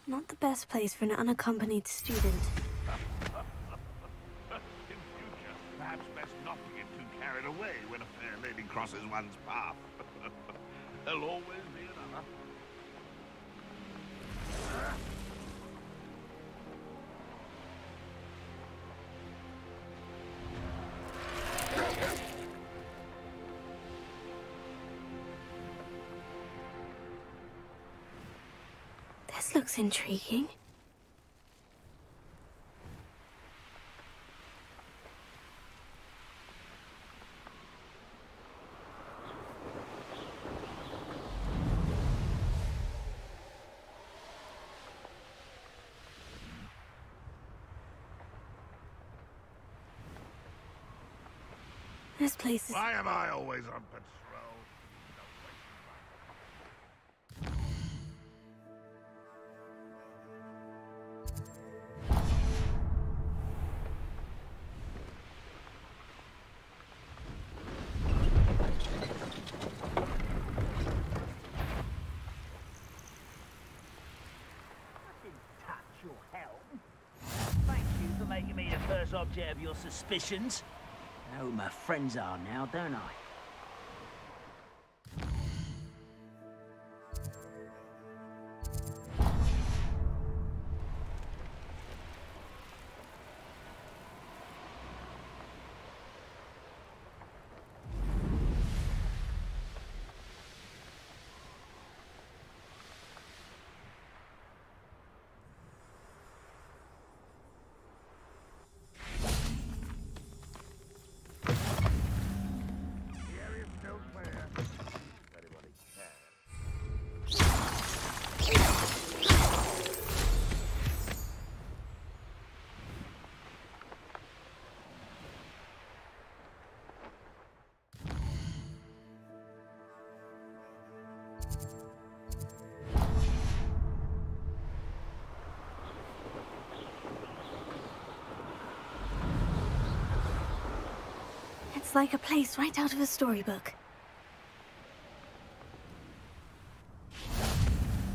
Not the best place for an unaccompanied student. In future, perhaps best not to get too carried away when a fair lady crosses one's path. There'll always be another. This looks intriguing. This place is... Why am I always on patrol? Thank you for making me the first object of your suspicions. I know who my friends are now, don't I? It's like a place right out of a storybook.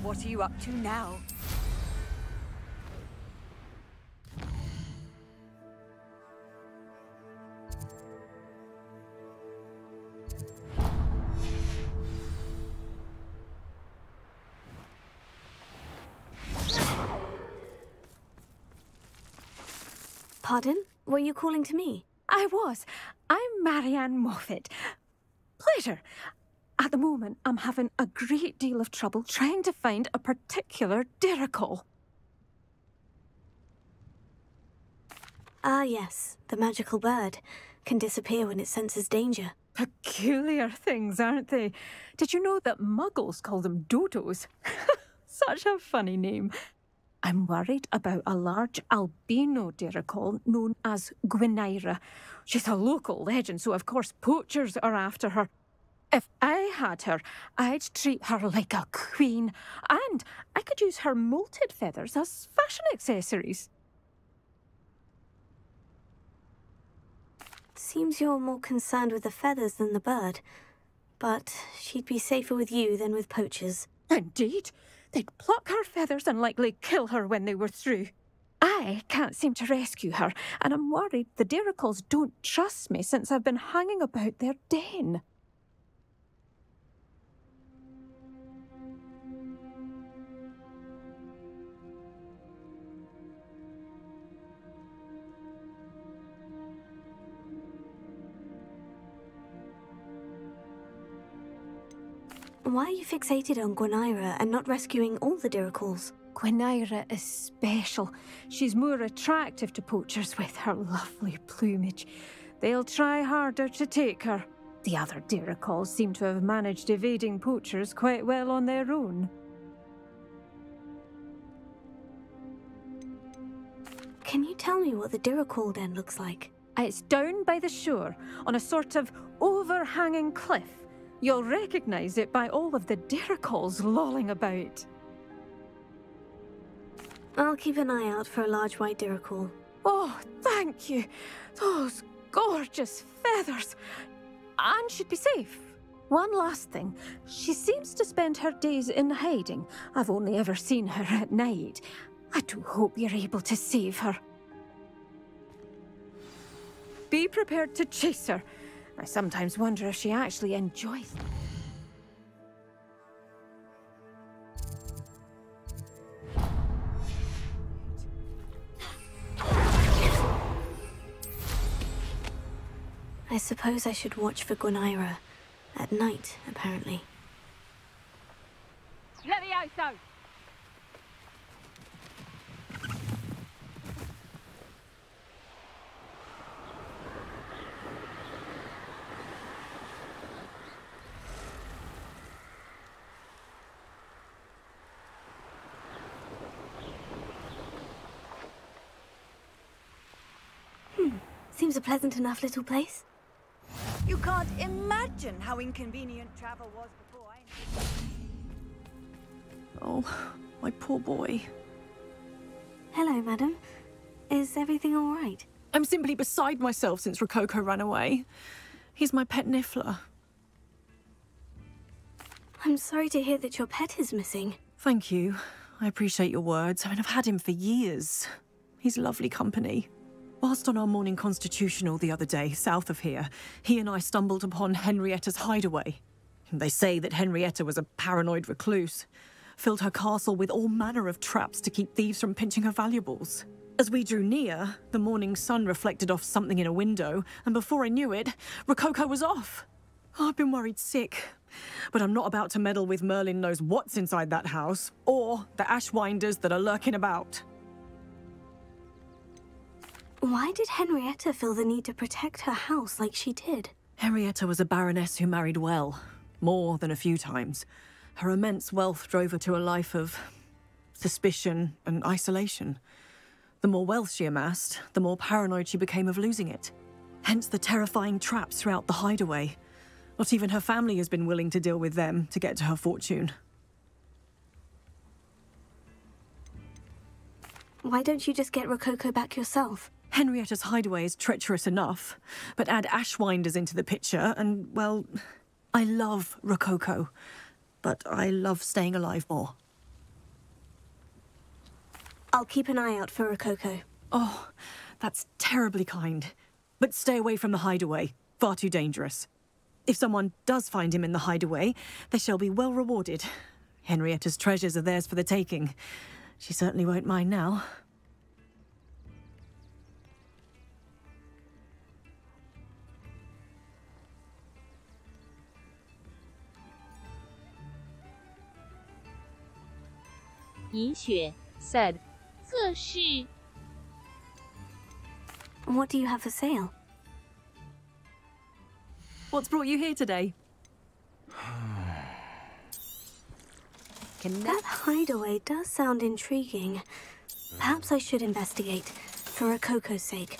What are you up to now? Pardon? Were you calling to me? I was. I'm Marianne Moffat. Pleasure. At the moment, I'm having a great deal of trouble trying to find a particular Diricol. Ah, yes. The magical bird can disappear when it senses danger. Peculiar things, aren't they? Did you know that Muggles call them dodos? Such a funny name. I'm worried about a large albino Diricol known as Gwynaira. She's a local legend, so of course poachers are after her. If I had her, I'd treat her like a queen, and I could use her molted feathers as fashion accessories. Seems you're more concerned with the feathers than the bird. But she'd be safer with you than with poachers. Indeed. They'd pluck her feathers and likely kill her when they were through. I can't seem to rescue her, and I'm worried the Diricols don't trust me since I've been hanging about their den. Why are you fixated on Gwynaira and not rescuing all the Diricols? Gwynaira is special. She's more attractive to poachers with her lovely plumage. They'll try harder to take her. The other Diricols seem to have managed evading poachers quite well on their own. Can you tell me what the Diricol den looks like? It's down by the shore, on a sort of overhanging cliff. You'll recognize it by all of the Diricols lolling about. I'll keep an eye out for a large white Diricol. Oh, thank you. Those gorgeous feathers. And she'd be safe. One last thing. She seems to spend her days in hiding. I've only ever seen her at night. I do hope you're able to save her. Be prepared to chase her. I sometimes wonder if she actually enjoys it. I suppose I should watch for Gwynaira. At night, apparently. Levioso! Seems a pleasant enough little place. You can't imagine how inconvenient travel was before I... Oh, my poor boy. Hello, madam. Is everything all right? I'm simply beside myself since Rococo ran away. He's my pet Niffler. I'm sorry to hear that your pet is missing. Thank you. I appreciate your words. I mean, I've had him for years. He's lovely company. Whilst on our morning constitutional the other day, south of here, he and I stumbled upon Henrietta's hideaway. They say that Henrietta was a paranoid recluse, filled her castle with all manner of traps to keep thieves from pinching her valuables. As we drew near, the morning sun reflected off something in a window, and before I knew it, Rococo was off. Oh, I've been worried sick. But I'm not about to meddle with Merlin knows what's inside that house, or the Ashwinders that are lurking about. Why did Henrietta feel the need to protect her house like she did? Henrietta was a baroness who married well, more than a few times. Her immense wealth drove her to a life of suspicion and isolation. The more wealth she amassed, the more paranoid she became of losing it. Hence the terrifying traps throughout the hideaway. Not even her family has been willing to deal with them to get to her fortune. Why don't you just get Rococo back yourself? Henrietta's hideaway is treacherous enough, but add Ashwinders into the picture and, well, I love Rococo, but I love staying alive more. I'll keep an eye out for Rococo. Oh, that's terribly kind. But stay away from the hideaway. Far too dangerous. If someone does find him in the hideaway, they shall be well rewarded. Henrietta's treasures are theirs for the taking. She certainly won't mind now.银雪 said, 这是 What do you have for sale? What's brought you here today? That hideaway does sound intriguing. Perhaps I should investigate, for Rococo's sake.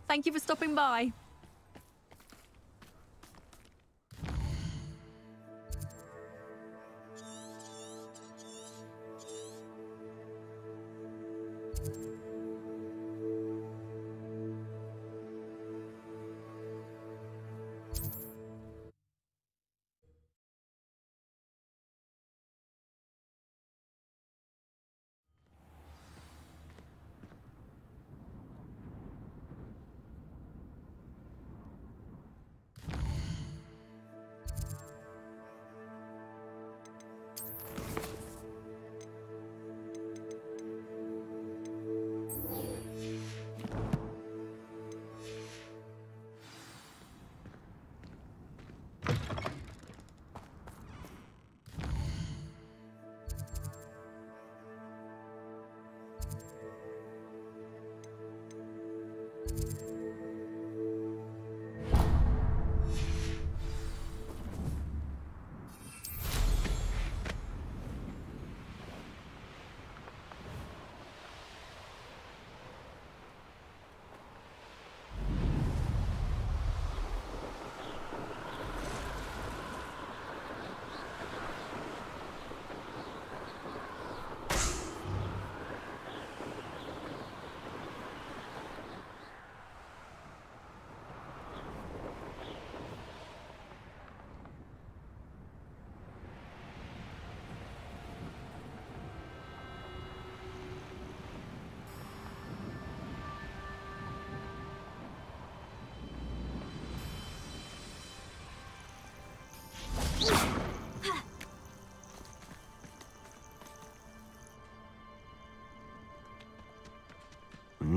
Thank you for stopping by.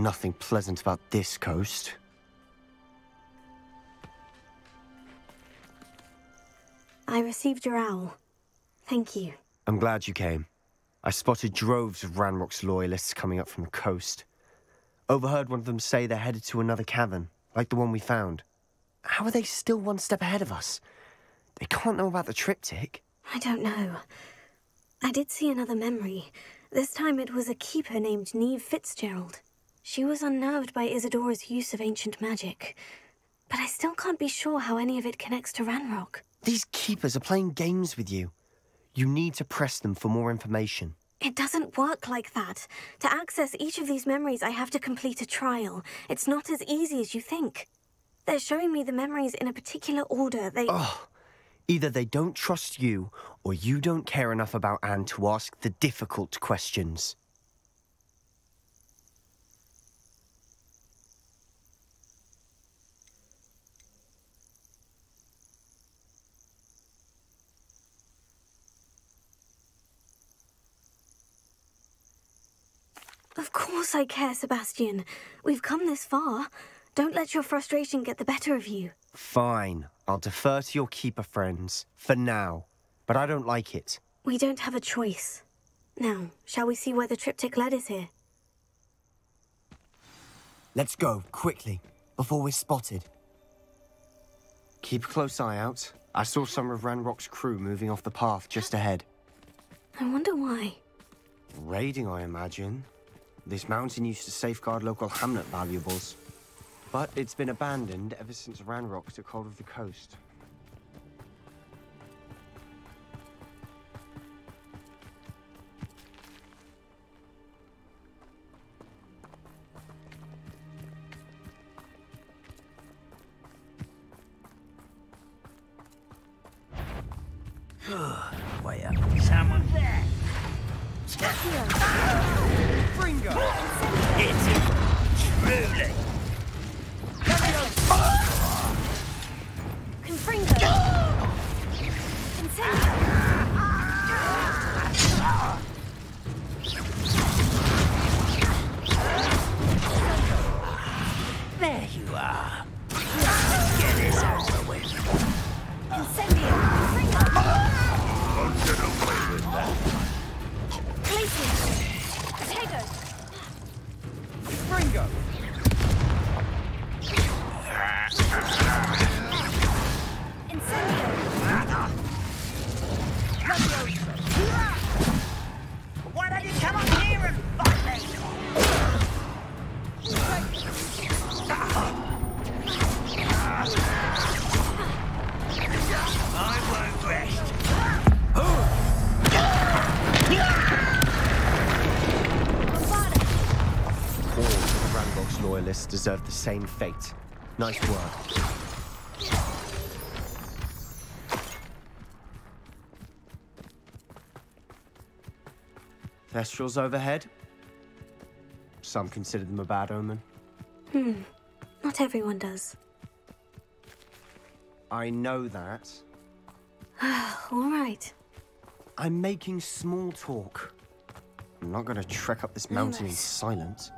nothing pleasant about this coast. I received your owl. Thank you. I'm glad you came. I spotted droves of Ranrock's loyalists coming up from the coast. Overheard one of them say they're headed to another cavern, like the one we found. How are they still one step ahead of us? They can't know about the triptych. I don't know. I did see another memory. This time it was a keeper named Neve Fitzgerald. She was unnerved by Isadora's use of ancient magic. But I still can't be sure how any of it connects to Ranrock. These keepers are playing games with you. You need to press them for more information. It doesn't work like that. To access each of these memories, I have to complete a trial. It's not as easy as you think. They're showing me the memories in a particular order. Either they don't trust you, or you don't care enough about Anne to ask the difficult questions. Of course I care, Sebastian. We've come this far. Don't let your frustration get the better of you. Fine. I'll defer to your keeper friends, for now. But I don't like it. We don't have a choice. Now, shall we see where the triptych led us here? Let's go, quickly, before we're spotted. Keep a close eye out. I saw some of Ranrock's crew moving off the path just ahead. I wonder why. Raiding, I imagine. This mountain used to safeguard local hamlet valuables. But it's been abandoned ever since Ranrock took hold of the coast. Way up. Someone there. Fringo! It's truly. Confringo! There you are. Get this over with. Incendio! Won't get away with that. Glacier! Tego! Fringo! Why don't you come up here and fight me? I won't rest. All of the Ranrock's loyalists deserve the same fate. Nice work. Thestrals overhead. Some consider them a bad omen. Not everyone does. I know that. All right. I'm making small talk. I'm not going to trek up this mountain in Nice. silence.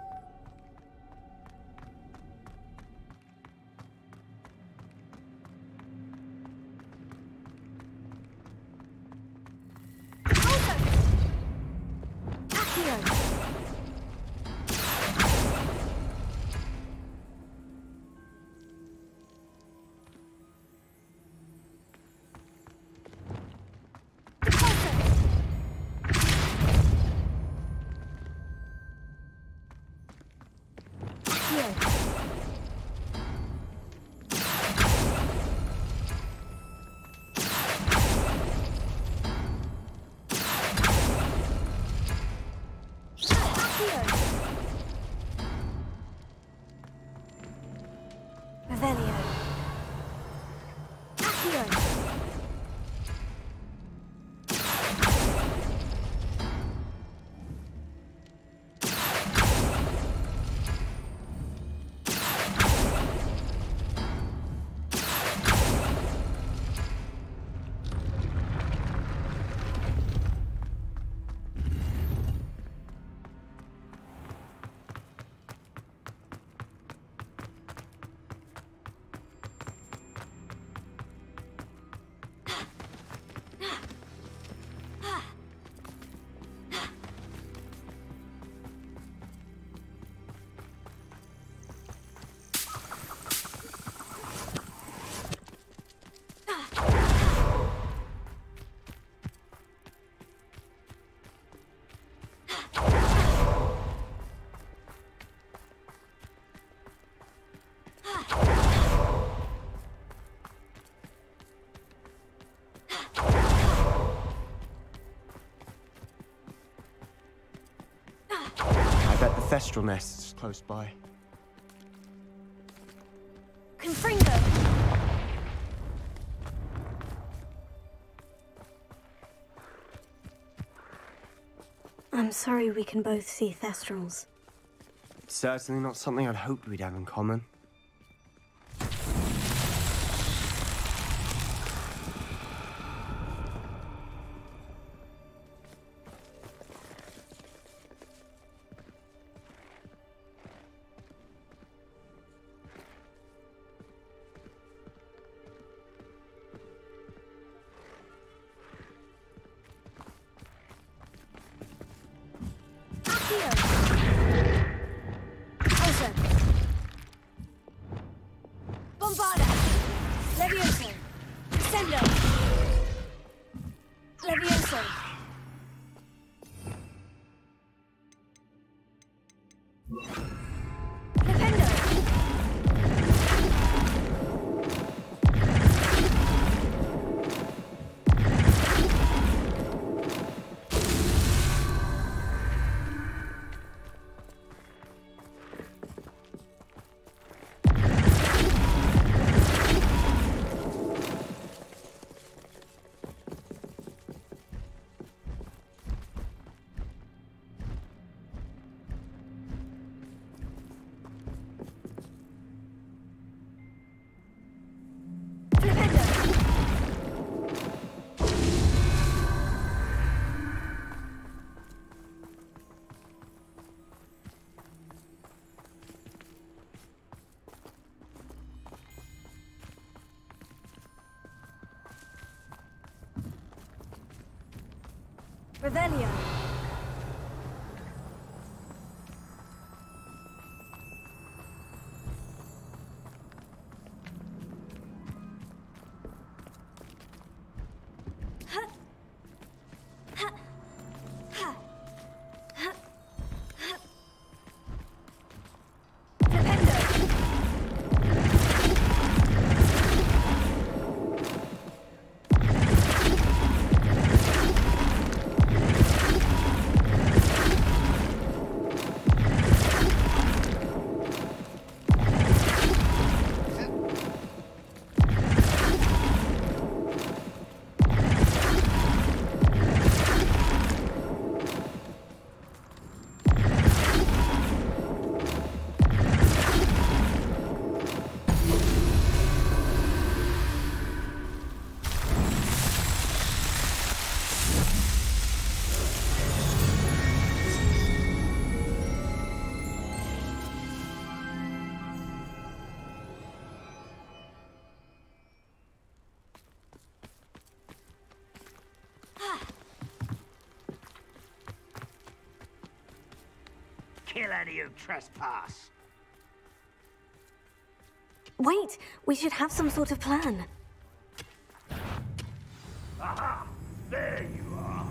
Thestral nests close by. Confringo! I'm sorry we can both see Thestrals. Certainly not something I'd hoped we'd have in common. Revelio. Kill any who trespass. Wait, we should have some sort of plan. Aha! There you are.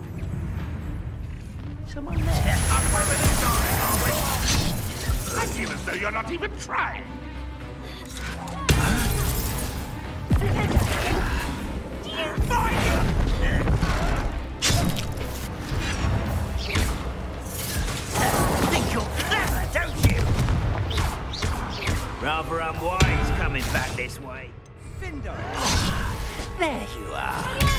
Someone there. I'm one of these guys, are we? I feel as though you're not even trying. Do you find Think you're clever, don't you? Rather unwise coming back this way. Finder? There you are.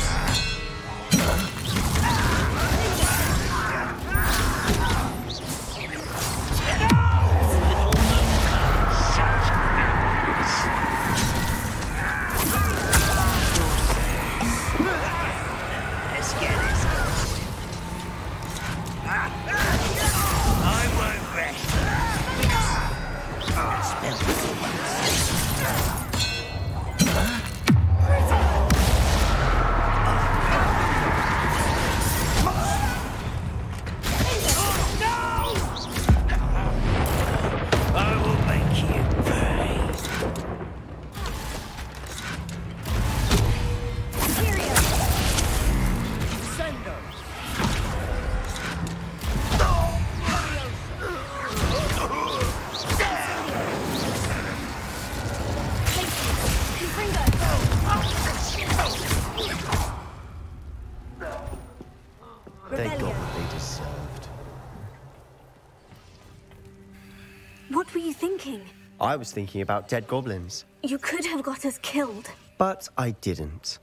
What were you thinking? I was thinking about dead goblins. You could have got us killed. But I didn't.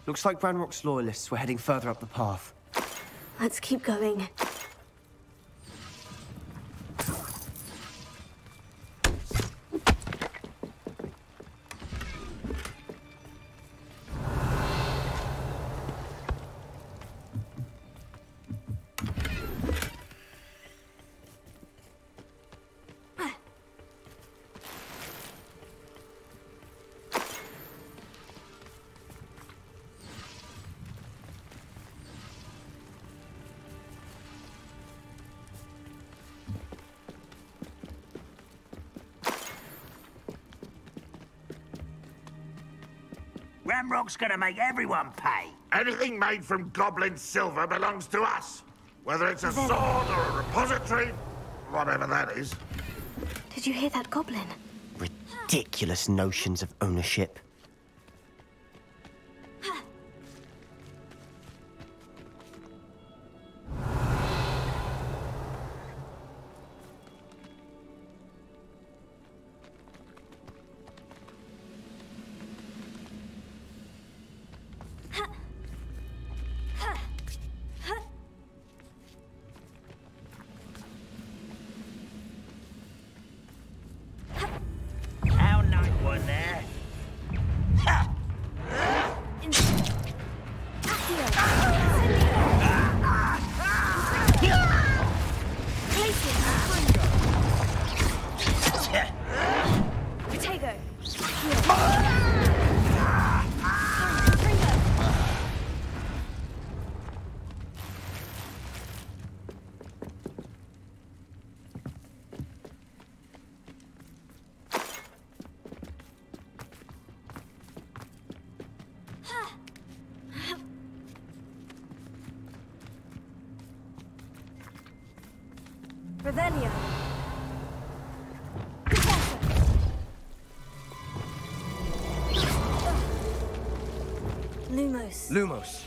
Looks like Ranrock's loyalists were heading further up the path. Let's keep going. Ranrock's gonna make everyone pay. Anything made from goblin silver belongs to us. Whether it's a sword or a repository, whatever that is. Did you hear that goblin? Ridiculous notions of ownership. Our night one there. Ha! Potato. Revelio. Lumos. Lumos.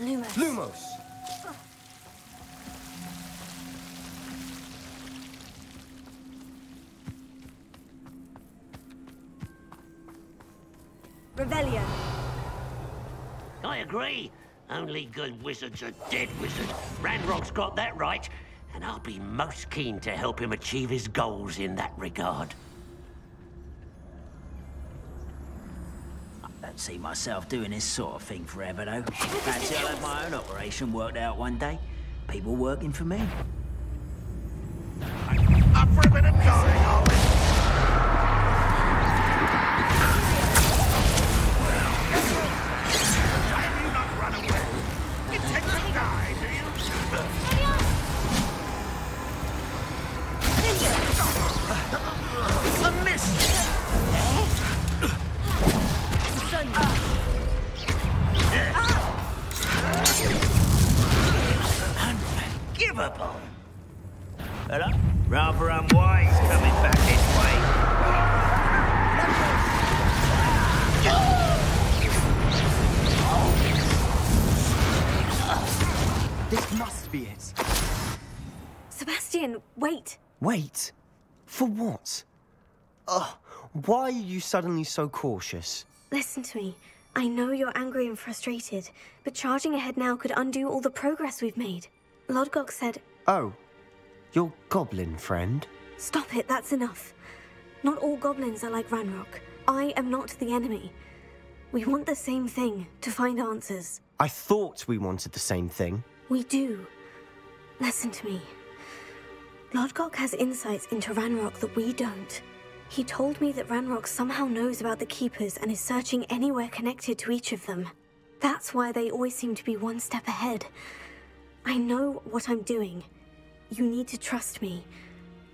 Lumos. Lumos. Revelio. I agree. Only good wizards are dead wizards. Ranrock's got that right, and I'll be most keen to help him achieve his goals in that regard. I don't see myself doing this sort of thing forever, though. Fancy I'll have my own operation worked out one day. People working for me. Up for a bit of going, are we? Why have you not run away? You take the guy, do you? A miss! Unforgivable! Hello? Rather unwise, come Wait? For what? Ugh, why are you suddenly so cautious? Listen to me. I know you're angry and frustrated, but charging ahead now could undo all the progress we've made. Lodgok said... Oh, your goblin friend? Stop it, that's enough. Not all goblins are like Ranrock. I am not the enemy. We want the same thing, to find answers. I thought we wanted the same thing. We do. Listen to me. Lodgok has insights into Ranrock that we don't. He told me that Ranrock somehow knows about the Keepers and is searching anywhere connected to each of them. That's why they always seem to be one step ahead. I know what I'm doing. You need to trust me,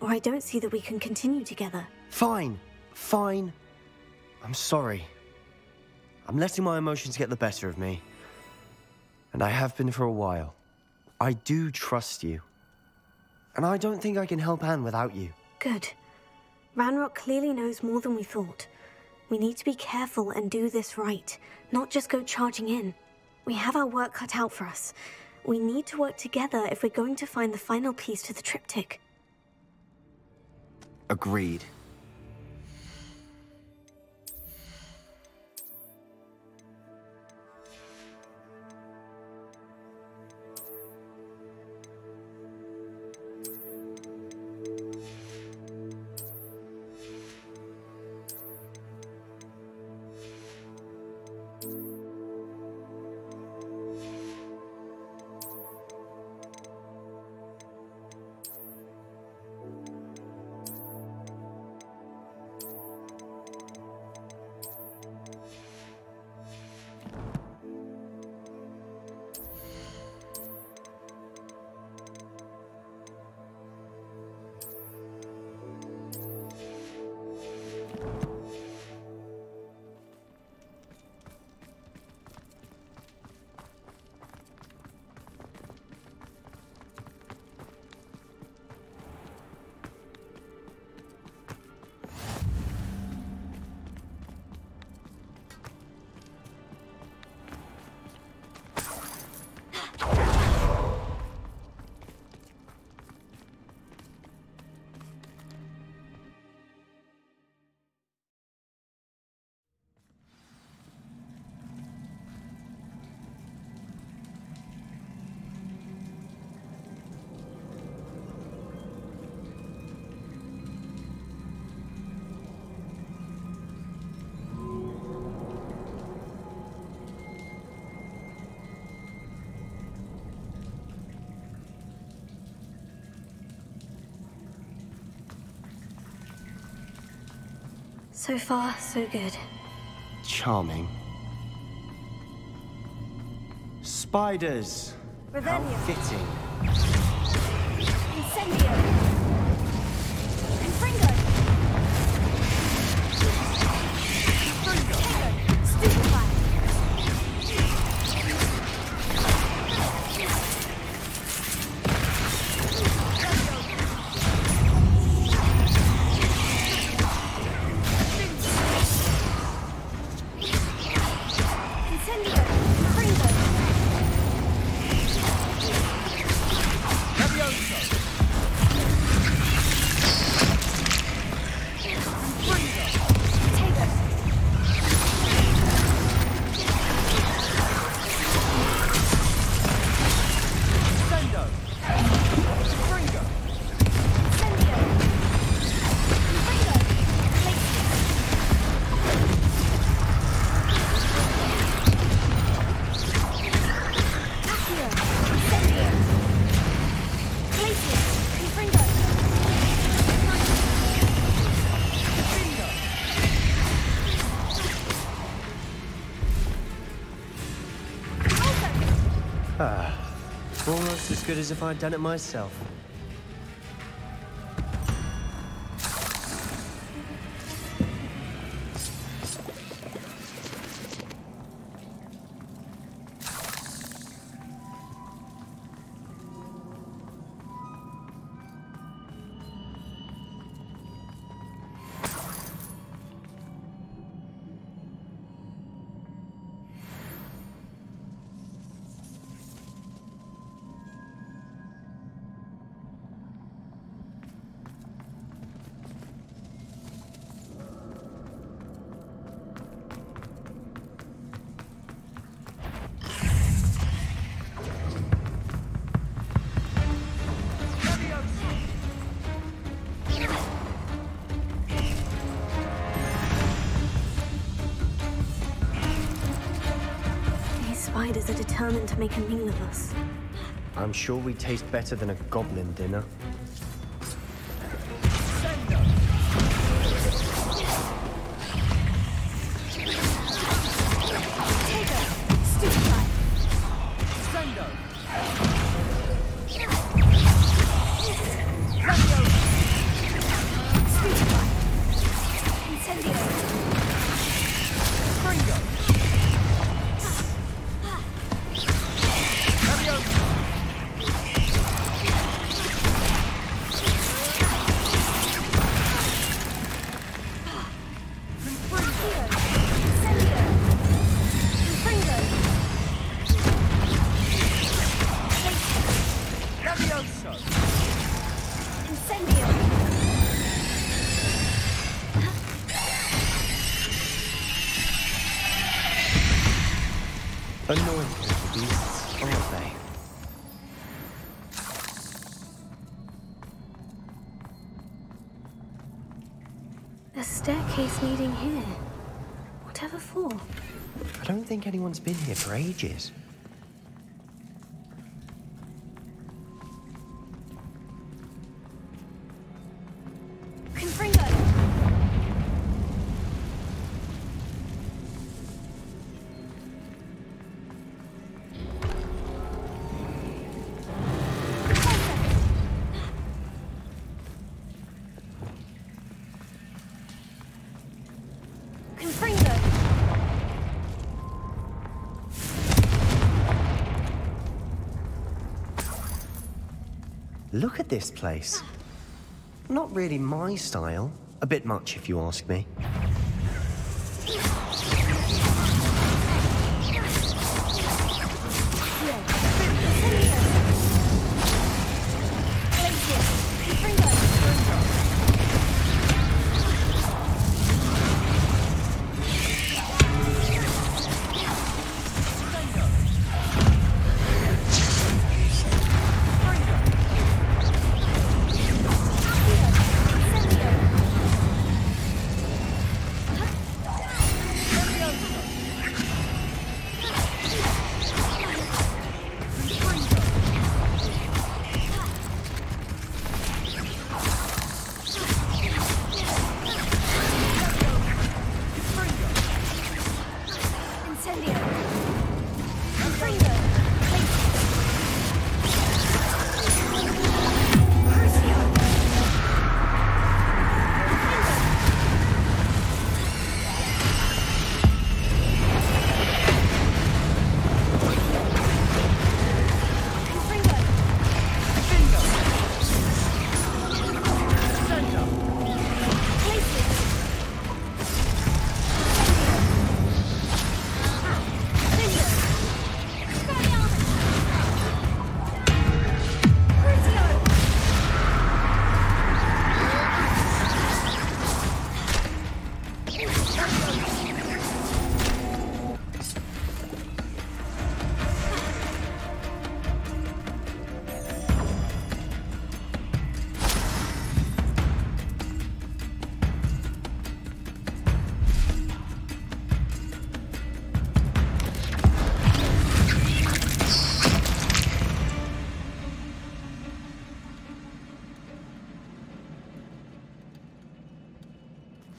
or I don't see that we can continue together. Fine. Fine. I'm sorry. I'm letting my emotions get the better of me. And I have been for a while. I do trust you. And I don't think I can help Anne without you. Good. Ranrock clearly knows more than we thought. We need to be careful and do this right, not just go charging in. We have our work cut out for us. We need to work together if we're going to find the final piece to the triptych. Agreed. So far, so good. Charming. Spiders! Revelio. How fitting. Incendio. Confringo. Stupefy. Incendio. Confringo. Almost as good as if I'd done it myself. outsiders are determined to make a meal of us. I'm sure we taste better than a goblin dinner. Annoying little beasts, aren't they? A staircase leading here. Whatever for? I don't think anyone's been here for ages. Look at this place. Not really my style. A bit much, if you ask me.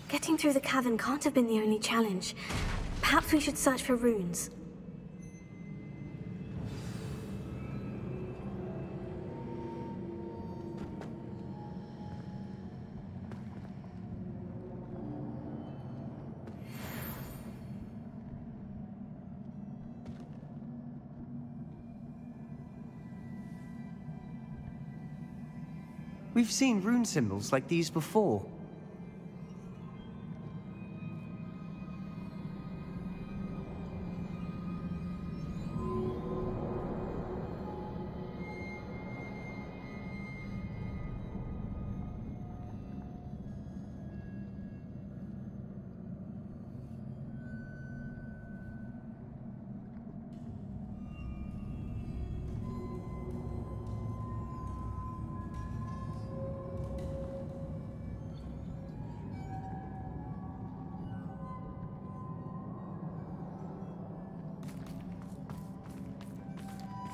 Getting through the cavern can't have been the only challenge. Perhaps we should search for runes. We've seen rune symbols like these before.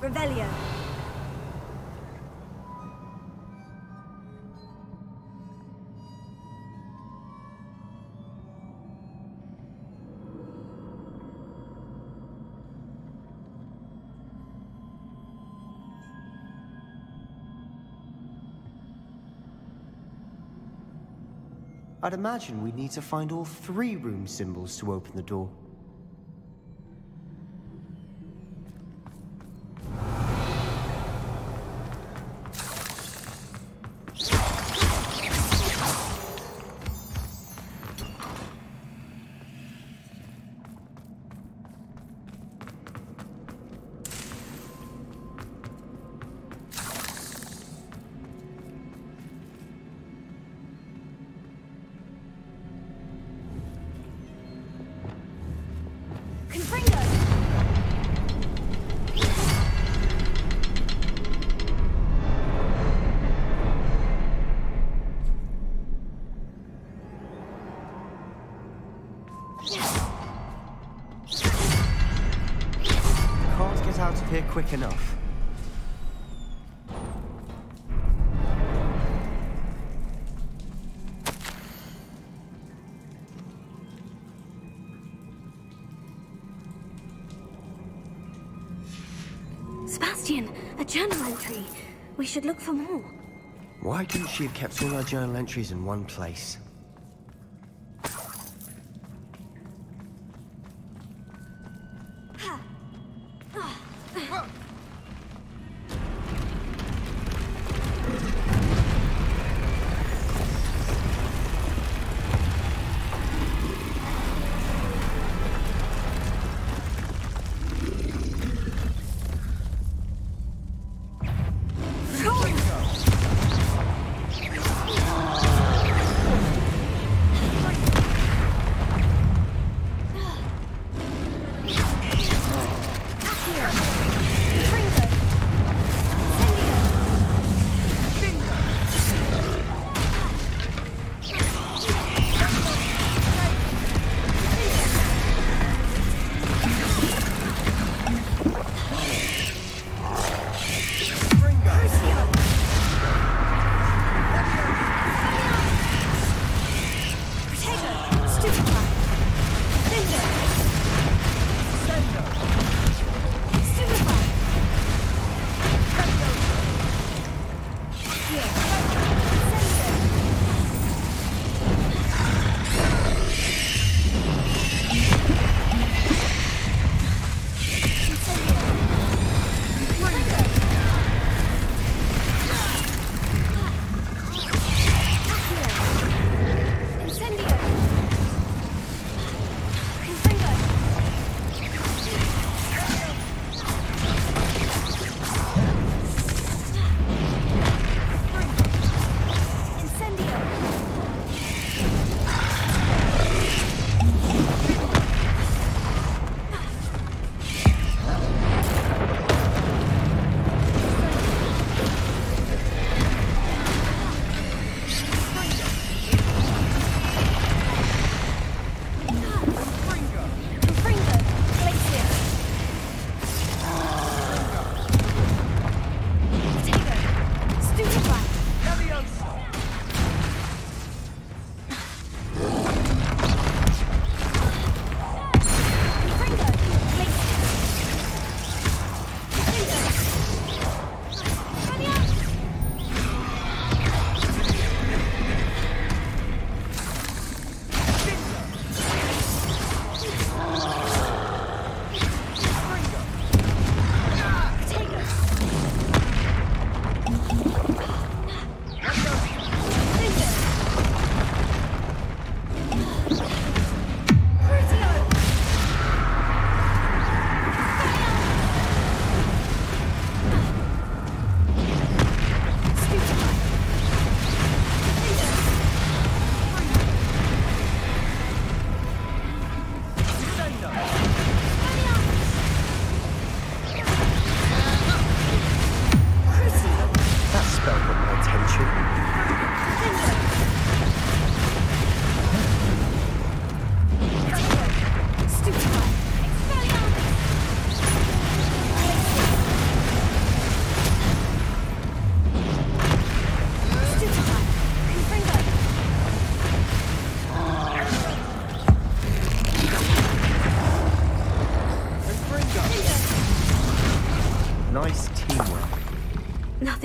Revelio. I'd imagine we'd need to find all 3 room symbols to open the door. Can't get out of here quick enough. Sebastian, a journal entry. We should look for more. Why couldn't she have kept all her journal entries in one place?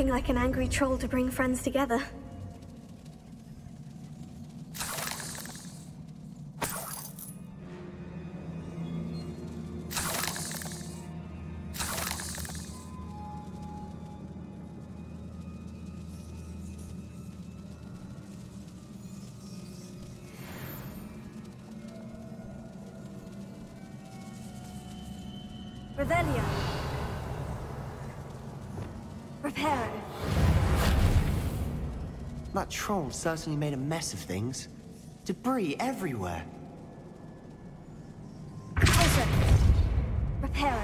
nothing like an angry troll to bring friends together. Revelio. Reparo. That troll certainly made a mess of things. Debris everywhere. Also. Reparo.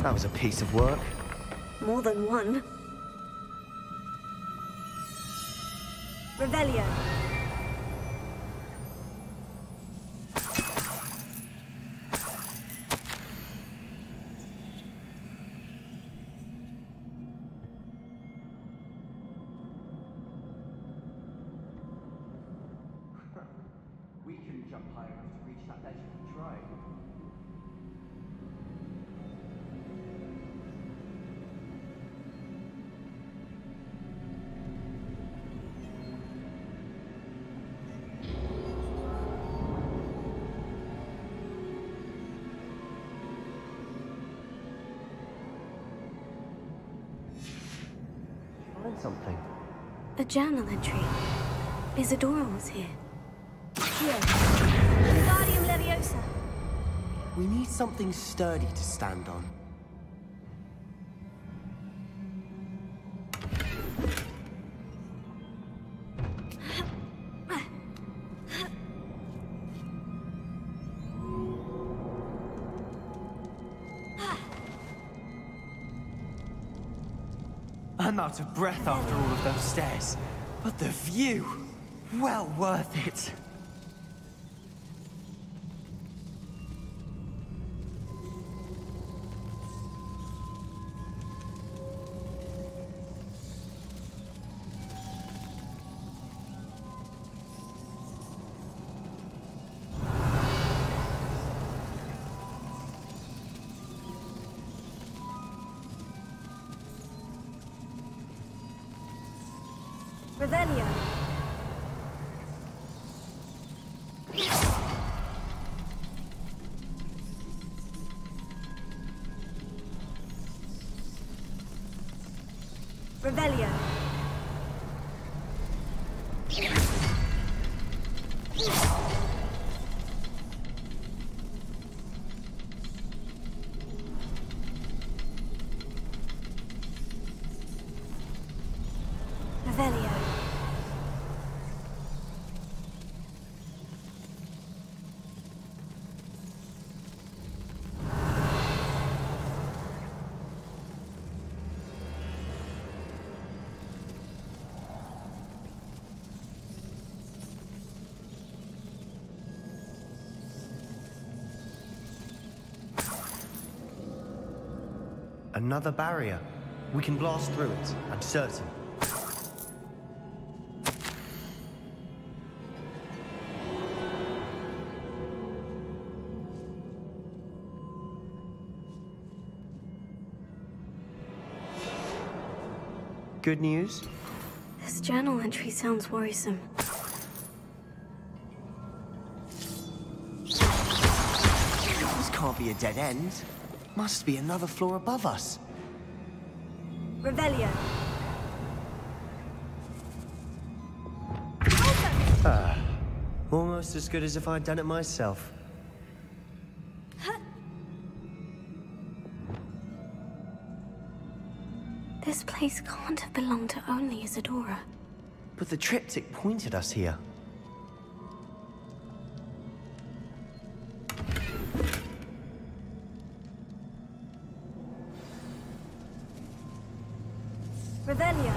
That was a piece of work. More than one. Revelio. We couldn't jump high enough to reach that ledge if we tried. Find something. A journal entry. Isadora was here. Here. Wingardium Leviosa. We need something sturdy to stand on. I'm out of breath after all of those stairs, but the view, well worth it. Revelio. Revelio. Revelio. Another barrier. We can blast through it, I'm certain. Good news? This journal entry sounds worrisome. This can't be a dead end. Must be another floor above us. Revelio. Almost as good as if I'd done it myself. This place can't have belonged to only Isadora. But the triptych pointed us here. Revelio.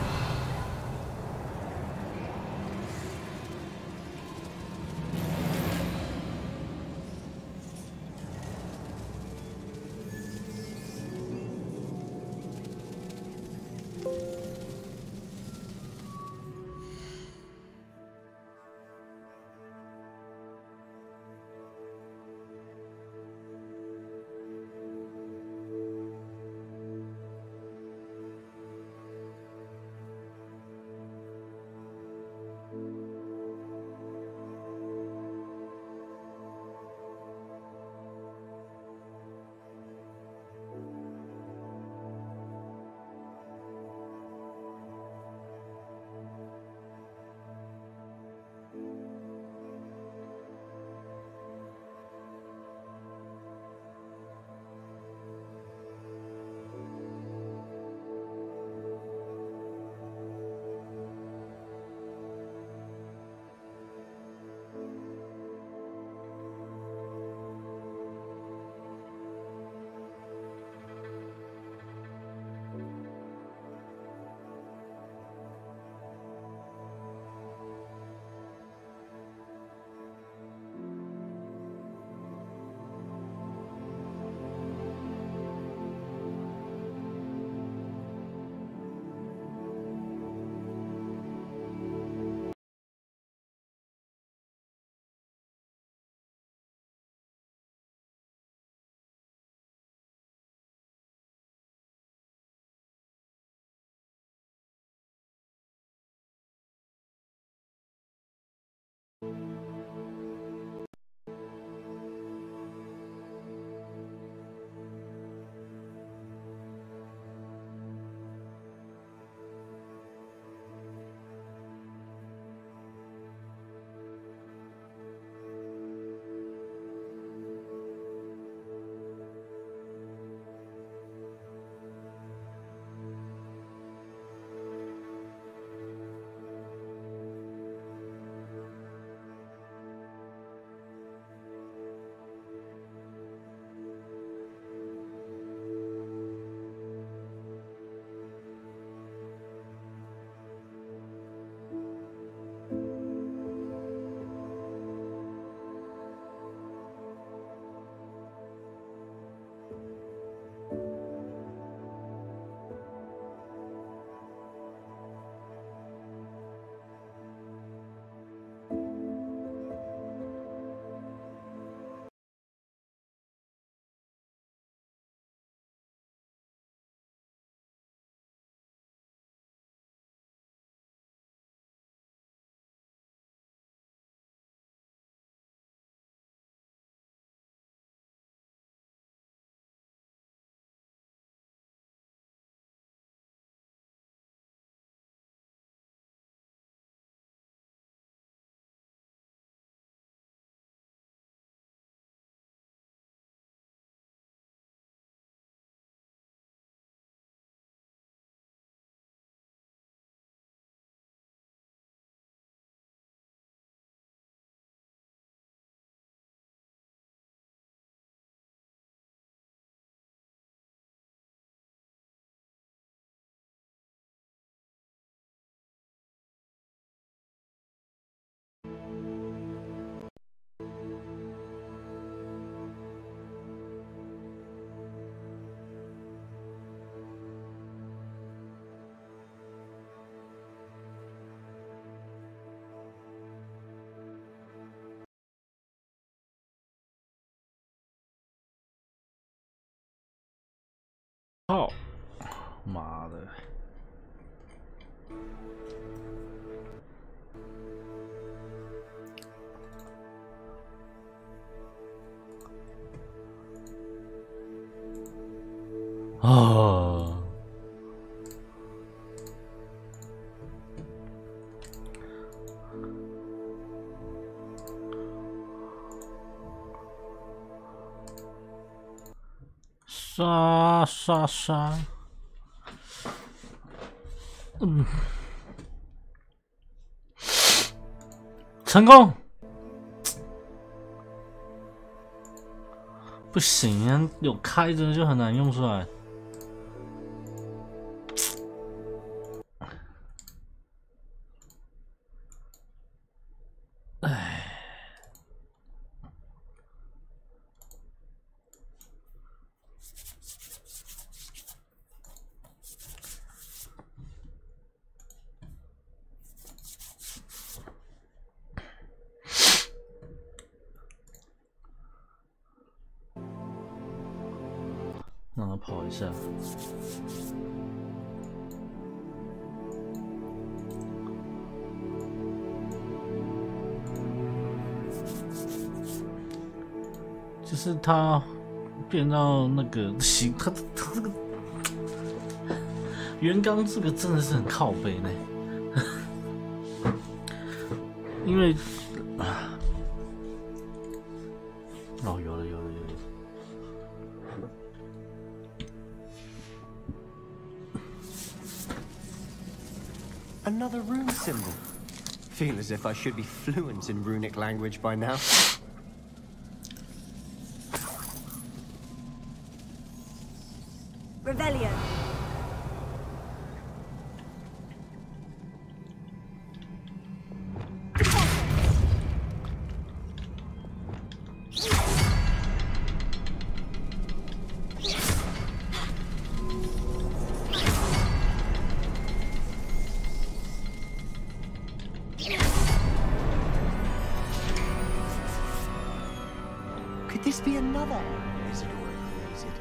操！妈的！啊！刷刷刷！成功！不行啊，有开着就很难用出来。唉。让他跑一下。就是他变到那个形，他这个元刚这个真的是很靠北呢，因为哦，有了。Another rune symbol. Feel as if I should be fluent in runic language by now. Revelio. Could this be another Isadora created?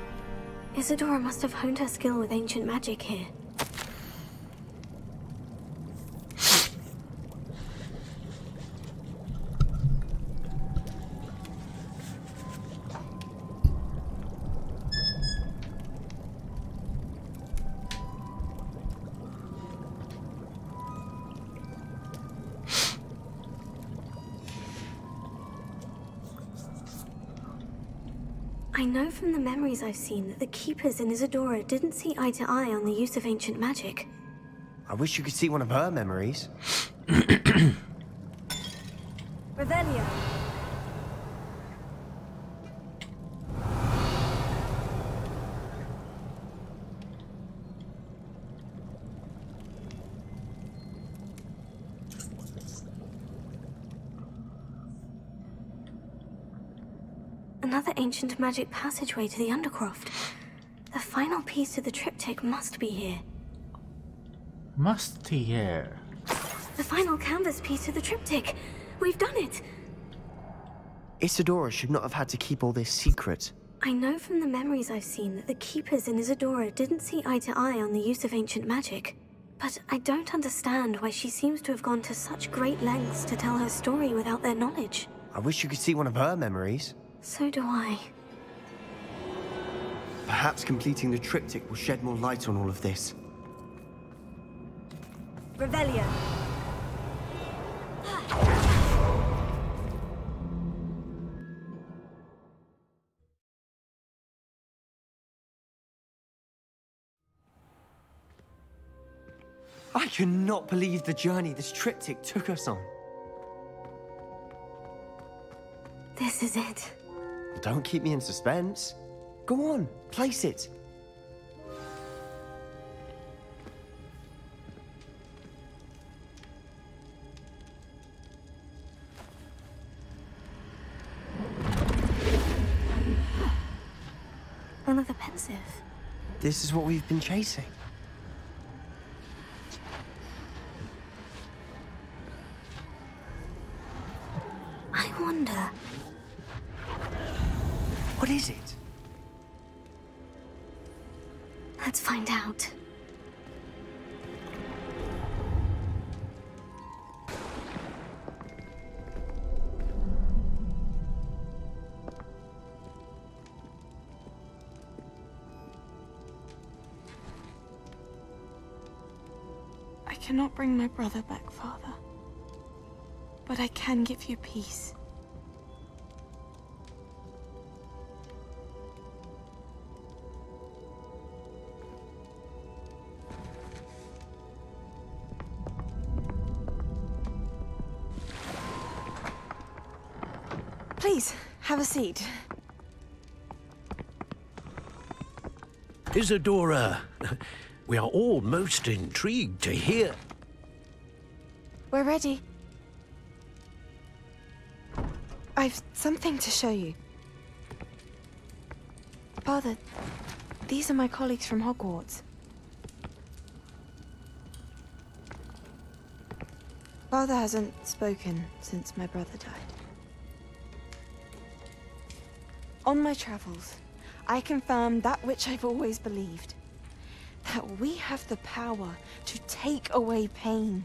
Isadora must have honed her skill with ancient magic here. I know from the memories I've seen that the keepers in Isadora didn't see eye to eye on the use of ancient magic. I wish you could see one of her memories. Revelio. Another ancient magic passageway to the Undercroft. The final piece of the triptych must be here. Must here. The final canvas piece of the triptych. We've done it. Isadora should not have had to keep all this secret. I know from the memories I've seen that the keepers in Isadora didn't see eye to eye on the use of ancient magic. But I don't understand why she seems to have gone to such great lengths to tell her story without their knowledge. I wish you could see one of her memories. So do I. Perhaps completing the triptych will shed more light on all of this. Revelio. I cannot believe the journey this triptych took us on. This is it. Don't keep me in suspense. Go on, place it. Another pensive. This is what we've been chasing. I wonder. What is it? A find out. I cannot bring my brother back, Father. But I can give you peace. Please, have a seat. Isadora, we are all most intrigued to hear. We're ready. I've something to show you. Father, these are my colleagues from Hogwarts. Father hasn't spoken since my brother died. On my travels, I confirmed that which I've always believed. That we have the power to take away pain.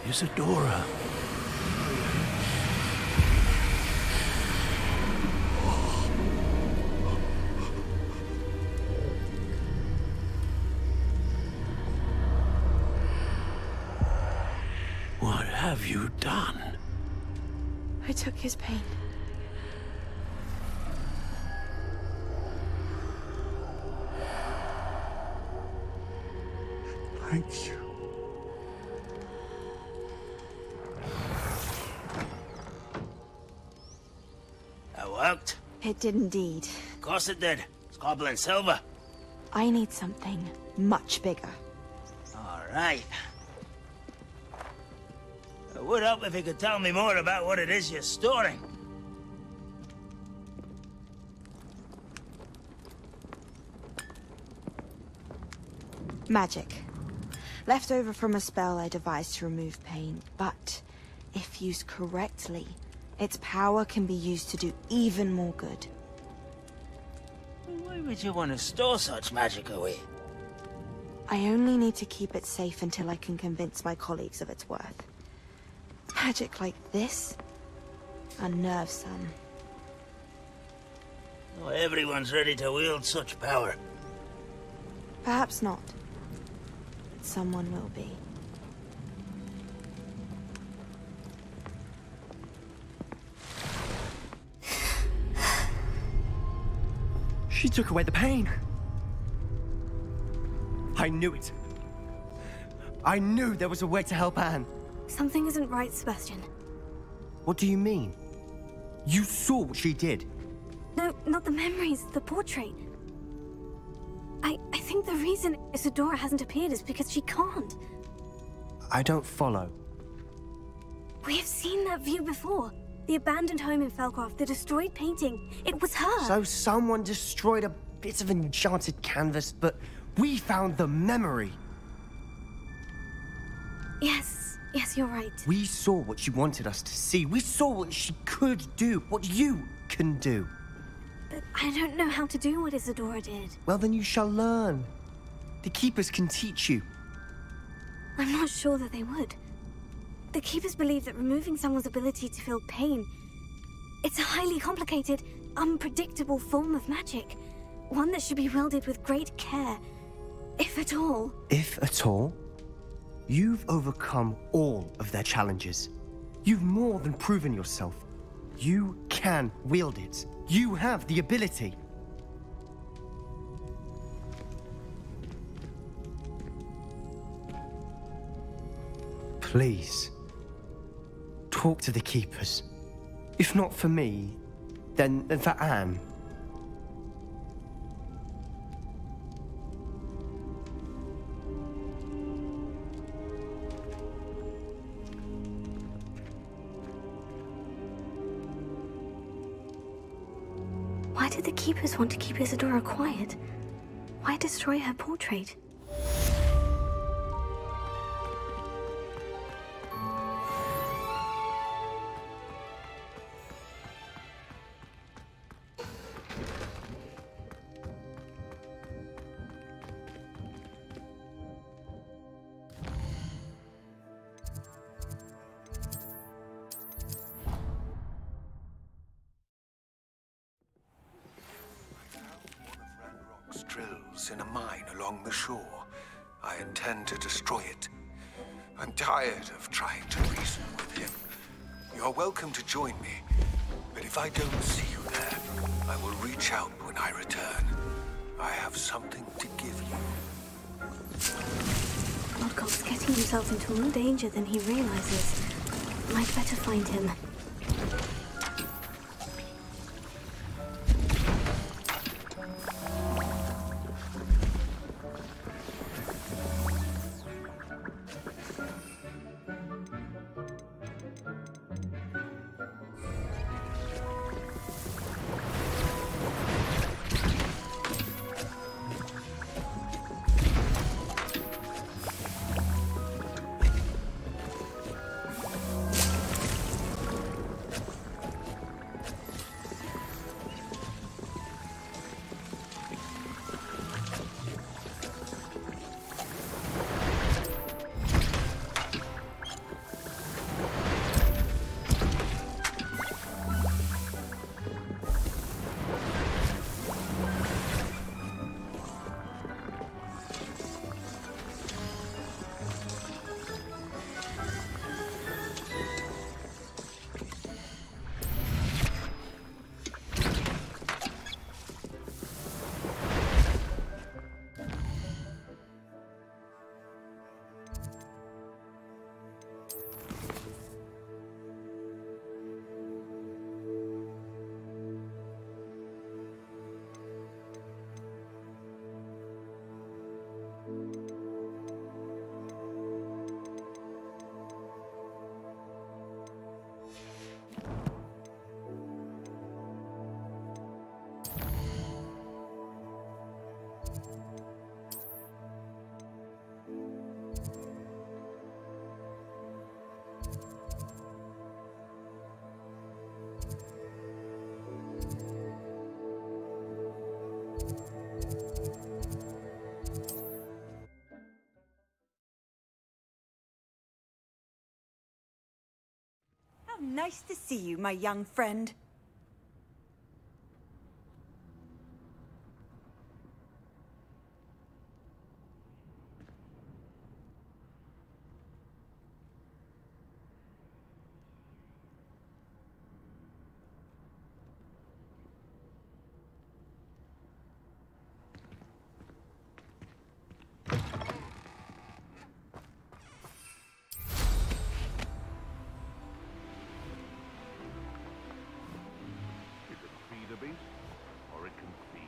Isadora. What have you done? I took his pain. Thank you. That worked? It did indeed. Of course it did. It's goblin silver. I need something much bigger. All right. It would help if you could tell me more about what it is you're storing. Magic. Left over from a spell I devised to remove pain, but if used correctly, its power can be used to do even more good. Why would you want to store such magic away? I only need to keep it safe until I can convince my colleagues of its worth. Magic like this unnerves some. Not everyone's ready to wield such power. Perhaps not. But someone will be. She took away the pain. I knew it. I knew there was a way to help Anne. Something isn't right, Sebastian. What do you mean? You saw what she did. No, not the memories, the portrait. I think the reason Isadora hasn't appeared is because she can't. I don't follow. We have seen that view before. The abandoned home in Felcroft, the destroyed painting. It was her. So someone destroyed a bit of enchanted canvas, but we found the memory. Yes, you're right. We saw what she wanted us to see. We saw what she could do, what you can do. But I don't know how to do what Isadora did. Well, then you shall learn. The Keepers can teach you. I'm not sure that they would. The Keepers believe that removing someone's ability to feel pain, it's a highly complicated, unpredictable form of magic. One that should be wielded with great care, if at all. If at all? You've overcome all of their challenges. You've more than proven yourself. You can wield it. You have the ability. Please, talk to the Keepers. If not for me, then for Anne. Why did the Keepers want to keep Isadora quiet? Why destroy her portrait? minerals in a mine along the shore. I intend to destroy it. I'm tired of trying to reason with him. You're welcome to join me, but if I don't see you there, I will reach out when I return. I have something to give you. Lodgold's getting himself into more danger than he realizes. I'd better find him. Nice to see you, my young friend. Or it can feed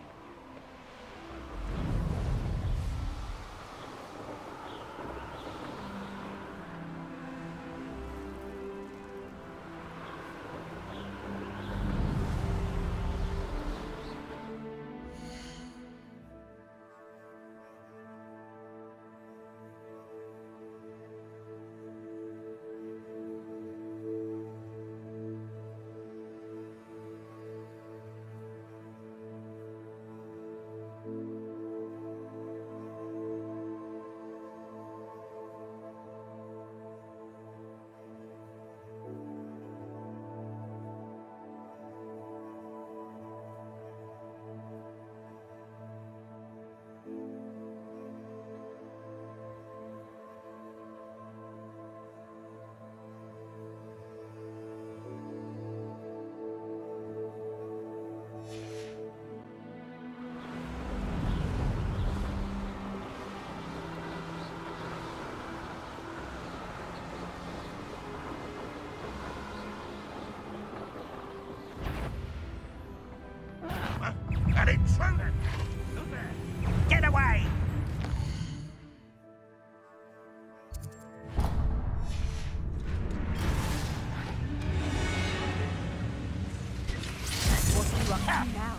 An intruder! Get away! What are you up to now?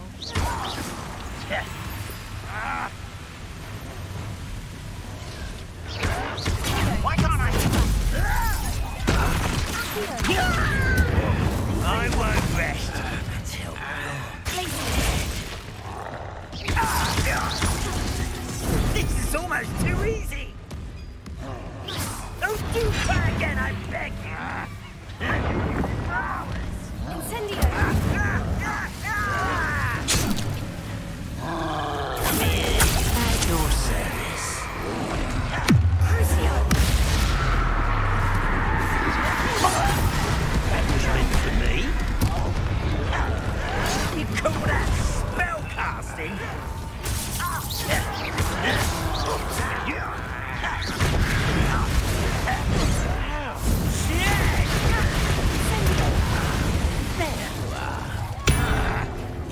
Why can't I? I won't rest until this is almost too easy. Don't do that again, I beg you. Incendio!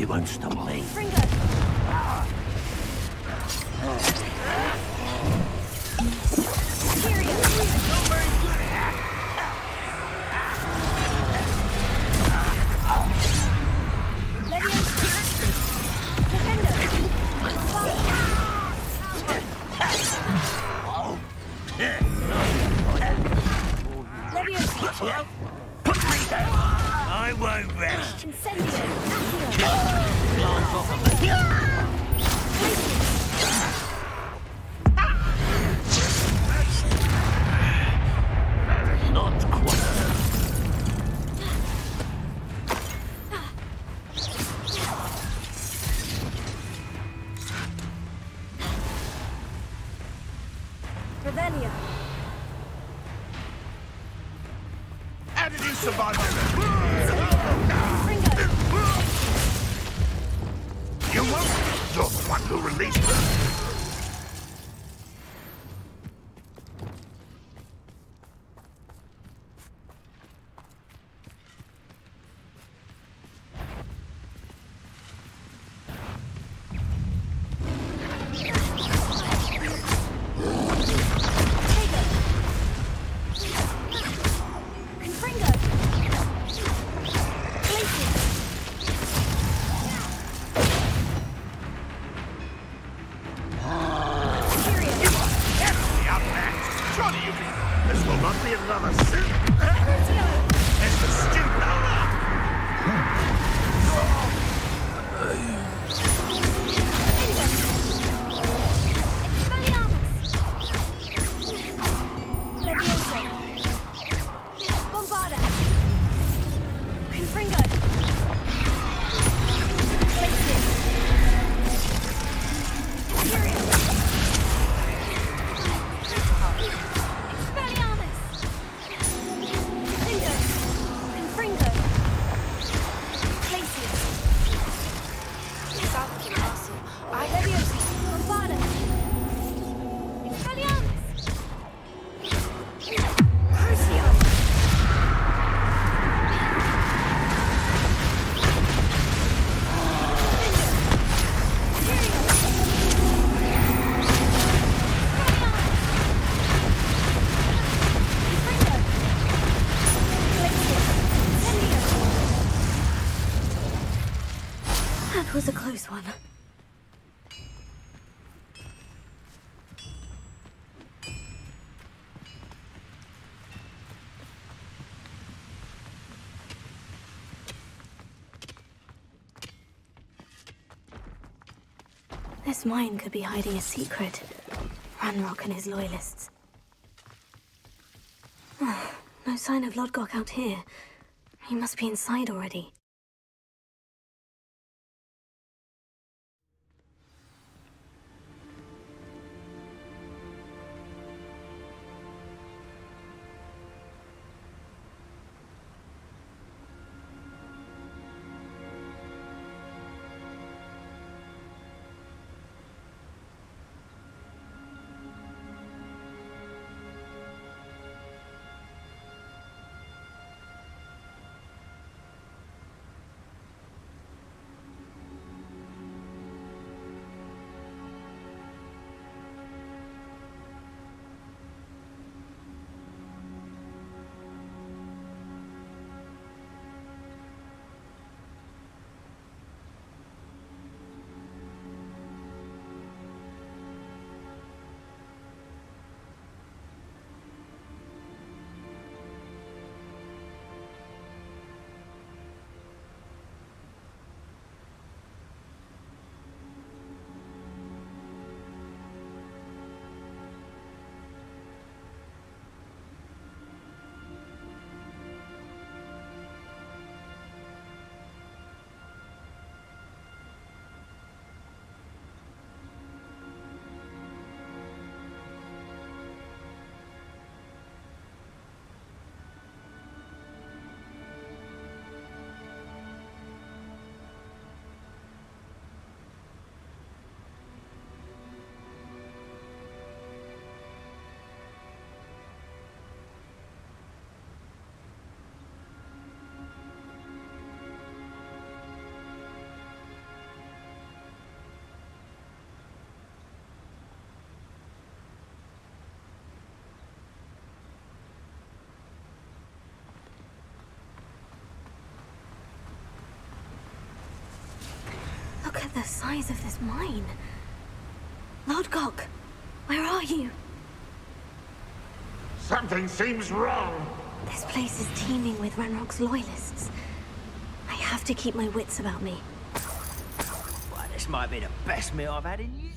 You won't stop me. Put me down! I won't rest. Glance off of me. Not quite. Revelia. How did you survive that? You won't. You're the one who released her. That was a close one. This mine could be hiding a secret. Ranrock and his loyalists. No sign of Lodgok out here. He must be inside already. of the size of this mine. Lodgok, where are you? Something seems wrong. This place is teeming with Ranrock's loyalists. I have to keep my wits about me. Well, this might be the best meal I've had in years.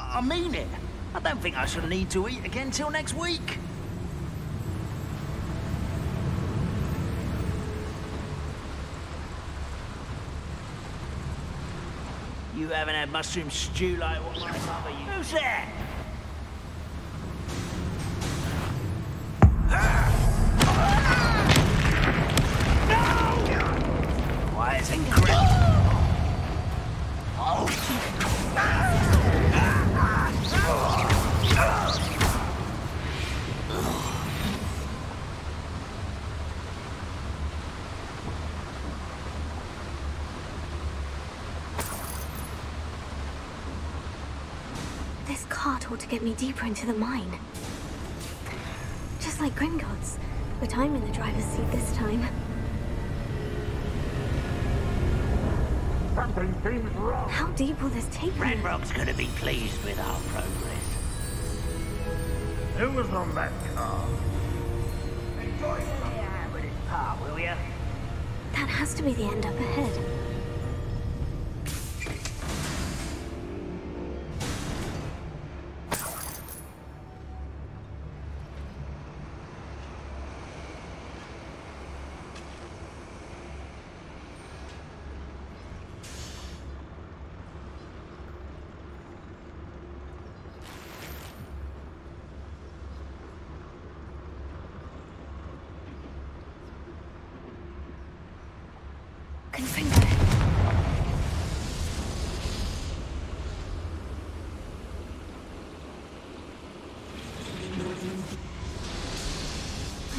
I mean it. I don't think I shall need to eat again till next week. You haven't had mushroom stew like what my mother used. Who's that? No! Why is it incredible? This cart ought to get me deeper into the mine. Just like Gringotts, but I'm in the driver's seat this time. Something seems wrong. How deep will this take me? Ranrock's gonna be pleased with our progress. Who was on that car? Enjoy some hand with this part, will ya? That has to be the end up ahead.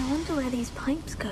I wonder where these pipes go.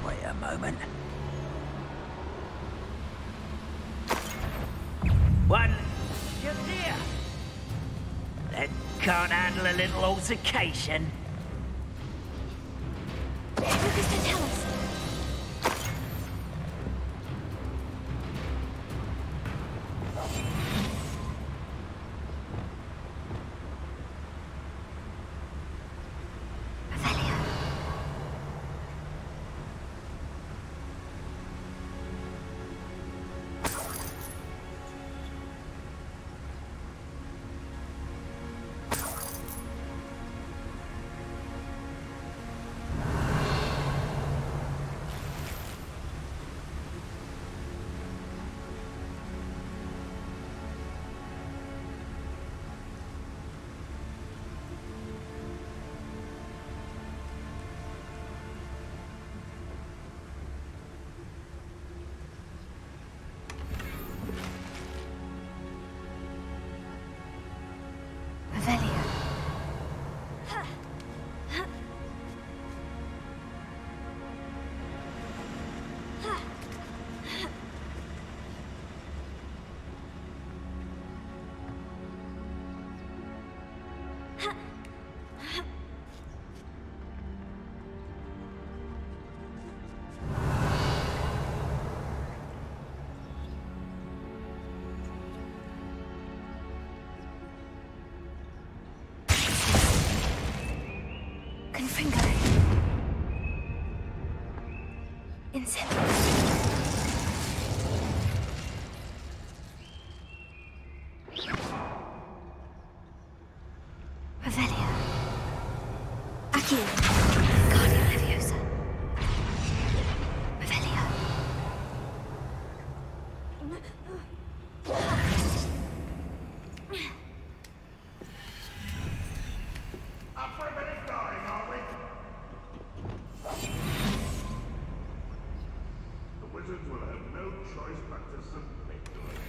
Wait a moment. One, you're dear. That can't handle a little altercation. What does that tell us? Finger. Incense. Revelia. Accio. Guardian Leviosa. Revelia. Will have no choice but to submit to it.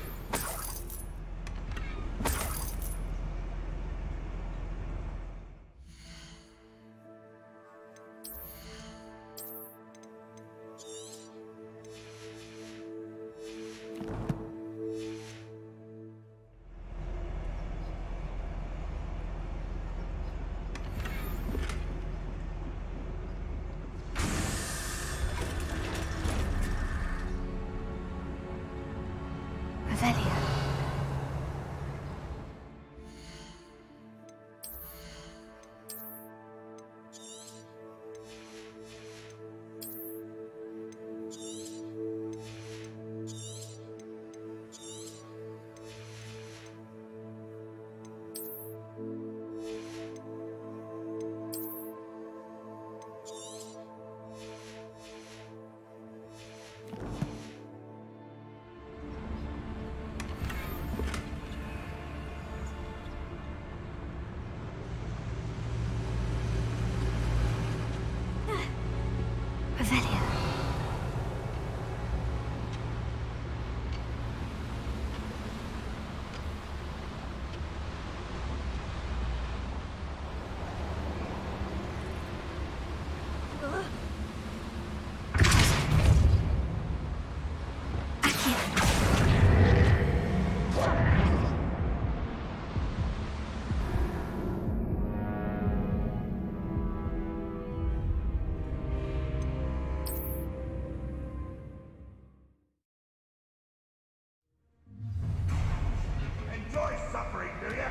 Enjoy suffering, do ya?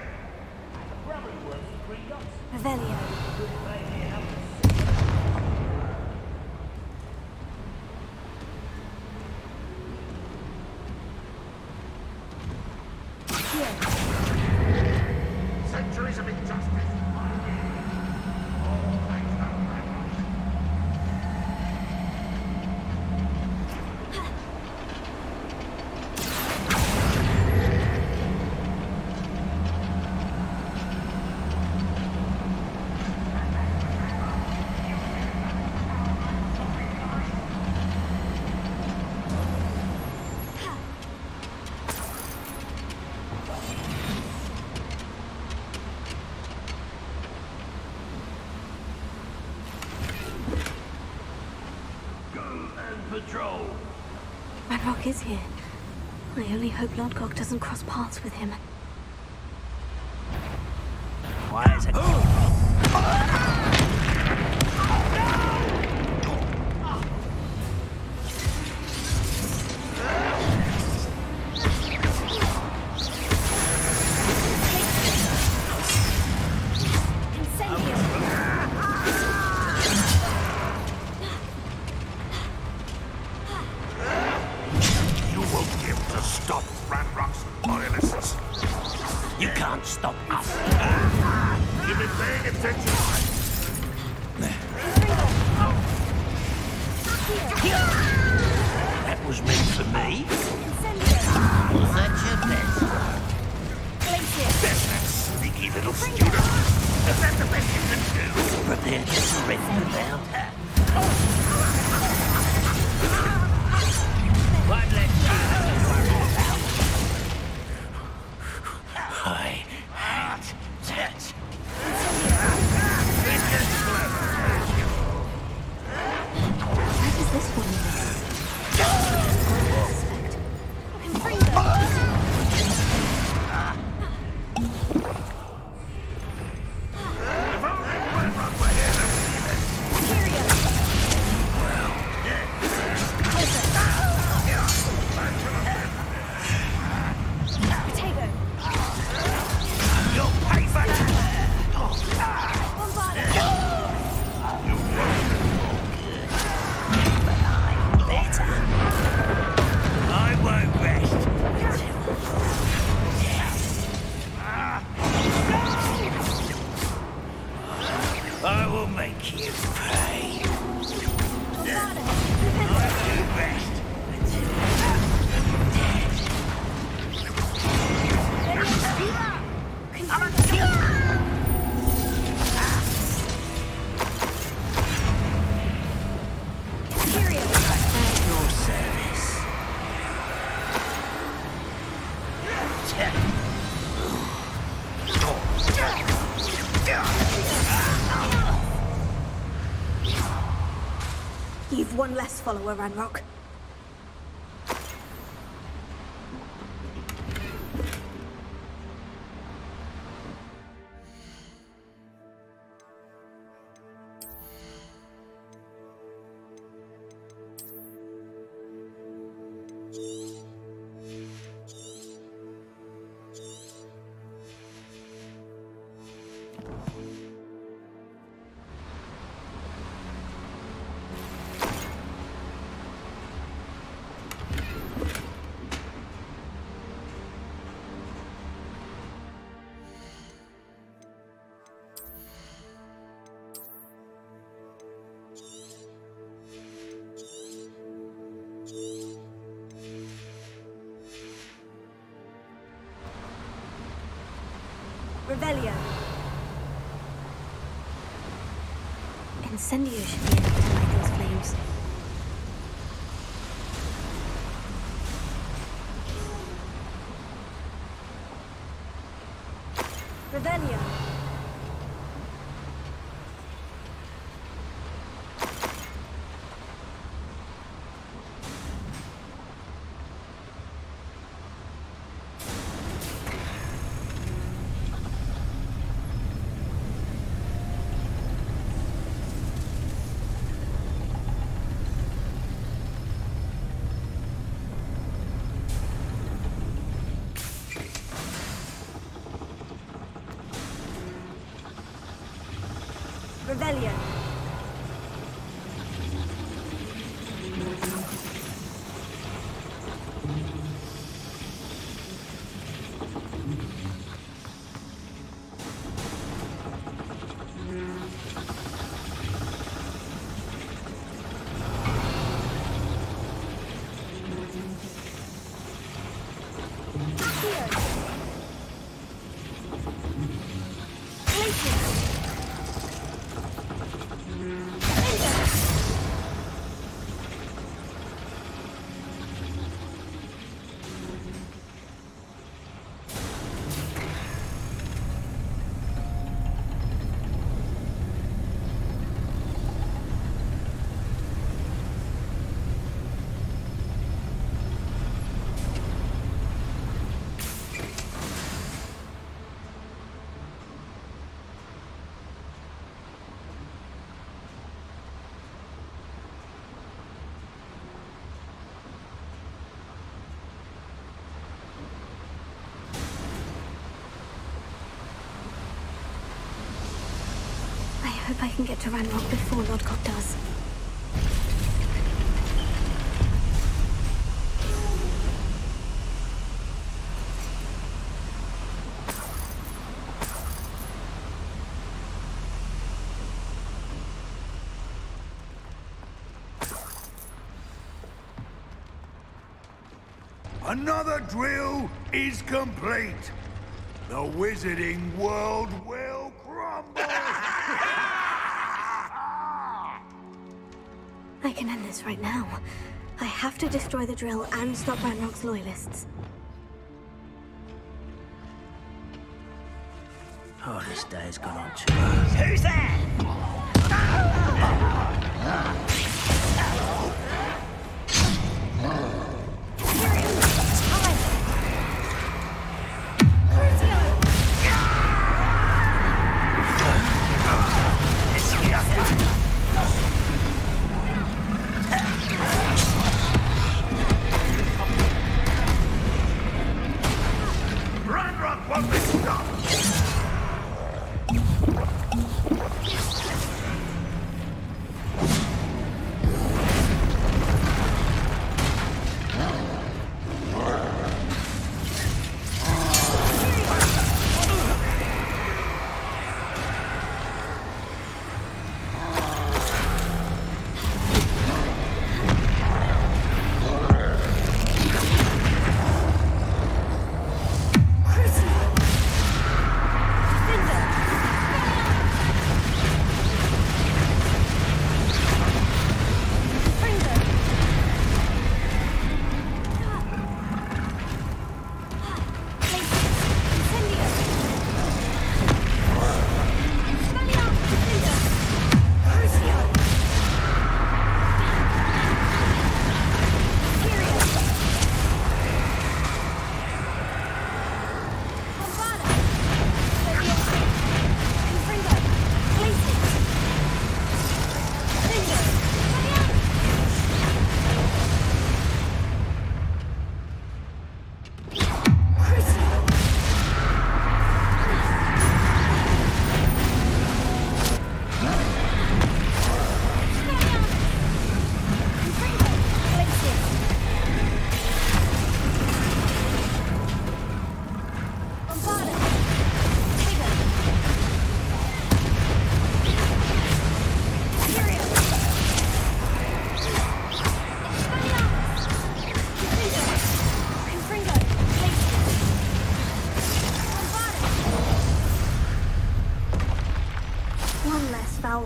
Revelio. Centuries of injustice. patrol. Ranrock is here. I only hope Lodgok doesn't cross paths with him. Why is it? You won't be able to stop Ranrock's loyalists. You can't stop us. You've been paying attention. That was meant for me. Was that your best? That's that sneaky little student. Is that the best you can do? Prepare to surrender now. One less thing to worry about. I hate that. Where does this one lead? I will make you pay. I'll do best. At your service. You've one less follower, Ranrock. Revelio. Incendio should be able to light those flames. Revelio. Revelio. hope I can get to Ranrock before Lodgok does. Another drill is complete. The wizarding world will crumble. I can end this right now. I have to destroy the drill and stop Ranrock's loyalists. Oh, this day has gone on too long. Who's there? Ranrock won't be stopped.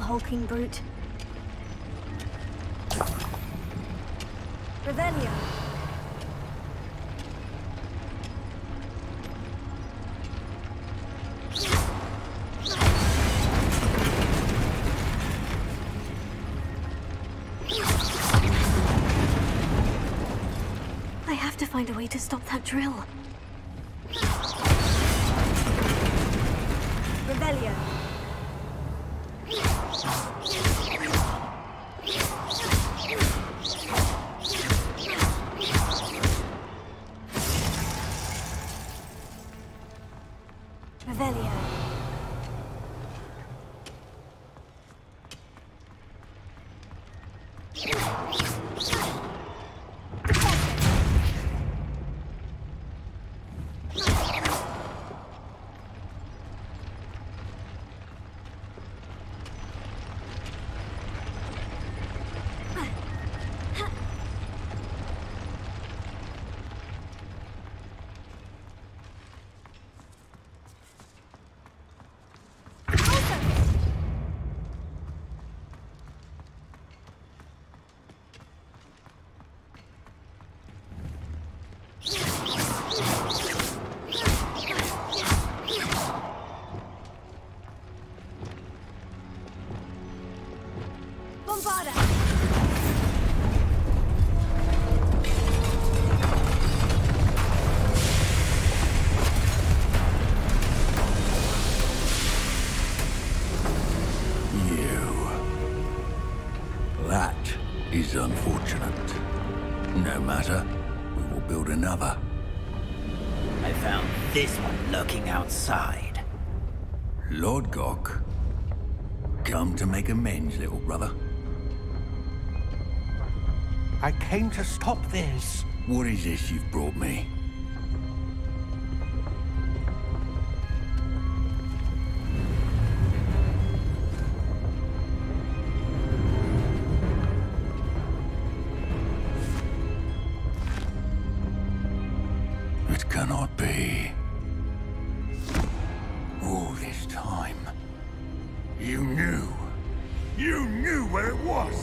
Hulking brute. Revelio. I have to find a way to stop that drill. Revelio. Unfortunate. No matter, we will build another. I found this one lurking outside. Lodgok? Come to make amends, little brother. I came to stop this. What is this you've brought me? It cannot be. All this time, you knew. You knew where it was.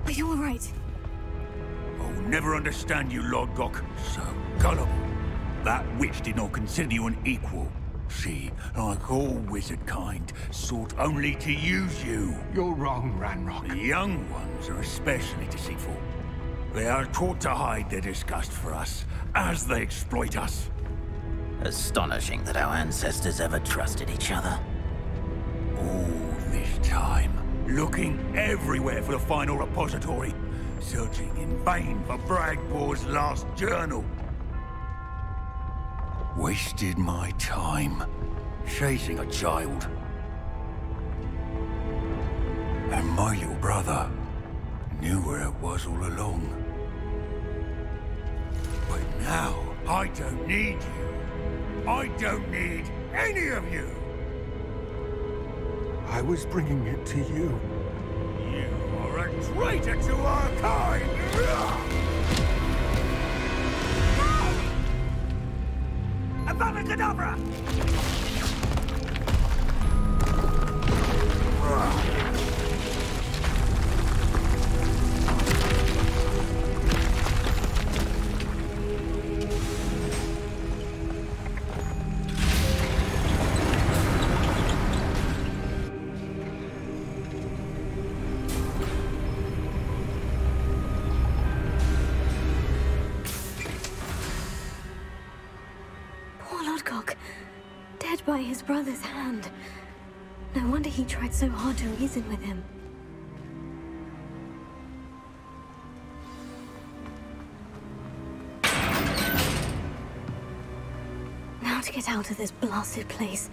Are you all right? I'll never understand you, Lord Gok. So gullible. That witch did not consider you an equal. She, like all wizard kind, sought only to use you. You're wrong, Ranrock. The young ones are especially deceitful. They are taught to hide their disgust for us, as they exploit us. Astonishing that our ancestors ever trusted each other. All this time, looking everywhere for the final repository, searching in vain for Bragbor's last journal. Wasted my time, chasing a child. And my little brother knew where it was all along. But now, I don't need you. I don't need any of you. I was bringing it to you. You are a traitor to our kind! Avada Kedavra! Dead by his brother's hand. No wonder he tried so hard to reason with him. Now to get out of this blasted place.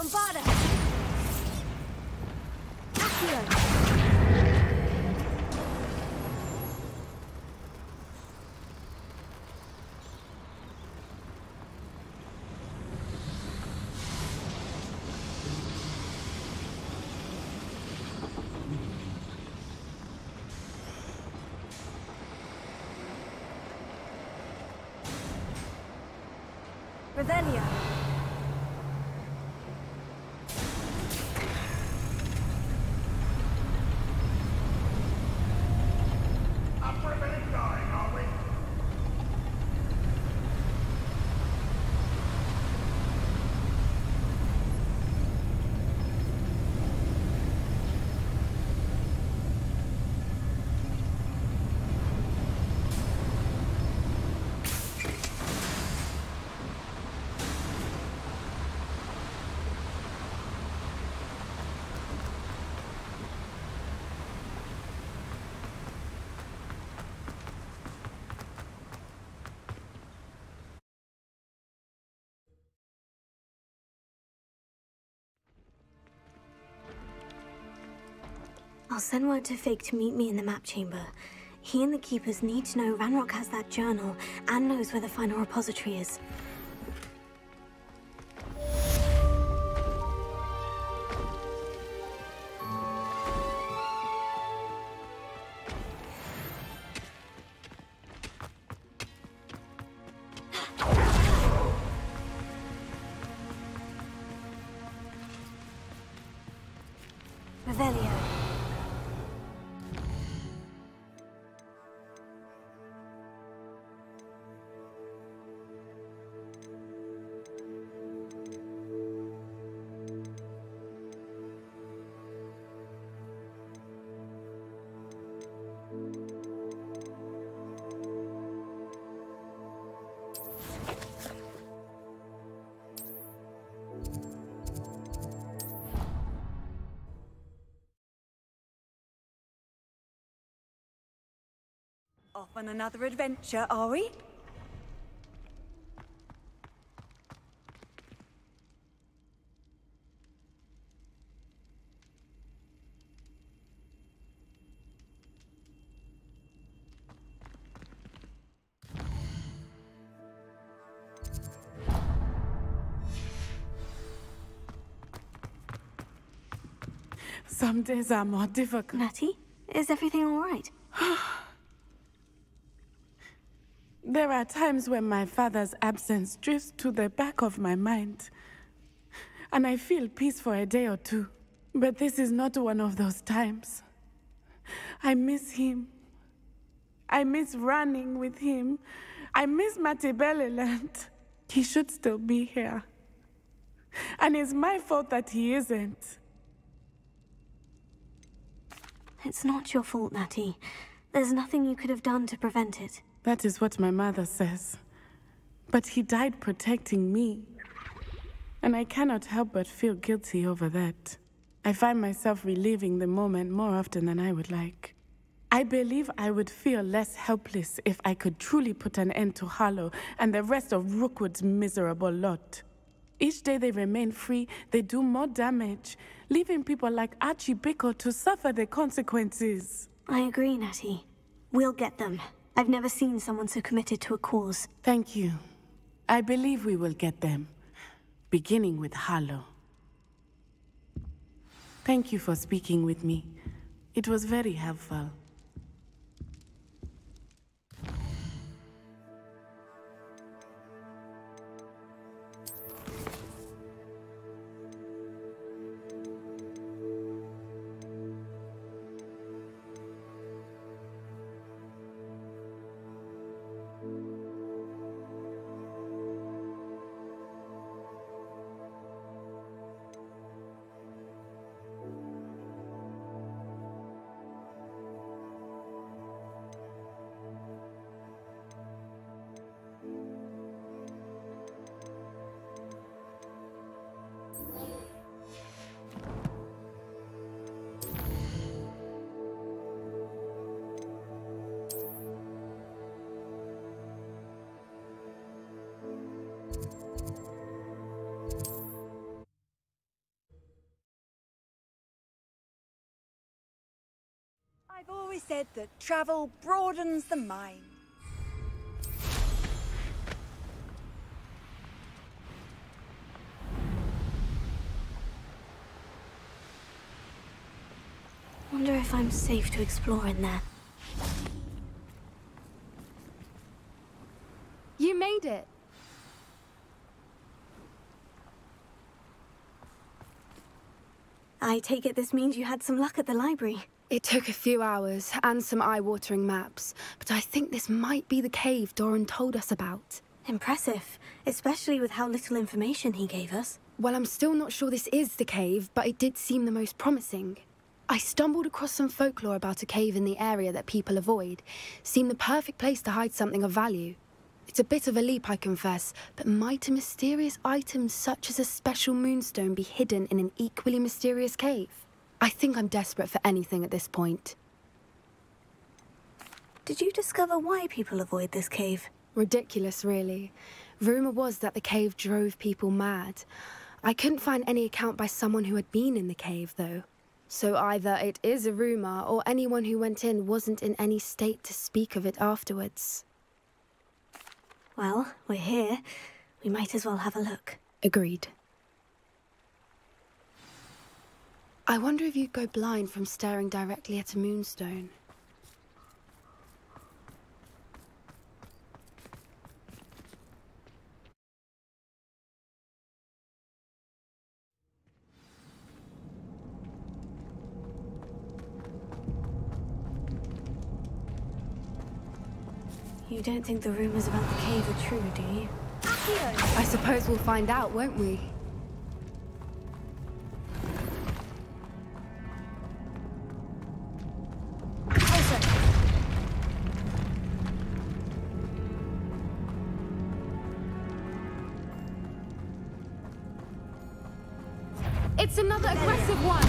Bombarda! Accio! Revelio! I'll send word to Fake to meet me in the map chamber. He and the Keepers need to know Ranrock has that journal and knows where the final repository is. Revelio. Off on another adventure, are we? Some days are more difficult. Natty, is everything all right? There are times when my father's absence drifts to the back of my mind, and I feel peace for a day or two. But this is not one of those times. I miss him. I miss running with him. I miss Matibeleland. He should still be here. And it's my fault that he isn't. It's not your fault, Natty. There's nothing you could have done to prevent it. That is what my mother says. But he died protecting me. And I cannot help but feel guilty over that. I find myself reliving the moment more often than I would like. I believe I would feel less helpless if I could truly put an end to Harlow and the rest of Rookwood's miserable lot. Each day they remain free, they do more damage, leaving people like Archie Bickle to suffer the consequences. I agree, Natty. We'll get them. I've never seen someone so committed to a cause. Thank you. I believe we will get them, beginning with Harlow. Thank you for speaking with me. It was very helpful. I've always said that travel broadens the mind. Wonder if I'm safe to explore in there. You made it! I take it this means you had some luck at the library. It took a few hours and some eye-watering maps, but I think this might be the cave Doran told us about. Impressive, especially with how little information he gave us. Well, I'm still not sure this is the cave, but it did seem the most promising. I stumbled across some folklore about a cave in the area that people avoid. Seemed the perfect place to hide something of value. It's a bit of a leap, I confess, but might a mysterious item such as a special moonstone be hidden in an equally mysterious cave? I think I'm desperate for anything at this point. Did you discover why people avoid this cave? Ridiculous, really. Rumor was that the cave drove people mad. I couldn't find any account by someone who had been in the cave, though. So either it is a rumor, or anyone who went in wasn't in any state to speak of it afterwards. Well, we're here. We might as well have a look. Agreed. I wonder if you'd go blind from staring directly at a moonstone. You don't think the rumors about the cave are true, do you? I suppose we'll find out, won't we? It's another aggressive one!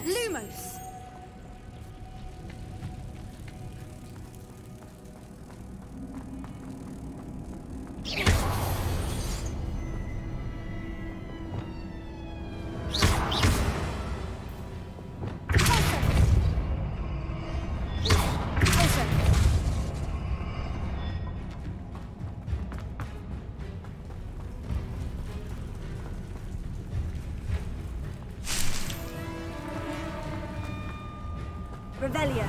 Lumos! Revelio.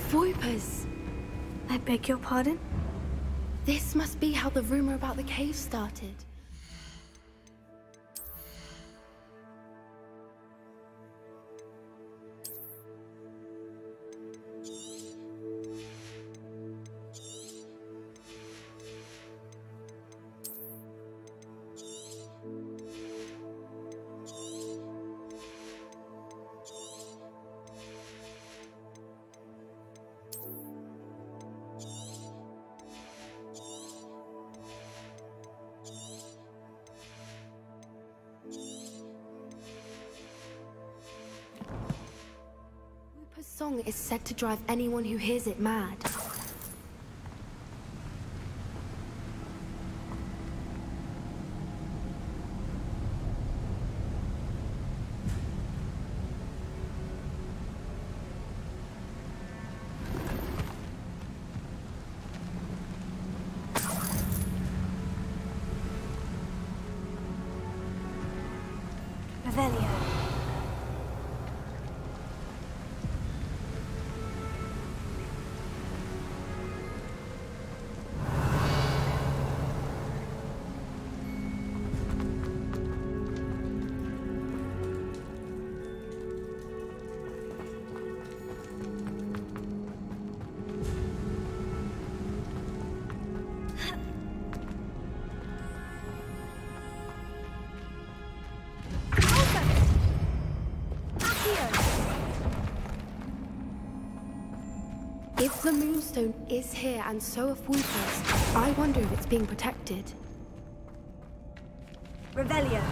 Voipers! I beg your pardon? This must be how the rumor about the cave started. Song is said to drive anyone who hears it mad. Revelio. If the Moonstone is here and so are Fwooper's, I wonder if it's being protected. Revelio.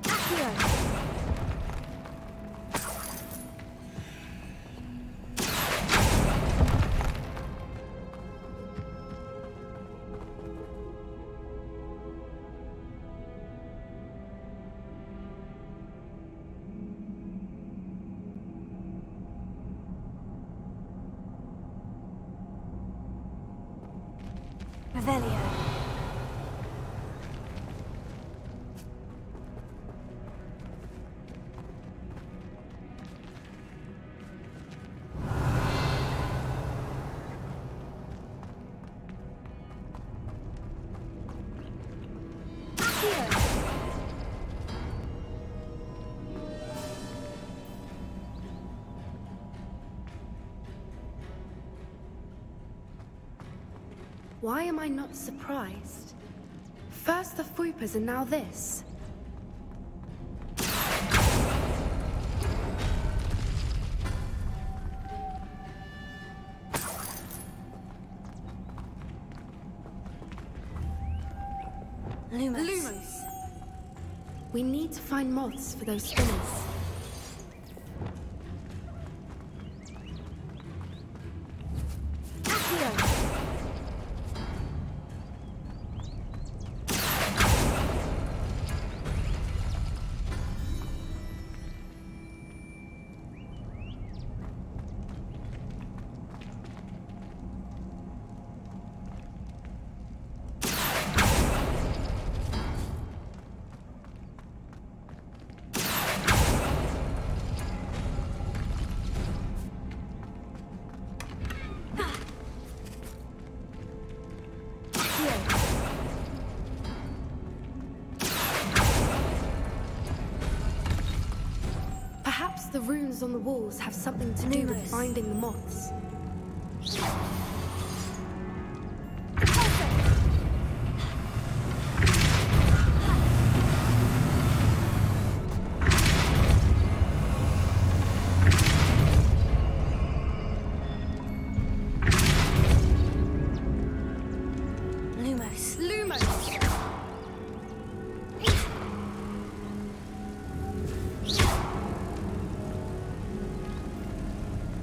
Accio. Revelio. Why am I not surprised? First the Fwoopers and now this. Lumos. We need to find moths for those spinners. Perhaps the runes on the walls have something to do with finding the moths.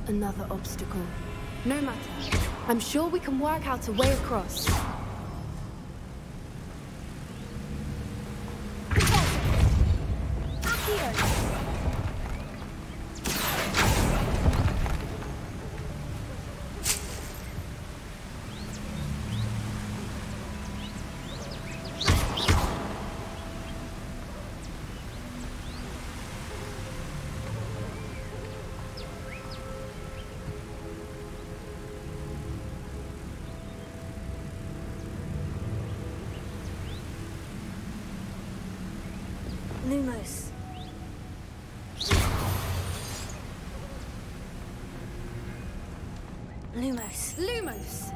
Another obstacle. No matter. I'm sure we can work out a way across. Lumos. Lumos. Lumos!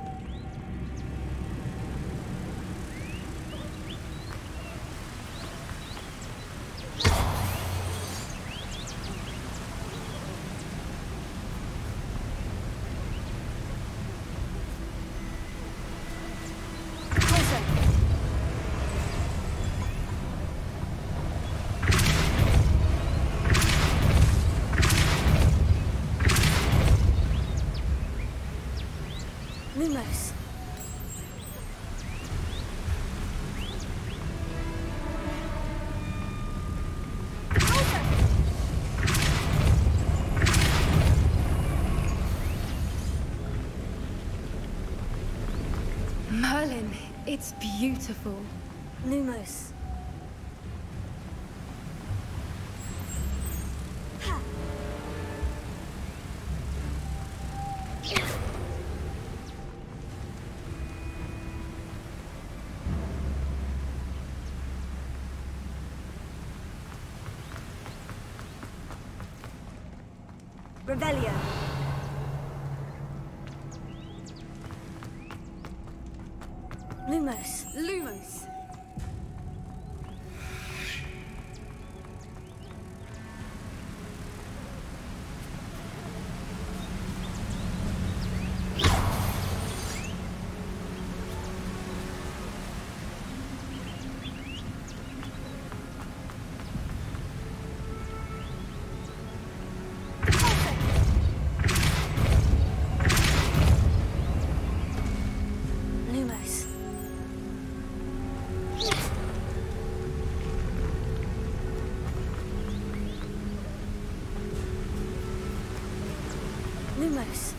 Lumos. Merlin, it's beautiful. Lumos. Revelio. Lumos. Lumos. Lumos.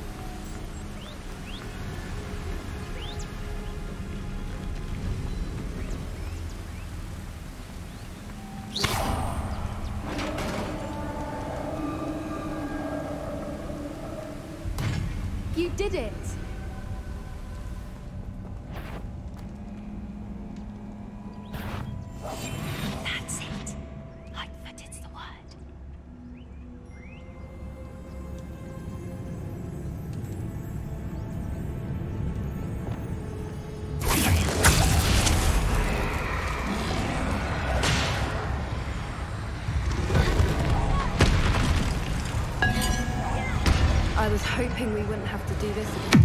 You did it! That's it. Lightfooted's the word. I was hoping we wouldn't have to do this again.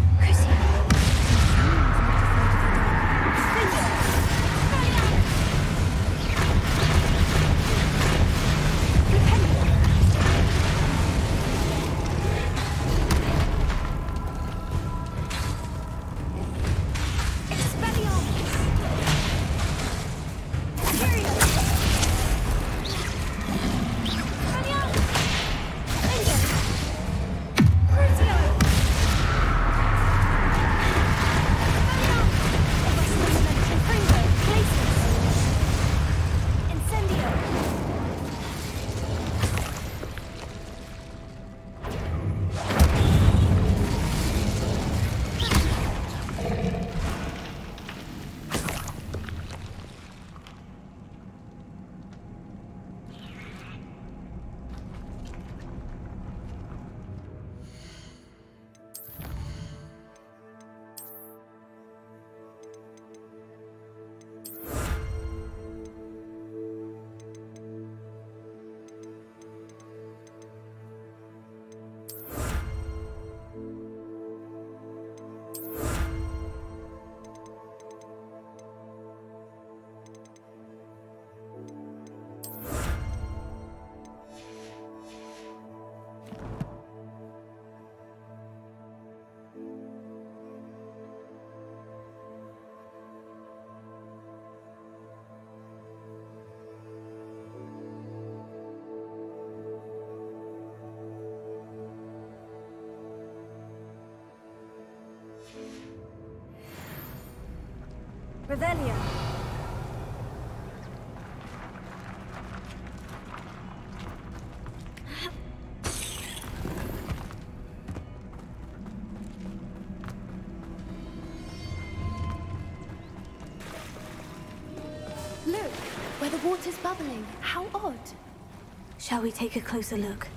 Revelio. Look, where the water's bubbling. How odd. Shall we take a closer look?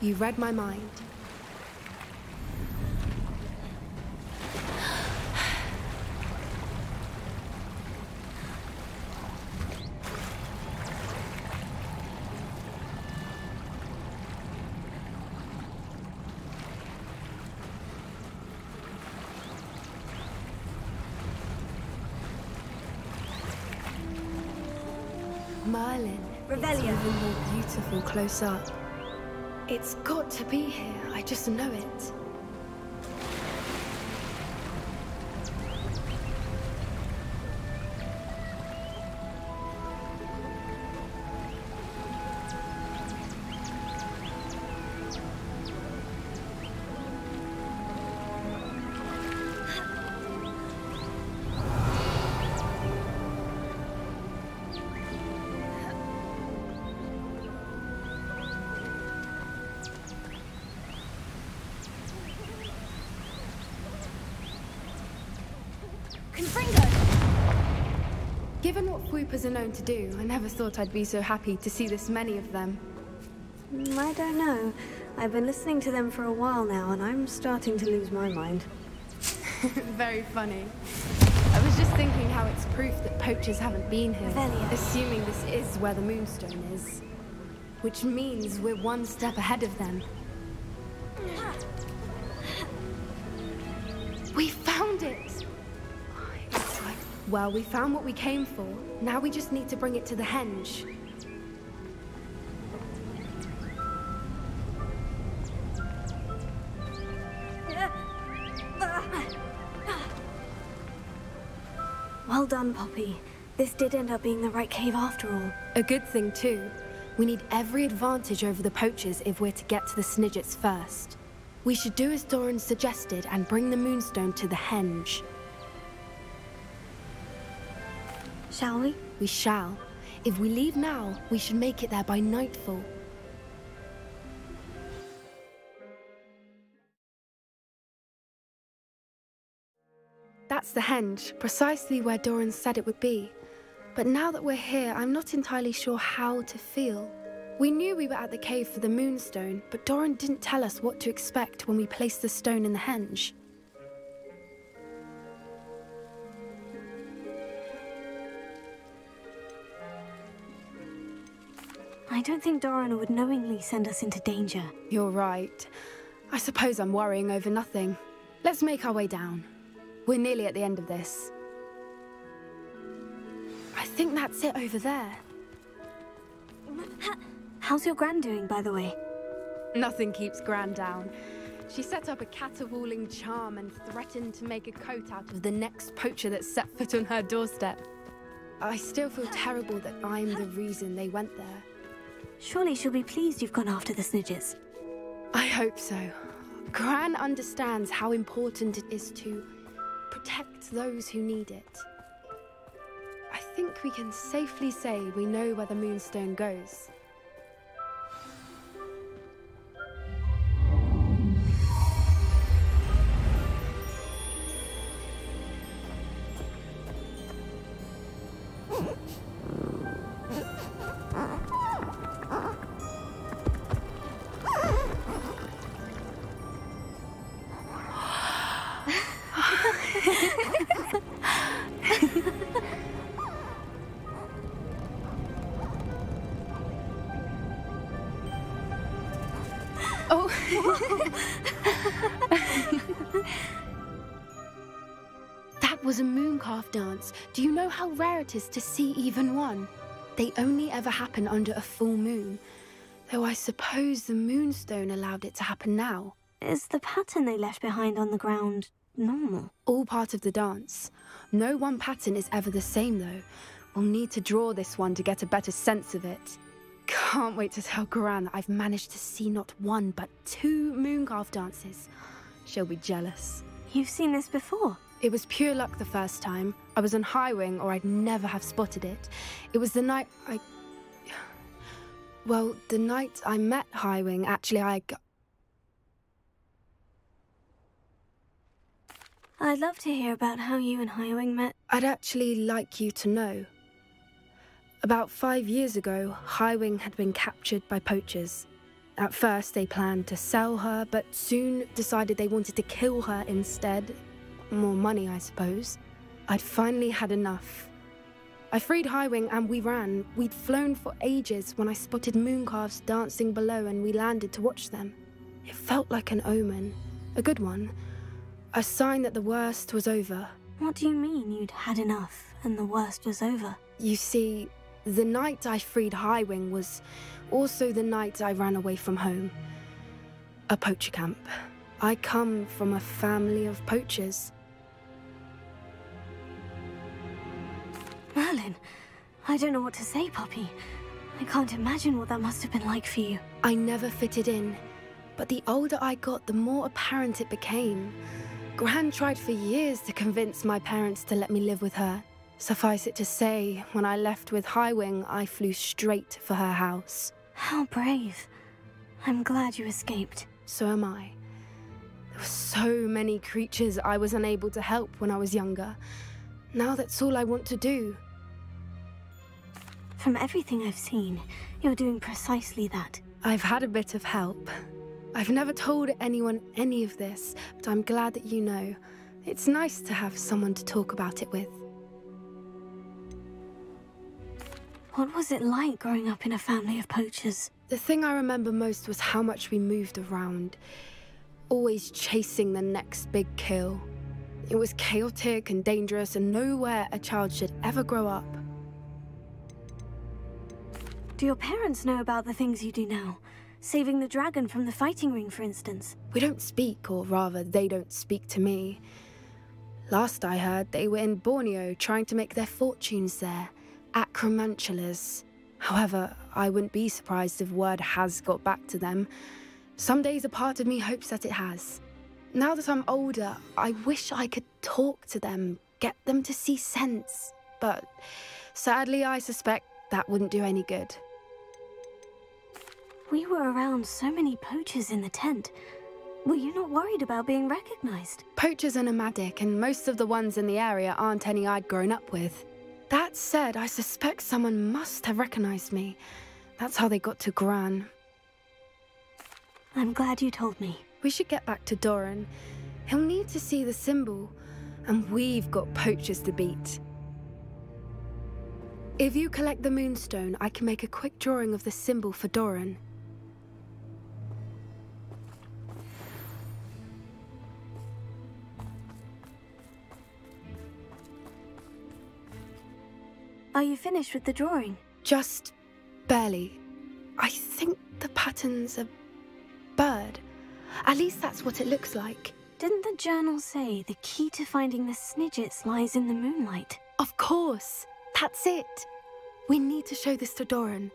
You read my mind. Merlin. Revelio. It's even more beautiful close up. It's got to be here. I just know it. Given what Whoopers are known to do, I never thought I'd be so happy to see this many of them. I don't know. I've been listening to them for a while now, and I'm starting to lose my mind. Very funny. I was just thinking how it's proof that poachers haven't been here, assuming this is where the Moonstone is. Which means we're one step ahead of them. We found it! It's like, well, we found what we came for. Now we just need to bring it to the henge. Well done, Poppy. This did end up being the right cave after all. A good thing, too. We need every advantage over the poachers if we're to get to the Snidgets first. We should do as Doran suggested and bring the Moonstone to the henge. Shall we? We shall. If we leave now, we should make it there by nightfall. That's the henge, precisely where Doran said it would be. But now that we're here, I'm not entirely sure how to feel. We knew we were at the cave for the Moonstone, but Doran didn't tell us what to expect when we placed the stone in the henge. I don't think Doran would knowingly send us into danger. You're right. I suppose I'm worrying over nothing. Let's make our way down. We're nearly at the end of this. I think that's it over there. How's your Gran doing, by the way? Nothing keeps Gran down. She set up a caterwauling charm and threatened to make a coat out of the next poacher that set foot on her doorstep. I still feel terrible that I'm the reason they went there. Surely she'll be pleased you've gone after the snidges. I hope so. Gran understands how important it is to protect those who need it. I think we can safely say we know where the Moonstone goes. That was a mooncalf dance. Do you know how rare it is to see even one? They only ever happen under a full moon. Though I suppose the Moonstone allowed it to happen now. Is the pattern they left behind on the ground normal? All part of the dance. No one pattern is ever the same, though. We'll need to draw this one to get a better sense of it. Can't wait to tell Gran that I've managed to see not one, but 2 mooncalf dances. She'll be jealous. You've seen this before? It was pure luck the first time. I was on Highwing, or I'd never have spotted it. It was the night Well, the night I met Highwing, actually, I'd love to hear about how you and Highwing met. I'd actually like you to know. About 5 years ago, Highwing had been captured by poachers. At first, they planned to sell her, but soon decided they wanted to kill her instead. More money, I suppose. I'd finally had enough. I freed Highwing and we ran. We'd flown for ages when I spotted mooncalves dancing below and we landed to watch them. It felt like an omen. A good one. A sign that the worst was over. What do you mean you'd had enough and the worst was over? You see, the night I freed Highwing was also the night I ran away from home. A poacher camp. I come from a family of poachers. Merlin, I don't know what to say, Poppy. I can't imagine what that must have been like for you. I never fitted in, but the older I got, the more apparent it became. Gran tried for years to convince my parents to let me live with her. Suffice it to say, when I left with Highwing, I flew straight for her house. How brave. I'm glad you escaped. So am I. There were so many creatures I was unable to help when I was younger. Now that's all I want to do. From everything I've seen, you're doing precisely that. I've had a bit of help. I've never told anyone any of this, but I'm glad that you know. It's nice to have someone to talk about it with. What was it like growing up in a family of poachers? The thing I remember most was how much we moved around, always chasing the next big kill. It was chaotic and dangerous, and nowhere a child should ever grow up. Do your parents know about the things you do now? Saving the dragon from the fighting ring, for instance? We don't speak, or rather, they don't speak to me. Last I heard, they were in Borneo trying to make their fortunes there. Acromantulas. However, I wouldn't be surprised if word has got back to them. Some days a part of me hopes that it has. Now that I'm older, I wish I could talk to them, get them to see sense. But sadly, I suspect that wouldn't do any good. We were around so many poachers in the tent. Were you not worried about being recognized? Poachers are nomadic, and most of the ones in the area aren't any I'd grown up with. That said, I suspect someone must have recognized me. That's how they got to Gran. I'm glad you told me. We should get back to Doran. He'll need to see the symbol, and we've got poachers to beat. If you collect the moonstone, I can make a quick drawing of the symbol for Doran. Are you finished with the drawing? Just barely. I think the pattern's a bird. At least that's what it looks like. Didn't the journal say the key to finding the Snidgets lies in the moonlight? Of course. That's it. We need to show this to Doran.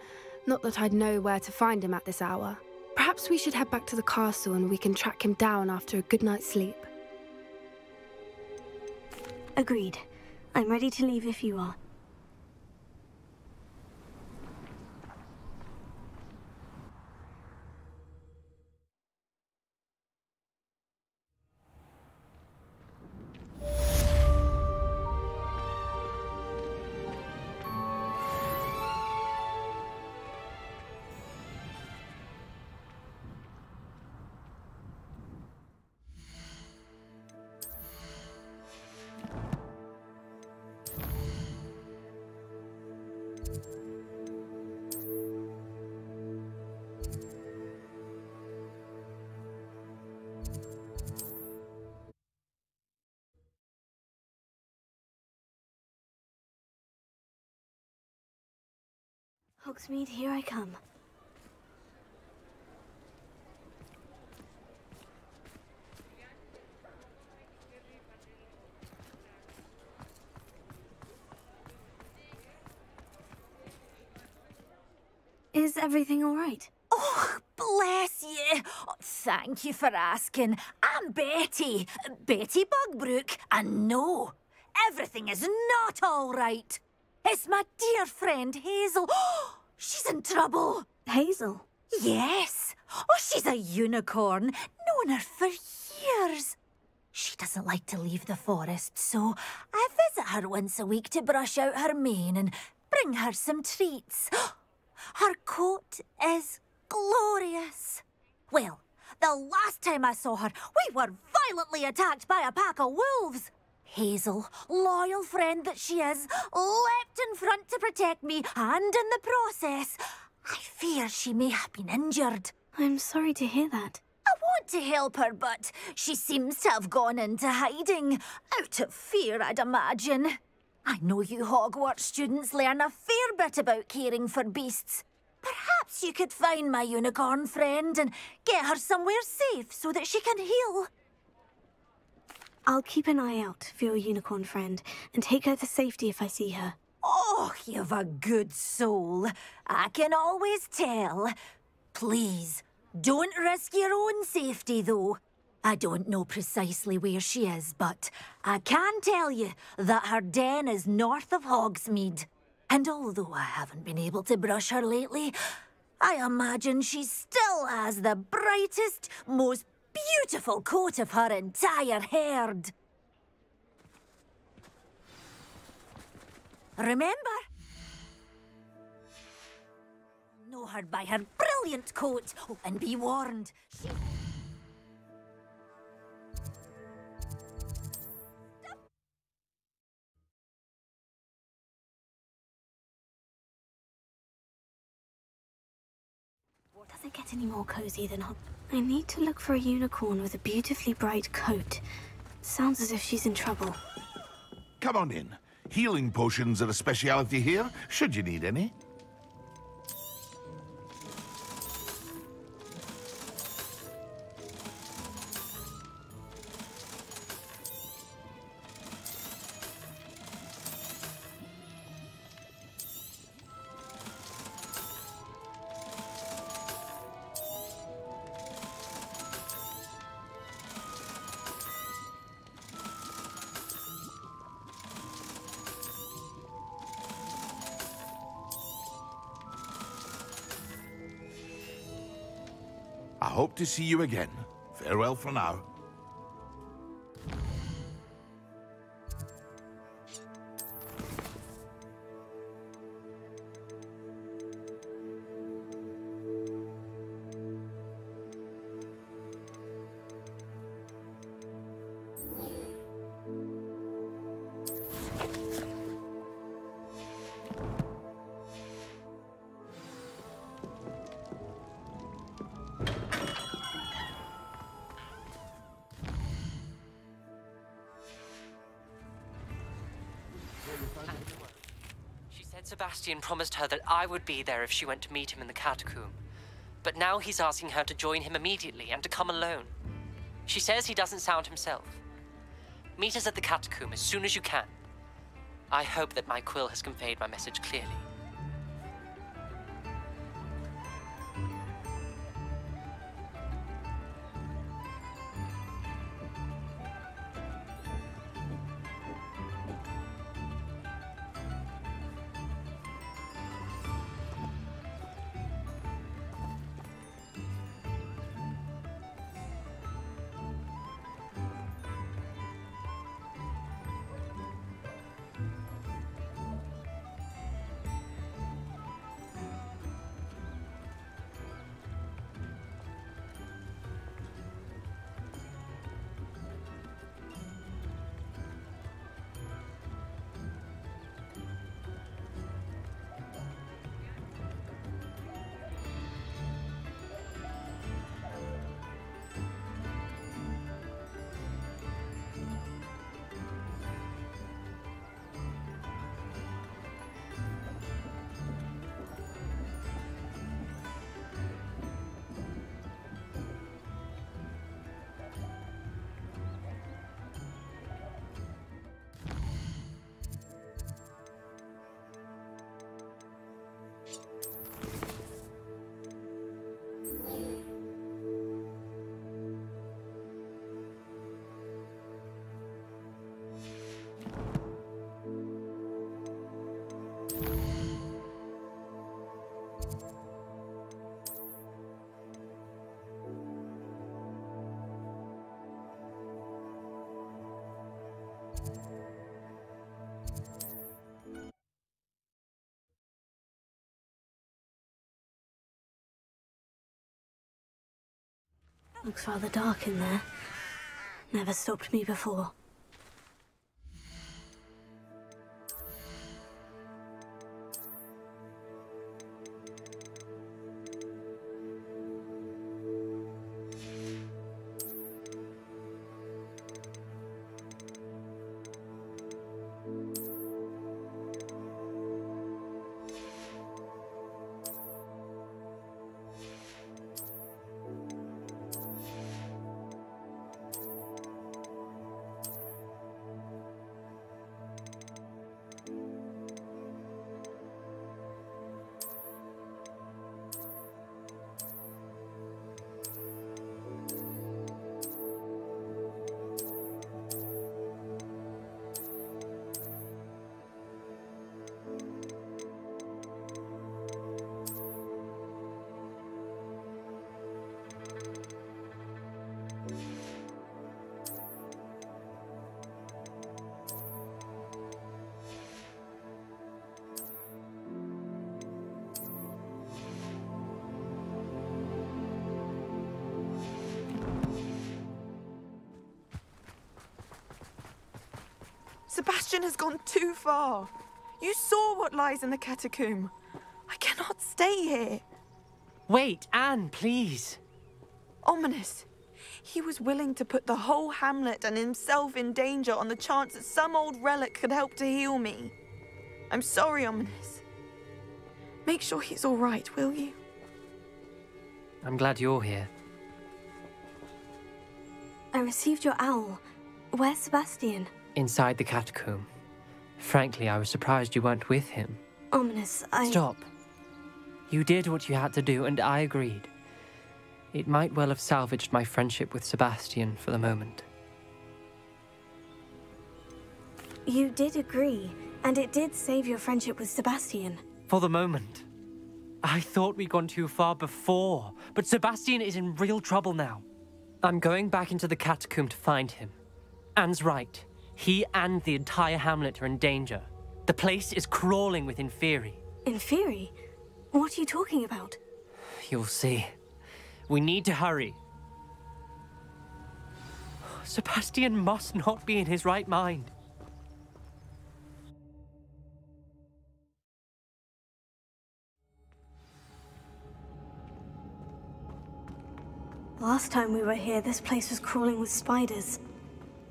Not that I'd know where to find him at this hour. Perhaps we should head back to the castle and we can track him down after a good night's sleep. Agreed. I'm ready to leave if you are. Hogsmeade, here I come. Is everything all right? Oh, bless you. Oh, thank you for asking. I'm Betty. Betty Bugbrook. And no, everything is not all right. It's my dear friend Hazel. Oh, she's in trouble. Hazel? Yes. Oh, she's a unicorn. Known her for years. She doesn't like to leave the forest, so I visit her once a week to brush out her mane and bring her some treats. Her coat is glorious. Well, the last time I saw her, we were violently attacked by a pack of wolves. Hazel, loyal friend that she is, leapt in front to protect me, and in the process, I fear she may have been injured. I'm sorry to hear that. I want to help her, but she seems to have gone into hiding. Out of fear, I'd imagine. I know you Hogwarts students learn a fair bit about caring for beasts. Perhaps you could find my unicorn friend and get her somewhere safe so that she can heal. I'll keep an eye out for your unicorn friend and take her to safety if I see her. Oh, you've a good soul. I can always tell. Please, don't risk your own safety, though. I don't know precisely where she is, but I can tell you that her den is north of Hogsmeade. And although I haven't been able to brush her lately, I imagine she still has the brightest, most beautiful coat of her entire herd. Remember? Know her by her brilliant coat. Oh, and be warned. Does it get any more cozy than I need to look for a unicorn with a beautifully bright coat. Sounds as if she's in trouble. Come on in. Healing potions are a speciality here, should you need any. I hope to see you again. Farewell for now. She said Sebastian promised her that I would be there if she went to meet him in the catacomb. But now he's asking her to join him immediately and to come alone. She says he doesn't sound himself. Meet us at the catacomb as soon as you can. I hope that my quill has conveyed my message clearly. Looks rather dark in there. Never stopped me before. Sebastian has gone too far. You saw what lies in the catacomb. I cannot stay here. Wait, Anne, please. Ominous. He was willing to put the whole hamlet and himself in danger on the chance that some old relic could help to heal me. I'm sorry, Ominous. Make sure he's all right, will you? I'm glad you're here. I received your owl. Where's Sebastian? Inside the catacomb. Frankly, I was surprised you weren't with him. Ominous, Stop. You did what you had to do, and I agreed. It might well have salvaged my friendship with Sebastian for the moment. You did agree, and it did save your friendship with Sebastian. For the moment. I thought we'd gone too far before, but Sebastian is in real trouble now. I'm going back into the catacomb to find him. Anne's right. He and the entire hamlet are in danger. The place is crawling with Inferi. Inferi? What are you talking about? You'll see. We need to hurry. Sebastian must not be in his right mind. Last time we were here, this place was crawling with spiders.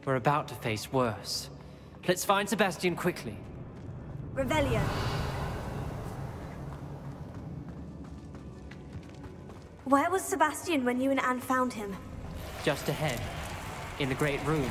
We're about to face worse. Let's find Sebastian quickly. Revelio. Where was Sebastian when you and Anne found him? Just ahead, in the great room.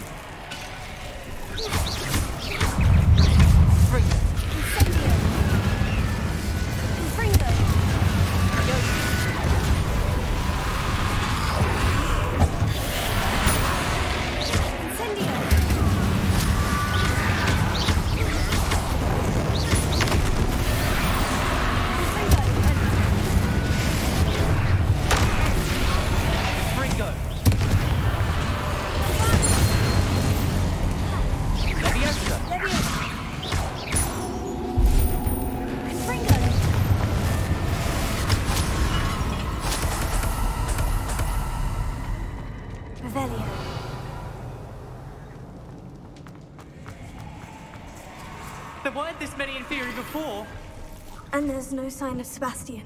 There weren't this many Inferi before. And there's no sign of Sebastian.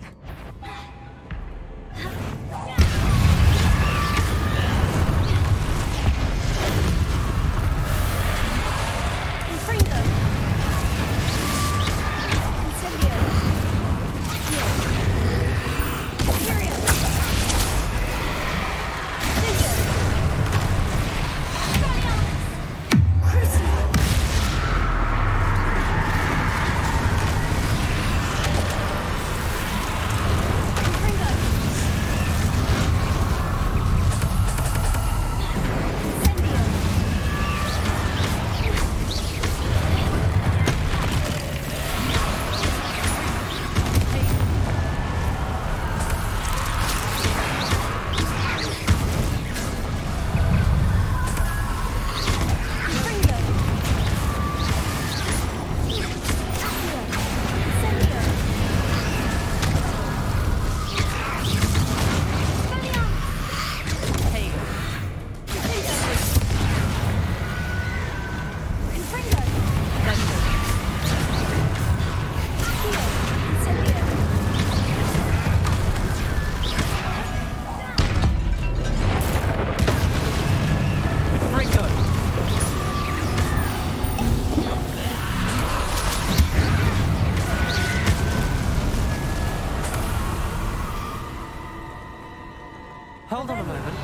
Hold on a moment.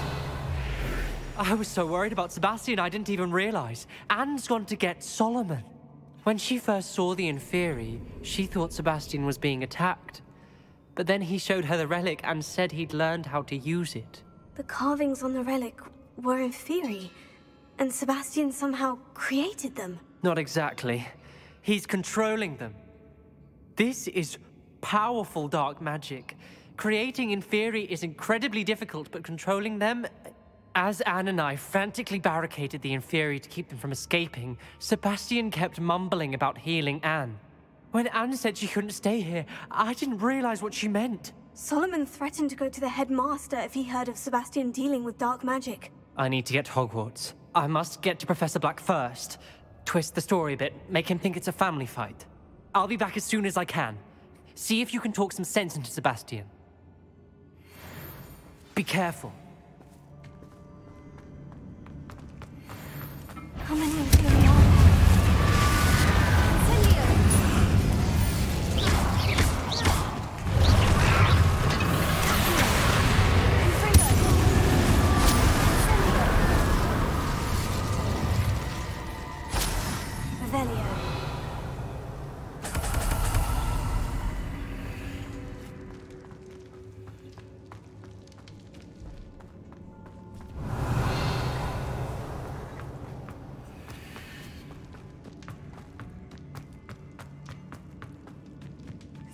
I was so worried about Sebastian I didn't even realize. Anne's gone to get Solomon. When she first saw the Inferi, she thought Sebastian was being attacked. But then he showed her the relic and said he'd learned how to use it. The carvings on the relic were Inferi, and Sebastian somehow created them. Not exactly. He's controlling them. This is powerful dark magic. Creating Inferi is incredibly difficult, but controlling them... As Anne and I frantically barricaded the Inferi to keep them from escaping, Sebastian kept mumbling about healing Anne. When Anne said she couldn't stay here, I didn't realize what she meant. Solomon threatened to go to the headmaster if he heard of Sebastian dealing with dark magic. I need to get to Hogwarts. I must get to Professor Black first. Twist the story a bit, make him think it's a family fight. I'll be back as soon as I can. See if you can talk some sense into Sebastian. Be careful. How many Inferi are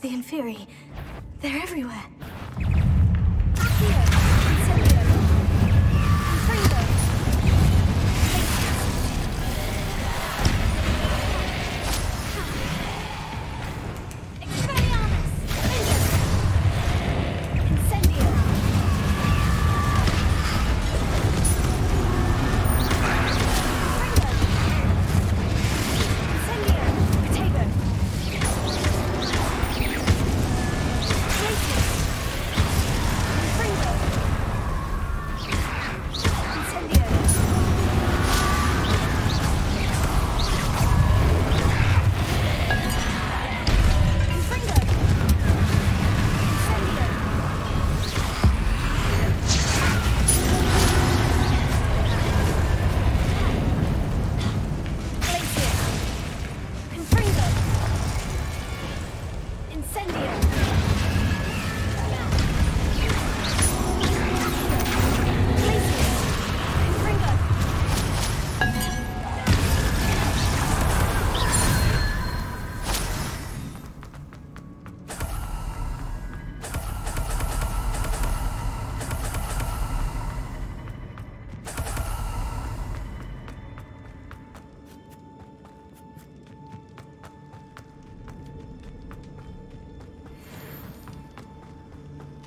The Inferi, They're everywhere.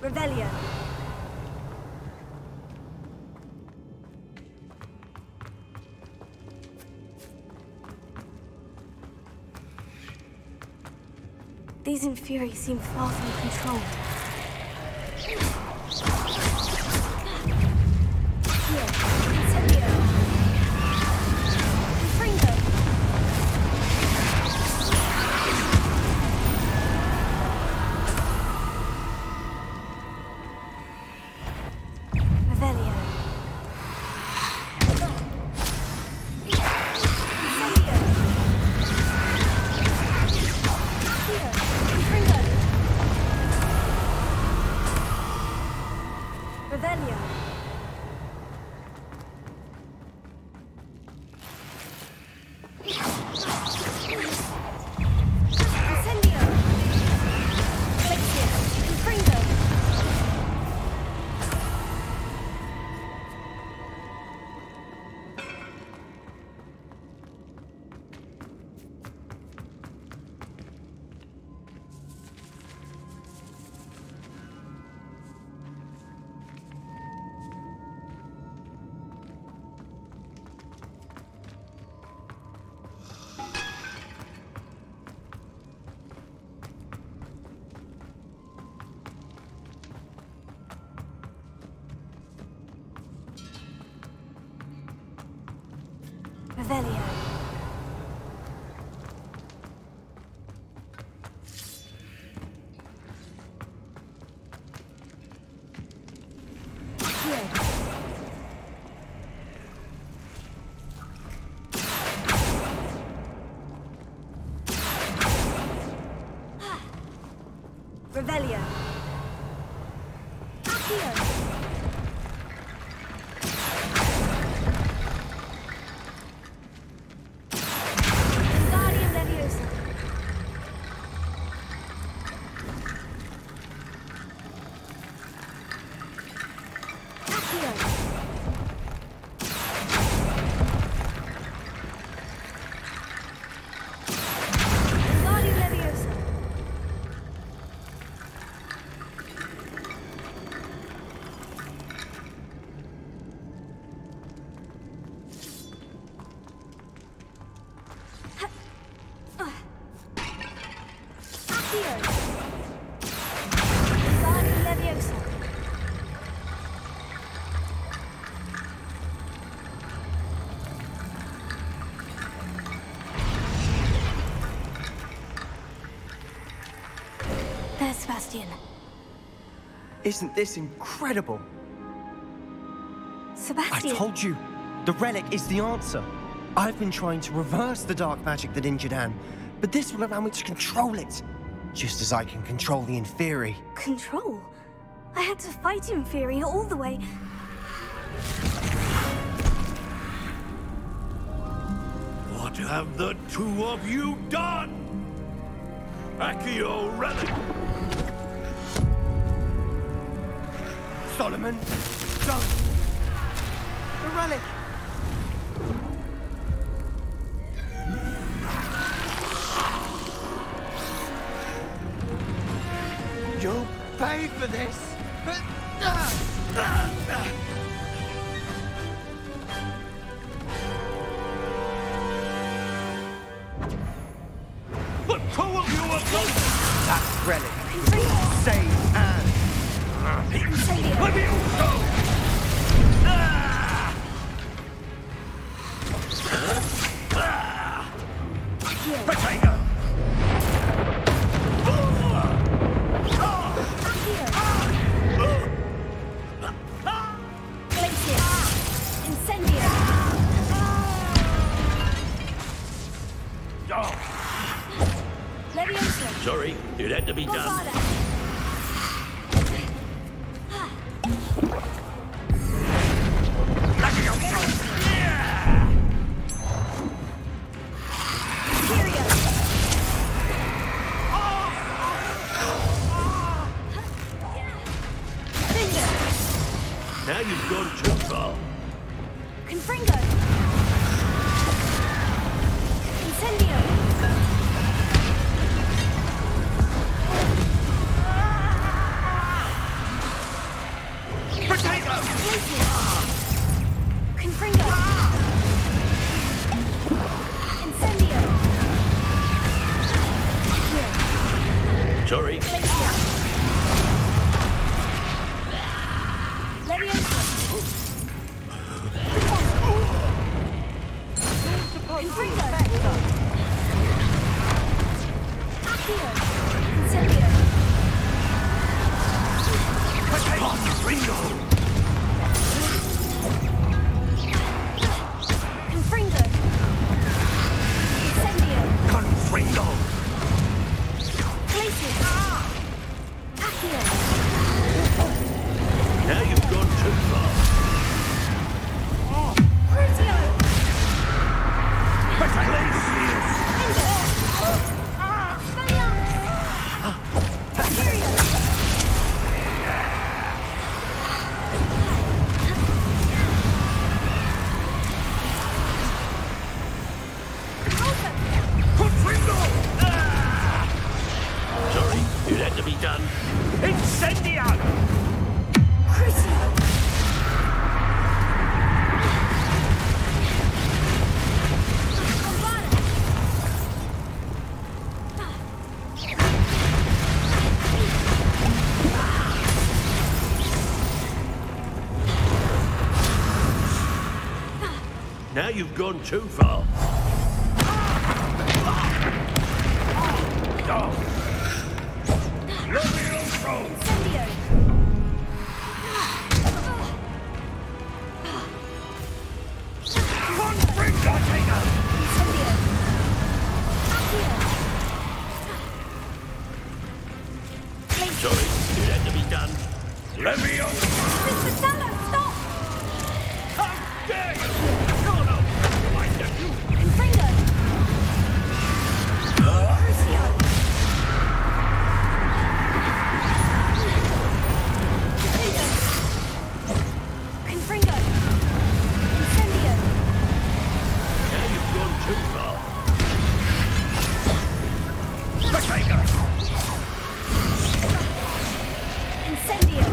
Revelio. These Inferi seem far from control. Revelio. Revelio. Accio. There's Sebastian. Isn't this incredible? Sebastian! I told you, the relic is the answer. I've been trying to reverse the dark magic that injured Anne, but this will allow me to control it, just as I can control the Inferi. Control? I had to fight Inferi all the way. What have the two of you done? Accio relic! Solomon, don't! The relic! You'll pay for this! The two of you are both... That relic save Anne! Let me go! Potato! Sorry, it had to be done. Now you've gone too far. Confringo! Incendio! Potato! Confringo! Incendio! Sorry. Now you've gone too far. Sorry, it had to be done. Incendio! Now you've gone too far. Sorry, it had to be done. Let me up! Stop! How dare you! No, no! My nephew! Confringo! Confringo! Incendio! Now you've gone too far. Potato! Incendio!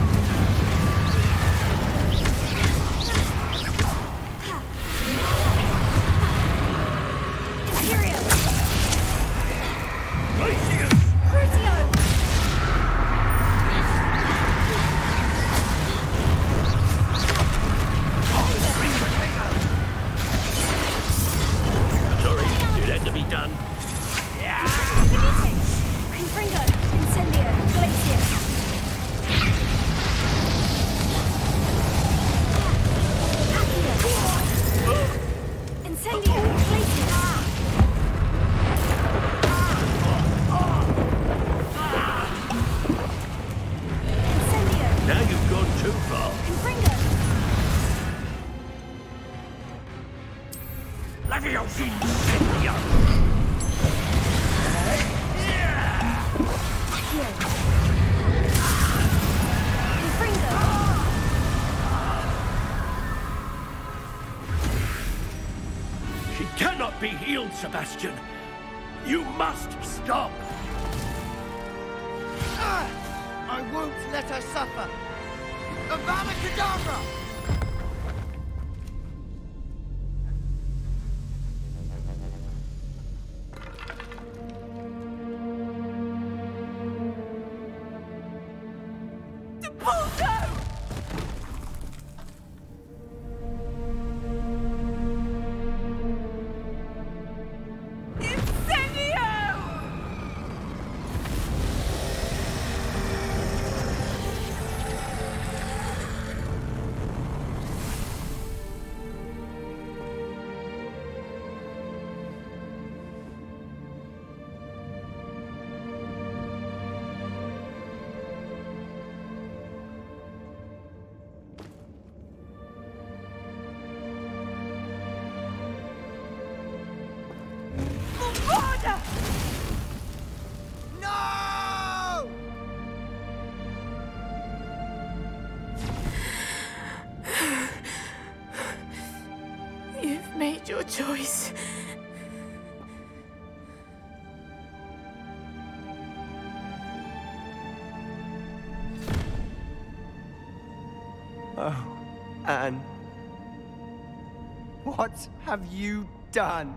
Imperio! Crucio! Sorry, it had to be done. Confringo! Incendio! Glacier! Incendio! Glacier! Incendio! Now you've gone too far. Confringo! Leviosa incendio! Confringo! cannot be healed, Sebastian. You must stop. I won't let her suffer. Avada Kedavra! No! You've made your choice. Oh, Anne. What have you done?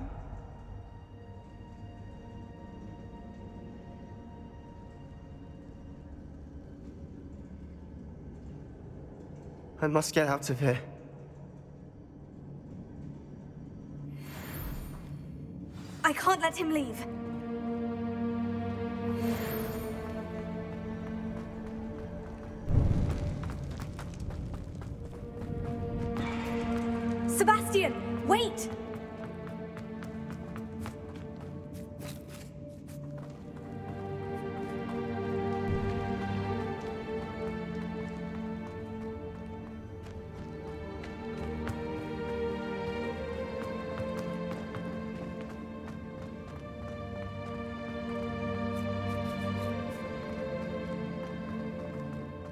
I must get out of here. I can't let him leave. Sebastian, wait!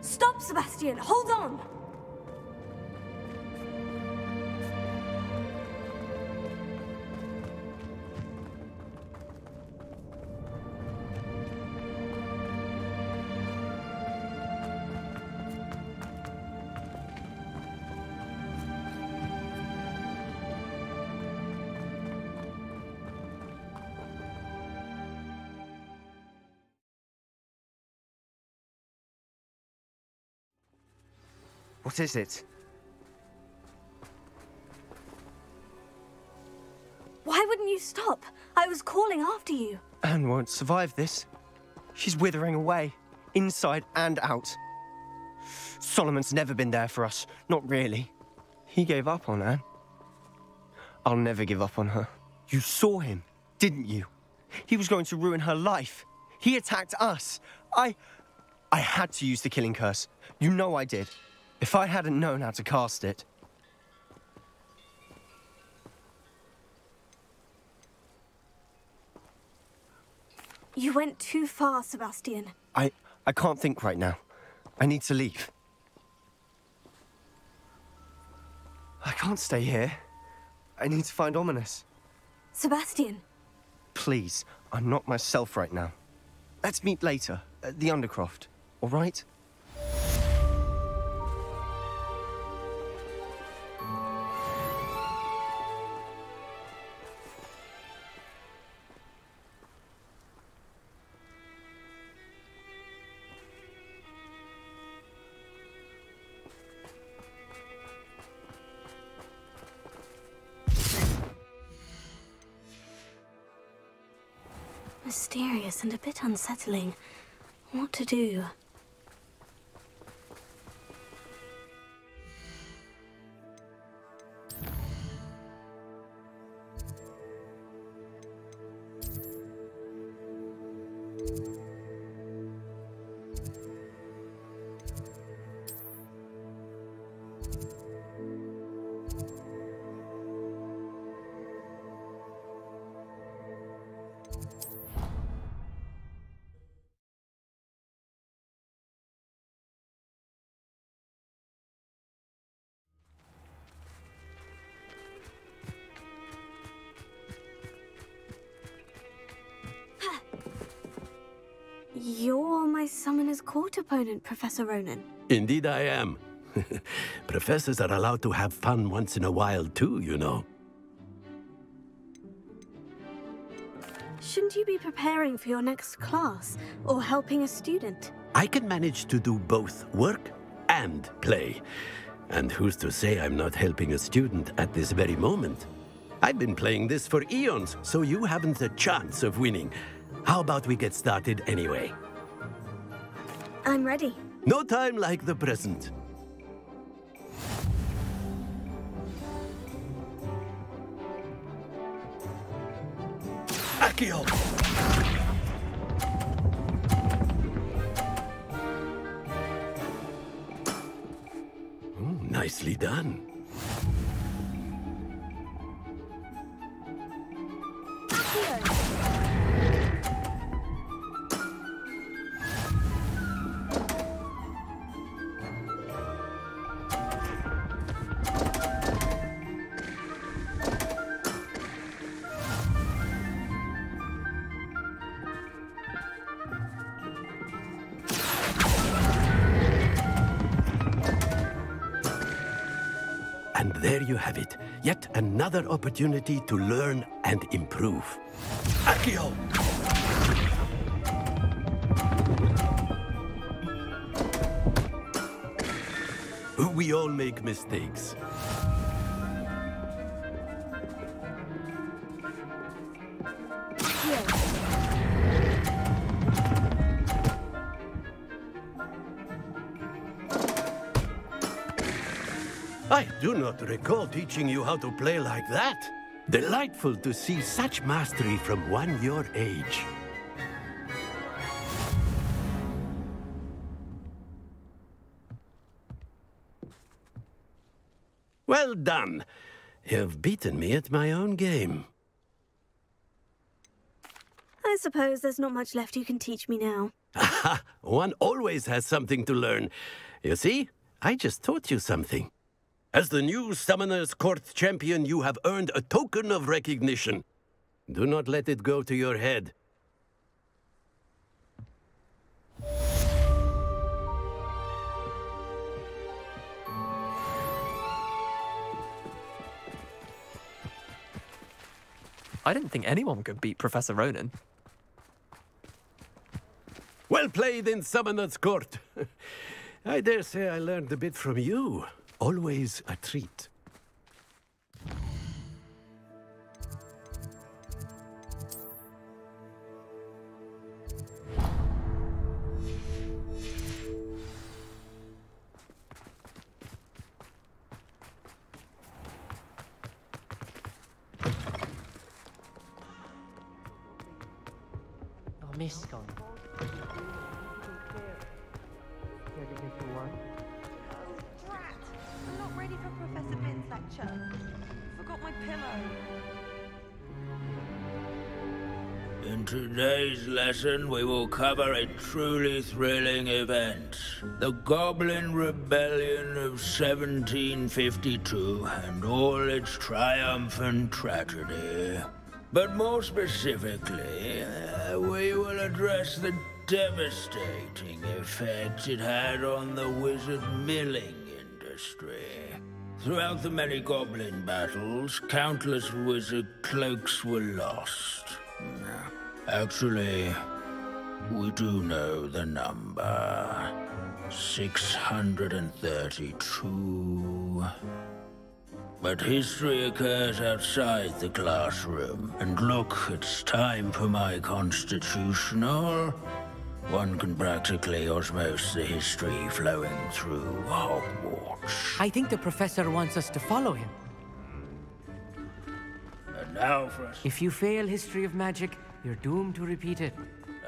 Stop, Sebastian! Hold on! What is it? Why wouldn't you stop? I was calling after you. Anne won't survive this. She's withering away, inside and out. Solomon's never been there for us, not really. He gave up on Anne. I'll never give up on her. You saw him, didn't you? He was going to ruin her life. He attacked us. I had to use the killing curse. You know I did. If I hadn't known how to cast it... You went too far, Sebastian. I can't think right now. I need to leave. I can't stay here. I need to find Ominous. Sebastian. Please, I'm not myself right now. Let's meet later, at the Undercroft, all right? Mysterious and a bit unsettling. What to do? You're my summoner's court opponent, Professor Ronan. Indeed I am. Professors are allowed to have fun once in a while too, you know. Shouldn't you be preparing for your next class, or helping a student? I can manage to do both work and play. And who's to say I'm not helping a student at this very moment? I've been playing this for eons, so you haven't a chance of winning. How about we get started anyway? I'm ready. No time like the present. Akio! Nicely done. And there you have it. Yet another opportunity to learn and improve. Akio! We all make mistakes. I do not recall teaching you how to play like that. Delightful to see such mastery from one your age. Well done. You've beaten me at my own game. I suppose there's not much left you can teach me now. Aha! One always has something to learn. You see, I just taught you something. As the new Summoner's Court champion, you have earned a token of recognition. Do not let it go to your head. I didn't think anyone could beat Professor Ronan. Well played in Summoner's Court. I dare say I learned a bit from you. Always a treat. Oh, Miss gone. I'm not ready for Professor Bin's lecture. Forgot my pillow. In today's lesson, we will cover a truly thrilling event. The Goblin Rebellion of 1752 and all its triumphant tragedy. But more specifically, we will address the devastating effect it had on the wizard milling industry. Throughout the many goblin battles, countless wizard cloaks were lost. Actually, we do know the number. 632. But history occurs outside the classroom, and look, it's time for my constitutional. One can practically osmose the history flowing through Hogwarts. I think the professor wants us to follow him. And now for us. If you fail History of Magic, you're doomed to repeat it.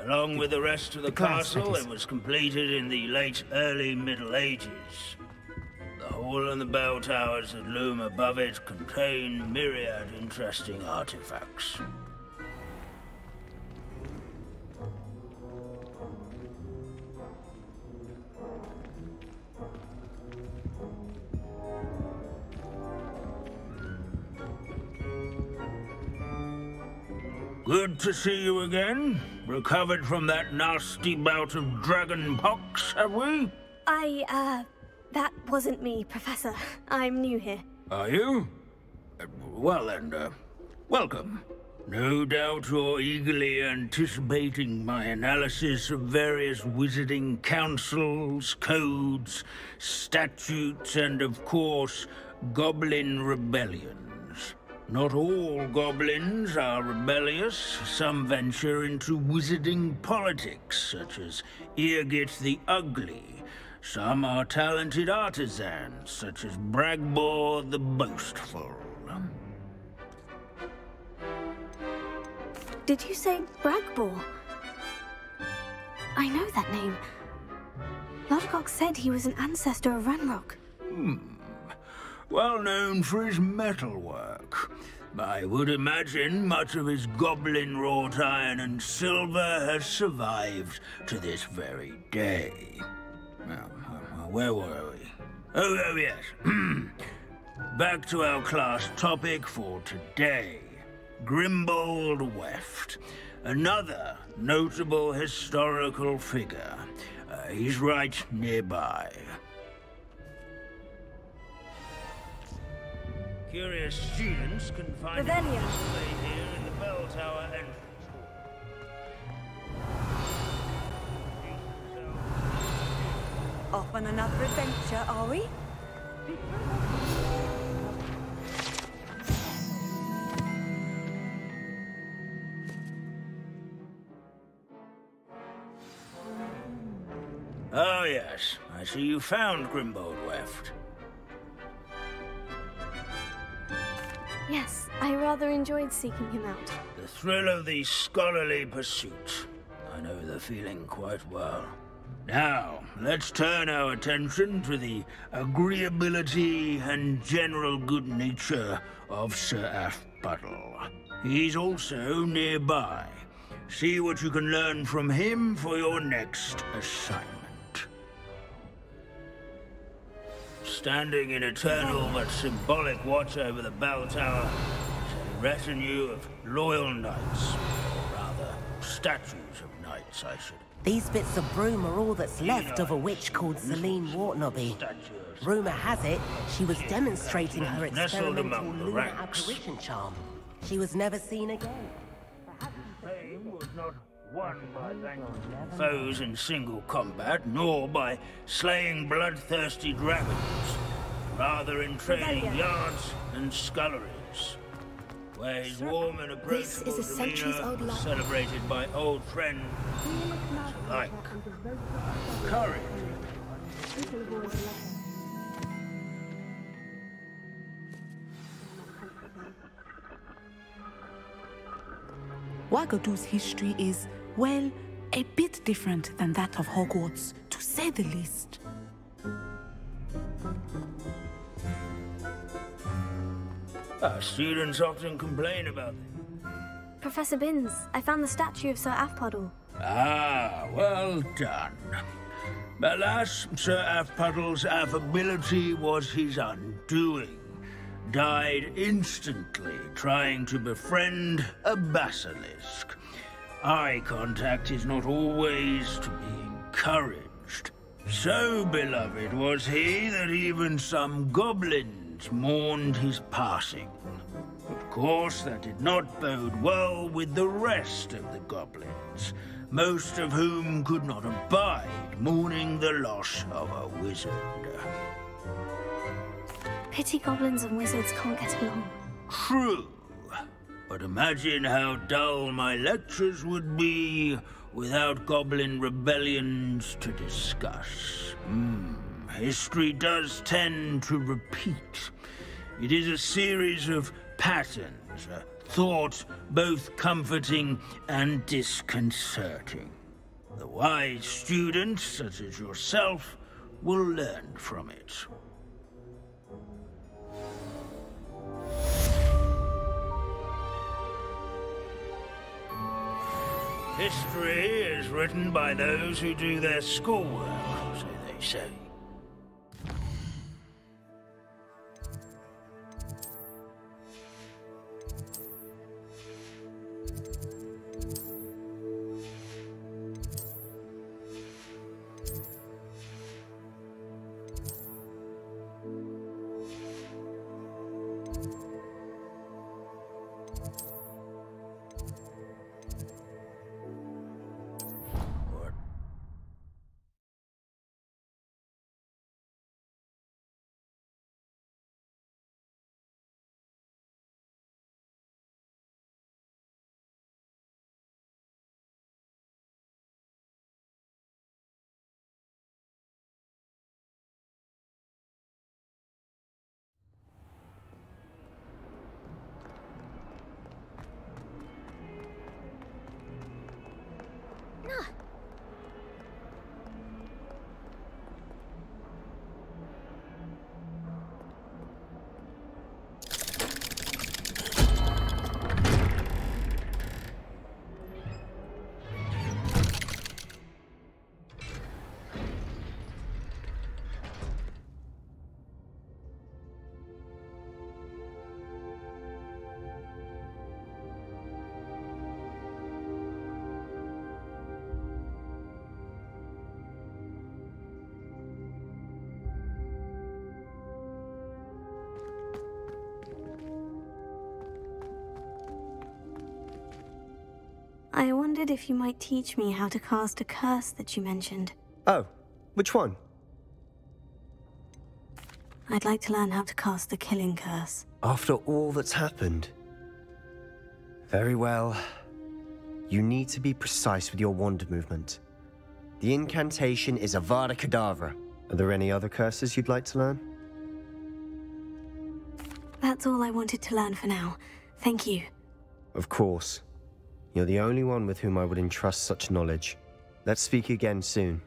Along with the rest of the castle, it was completed in the late early Middle Ages. The hall and the bell towers that loom above it contain myriad interesting artifacts. Good to see you again. Recovered from that nasty bout of dragon pox, have we? That wasn't me, Professor. I'm new here. Are you? Well then, welcome. No doubt you're eagerly anticipating my analysis of various wizarding councils, codes, statutes, and of course, goblin rebellions. Not all goblins are rebellious. Some venture into wizarding politics, such as Irgit the Ugly. Some are talented artisans, such as Bragbor the Boastful. Did you say Bragbor? I know that name. Lodgok said he was an ancestor of Ranrock. Well known for his metalwork. I would imagine much of his goblin-wrought iron and silver has survived to this very day. Where were we? Oh yes. Back to our class topic for today. Grimbold Weft. Another notable historical figure. He's right nearby. Curious students can find him displayed here in the bell tower entrance hall. Off on another adventure, are we? Oh yes, I see you found Grimbold Weft. Yes, I rather enjoyed seeking him out. The thrill of the scholarly pursuit. I know the feeling quite well. Now, let's turn our attention to the agreeability and general good nature of Sir Afpuddle. He's also nearby. See what you can learn from him for your next assignment. Standing in eternal but symbolic watch over the bell tower is a retinue of loyal knights. Or rather, statues of knights, I should. These bits of broom are all that's left of a witch called Celine Wartnobby. Rumour has it, she was demonstrating her experimental lunar apparition charm. She was never seen again. Fame was not won by vanquishing foes in single combat, nor by slaying bloodthirsty dragons. Rather in trading yards and sculleries, where his warm and approachable demeanor was celebrated by old friends alike. Courage. Wagadu's history is, well, a bit different than that of Hogwarts, to say the least. Our students often complain about this. Professor Binns, I found the statue of Sir Afpuddle. Ah, well done. Alas, Sir Afpuddle's affability was his undoing. Died instantly trying to befriend a basilisk. Eye contact is not always to be encouraged. So beloved was he that even some goblins mourned his passing. Of course, that did not bode well with the rest of the goblins, most of whom could not abide mourning the loss of a wizard. Pity goblins and wizards can't get along. True. But imagine how dull my lectures would be without goblin rebellions to discuss. History does tend to repeat. It is a series of patterns, a thought both comforting and disconcerting. The wise students, such as yourself, will learn from it. History is written by those who do their schoolwork, so they say. I wondered if you might teach me how to cast a curse that you mentioned. Oh, which one? I'd like to learn how to cast the killing curse. After all that's happened? Very well. You need to be precise with your wand movement. The incantation is Avada Kedavra. Are there any other curses you'd like to learn? That's all I wanted to learn for now. Thank you. Of course. You're the only one with whom I would entrust such knowledge. Let's speak again soon.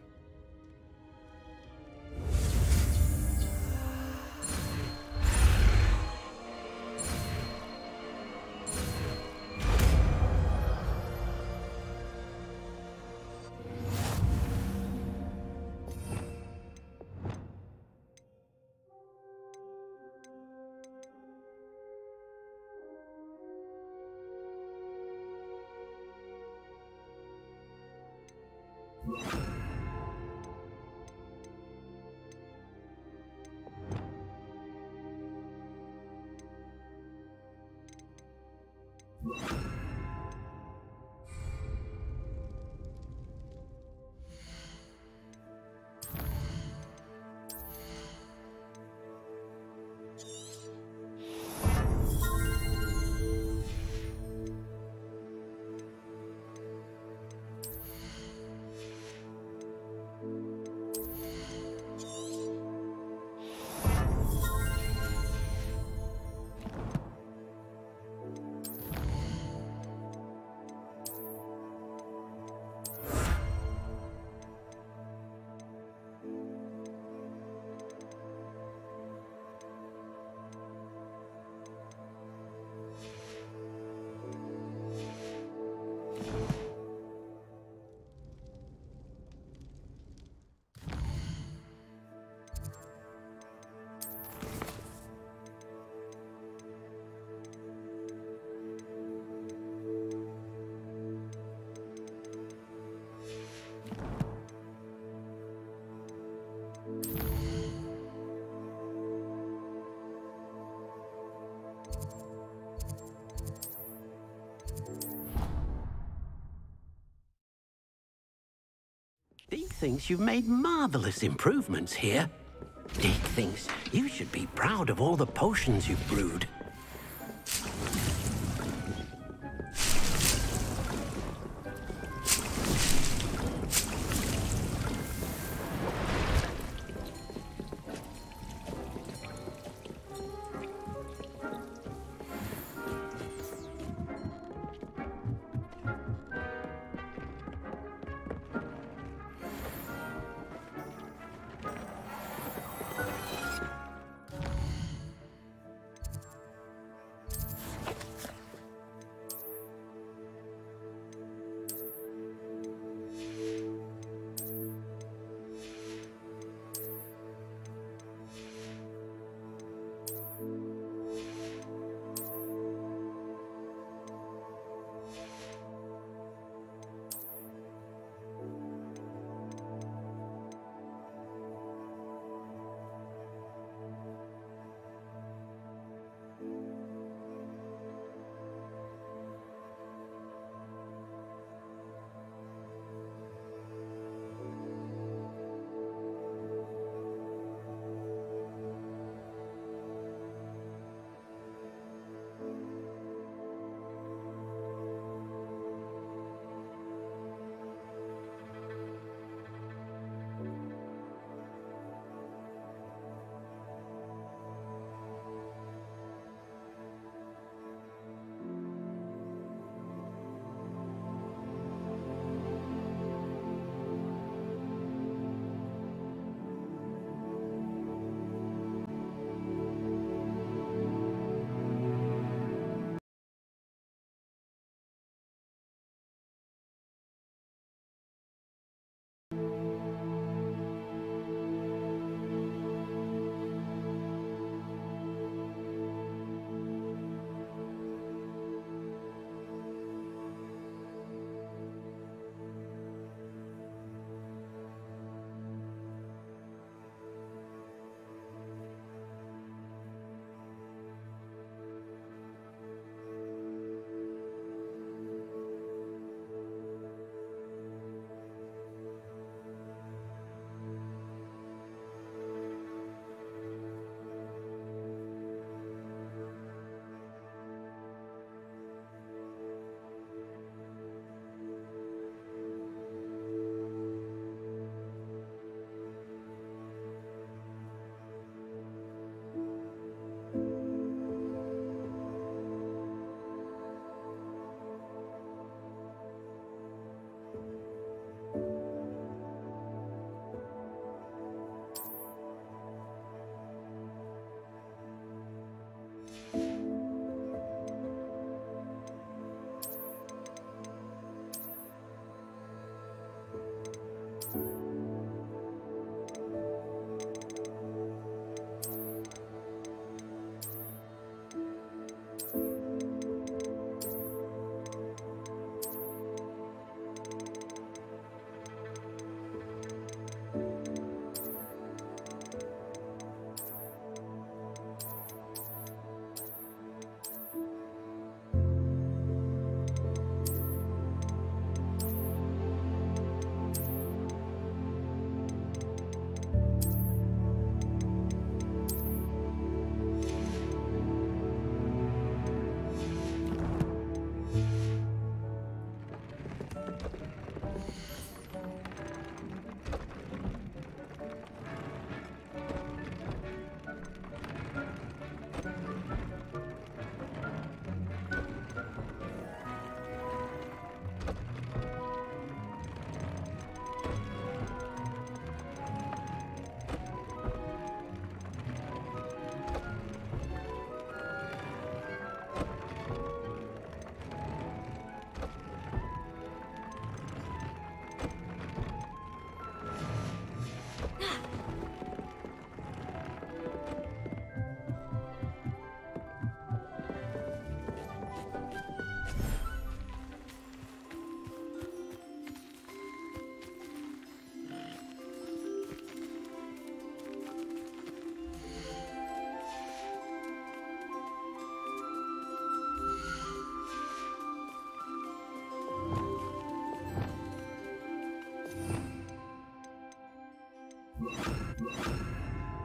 Deke thinks you've made marvelous improvements here. Deke thinks you should be proud of all the potions you've brewed.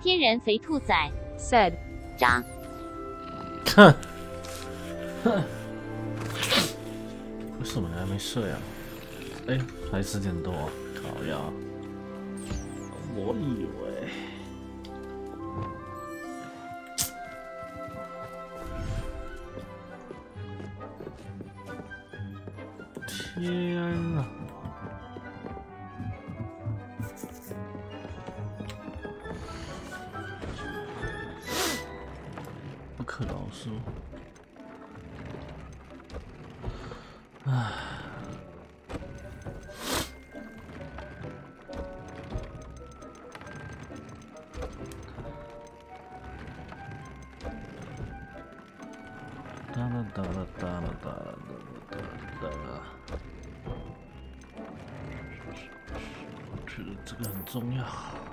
天人肥兔仔 said 渣。为什么你还没睡啊？哎，才10点多，靠呀！我以为。天啊！不可饶恕！唉。哒啦哒啦哒啦哒啦哒啦哒啦。我觉得这个很重要。好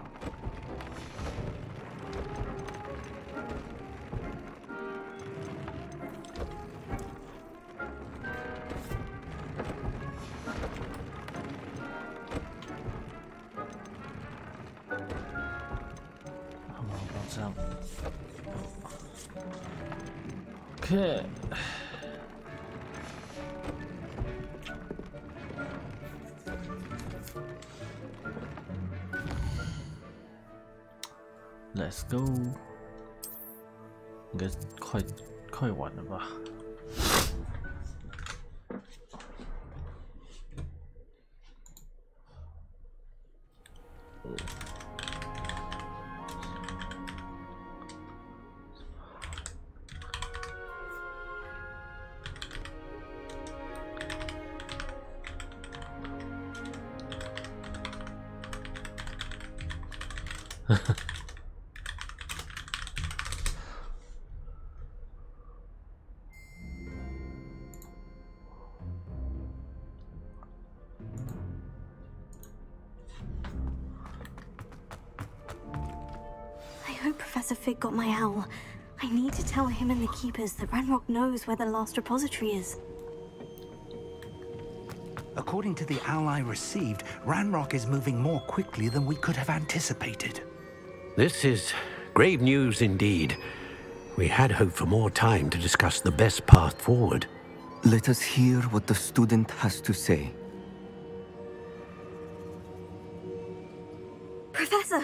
吧，这样。OK。Let's go， 应该快完了吧？I hope Professor Fig got my owl. I need to tell him and the keepers that Ranrock knows where the last repository is. According to the owl I received, Ranrock is moving more quickly than we could have anticipated. This is grave news indeed. We had hoped for more time to discuss the best path forward. Let us hear what the student has to say. Professor,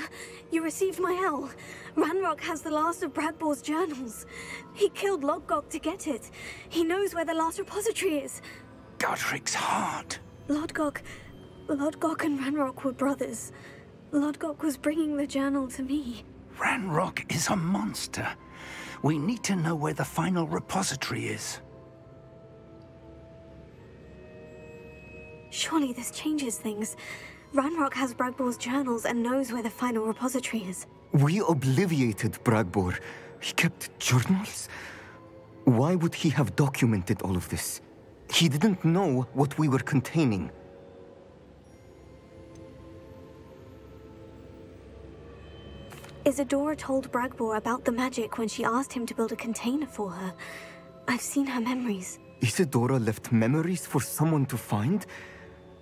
you received my owl. Ranrock has the last of Bradbor's journals. He killed Lodgok to get it. He knows where the last repository is. Godric's heart. Lodgok and Ranrock were brothers. Lodgok was bringing the journal to me. Ranrock is a monster. We need to know where the final repository is. Surely this changes things. Ranrock has Bradbor's journals and knows where the final repository is. We obliviated Bradbor. He kept journals? Why would he have documented all of this? He didn't know what we were containing. Isadora told Bradbor about the magic when she asked him to build a container for her. I've seen her memories. Isadora left memories for someone to find?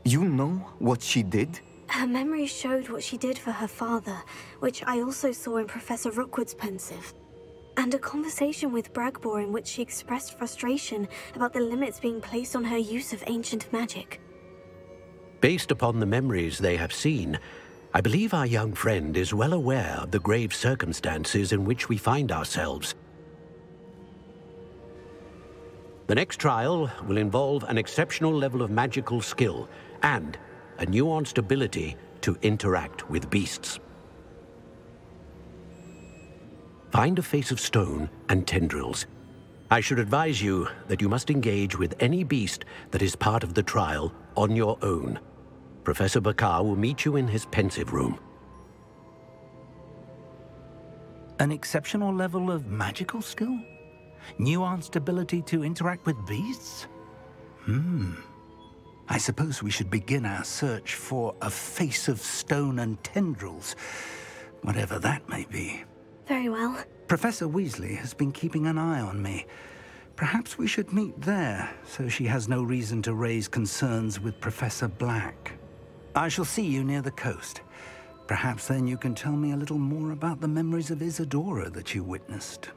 You know what she did? Her memories showed what she did for her father, which I also saw in Professor Rookwood's pensive. And a conversation with Bradbor in which she expressed frustration about the limits being placed on her use of ancient magic. Based upon the memories they have seen, I believe our young friend is well aware of the grave circumstances in which we find ourselves. The next trial will involve an exceptional level of magical skill and a nuanced ability to interact with beasts. Find a face of stone and tendrils. I should advise you that you must engage with any beast that is part of the trial on your own. Professor Bakar will meet you in his pensive room. An exceptional level of magical skill? Nuanced ability to interact with beasts? I suppose we should begin our search for a face of stone and tendrils, whatever that may be. Very well. Professor Weasley has been keeping an eye on me. Perhaps we should meet there, so she has no reason to raise concerns with Professor Black. I shall see you near the coast. Perhaps then you can tell me a little more about the memories of Isadora that you witnessed.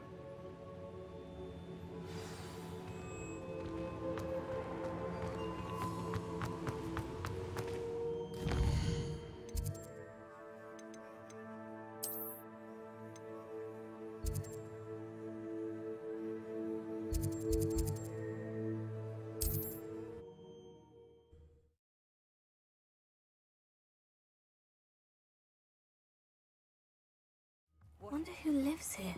Wonder who lives here.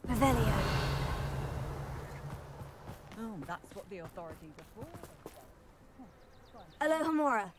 Revelio. Oh, that's what the authorities are for. Alohomora.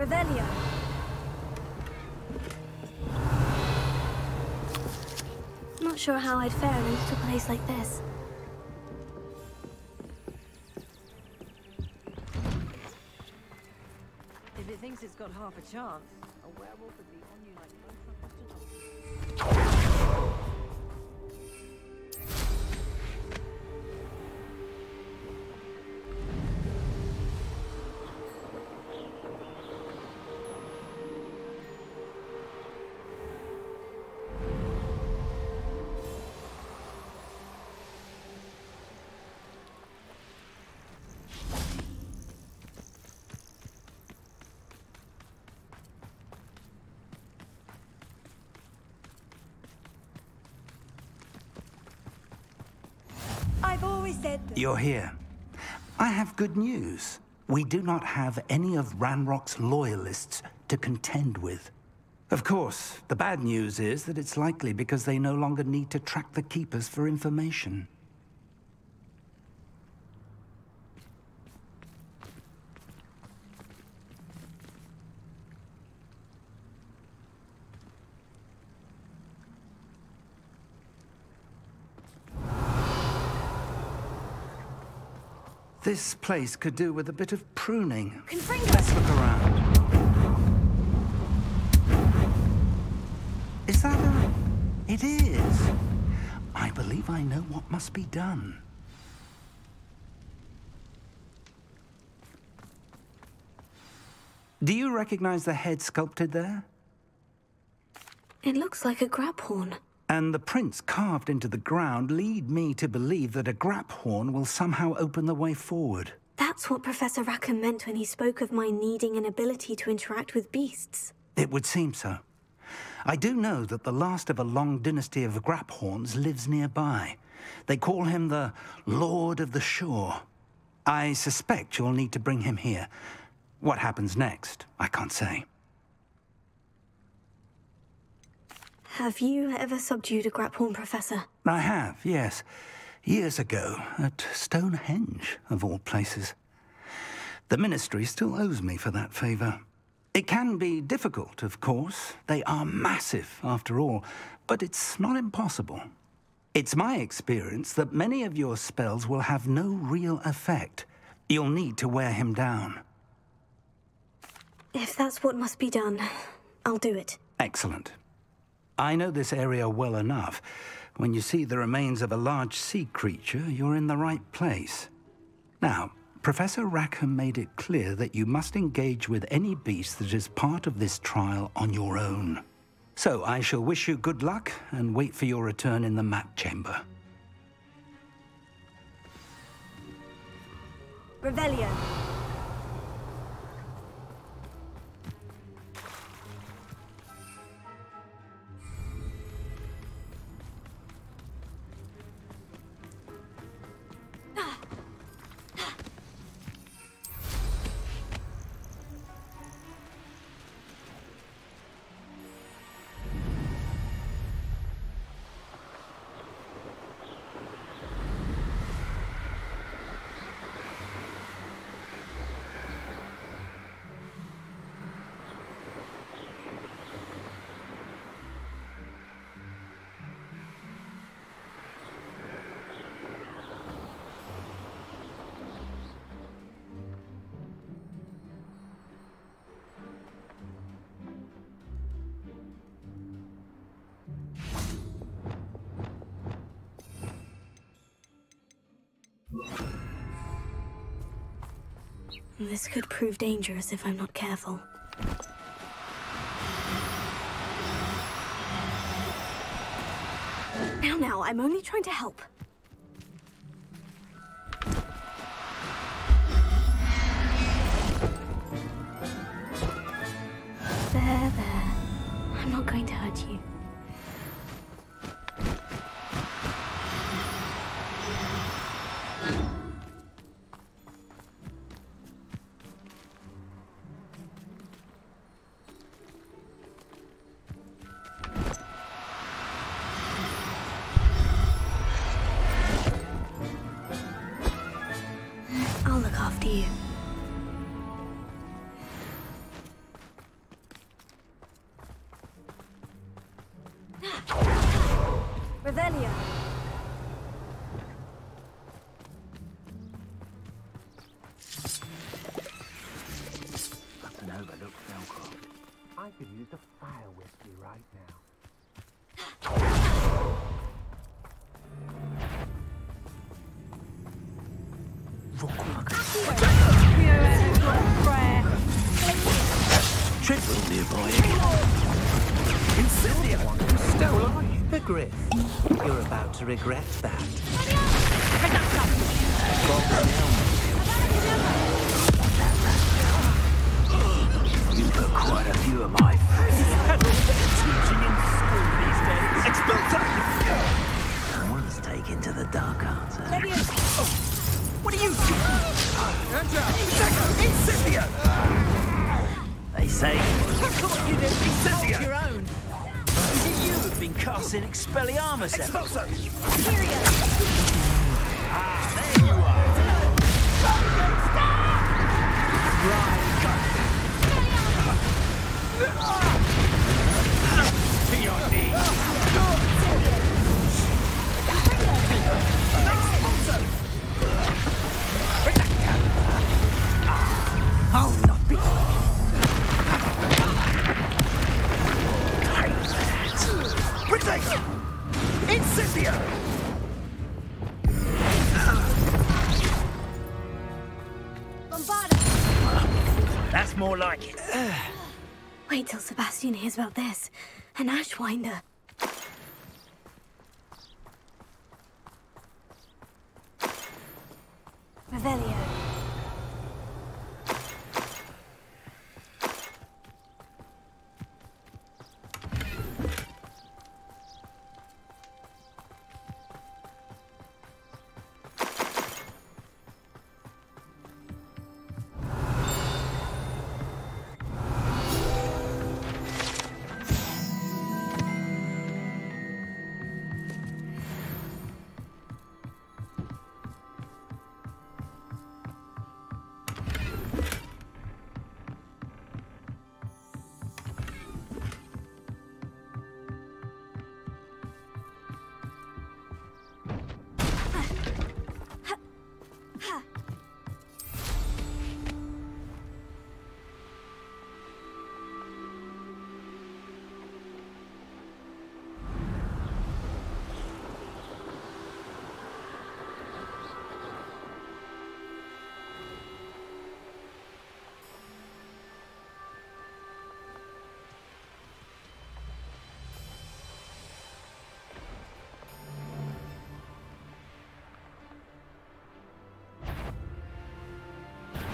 Revelio. Not sure how I'd fare in a little place like this. If it thinks it's got half a chance, a werewolf would be on you like I've always said that. You're here. I have good news. We do not have any of Ranrock's loyalists to contend with. Of course, the bad news is that it's likely because they no longer need to track the Keepers for information. This place could do with a bit of pruning. Let's look around. Is that a... It is. I believe I know what must be done. Do you recognize the head sculpted there? It looks like a grab horn. And the prints carved into the ground lead me to believe that a grap horn will somehow open the way forward. That's what Professor Rackham meant when he spoke of my needing an ability to interact with beasts. It would seem so. I do know that the last of a long dynasty of grap horns lives nearby. They call him the Lord of the Shore. I suspect you'll need to bring him here. What happens next, I can't say. Have you ever subdued a Graphorn professor? I have, yes. Years ago, at Stonehenge, of all places. The Ministry still owes me for that favor. It can be difficult, of course. They are massive, after all, but it's not impossible. It's my experience that many of your spells will have no real effect. You'll need to wear him down. If that's what must be done, I'll do it. Excellent. I know this area well enough. When you see the remains of a large sea creature, you're in the right place. Now, Professor Rackham made it clear that you must engage with any beast that is part of this trial on your own. So I shall wish you good luck and wait for your return in the map chamber. Revelio. This could prove dangerous if I'm not careful. Now, I'm only trying to help. There. I'm not going to hurt you. I'll look after you. Revelio. An overlooked Velcro. I could use a fire whiskey right now. Triple nearby. Incendia! Still alive. The Griff. You're about to regret that. You put quite a few of my teaching in school these days. Expulsa! Someone's taken to the dark arts. What are you doing? Incendio! They say You did Incendio! Your own. Is it you who've been casting Expelliarmus at? Expulso! Ah, there you are. To your knees. I'll not be. Protect! Incendio! That's more like it. Wait till Sebastian hears about this. An Ashwinder. Revelio.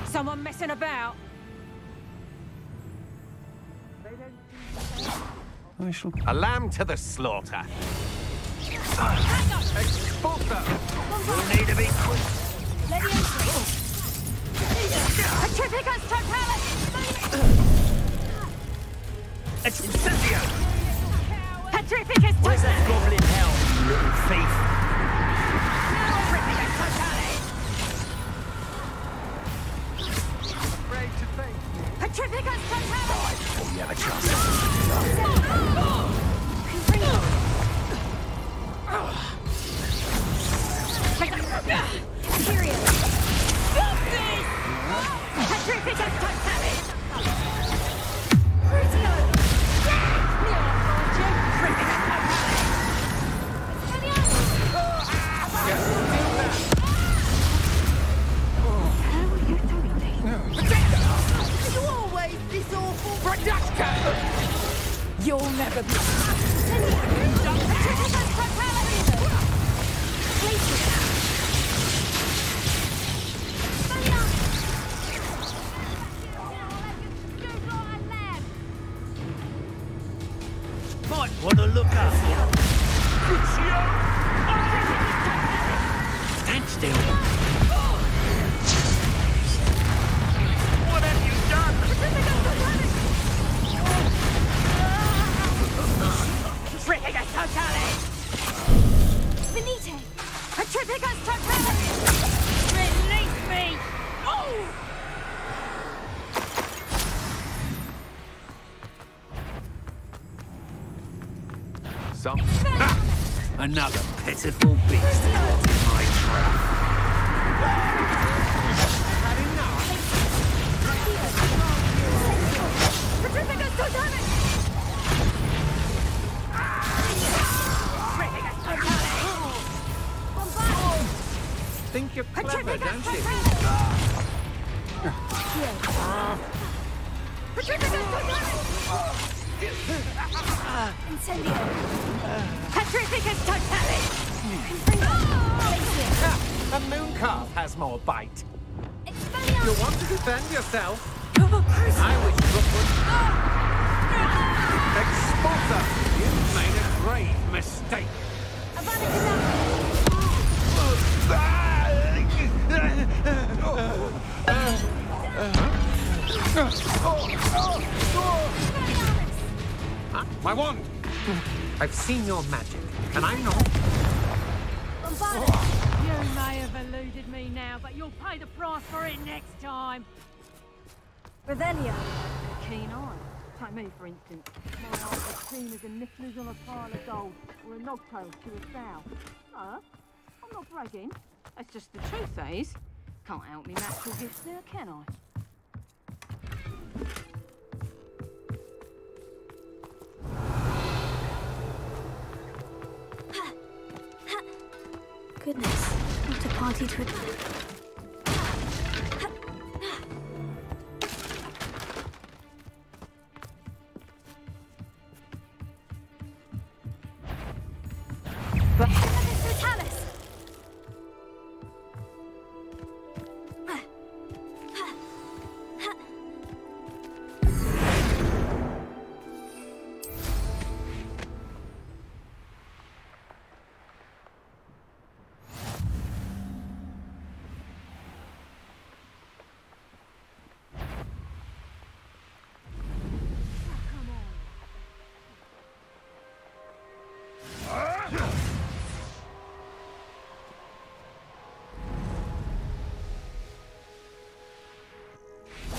Someone messing about? A lamb to the slaughter. Exporter! We'll need to be quick. Petrificus totalis! Incendio! Petrificus totalis! Where's that goblin hell, you little thief? Petrificus totalis! Afraid to face me. Petrificus totalis! Die before you have a chance. Period. Petrificus totalis! You always this awful Production! You'll never be. Might want to look up. Stand still. What have you done? Petrificus totalis! Finite! Petrificus totalis! Release me! Oh! Some. Another pitiful beast caught in my trap. Had enough. Petrificus totalis! Think you're clever, don't you? Incendio! Petrificus totalis! A moon calf has more bite. You want to defend yourself? I wish Brooke would. Exporter, you've made a grave mistake. My wand! I've seen your magic, and I know. You may have eluded me now, but you'll pay the price for it next time. Revelio. Keen eye. Take me, for instance. My eyes as keen as a niffler's on a pile of gold, or a nogtail to a sow. No, I'm not bragging. That's just the truth, that is. Can't help me natural gifts now, can I? Goodness, what a party to attend.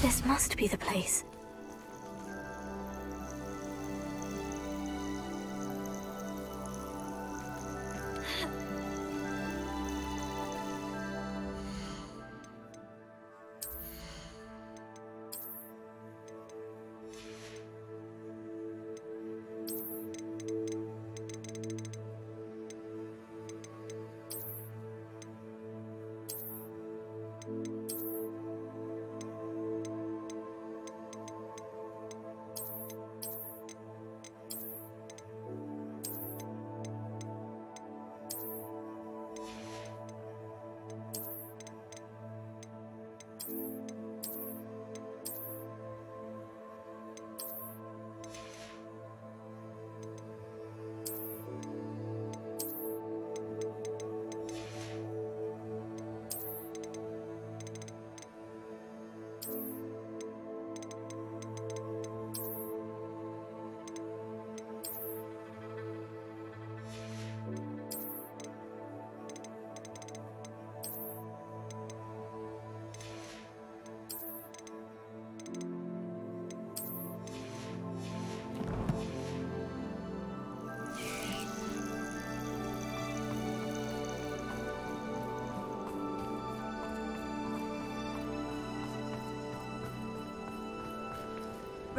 This must be the place.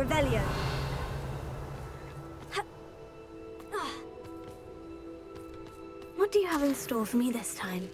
Revelio. What do you have in store for me this time?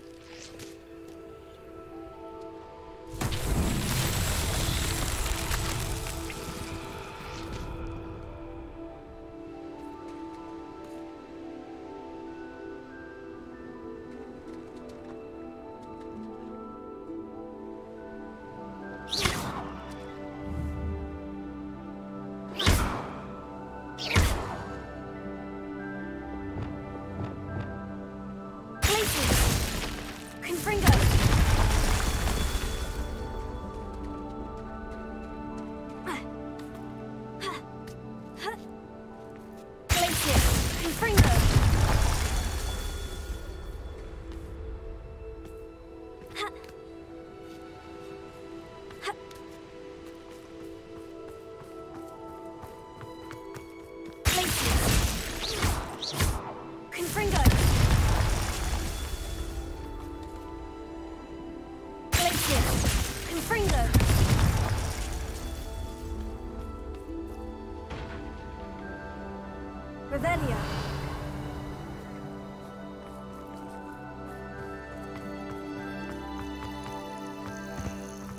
Revelio.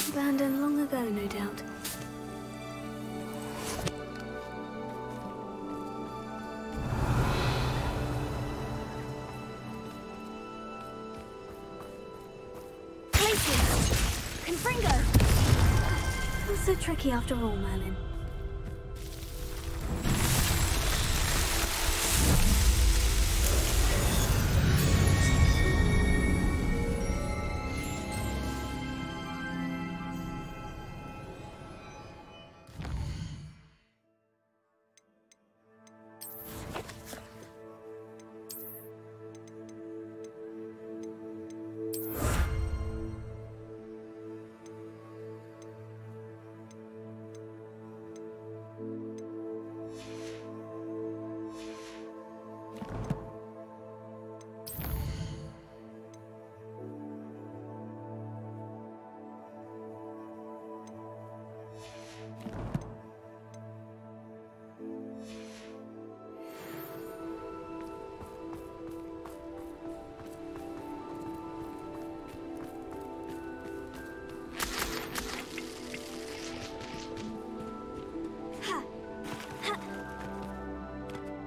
Abandoned long ago, no doubt. Places! Confringo! Not so tricky after all, Merlin.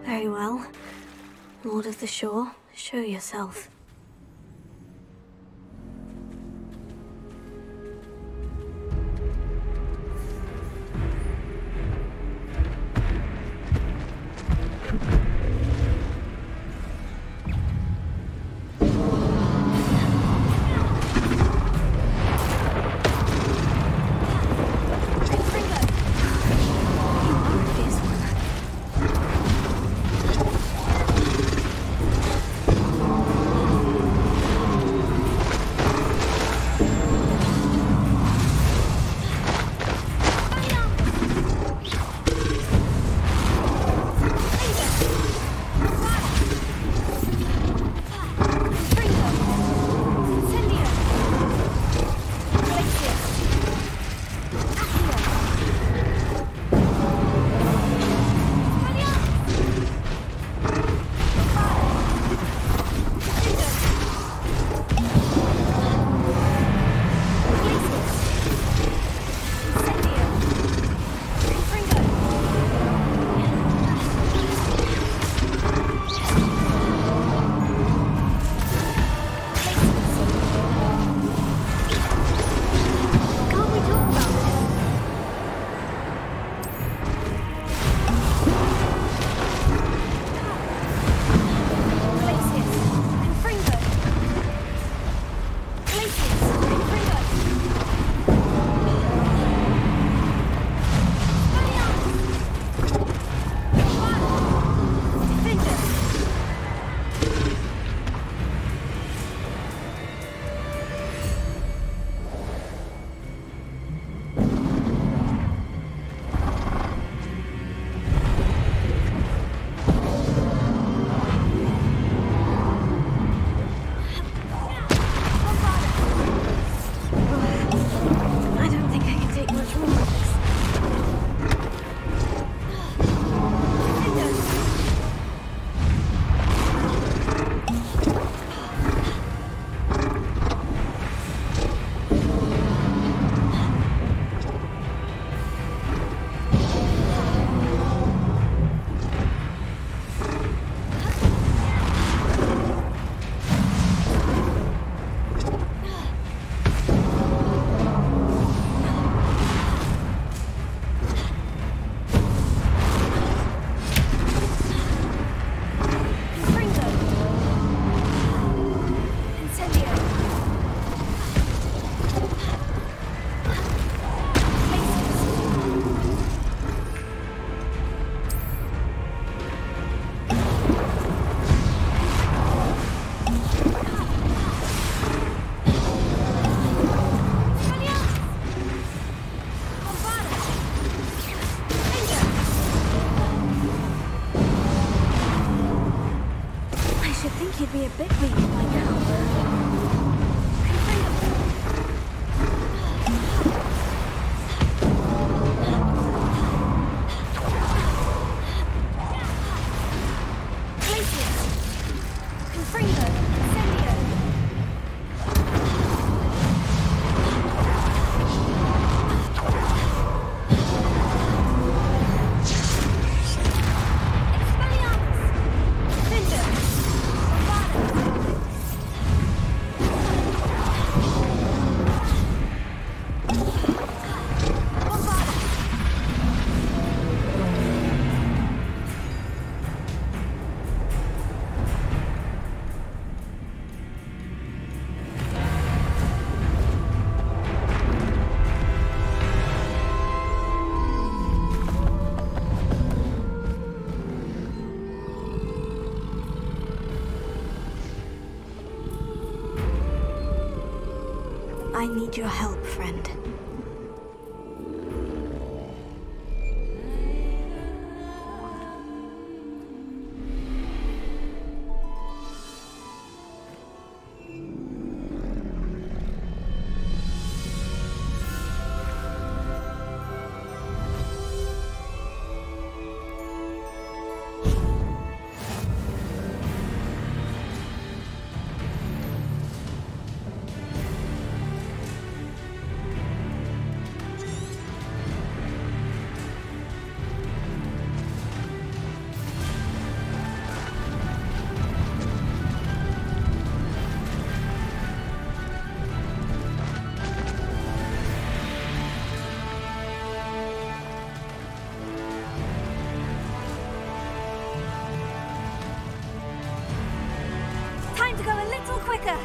Very well. Lord of the Shore, show yourself. bit weak by now. I need your help, friend. Time to go a little quicker.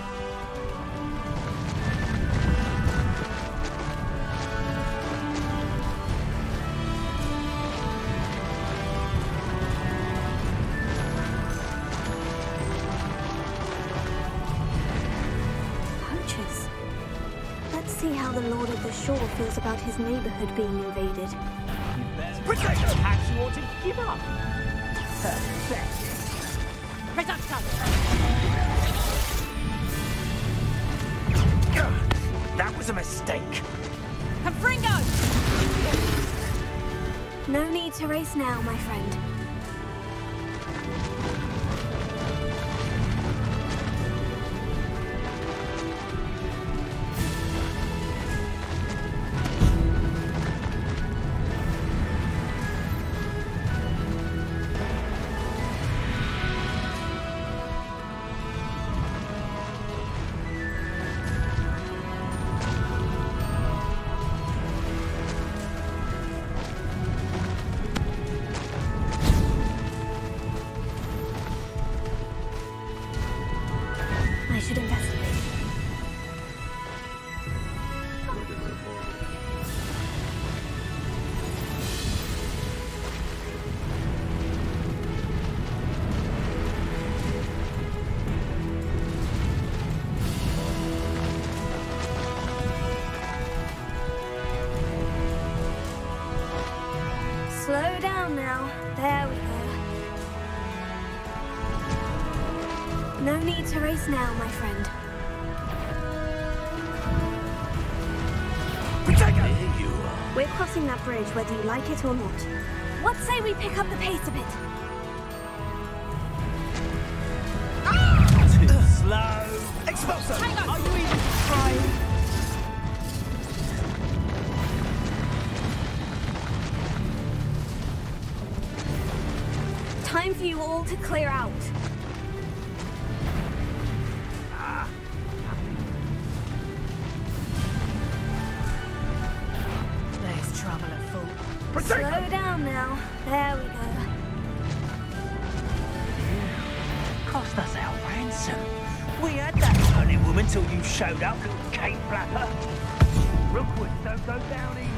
Poachers. Let's see how the Lord of the Shore feels about his neighborhood being invaded. Perhaps you ought to give up. Pathetic. That was a mistake. Confringo! No need to race now, my friend. I should investigate. Slow down now. There we go. No need to race now, my friend. There you are. We're crossing that bridge whether you like it or not. What say we pick up the pace a bit? Too slow. Expulso! Hang on. Are you even trying? Time for you all to clear out. There's trouble at full. Slow down now. There we go. Cost us our ransom. We had that bloody woman till you showed up, little cape flapper. Rookwoods don't go down easy.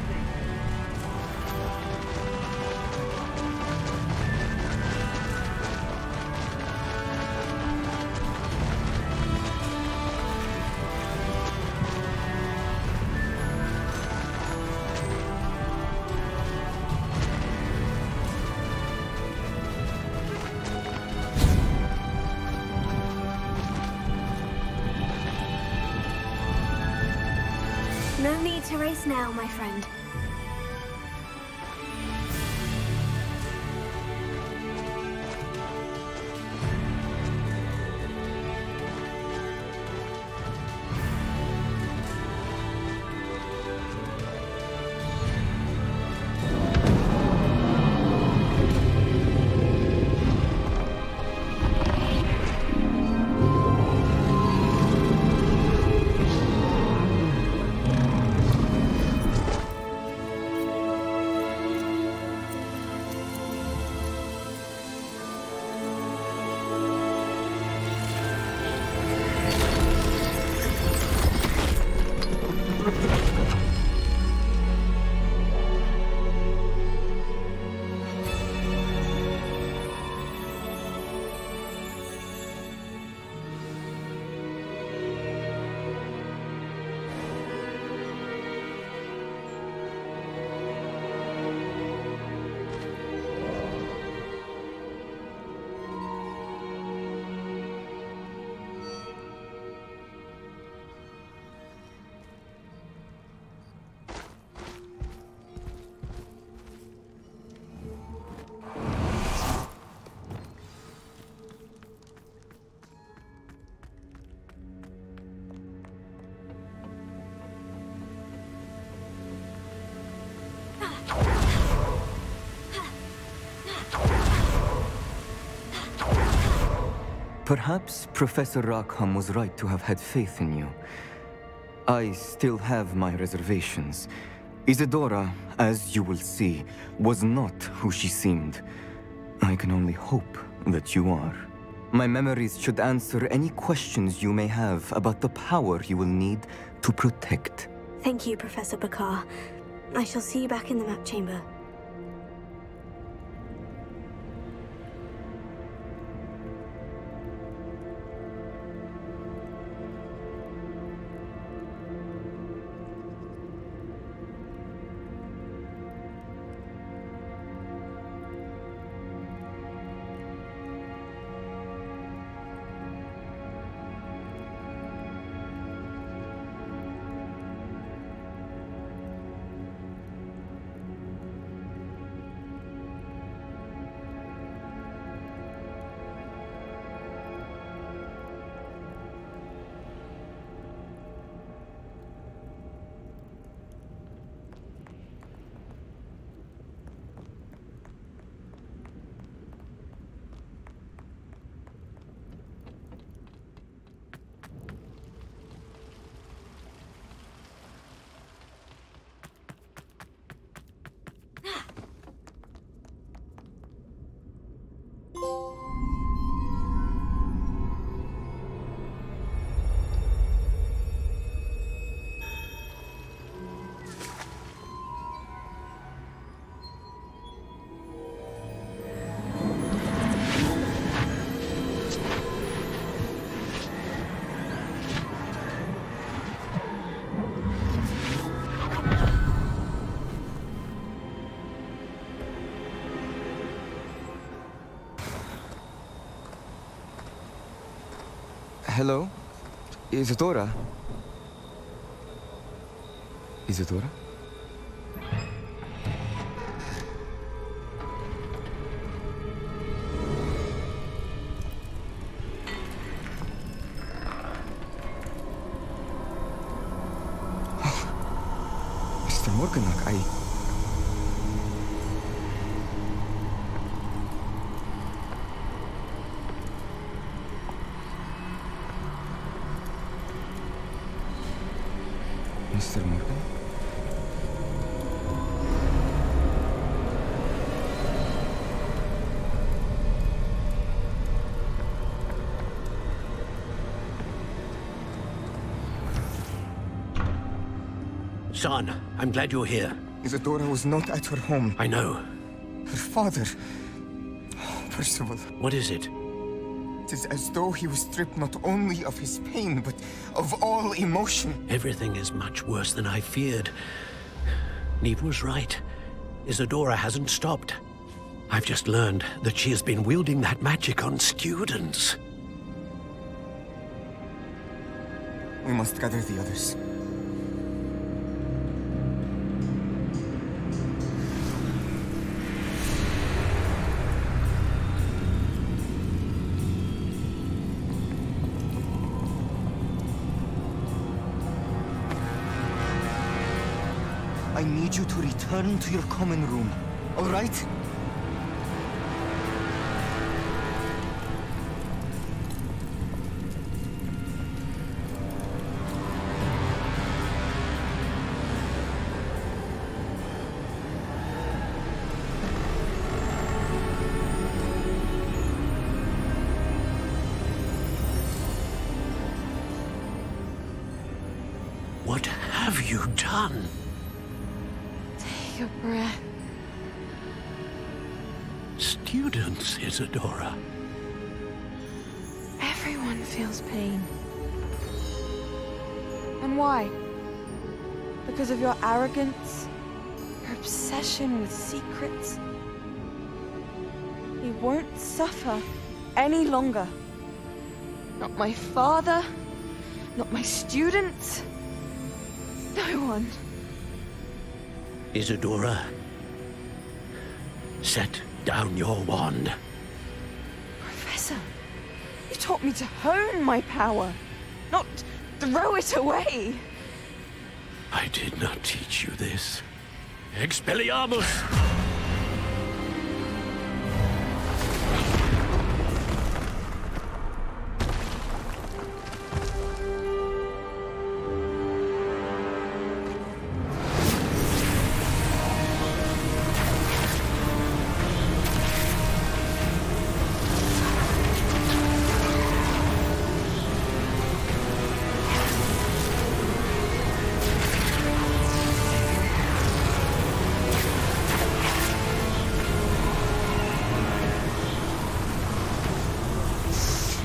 now, my friend. Perhaps Professor Rackham was right to have had faith in you. I still have my reservations. Isadora, as you will see, was not who she seemed. I can only hope that you are. My memories should answer any questions you may have about the power you will need to protect. Thank you, Professor Bakar. I shall see you back in the map chamber. Hello? Isadora? Isadora? Mr. Morganach, Mr. Morgan? Son, I'm glad you're here. Isadora was not at her home. I know. Her father... Percival. What is it? It is as though he was stripped not only of his pain, but of all emotion. Everything is much worse than I feared. Neve was right. Isadora hasn't stopped. I've just learned that she has been wielding that magic on students. We must gather the others. you to return to your common room, all right? What have you done? Take a breath. Students, Isadora. Everyone feels pain. And why? Because of your arrogance? Your obsession with secrets? He won't suffer any longer. Not my father, not my students. No one. Isadora, set down your wand. Professor, you taught me to hone my power, not throw it away. I did not teach you this. Expelliarmus!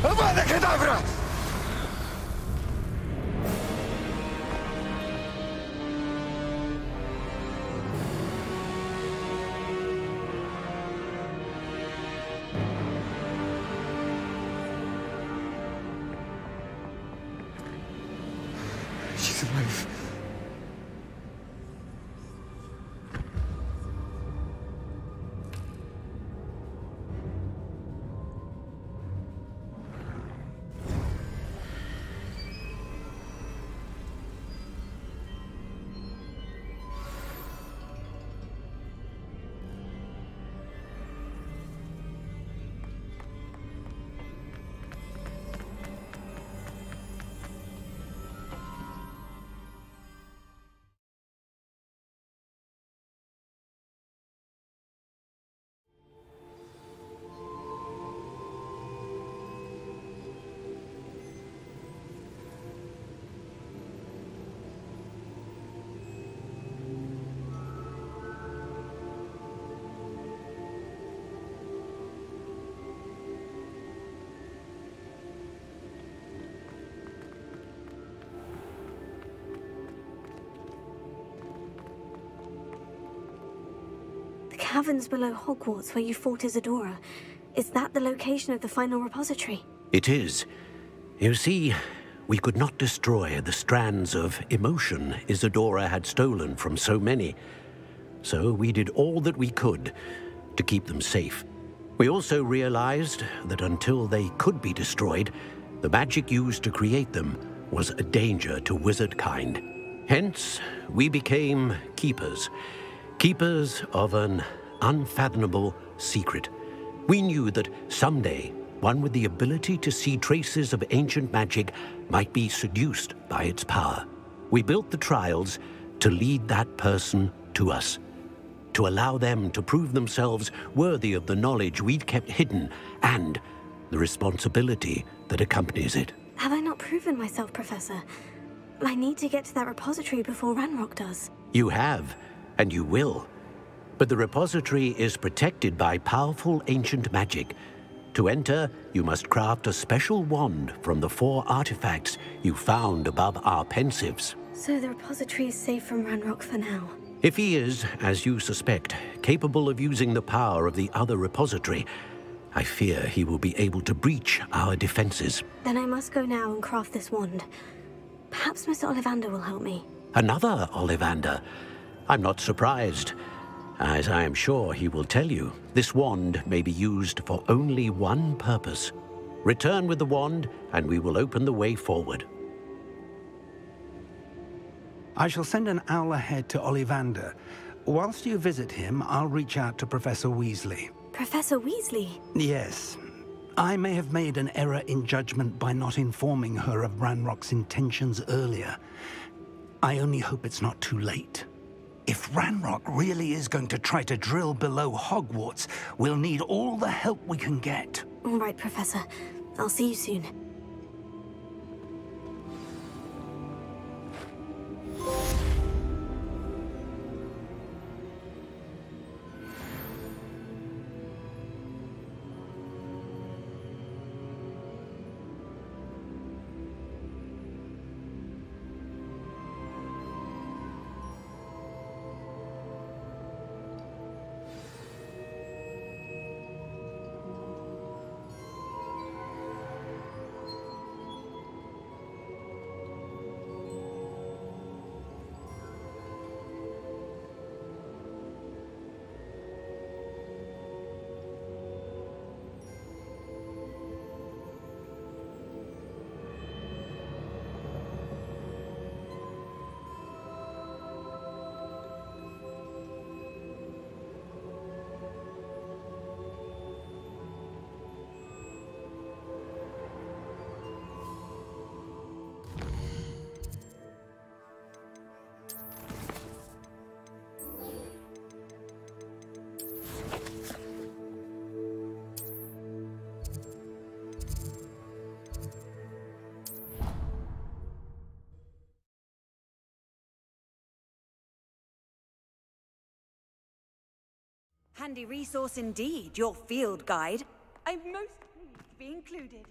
Avada Kedavra! She's alive. The caverns below Hogwarts where you fought Isadora. Is that the location of the final repository? It is. You see, we could not destroy the strands of emotion Isadora had stolen from so many. So we did all that we could to keep them safe. We also realized that until they could be destroyed, the magic used to create them was a danger to wizard kind. Hence, we became keepers. Keepers of an unfathomable secret. We knew that someday, one with the ability to see traces of ancient magic might be seduced by its power. We built the trials to lead that person to us, to allow them to prove themselves worthy of the knowledge we'd kept hidden and the responsibility that accompanies it. Have I not proven myself, Professor? I need to get to that repository before Ranrock does. You have, and you will. But the repository is protected by powerful ancient magic. To enter, you must craft a special wand from the 4 artifacts you found above our pensives. So the repository is safe from Ranrock for now. If he is, as you suspect, capable of using the power of the other repository, I fear he will be able to breach our defenses. Then I must go now and craft this wand. Perhaps Mr. Ollivander will help me. Another Ollivander? I'm not surprised. As I am sure he will tell you, this wand may be used for only one purpose. Return with the wand, and we will open the way forward. I shall send an owl ahead to Ollivander. Whilst you visit him, I'll reach out to Professor Weasley. Professor Weasley? Yes. I may have made an error in judgment by not informing her of Ranrock's intentions earlier. I only hope it's not too late. If Ranrock really is going to try to drill below Hogwarts, we'll need all the help we can get. All right, Professor. I'll see you soon. Handy resource indeed, your field guide. I'm most pleased to be included.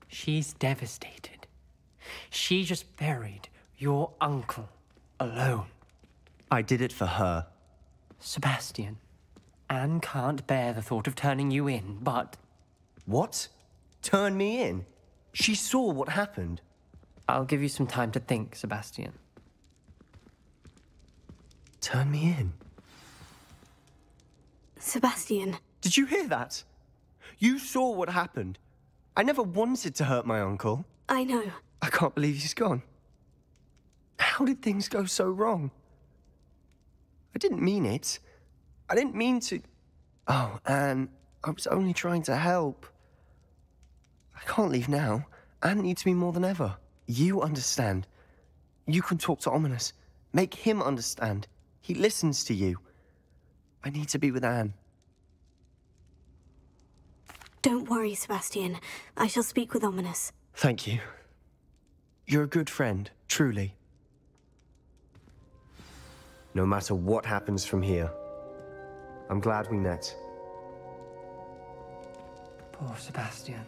She's devastated. She just buried your uncle alone. I did it for her. Sebastian, Anne can't bear the thought of turning you in, but... What? Turn me in? She saw what happened. I'll give you some time to think, Sebastian. Turn me in? Sebastian. Did you hear that? You saw what happened. I never wanted to hurt my uncle. I know. I can't believe he's gone. How did things go so wrong? I didn't mean it. I didn't mean to... Oh, Anne, I was only trying to help. I can't leave now. Anne needs me more than ever. You understand. You can talk to Ominous. Make him understand. He listens to you. I need to be with Anne. Don't worry, Sebastian. I shall speak with Ominous. Thank you. You're a good friend, truly. No matter what happens from here, I'm glad we met. Poor Sebastian.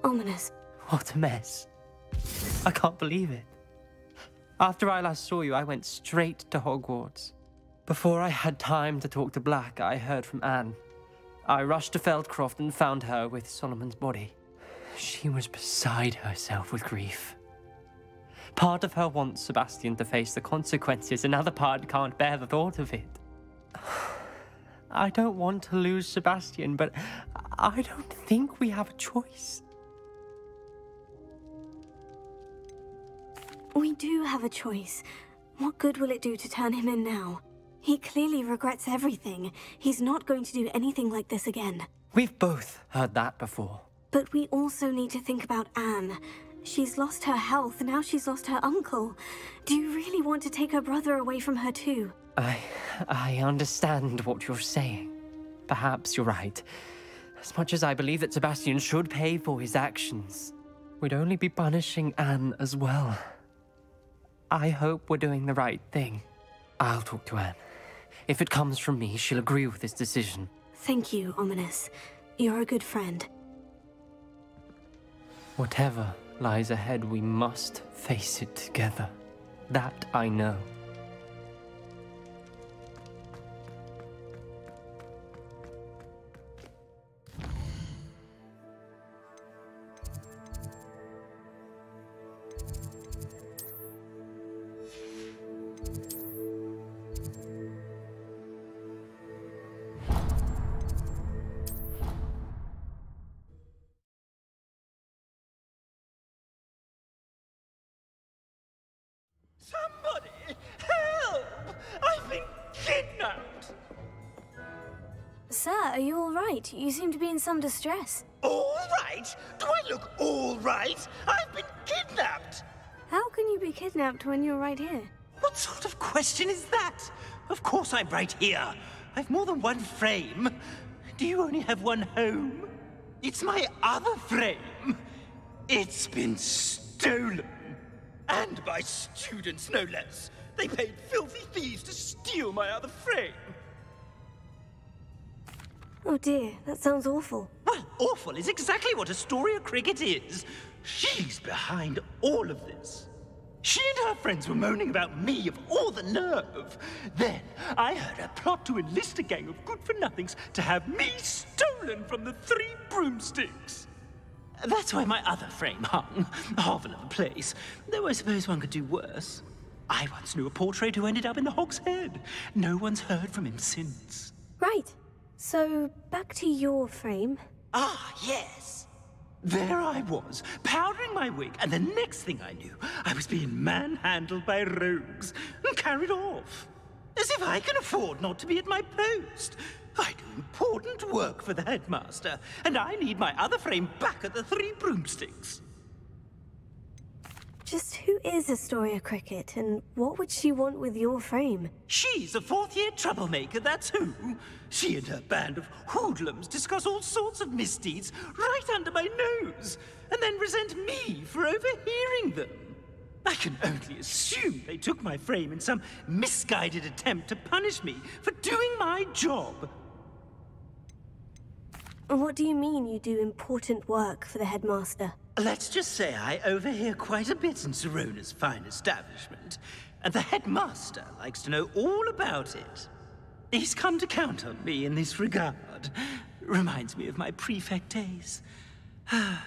Ominous. What a mess. I can't believe it. After I last saw you, I went straight to Hogwarts. Before I had time to talk to Black, I heard from Anne. I rushed to Feldcroft and found her with Solomon's body. She was beside herself with grief. Part of her wants Sebastian to face the consequences, another part can't bear the thought of it. I don't want to lose Sebastian, but I don't think we have a choice. We do have a choice. What good will it do to turn him in now? He clearly regrets everything. He's not going to do anything like this again. We've both heard that before. But we also need to think about Anne. She's lost her health, now she's lost her uncle. Do you really want to take her brother away from her too? I understand what you're saying. Perhaps you're right. As much as I believe that Sebastian should pay for his actions, we'd only be punishing Anne as well. I hope we're doing the right thing. I'll talk to Anne. If it comes from me, she'll agree with this decision. Thank you, Ominous. You're a good friend. Whatever lies ahead, we must face it together. That I know. are you all right? You seem to be in some distress. All right? Do I look all right? I've been kidnapped! How can you be kidnapped when you're right here? What sort of question is that? Of course I'm right here. I've more than one frame. Do you only have one home? It's my other frame. It's been stolen. And by students, no less. They paid filthy thieves to steal my other frame. Oh dear, that sounds awful. Well, awful is exactly what Astoria Cricket is. She's behind all of this. She and her friends were moaning about me, of all the nerve. Then I heard her plot to enlist a gang of good-for-nothings to have me stolen from the Three Broomsticks. That's why my other frame hung, half another place, though I suppose one could do worse. I once knew a portrait who ended up in the Hog's Head. No one's heard from him since. Right. So, back to your frame. Ah, yes. There I was, powdering my wig, and the next thing I knew, I was being manhandled by rogues and carried off. As if I can afford not to be at my post. I do important work for the headmaster, and I need my other frame back at the Three Broomsticks. Just who is Astoria Cricket, and what would she want with your frame? She's a fourth-year troublemaker, that's who. She and her band of hoodlums discuss all sorts of misdeeds right under my nose, and then resent me for overhearing them. I can only assume they took my frame in some misguided attempt to punish me for doing my job. What do you mean you do important work for the headmaster? Let's just say I overhear quite a bit in Sirona's fine establishment, and the headmaster likes to know all about it. He's come to count on me in this regard. Reminds me of my prefect days. I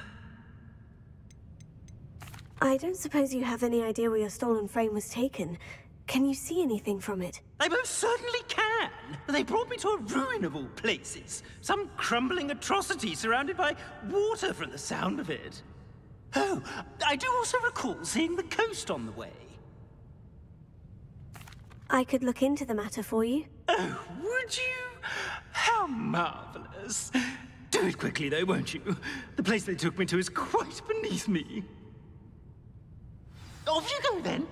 don't suppose you have any idea where your stolen frame was taken. Can you see anything from it? I most certainly can! They brought me to a ruin of all places. Some crumbling atrocity surrounded by water from the sound of it. Oh, I do also recall seeing the coast on the way. I could look into the matter for you. Oh, would you? How marvelous. Do it quickly though, won't you? The place they took me to is quite beneath me. Off you go then.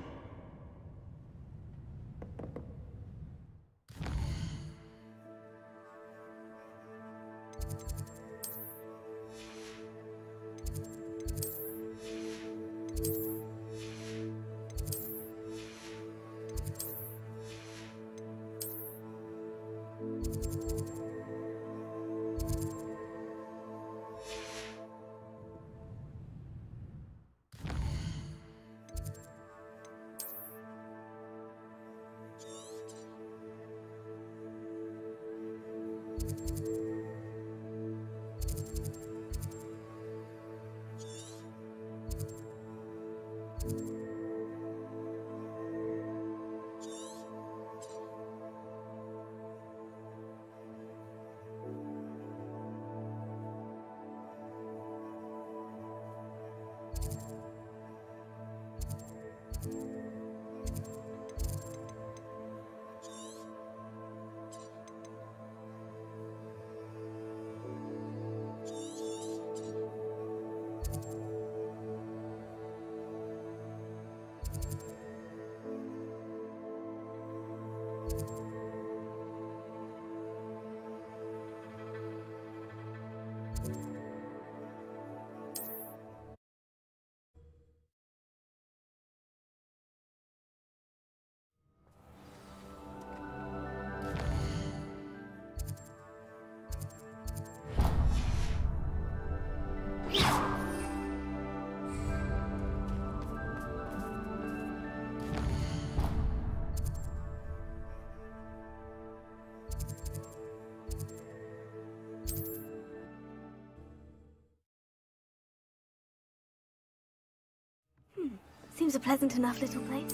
Seems a pleasant enough little place.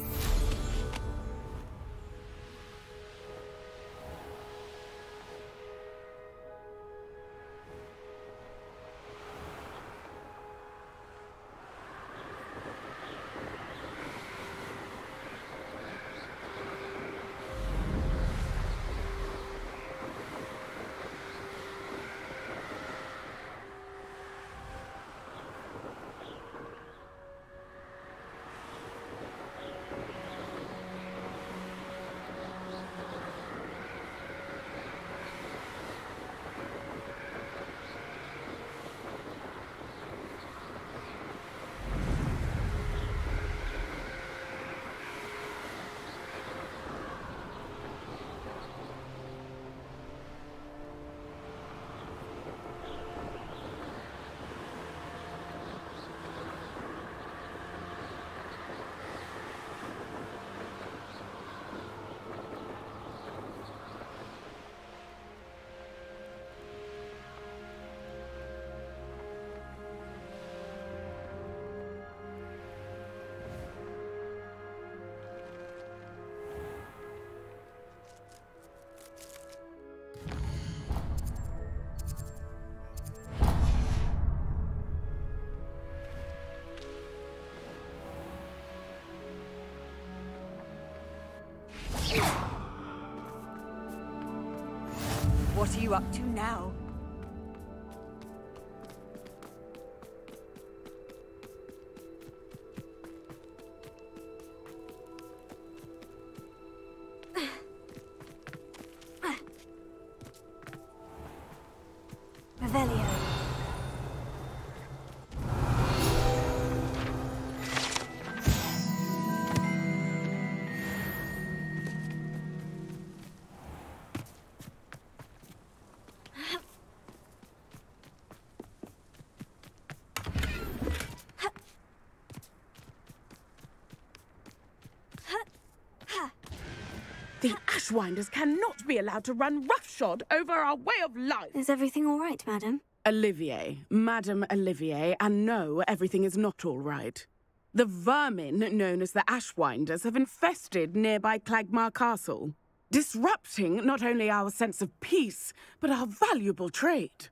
What are you up to now? Revelio. The Ashwinders cannot be allowed to run roughshod over our way of life. Is everything all right, madam? Olivier, Madame Olivier, and no, everything is not all right. The vermin known as the Ashwinders have infested nearby Clagmar Castle, disrupting not only our sense of peace, but our valuable trade.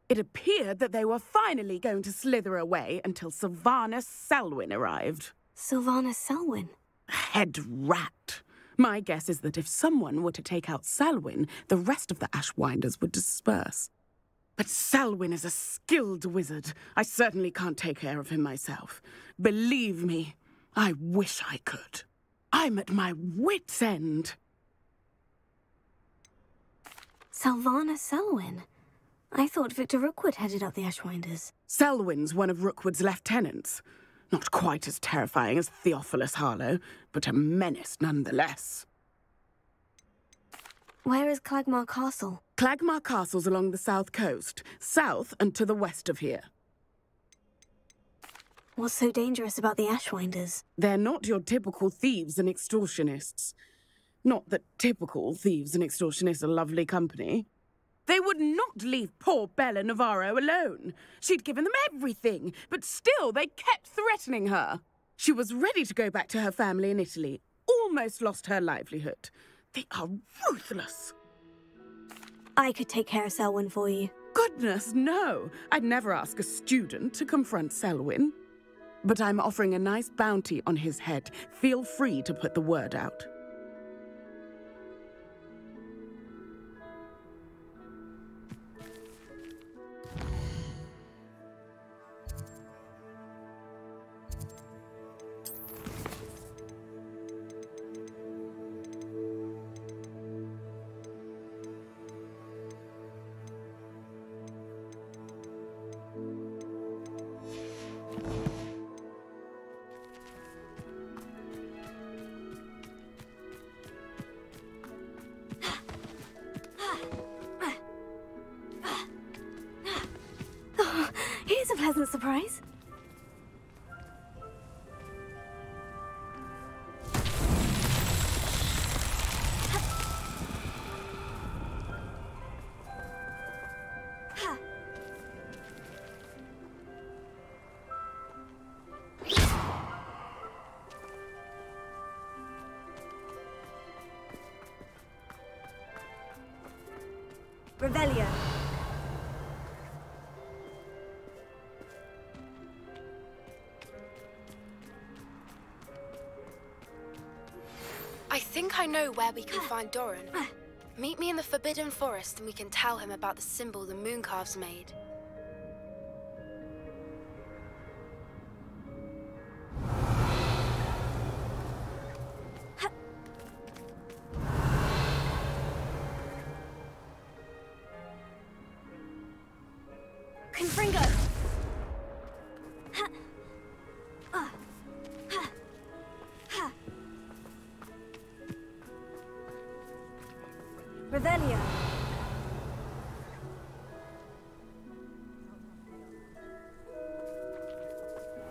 It appeared that they were finally going to slither away until Sylvanus Selwyn arrived. Sylvanus Selwyn? Head rat. My guess is that if someone were to take out Selwyn, the rest of the Ashwinders would disperse. But Selwyn is a skilled wizard. I certainly can't take care of him myself. Believe me, I wish I could. I'm at my wit's end. Sylvanus Selwyn? I thought Victor Rookwood headed up the Ashwinders. Selwyn's one of Rookwood's lieutenants. Not quite as terrifying as Theophilus Harlow, but a menace nonetheless. Where is Clagmar Castle? Clagmar Castle's along the south coast, south and to the west of here. What's so dangerous about the Ashwinders? They're not your typical thieves and extortionists. Not that typical thieves and extortionists are lovely company. They would not leave poor Bella Navarro alone. She'd given them everything, but still they kept threatening her. She was ready to go back to her family in Italy, almost lost her livelihood. They are ruthless. I could take care of Selwyn for you. Goodness, no. I'd never ask a student to confront Selwyn. But I'm offering a nice bounty on his head. Feel free to put the word out. Here's a pleasant surprise. Revelio. I think I know where we can find Doran. Meet me in the Forbidden Forest and we can tell him about the symbol the Mooncalves made. Confringo! Revelio.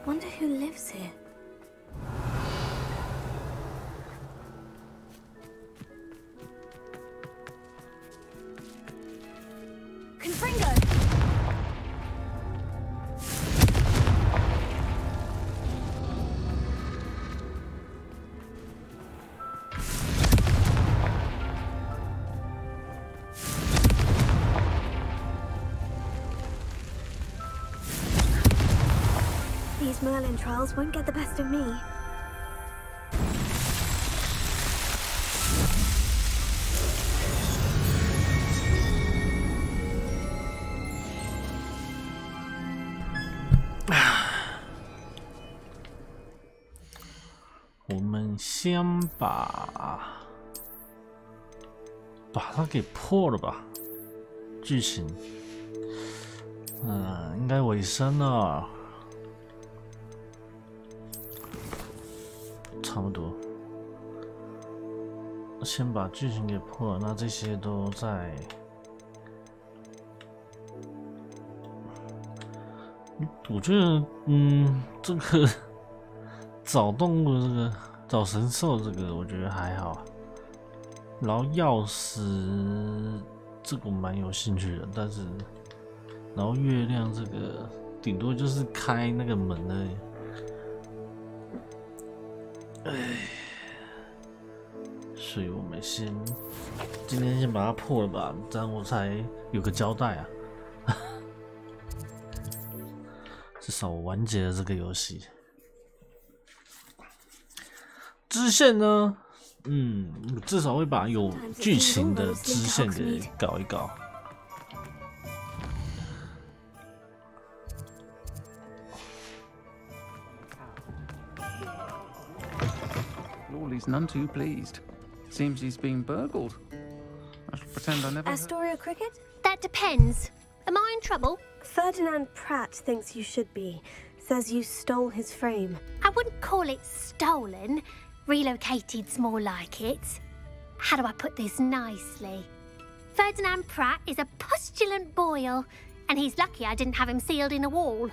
Wonder who lives here. Confringo! These Merlin trials won't get the best of me. 先把它给破了吧。剧情，应该尾声了，差不多。先把剧情给破了，那这些都在。我觉得，这个找动物，这个找神兽，这个我觉得还好。然后钥匙，这个我蛮有兴趣的，但是，然后月亮这个，顶多就是开那个门而已。所以我们今天先把它破了吧，这样我才有个交代啊。至少我完结了这个游戏。支线呢，至少会把有剧情的支线给搞一搞。Lawley's none too pleased. Seems he's been burgled. I shall pretend I never. Astoria Cricket? That depends. Am I in trouble? Ferdinand Pratt thinks you should be. Says you stole his frame. I wouldn't call it stolen. Relocated's more like it. How do I put this nicely? Ferdinand Pratt is a postulant boil, and he's lucky I didn't have him sealed in a wall.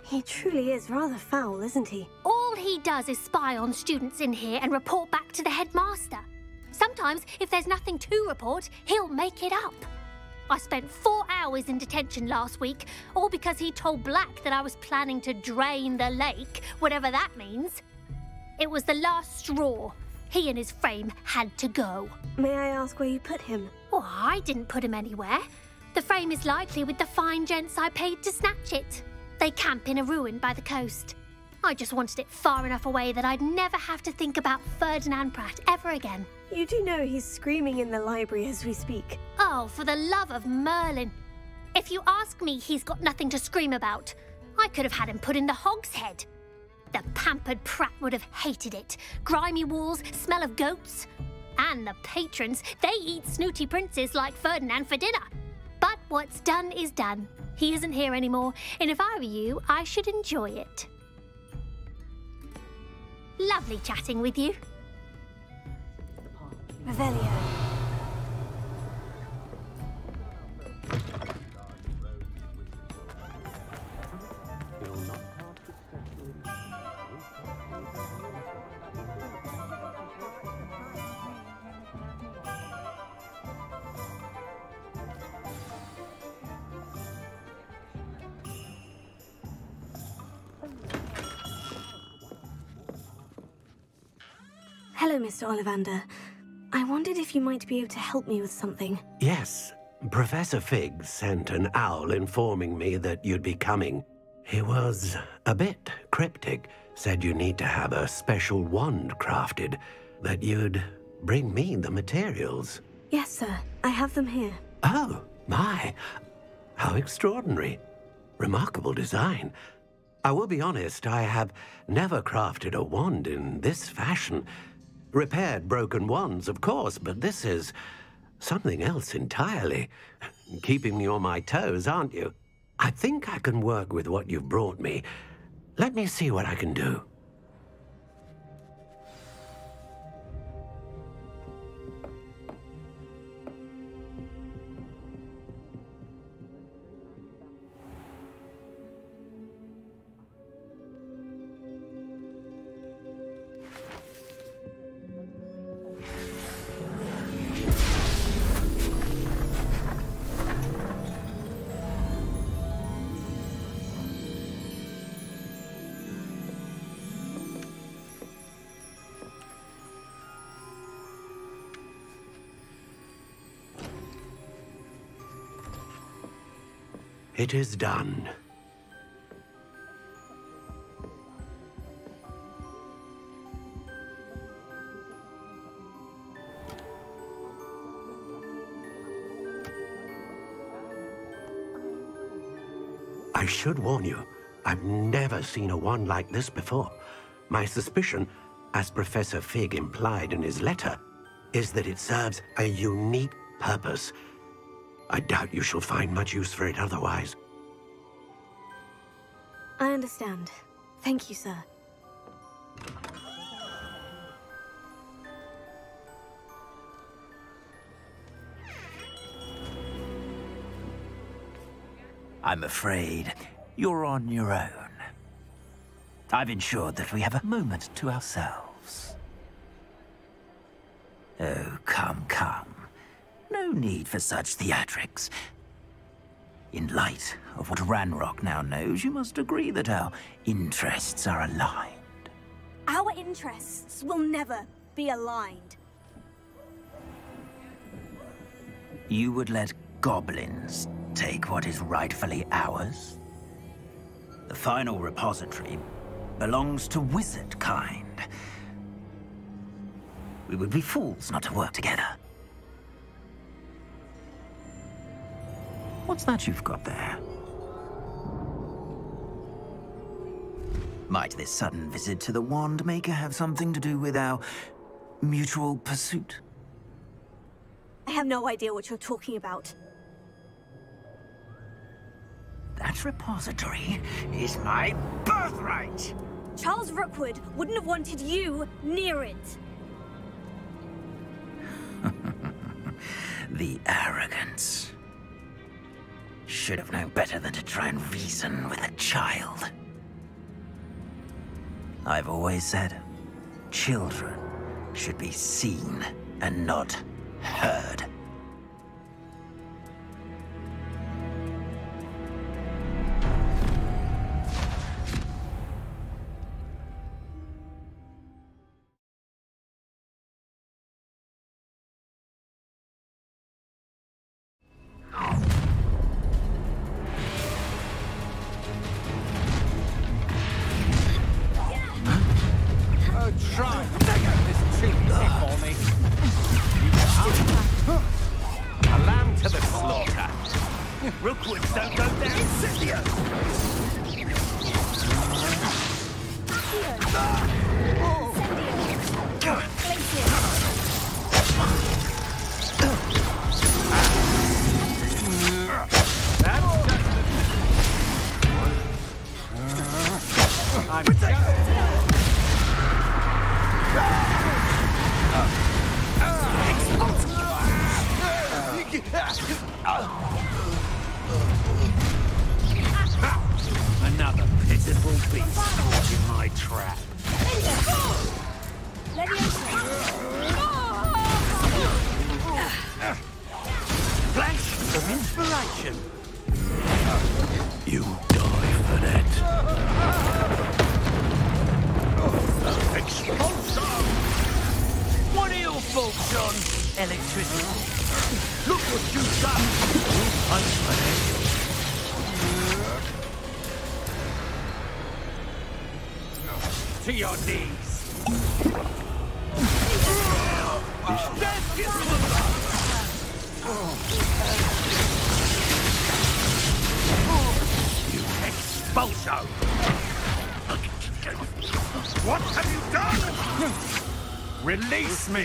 He truly is rather foul, isn't he? All he does is spy on students in here and report back to the headmaster. Sometimes, if there's nothing to report, he'll make it up. I spent 4 hours in detention last week, all because he told Black that I was planning to drain the lake, whatever that means. It was the last straw. He and his frame had to go. May I ask where you put him? Oh, I didn't put him anywhere. The frame is likely with the fine gents I paid to snatch it. They camp in a ruin by the coast. I just wanted it far enough away that I'd never have to think about Ferdinand Pratt ever again. You do know he's screaming in the library as we speak. Oh, for the love of Merlin. If you ask me, he's got nothing to scream about. I could have had him put in the hogshead. The pampered Pratt would have hated it. Grimy walls, smell of goats. And the patrons, they eat snooty princes like Ferdinand for dinner. But what's done is done. He isn't here anymore, and if I were you, I should enjoy it. Lovely chatting with you. Revelio. Hello, Mr. Ollivander. I wondered if you might be able to help me with something. Yes. Professor Fig sent an owl informing me that you'd be coming. He was a bit cryptic. Said you need to have a special wand crafted. That you'd bring me the materials. Yes, sir. I have them here. Oh, my. How extraordinary. Remarkable design. I will be honest, I have never crafted a wand in this fashion. Repaired broken wands, of course, but this is something else entirely. Keeping me on my toes, aren't you? I think I can work with what you've brought me. Let me see what I can do. It is done. I should warn you, I've never seen a wand like this before. My suspicion, as Professor Fig implied in his letter, is that it serves a unique purpose. I doubt you shall find much use for it otherwise. I understand. Thank you, sir. I'm afraid you're on your own. I've ensured that we have a moment to ourselves. Oh, come, come. No need for such theatrics. In light of what Ranrock now knows, you must agree that our interests are aligned. Our interests will never be aligned. You would let goblins take what is rightfully ours? The final repository belongs to wizard kind. We would be fools not to work together. What's that you've got there? Might this sudden visit to the Wand Maker have something to do with our mutual pursuit? I have no idea what you're talking about. That repository is my birthright! Charles Rookwood wouldn't have wanted you near it. The arrogance. Should have known better than to try and reason with a child. I've always said, children should be seen and not heard. Try. This too easy for me. A lamb to the slaughter. Rookwoods don't go down, Scythia. Another pitiful beast caught in my trap. Flash of inspiration. You die for that. Expulsor! What are your thoughts on electricity? Look what you've done! Unfinancial. To your knees. You expulso! What have you done? Release me!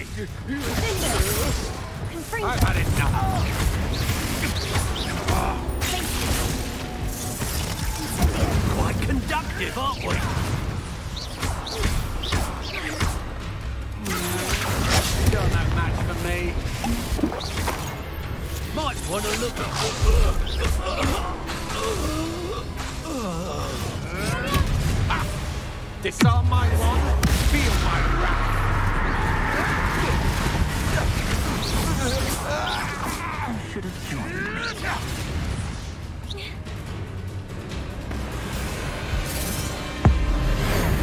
I've had enough. Quite conductive, aren't we? You're no match for me. Might want to look at... Disarm my wand, feel my wrath. You should have joined me.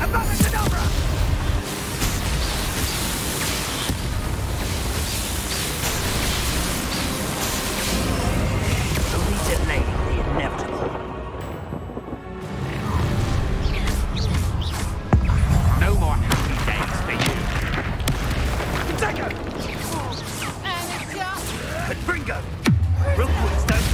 Abracadabra! Only delaying the inevitable. No more happy days for you. Take it! Bringo! Rookwoods don't...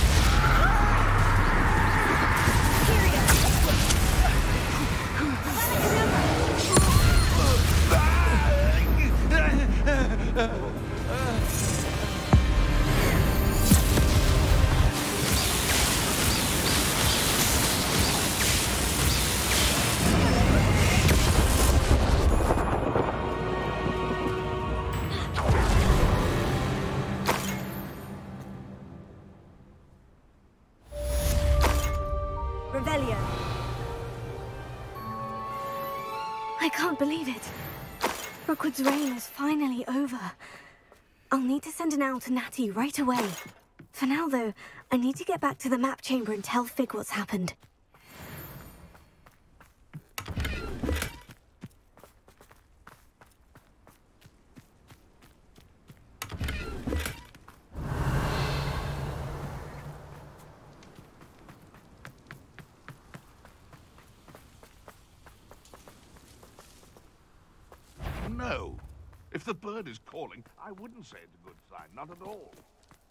Revelio. I can't believe it. Rookwood's reign is finally over. I'll need to send an owl to Natty right away. For now, though, I need to get back to the map chamber and tell Fig what's happened. No. If the bird is calling, I wouldn't say it's a good sign, not at all.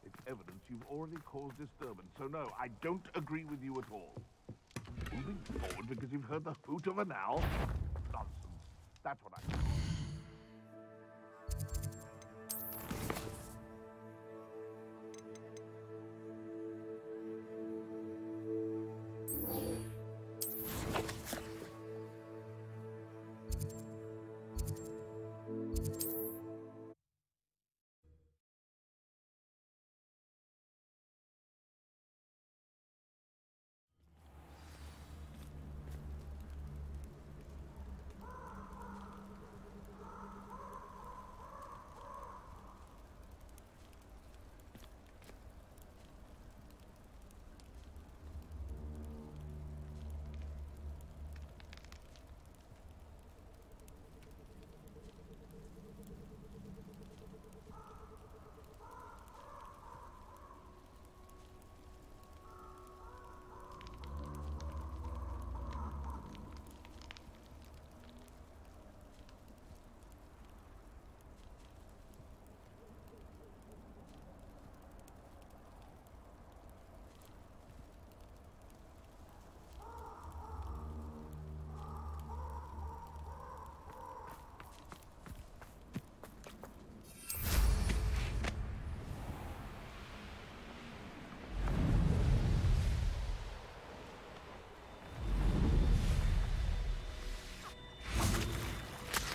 It's evidence you've already caused disturbance, so no, I don't agree with you at all. Moving forward because you've heard the hoot of an owl? Nonsense. That's what I...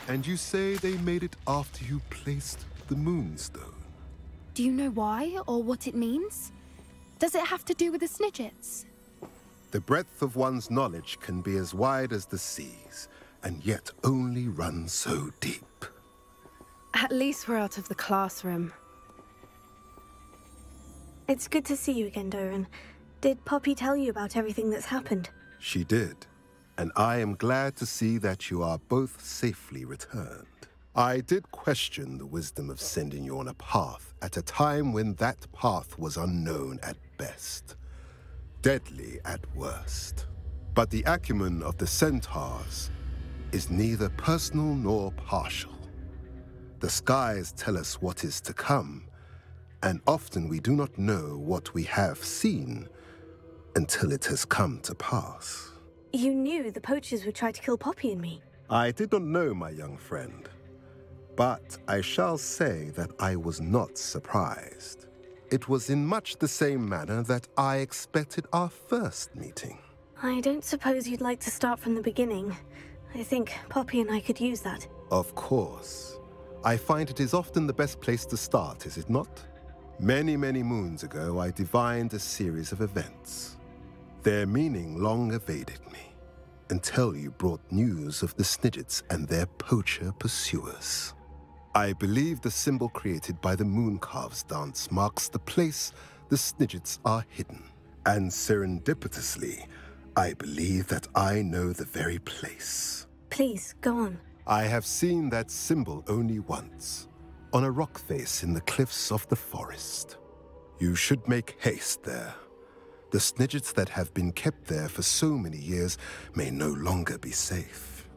And you say they made it after you placed the moonstone? Do you know why or what it means? Does it have to do with the Snidgets? The breadth of one's knowledge can be as wide as the seas, and yet only run so deep. At least we're out of the classroom. It's good to see you again, Doran. Did Poppy tell you about everything that's happened? She did. And I am glad to see that you are both safely returned. I did question the wisdom of sending you on a path at a time when that path was unknown at best, deadly at worst. But the acumen of the centaurs is neither personal nor partial. The skies tell us what is to come, and often we do not know what we have seen until it has come to pass. You knew the poachers would try to kill Poppy and me. I did not know, my young friend, but I shall say that I was not surprised. It was in much the same manner that I expected our first meeting. I don't suppose you'd like to start from the beginning. I think Poppy and I could use that. Of course. I find it is often the best place to start, is it not? Many, many moons ago, I divined a series of events. Their meaning long evaded me, until you brought news of the Snidgets and their poacher pursuers. I believe the symbol created by the Mooncarves dance marks the place the Snidgets are hidden. And serendipitously, I believe that I know the very place. Please, go on. I have seen that symbol only once, on a rock face in the cliffs of the forest. You should make haste there. The Snidgets that have been kept there for so many years may no longer be safe.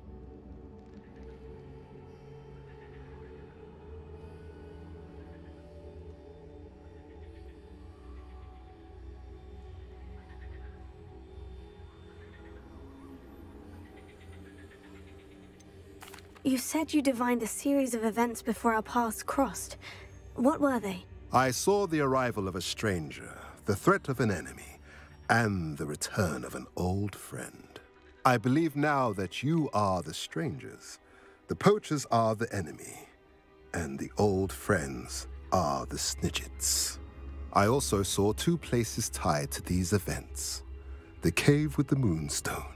You said you divined a series of events before our paths crossed. What were they? I saw the arrival of a stranger, the threat of an enemy, and the return of an old friend. I believe now that you are the strangers, the poachers are the enemy, and the old friends are the Snidgets. I also saw two places tied to these events: the cave with the moonstone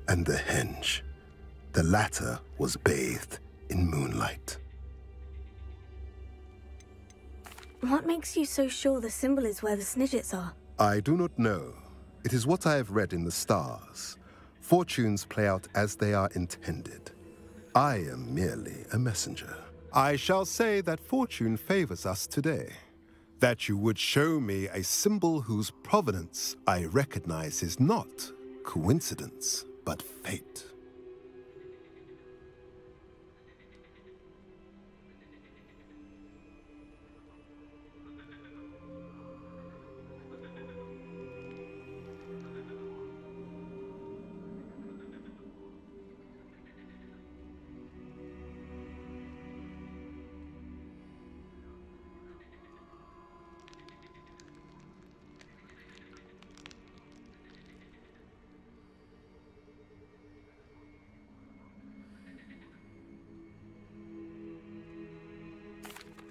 and the henge. The latter was bathed in moonlight. What makes you so sure the symbol is where the Snidgets are? I do not know. It is what I have read in the stars. Fortunes play out as they are intended. I am merely a messenger. I shall say that fortune favors us today. That you would show me a symbol whose provenance I recognize is not coincidence, but fate.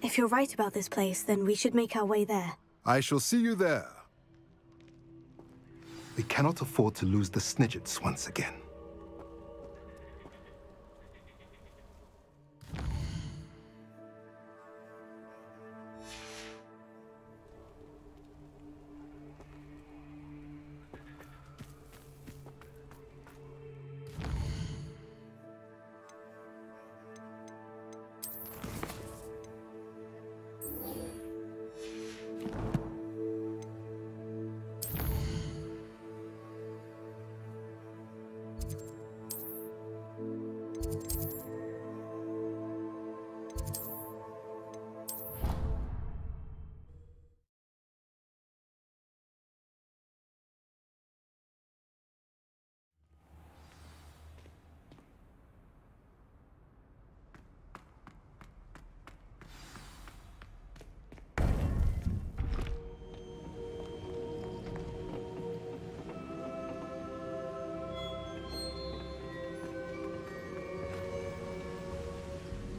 If you're right about this place, then we should make our way there. I shall see you there. We cannot afford to lose the Snidgets once again.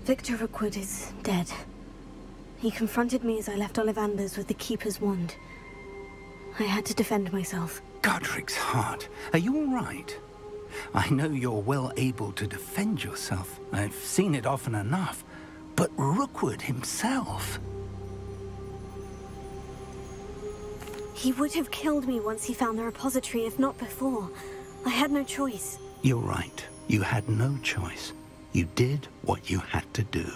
Victor Rookwood is dead. He confronted me as I left Ollivanders with the Keeper's wand. I had to defend myself. Godric's heart. Are you all right? I know you're well able to defend yourself. I've seen it often enough. But Rookwood himself... He would have killed me once he found the repository, if not before. I had no choice. You're right. You had no choice. You did what you had to do.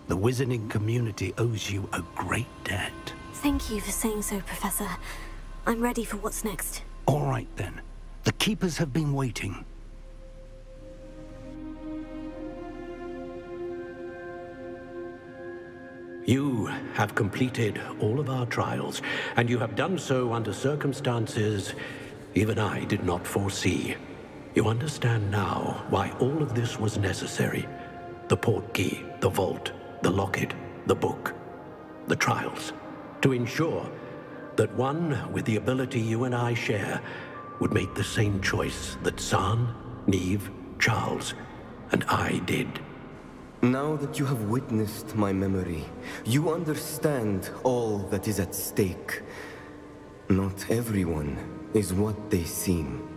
The wizarding community owes you a great debt. Thank you for saying so, Professor. I'm ready for what's next. All right, then. The Keepers have been waiting. You have completed all of our trials, and you have done so under circumstances even I did not foresee. You understand now why all of this was necessary. The portkey, the vault, the locket, the book, the trials. To ensure that one with the ability you and I share would make the same choice that San, Neve, Charles, and I did. Now that you have witnessed my memory, you understand all that is at stake. Not everyone is what they seem.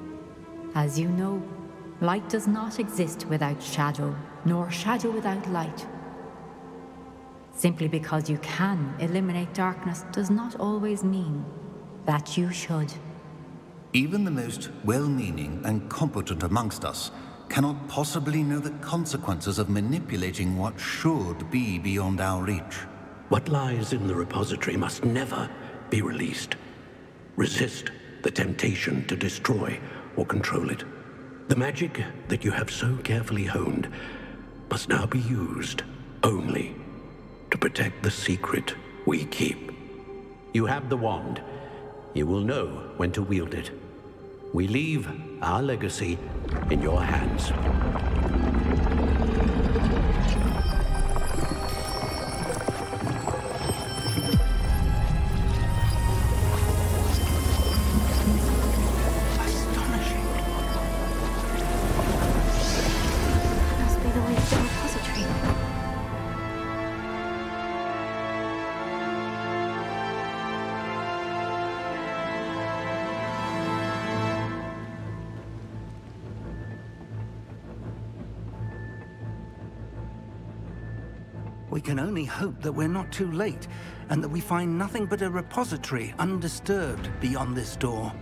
As you know, light does not exist without shadow, nor shadow without light. Simply because you can eliminate darkness does not always mean that you should. Even the most well-meaning and competent amongst us cannot possibly know the consequences of manipulating what should be beyond our reach. What lies in the repository must never be released. Resist the temptation to destroy or control it. The magic that you have so carefully honed must now be used only to protect the secret we keep. You have the wand. You will know when to wield it. We leave our legacy in your hands. We can only hope that we're not too late, and that we find nothing but a repository undisturbed beyond this door.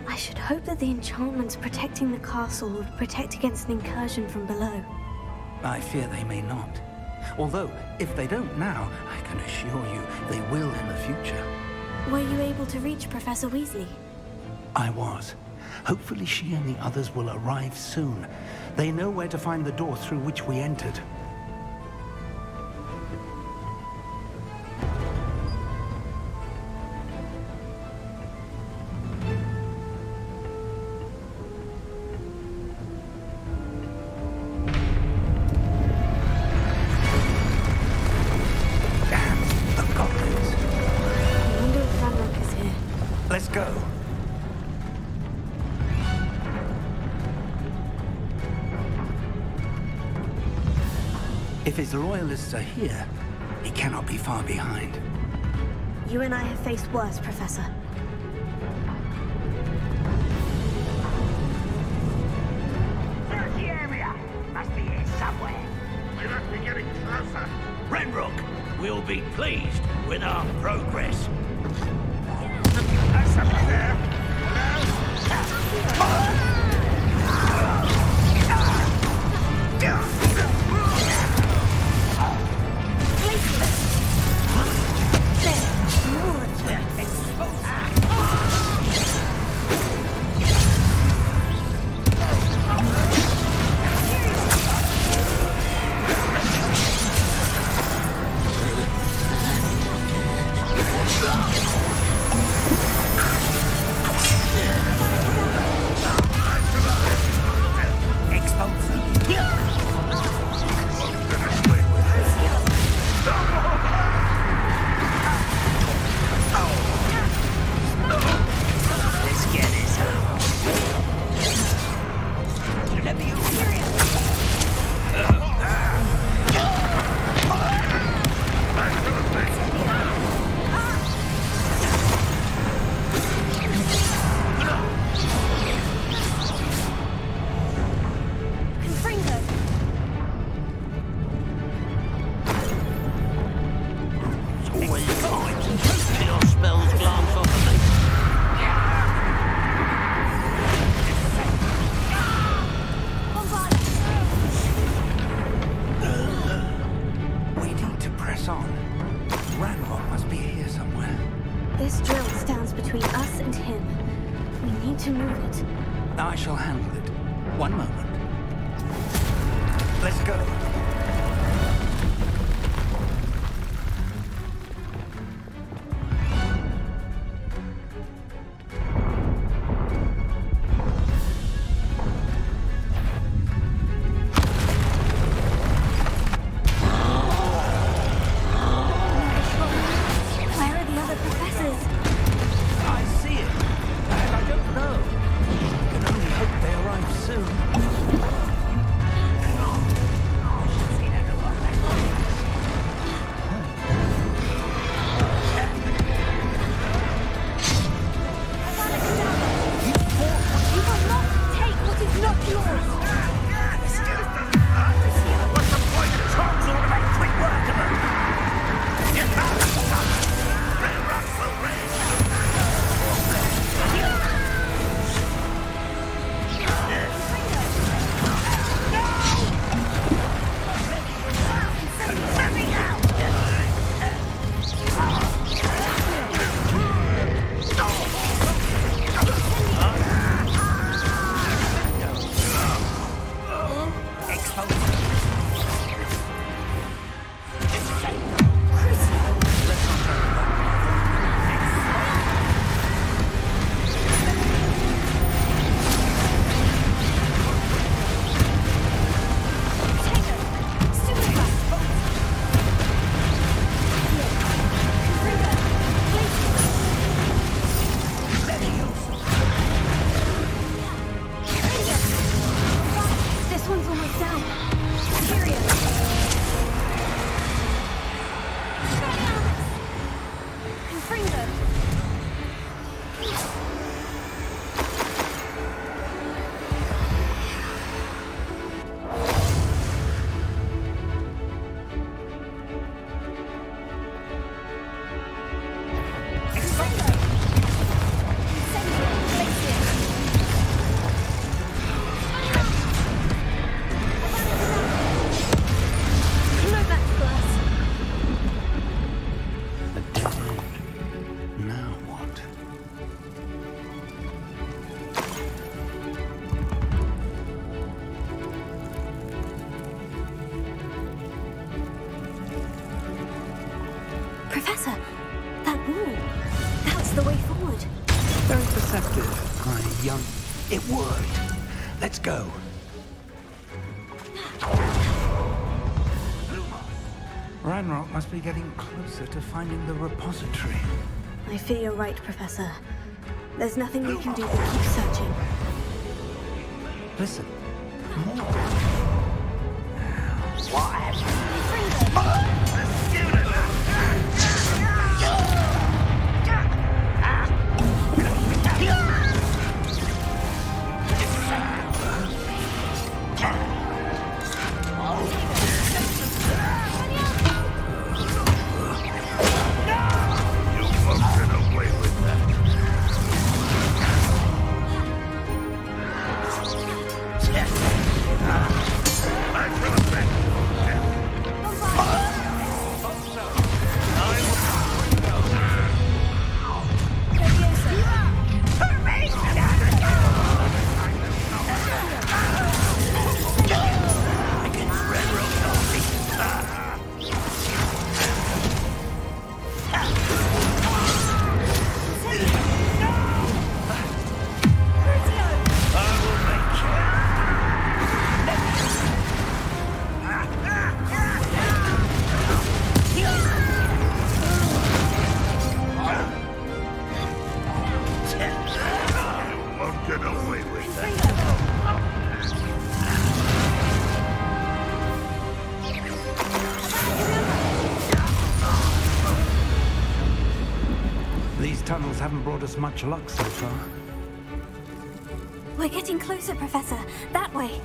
I should hope that the enchantments protecting the castle would protect against an incursion from below. I fear they may not. Although, if they don't now, I can assure you they will in the future. Were you able to reach Professor Weasley? I was. Hopefully she and the others will arrive soon. They know where to find the door through which we entered. Let's go. If his loyalists are here, he cannot be far behind. You and I have faced worse, Professor. Search the area. Must be here somewhere. We must be getting closer. Ranrock will be pleased with our progress. There's something there. I shall handle it. One moment. Let's go. deceptive, my young... It worked. Let's go. Ranrock must be getting closer to finding the repository. I fear you're right, Professor. There's nothing we can do but keep searching. Listen. More. Tunnels haven't brought us much luck so far. We're getting closer, Professor. That way.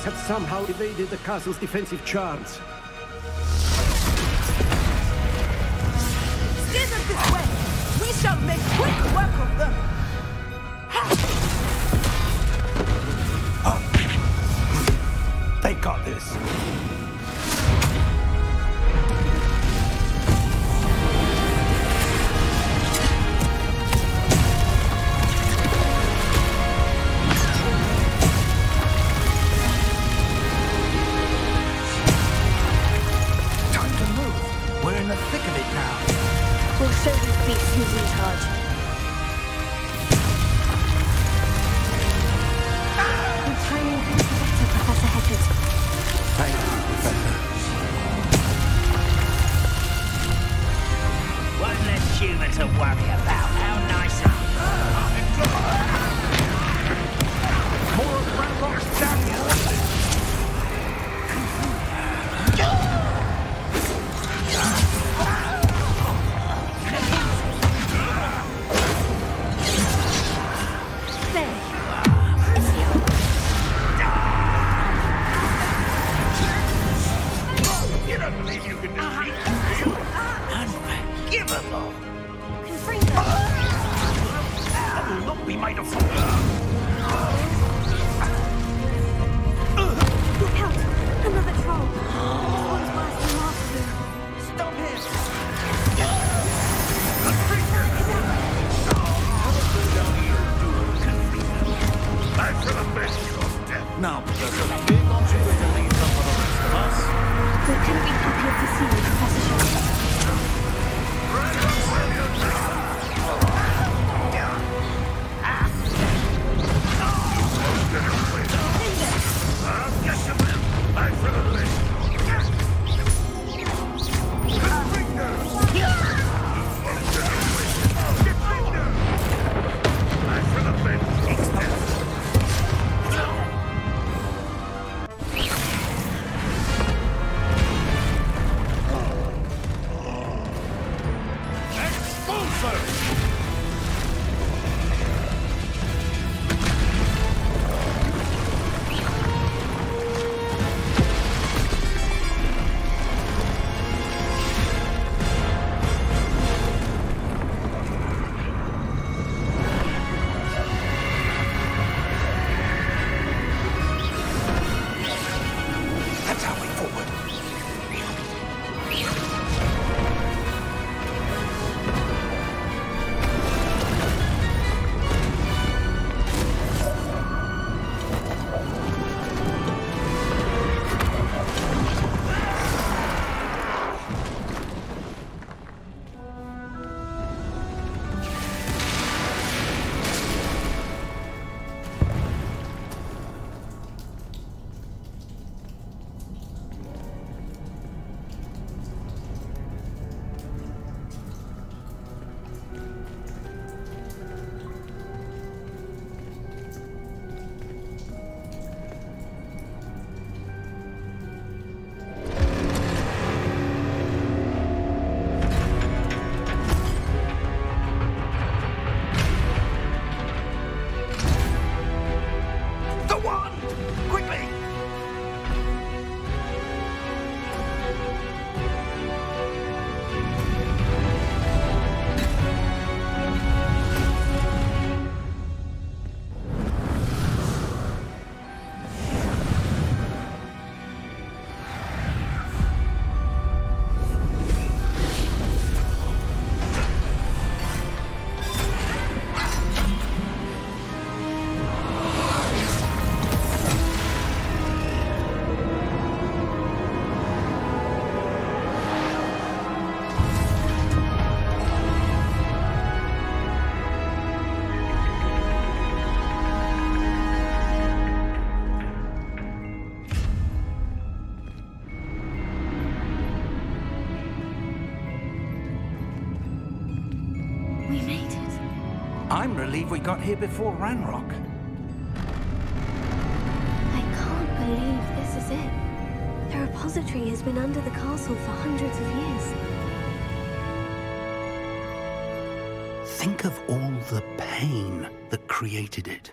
Have somehow evaded the castle's defensive charms. Steer them this way! We shall make quick work of them! They got this. Show these beasts who's in charge. Your timing couldn't be better, Professor Hedges. Thank you, Professor. One less human to worry about. How nice More of Ranrock's down here. You don't believe you can defeat me, do you? first. I'm relieved we got here before Ranrock. I can't believe this is it. The repository has been under the castle for hundreds of years. Think of all the pain that created it.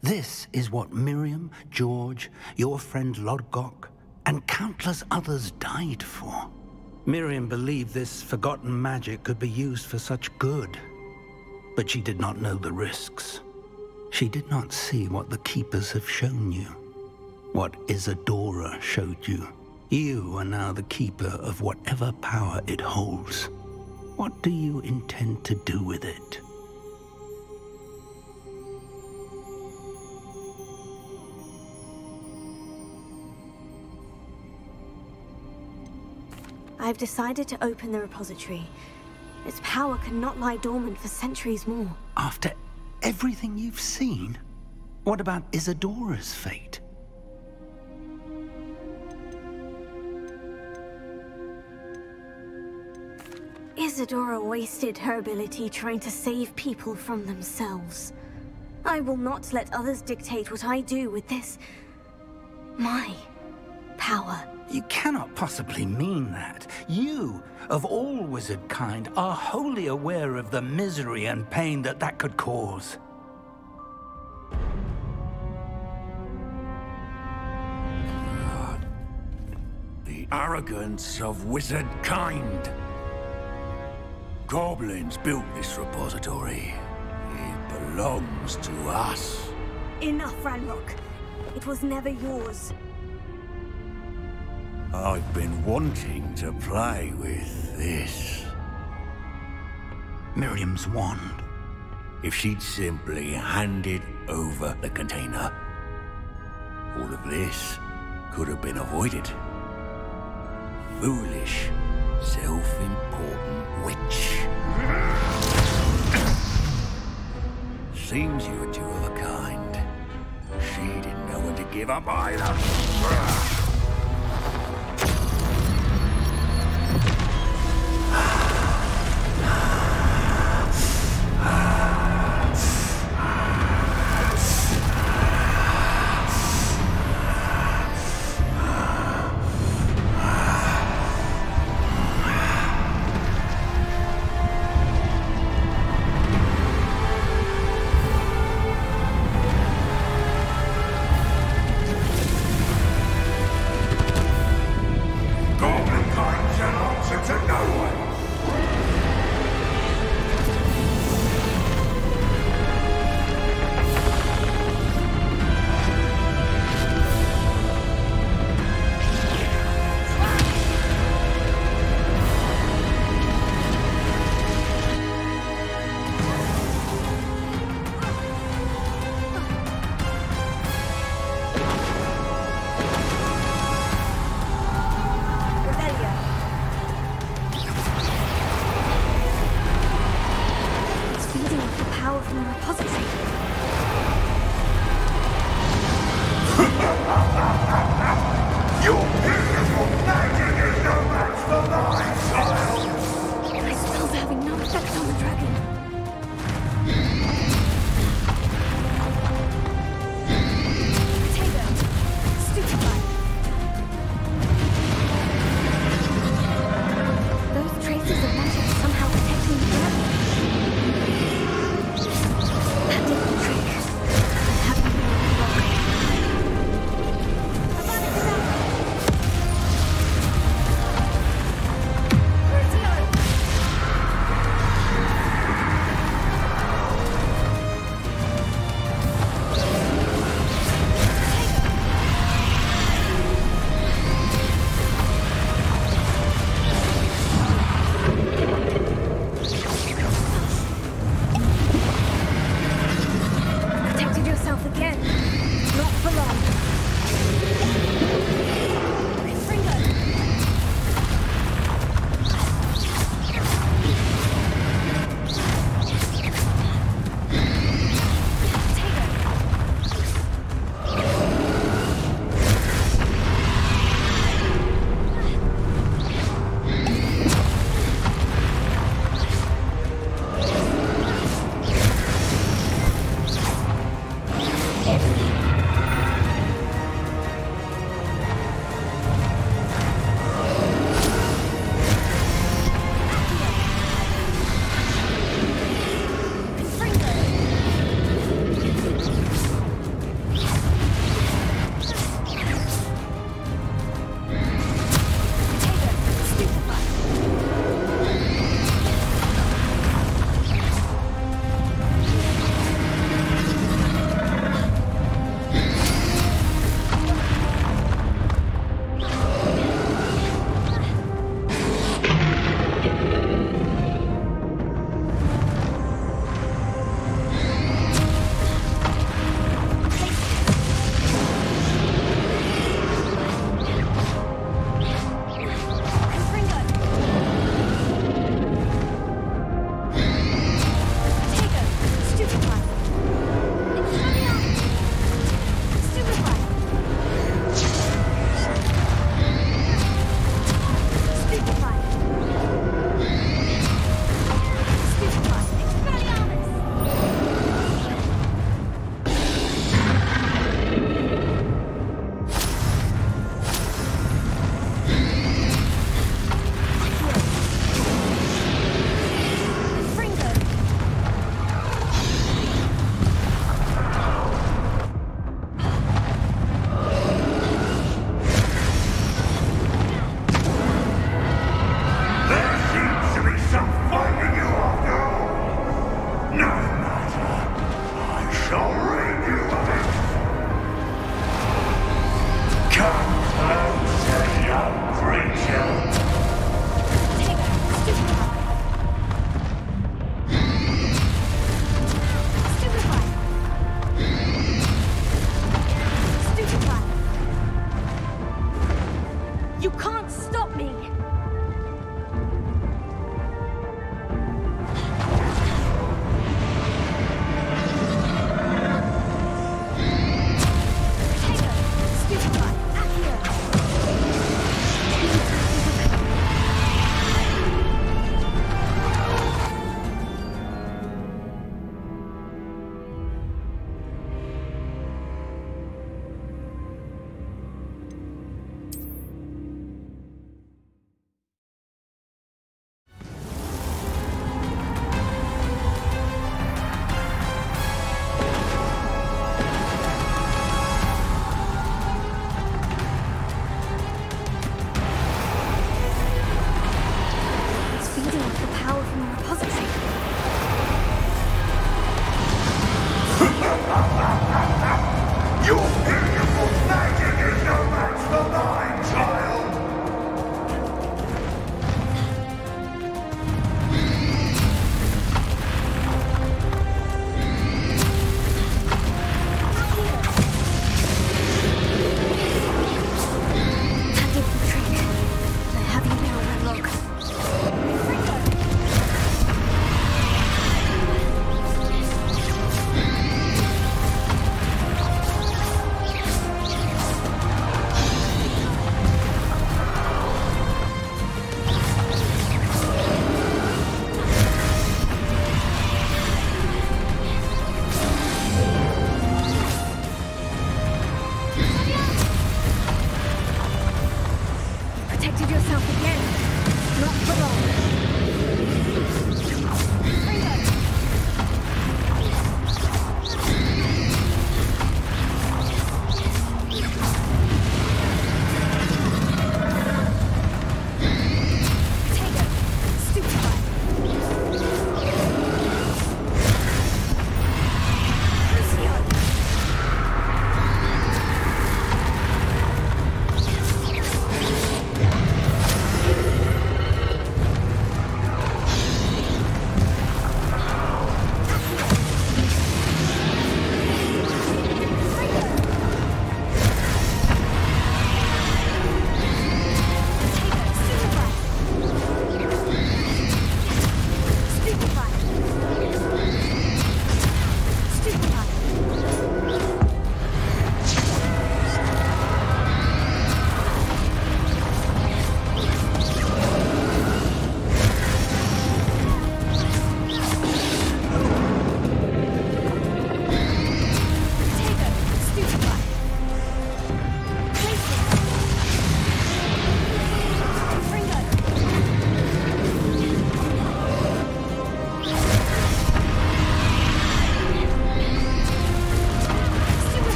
This is what Miriam, George, your friend Lodgok, and countless others died for. Miriam believed this forgotten magic could be used for such good. But she did not know the risks. She did not see what the Keepers have shown you. What Isadora showed you. You are now the Keeper of whatever power it holds. What do you intend to do with it? I've decided to open the repository. Its power cannot lie dormant for centuries more. After everything you've seen? What about Isadora's fate? Isadora wasted her ability trying to save people from themselves. I will not let others dictate what I do with this... my power. You cannot possibly mean that. You, of all wizard kind, are wholly aware of the misery and pain that could cause. The arrogance of wizard kind. Goblins built this repository. It belongs to us. Enough, Ranrock. It was never yours. I've been wanting to play with this. Miriam's wand. If she'd simply handed over the container, all of this could have been avoided. Foolish, self-important witch. Seems you were two of a kind. She didn't know when to give up either. from the repository. Your pitiful magic is no match for mine, child! My spells are having no effect on the dragon. Potato! Stupefy! Those traces of magic are somehow protecting the dragon.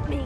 stop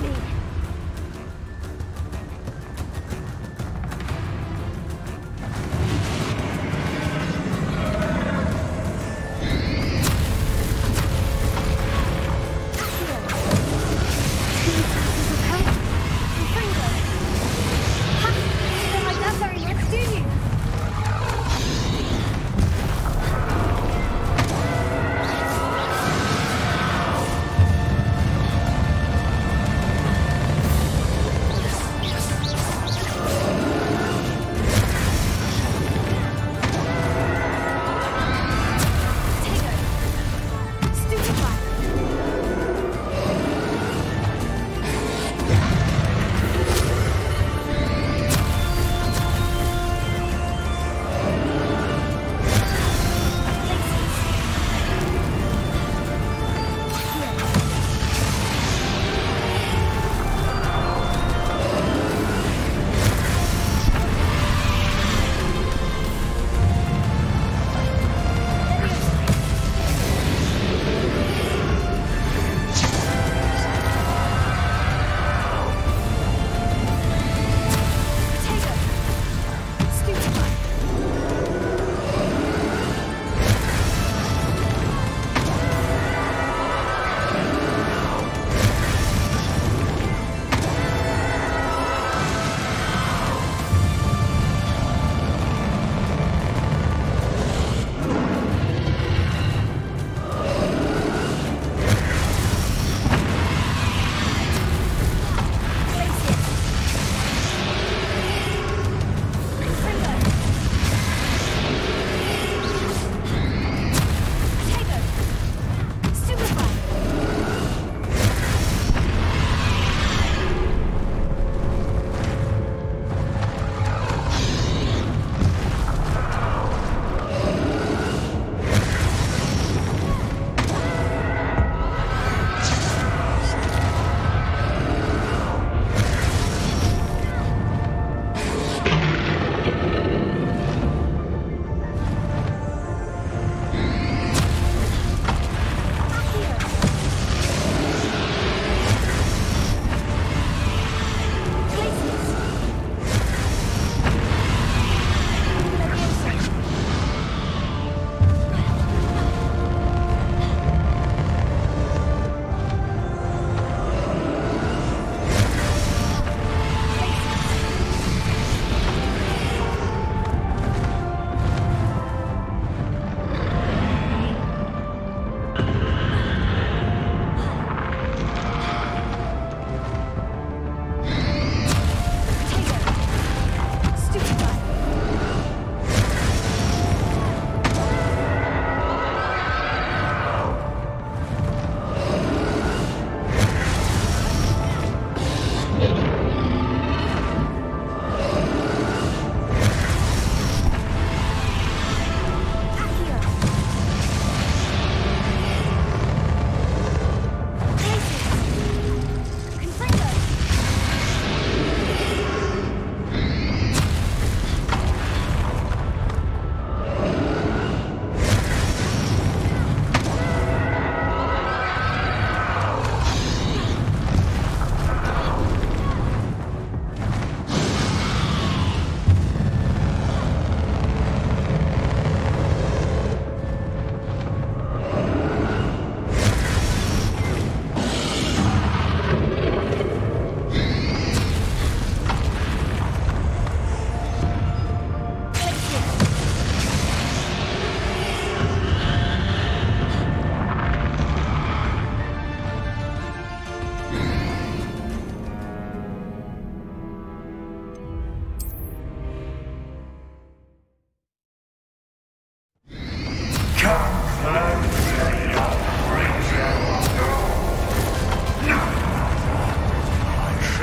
me!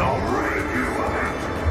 shall rid you of it!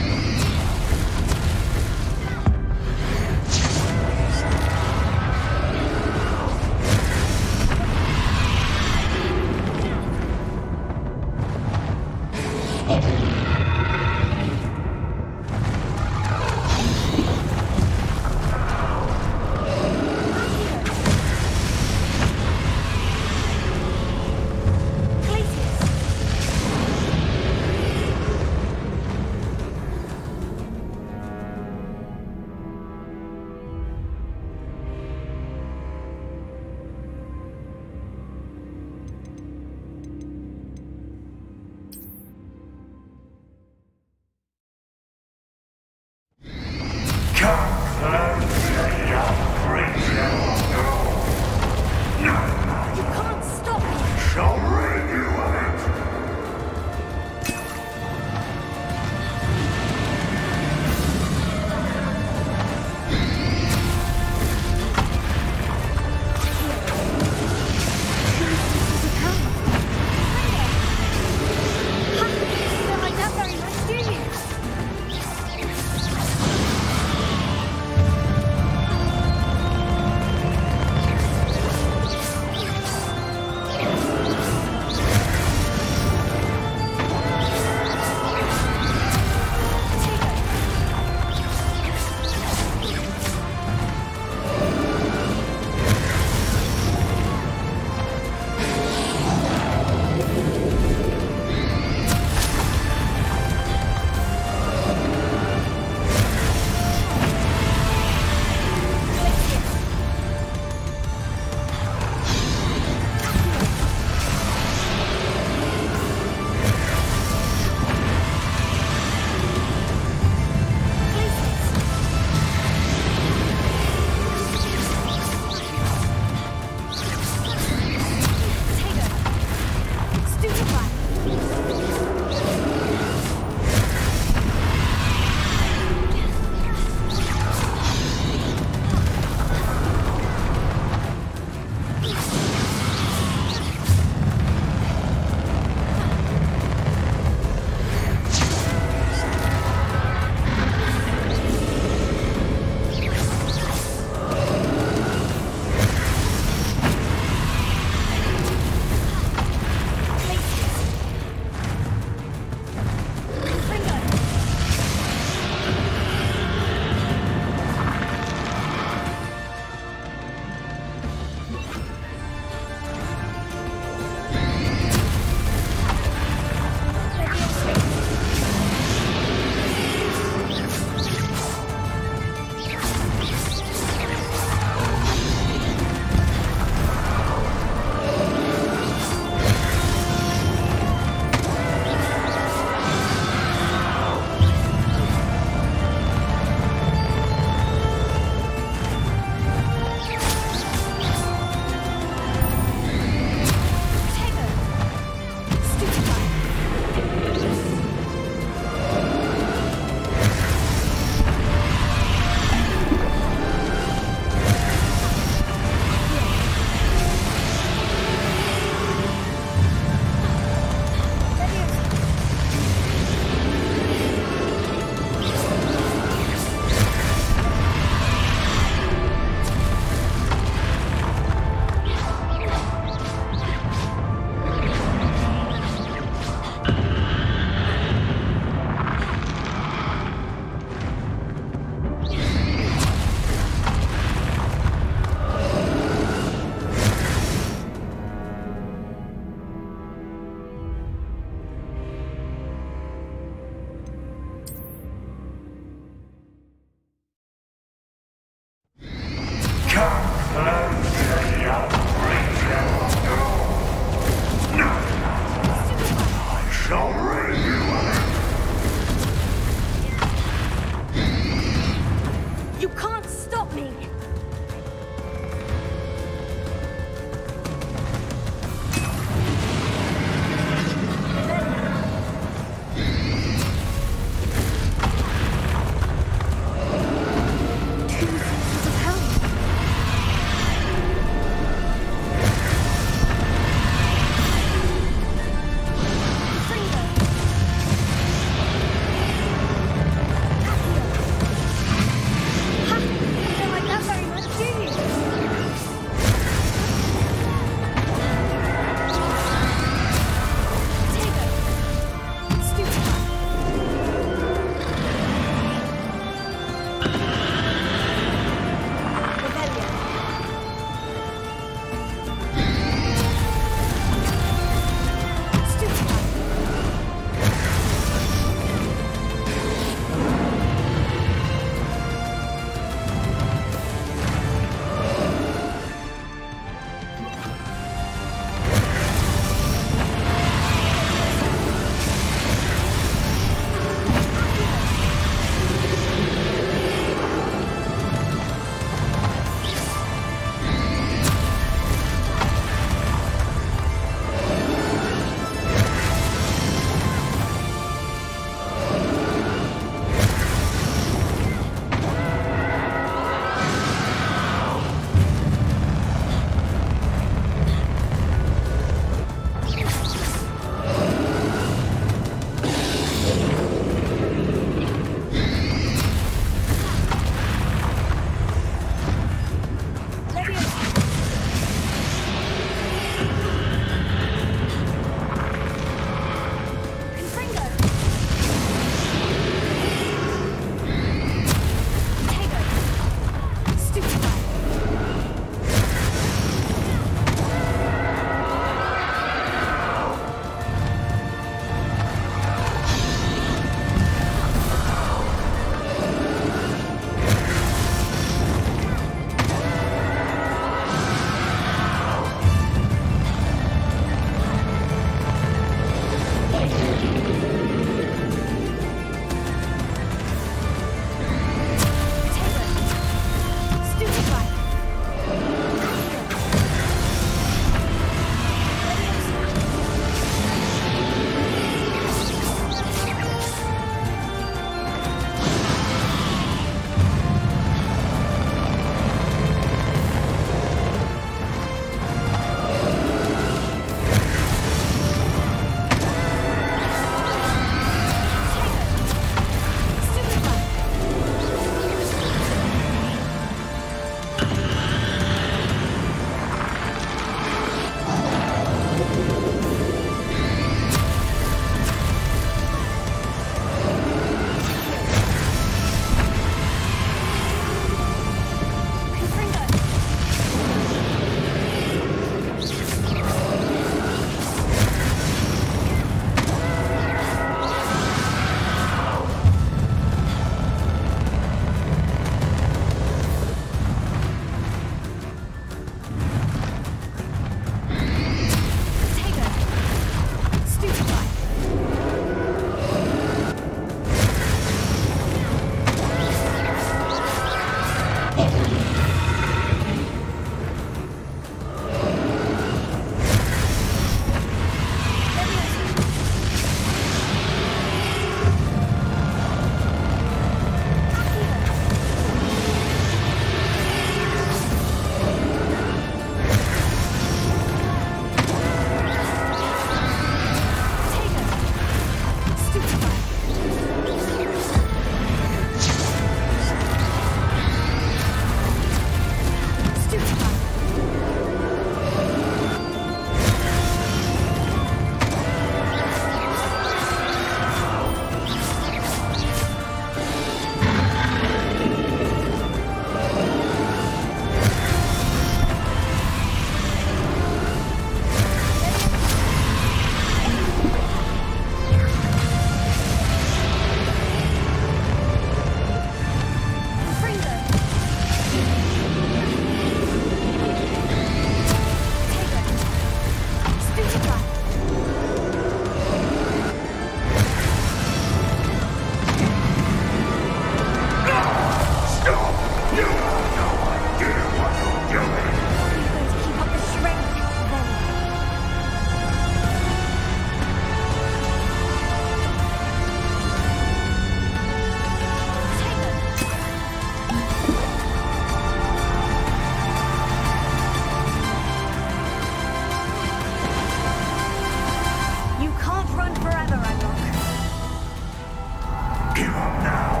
Give up now,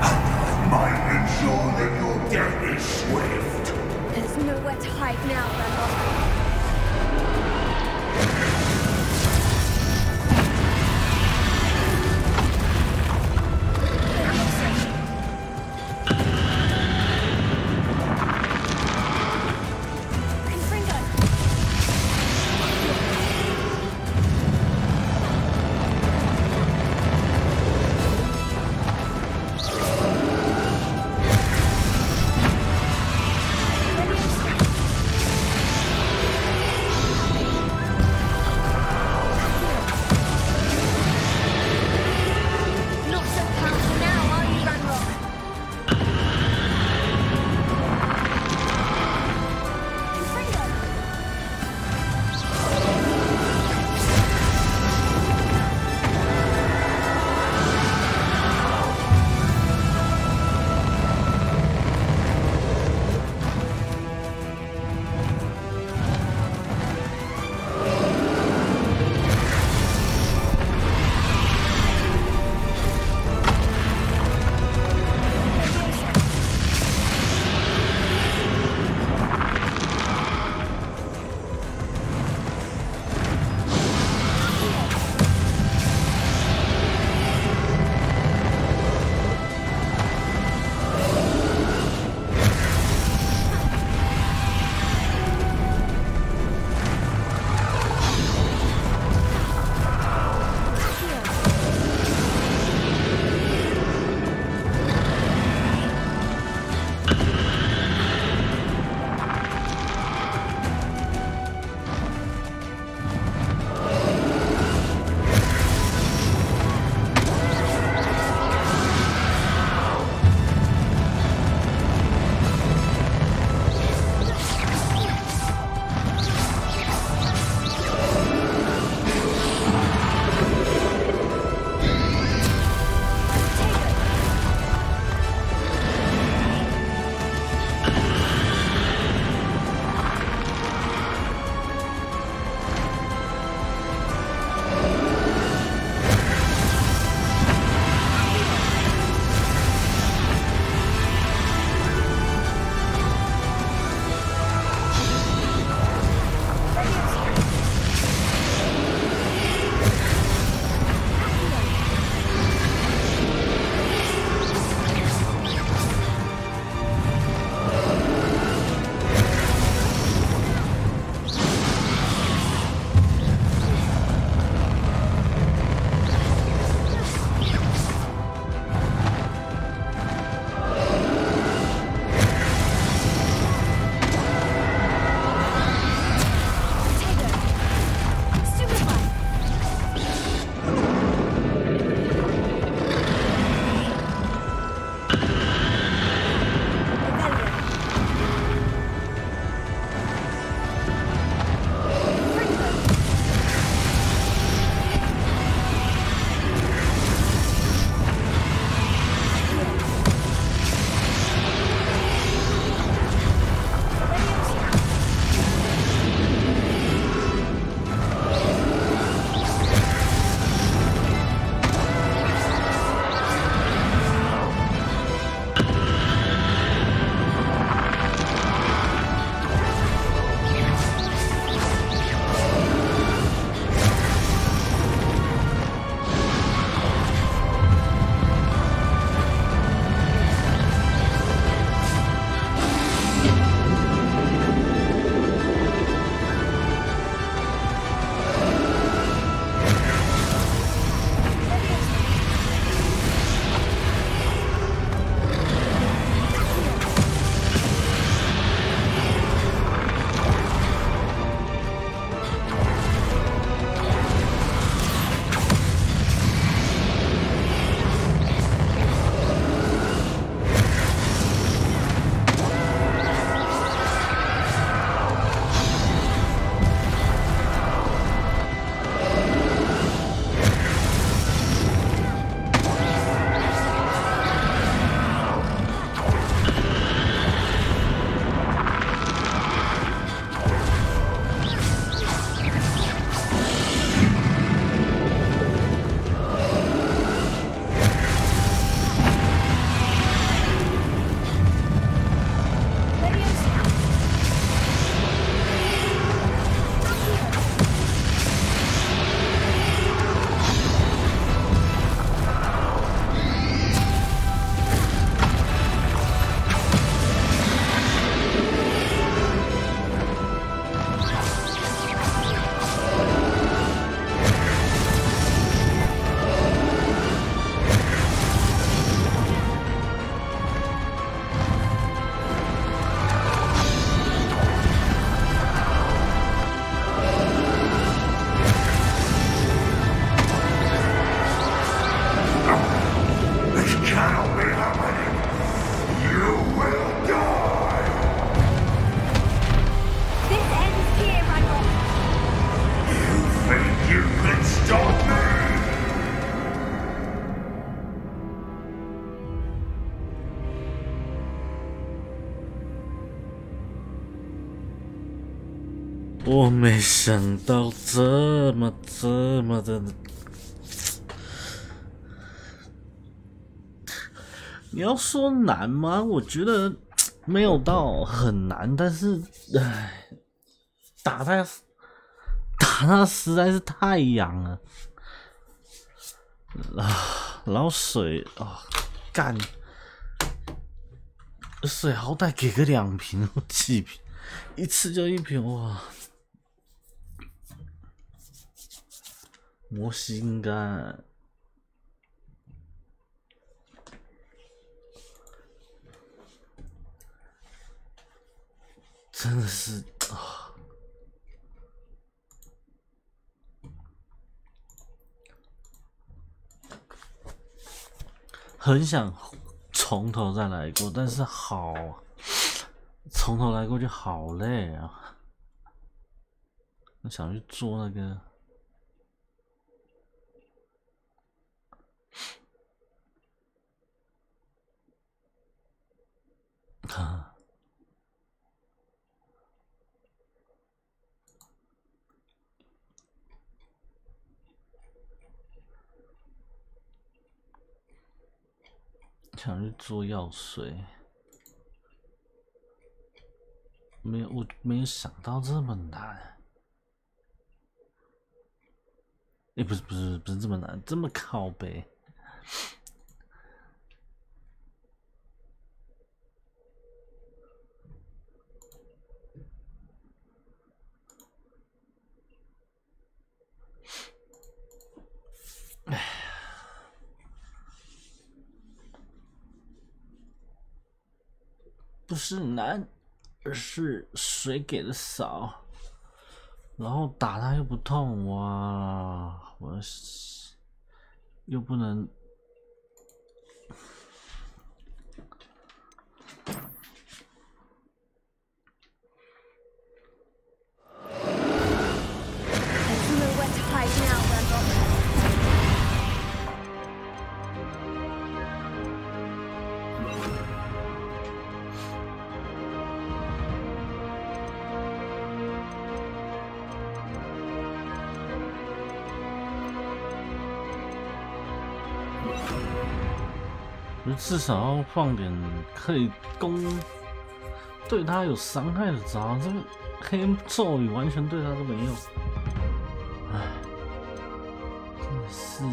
and I might ensure that your death is swift. There's nowhere to hide now, Grandma. 我没想到这么的，你要说难吗？我觉得没有到很难，但是打他实在是太痒了啊！然后水啊，干水好歹给个2瓶几瓶，一次就1瓶哇！模型感。真的是啊，很想从头再来过，但是从头来过就好累啊！我想去做那个。想去做药水，我没有想到这么难。不是这么难，这么靠北。不是难，而是水给的少，然后打他又不痛，哇！我又不能。至少要放点可以对他有伤害的招，这个黑咒语完全对他都没用，唉，真的是。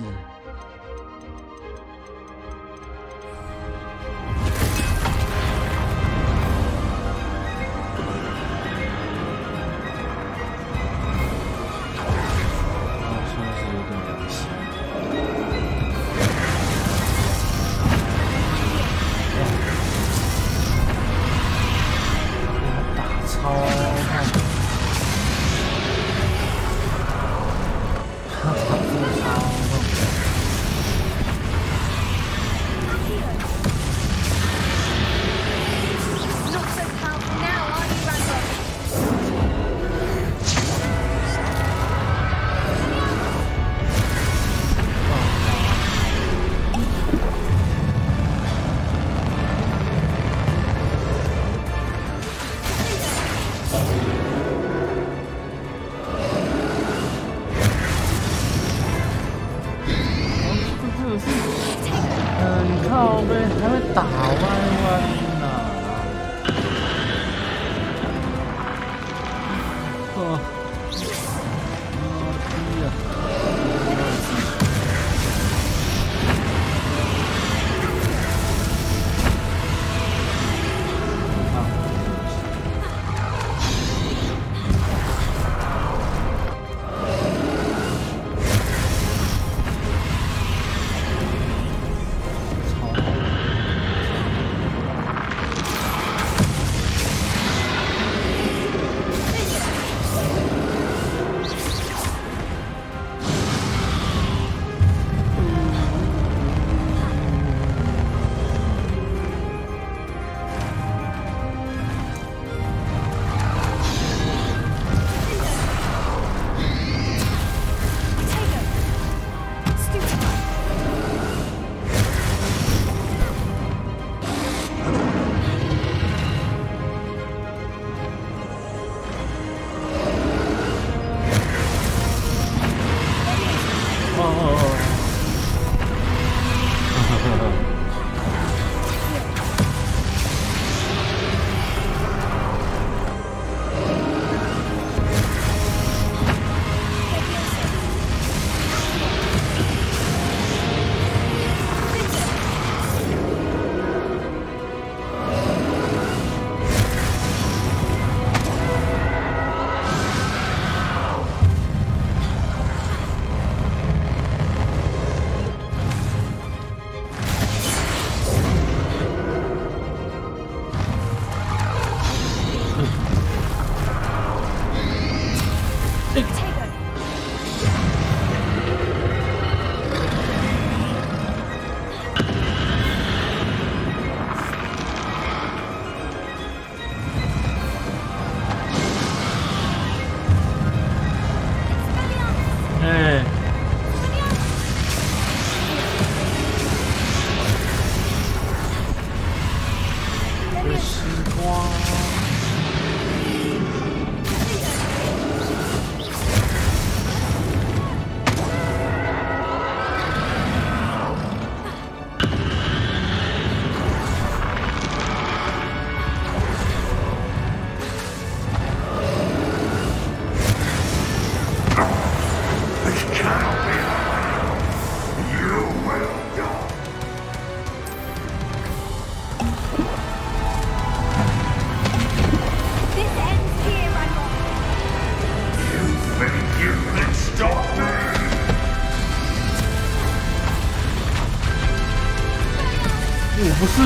我不是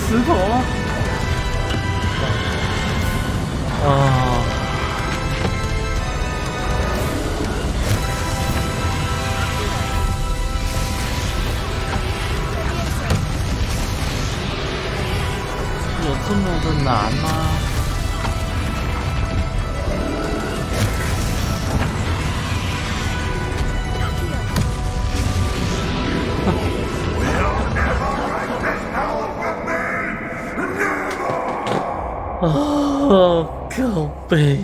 石头啊！啊！有这么的难吗？靠背，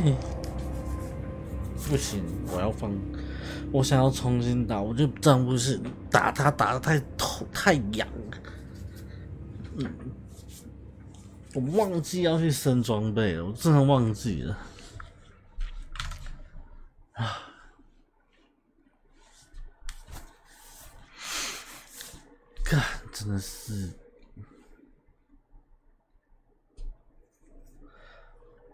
不行，我要放，我想要重新打，我就这样不是打他打得太痒，我忘记要去升装备了，我真的忘记了啊！干，真的是。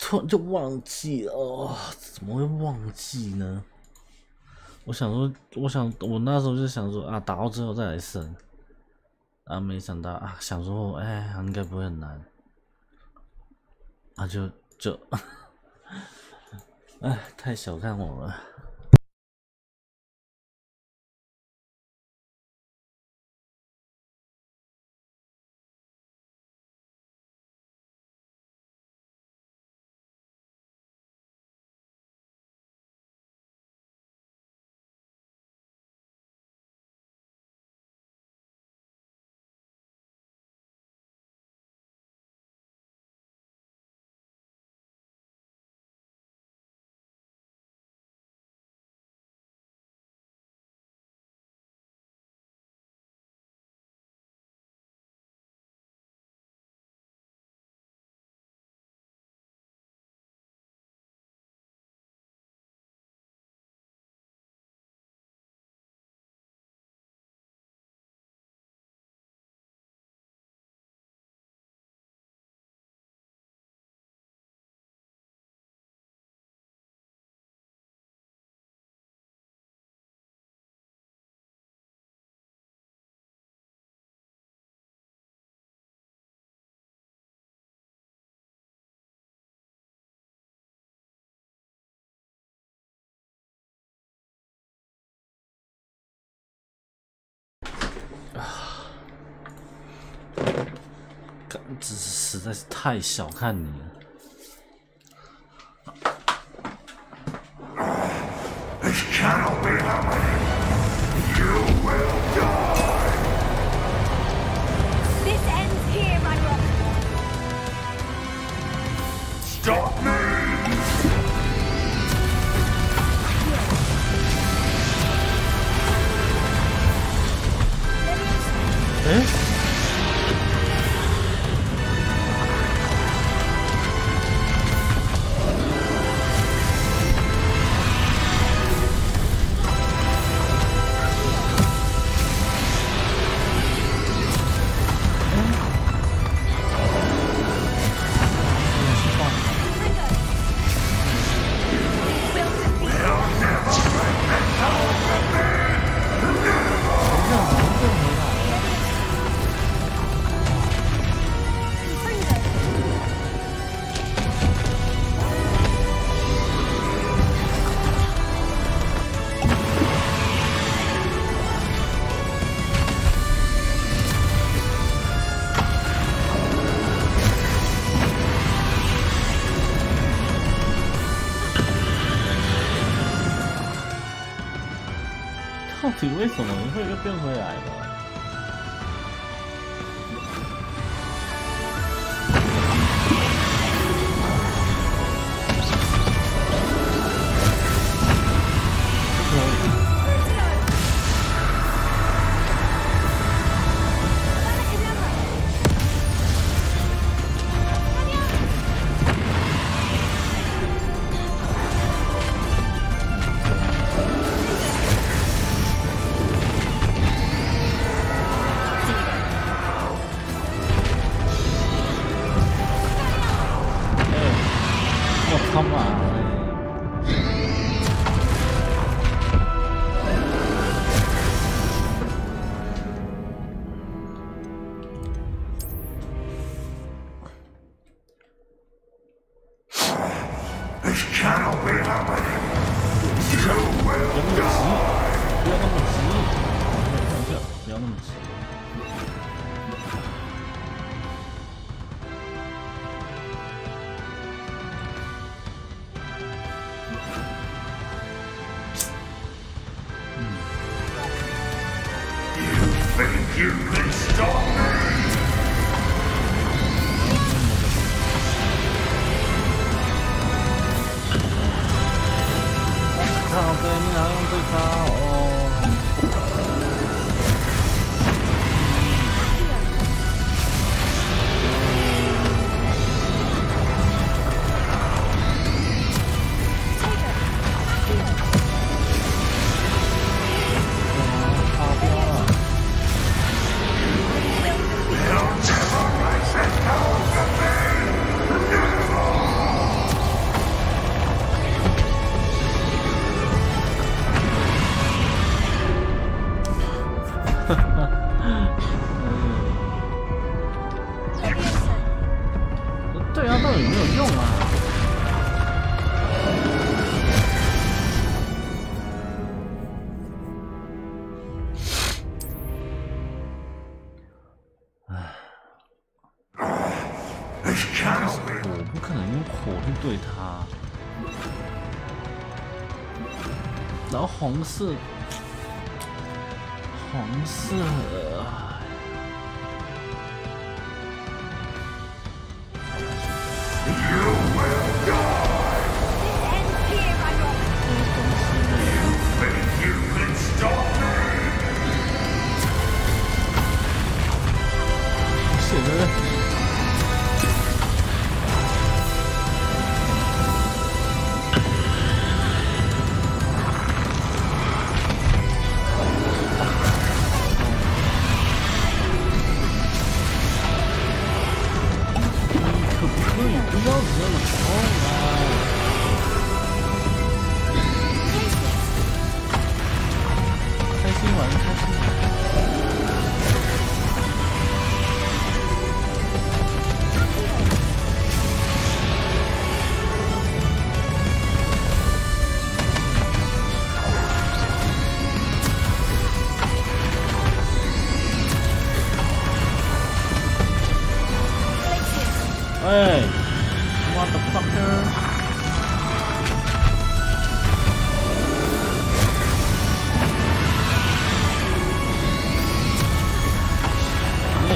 突然就忘记了，哦，怎么会忘记呢？我想说，我那时候就想说啊，打到最后再来升，啊，没想到啊，想说，哎，应该不会很难，啊，就，哎，太小看我了。只是实在是太小看你了。This cannot be happening. You will die. This ends here, Ranrock. Stop me. Eh?到底为什么你会又变回来了？ cannot be happening. You will die. 不要那么急，不要那么急。You think you can stop me? 靠背，你哪用对他哦？ 对啊，到底有没有用啊？我不可能用火去对他。然后红色。 黄色，写的。 不要这么冲啊！开心玩，开心玩。哎。 What the fucker? 哎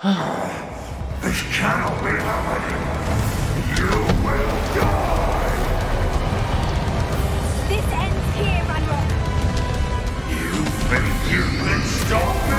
This cannot be happening. You will die. This ends here, Ranrock. You think you can stop me?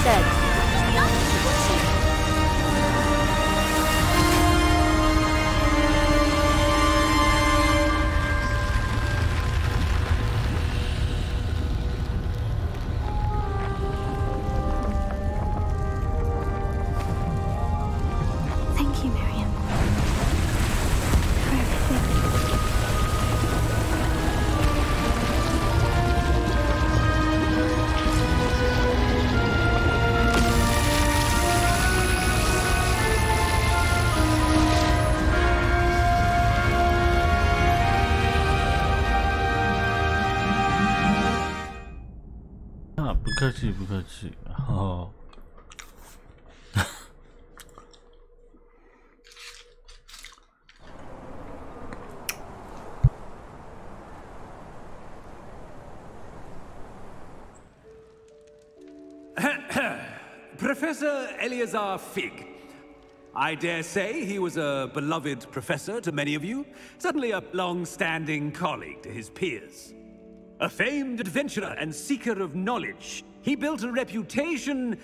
said. Thank you, Miriam. For everything. Ah, 不客气，不客气。哦。Professor Eleazar Fig. I dare say he was a beloved professor to many of you, certainly a long-standing colleague to his peers. A famed adventurer and seeker of knowledge, he built a reputation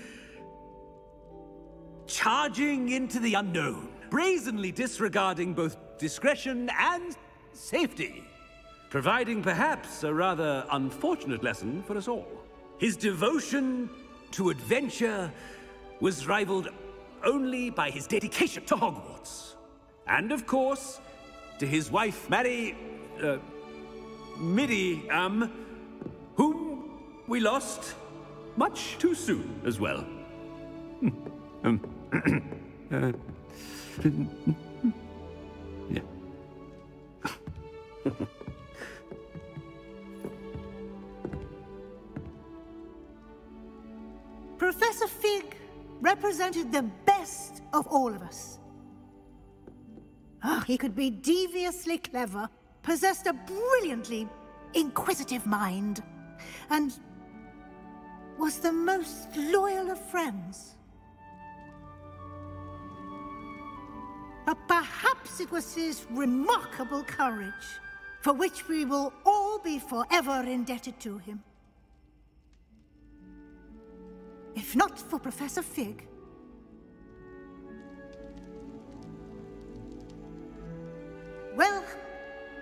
charging into the unknown, brazenly disregarding both discretion and safety, providing perhaps a rather unfortunate lesson for us all. His devotion to adventure was rivaled only by his dedication to Hogwarts. And of course, to his wife, Midi, whom we lost much too soon as well. Yeah. Professor Fig represented the best of all of us. He could be deviously clever, possessed a brilliantly inquisitive mind, and was the most loyal of friends. But perhaps it was his remarkable courage, for which we will all be forever indebted to him. If not for Professor Fig, well,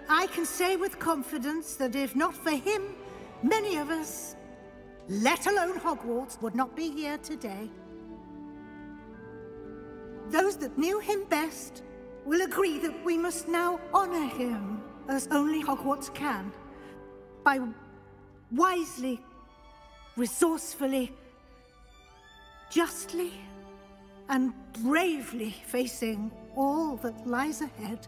I can say with confidence that if not for him, many of us, let alone Hogwarts, would not be here today. Those that knew him best will agree that we must now honor him as only Hogwarts can, by wisely, resourcefully, justly, and bravely facing all that lies ahead.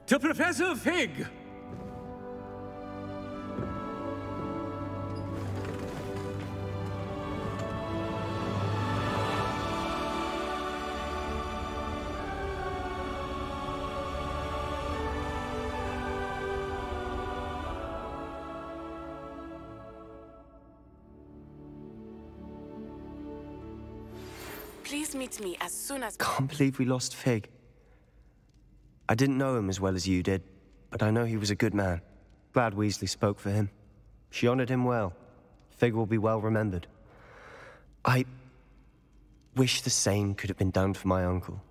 To Professor Fig! Please meet me as soon as... Can't believe we lost Fig. I didn't know him as well as you did, but I know he was a good man. Glad Weasley spoke for him. She honored him well. Fig will be well remembered. I wish the same could have been done for my uncle.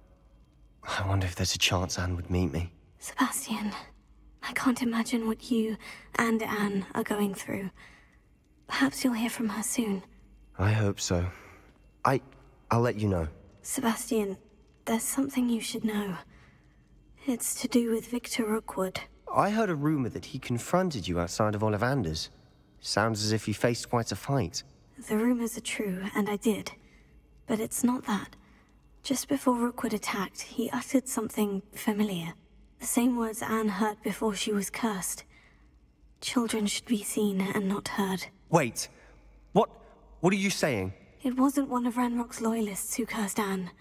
I wonder if there's a chance Anne would meet me. Sebastian, I can't imagine what you and Anne are going through. Perhaps you'll hear from her soon. I hope so. I'll let you know. Sebastian, there's something you should know. It's to do with Victor Rookwood. I heard a rumor that he confronted you outside of Ollivander's. Sounds as if he faced quite a fight. The rumors are true, and I did. But it's not that. Just before Rookwood attacked, he uttered something familiar. The same words Anne heard before she was cursed. Children should be seen and not heard. Wait. What are you saying? It wasn't one of Ranrock's loyalists who cursed Anne.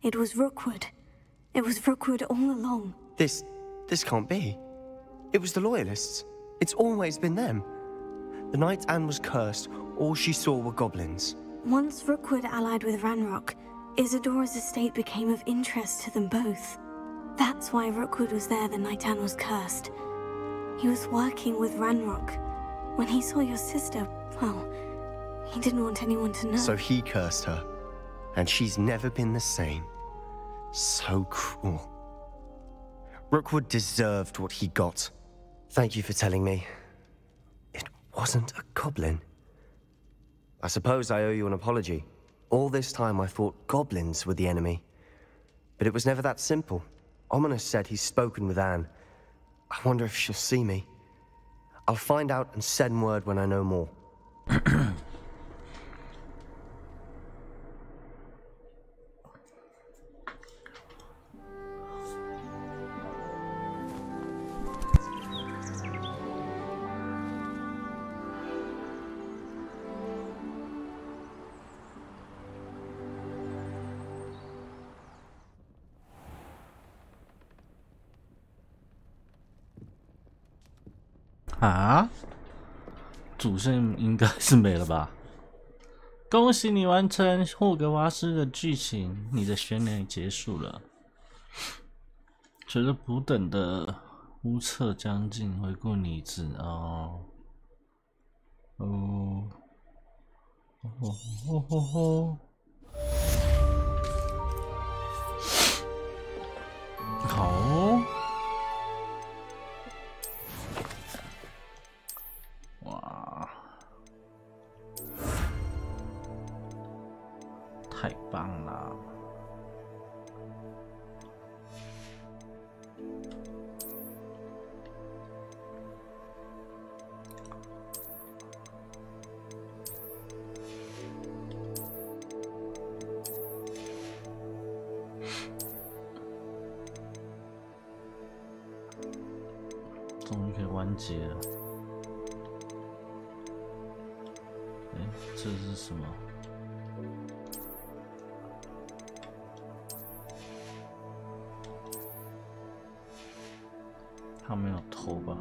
It was Rookwood. It was Rookwood all along. This can't be. It was the loyalists. It's always been them. The night Anne was cursed, all she saw were goblins. Once Rookwood allied with Ranrock, Isadora's estate became of interest to them both. That's why Rookwood was there the night Anne was cursed. He was working with Ranrock. When he saw your sister, Well, he didn't want anyone to know. So he cursed her, and she's never been the same. So cruel. Rookwood deserved what he got. Thank you for telling me. It wasn't a goblin. I suppose I owe you an apology. All this time I thought goblins were the enemy. But it was never that simple. Ominous said he's spoken with Anne. I wonder if she'll see me. I'll find out and send word when I know more. 啊，主线应该是没了吧？恭喜你完成霍格华兹的剧情，你的悬念结束了。随着补等的无测将近，回顾理智哦。好哦。 哇，太棒了！终于可以完结了。 这是什么？他没有头吧？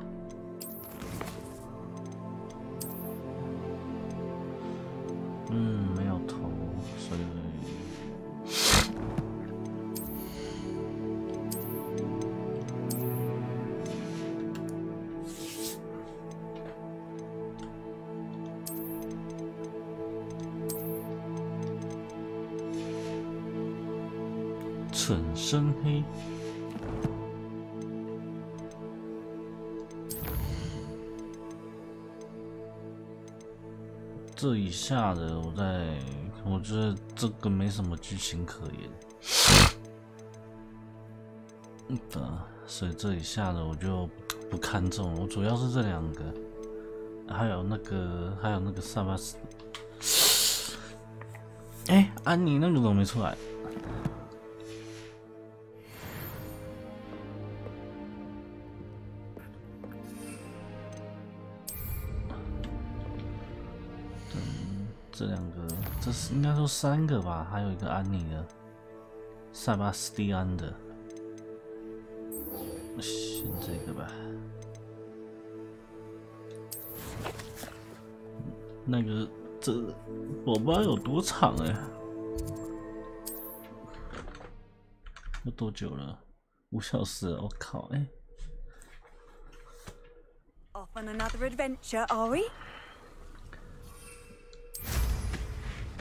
没有头，所以。 纯深黑，这以下的我觉得这个没什么剧情可言。所以这以下的我就不看重了。我主要是这两个，还有那个萨巴斯。哎，安妮那个怎么没出来？ 这两个，这是应该说三个吧，还有一个安妮的，塞巴斯蒂安的，选这个吧。那个我不知道有多长哎，要多久了？5小时了，我靠哎！Off on another adventure, are we?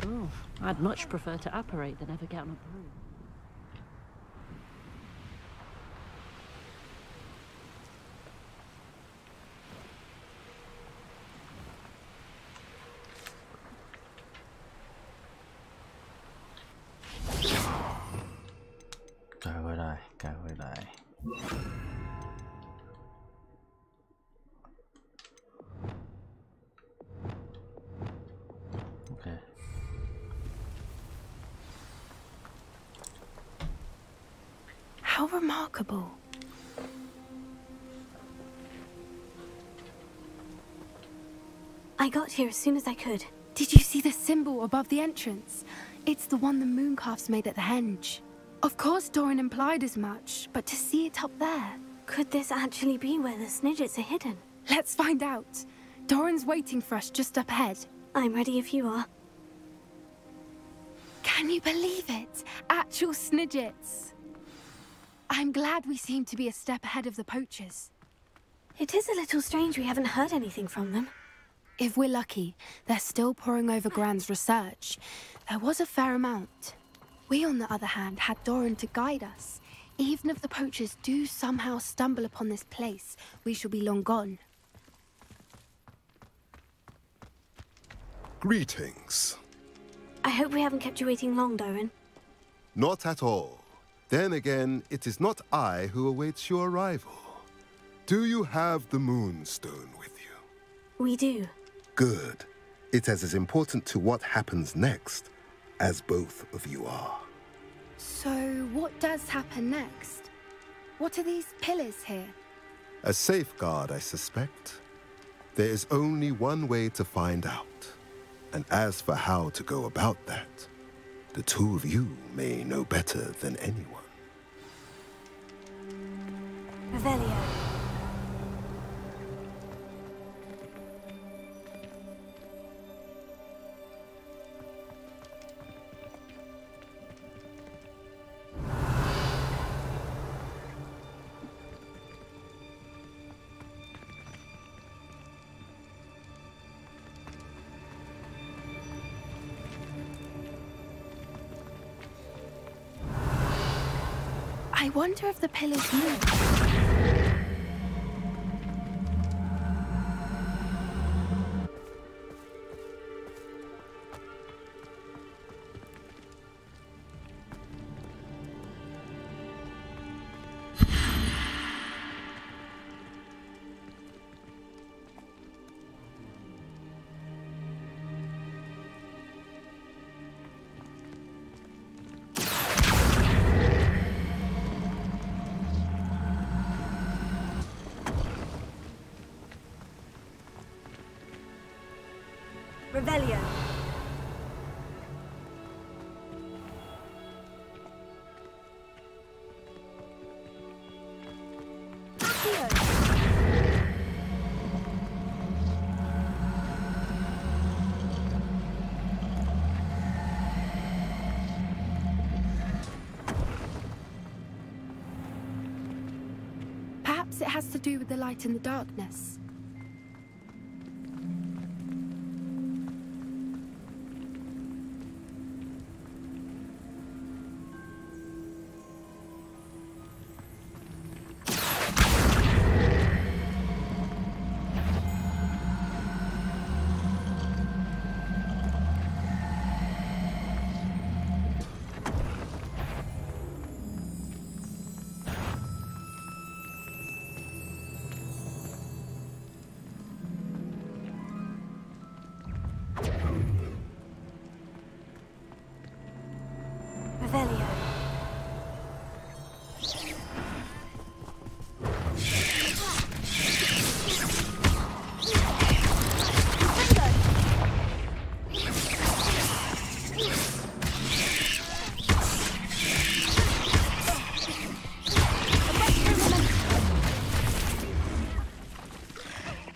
Oh, I'd much prefer to apparate than ever get on a broom. Go回来。 How remarkable. I got here as soon as I could. Did you see the symbol above the entrance? It's the one the mooncalves made at the henge. Of course Doran implied as much, but to see it up there... Could this actually be where the Snidgets are hidden? Let's find out. Doran's waiting for us just up ahead. I'm ready if you are. Can you believe it? Actual Snidgets. I'm glad we seem to be a step ahead of the poachers. It is a little strange we haven't heard anything from them. If we're lucky, they're still poring over Gran's research. There was a fair amount. We, on the other hand, had Doran to guide us. Even if the poachers do somehow stumble upon this place, we shall be long gone. Greetings. I hope we haven't kept you waiting long, Doran. Not at all. Then again, it is not I who awaits your arrival. Do you have the Moonstone with you? We do. Good. It is as important to what happens next as both of you are. So, what does happen next? What are these pillars here? A safeguard, I suspect. There is only one way to find out. And as for how to go about that, the two of you may know better than anyone. Revelio. I wonder if the pillars move. Revelio. Perhaps it has to do with the light in the darkness. Revelio.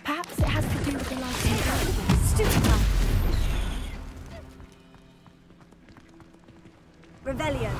Perhaps it has to do with the light in the darkness. Revelio.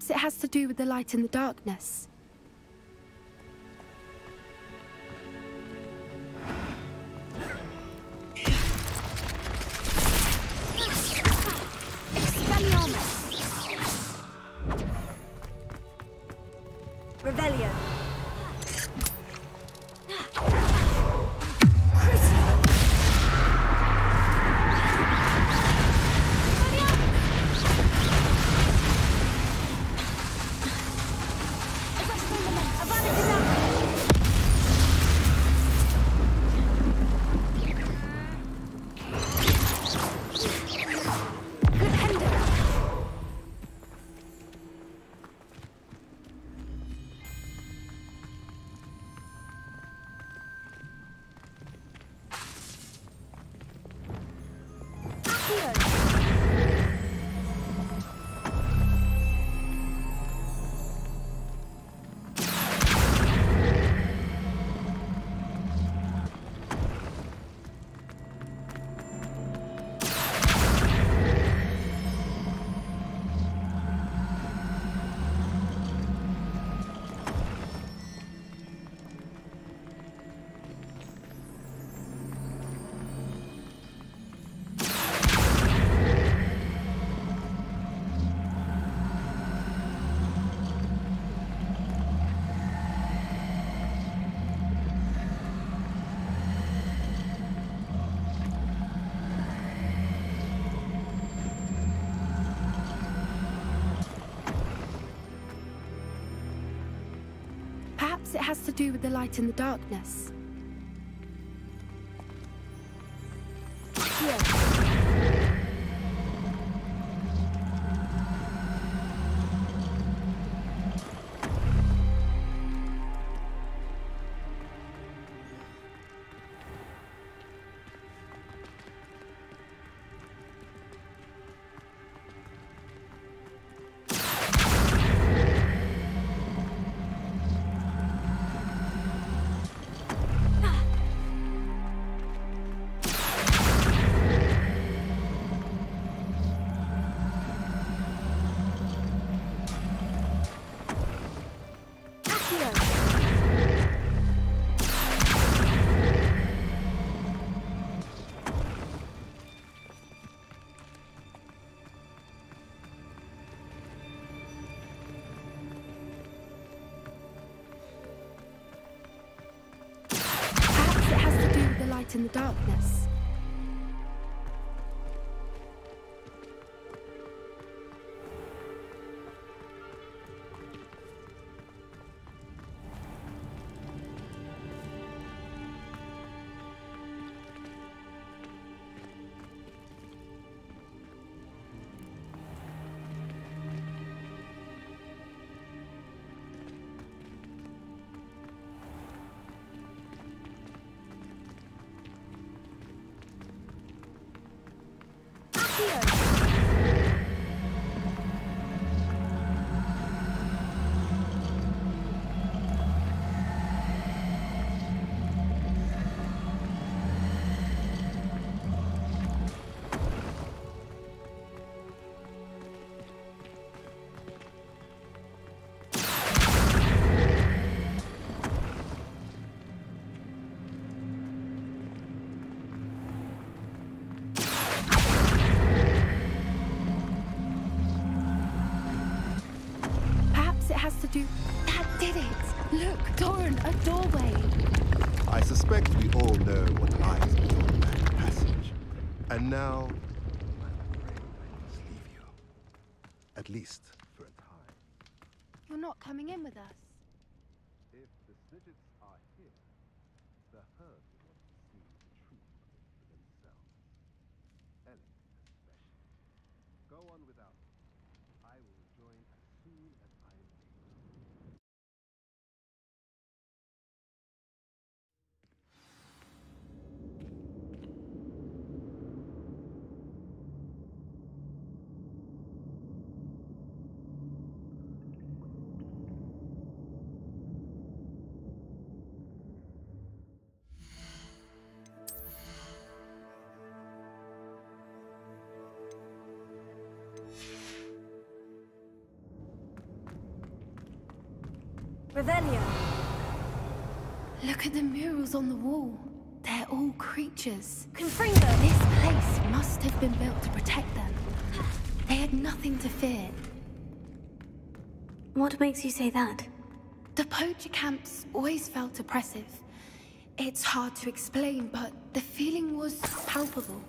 Perhaps it has to do with the light and the darkness. Revelio. Perhaps it has to do with the light and the darkness. In the darkness. That did it! Look, Doran, a doorway! I suspect we all know what lies beyond that passage. And now, I'm afraid I must leave you. At least for a time. You're not coming in with us. If the Snidgets are here, the herd will want to see the truth of it for themselves. Ellie, especially. Go on without me. I will rejoin as soon as I am able. Revelio. Look at the murals on the wall. They're all creatures. Confringo. This place must have been built to protect them. They had nothing to fear. What makes you say that? The poacher camps always felt oppressive. It's hard to explain, but the feeling was palpable.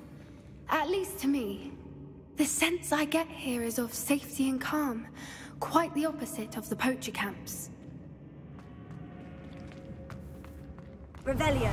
At least to me. The sense I get here is of safety and calm. Quite the opposite of the poacher camps. Revelio.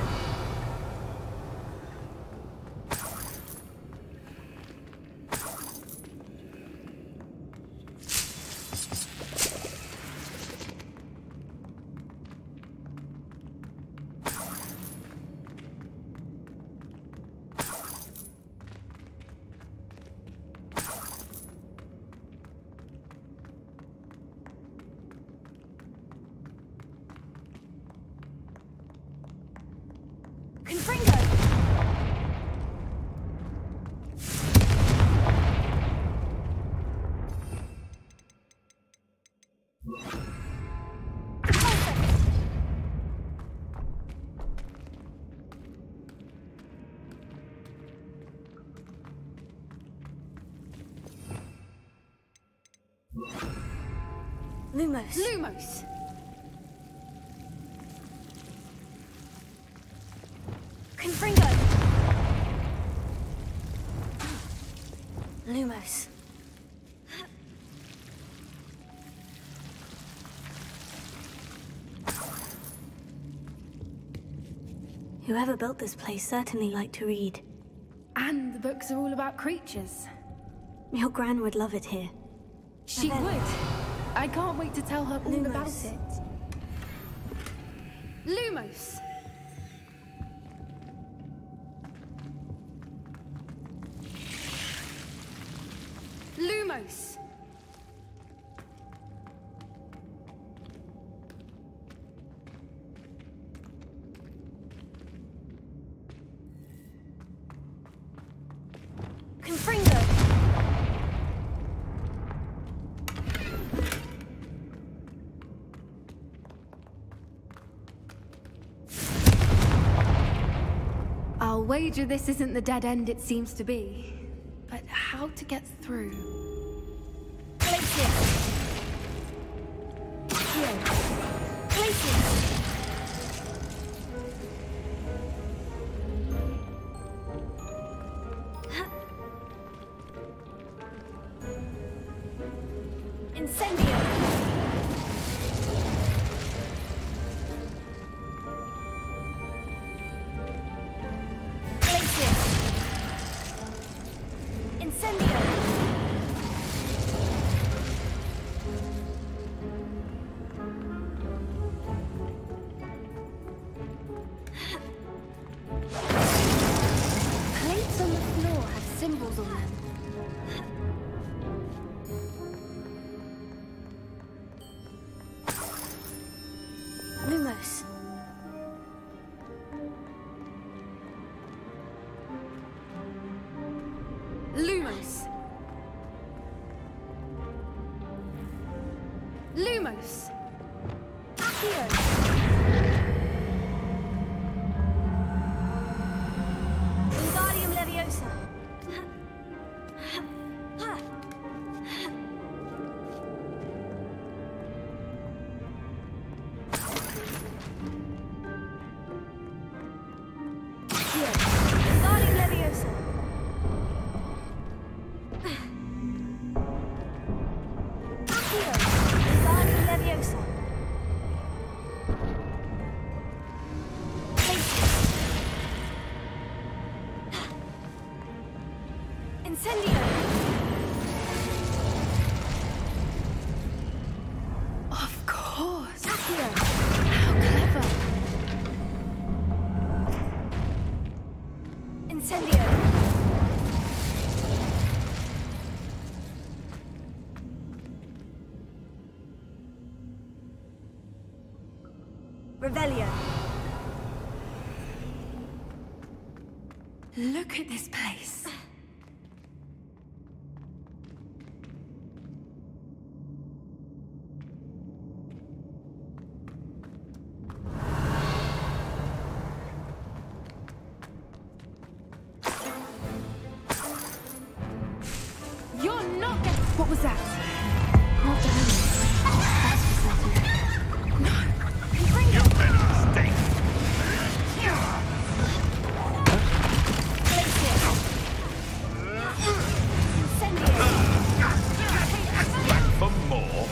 Lumos. Lumos! Confringo. Lumos. Whoever built this place certainly liked to read. And the books are all about creatures. Your gran would love it here. She would. I can't wait to tell her all about it. Lumos! Lumos! Confringo. I'll wager this isn't the dead end it seems to be. But how to get through? Place it. Here. Place it. Incendio. Place it. Incendio. Plates on the floor have symbols on them. Lumos. Lumos. Lumos. Accio. Wingardium Leviosa. Accio. Wingardium Leviosa. Accio. Wingardium Leviosa. Incendio! Of course! Accio! How clever! Incendio! Revelio! Look at this place. What was that? Not the enemy. That's for certain. No. You better stay. Back for more.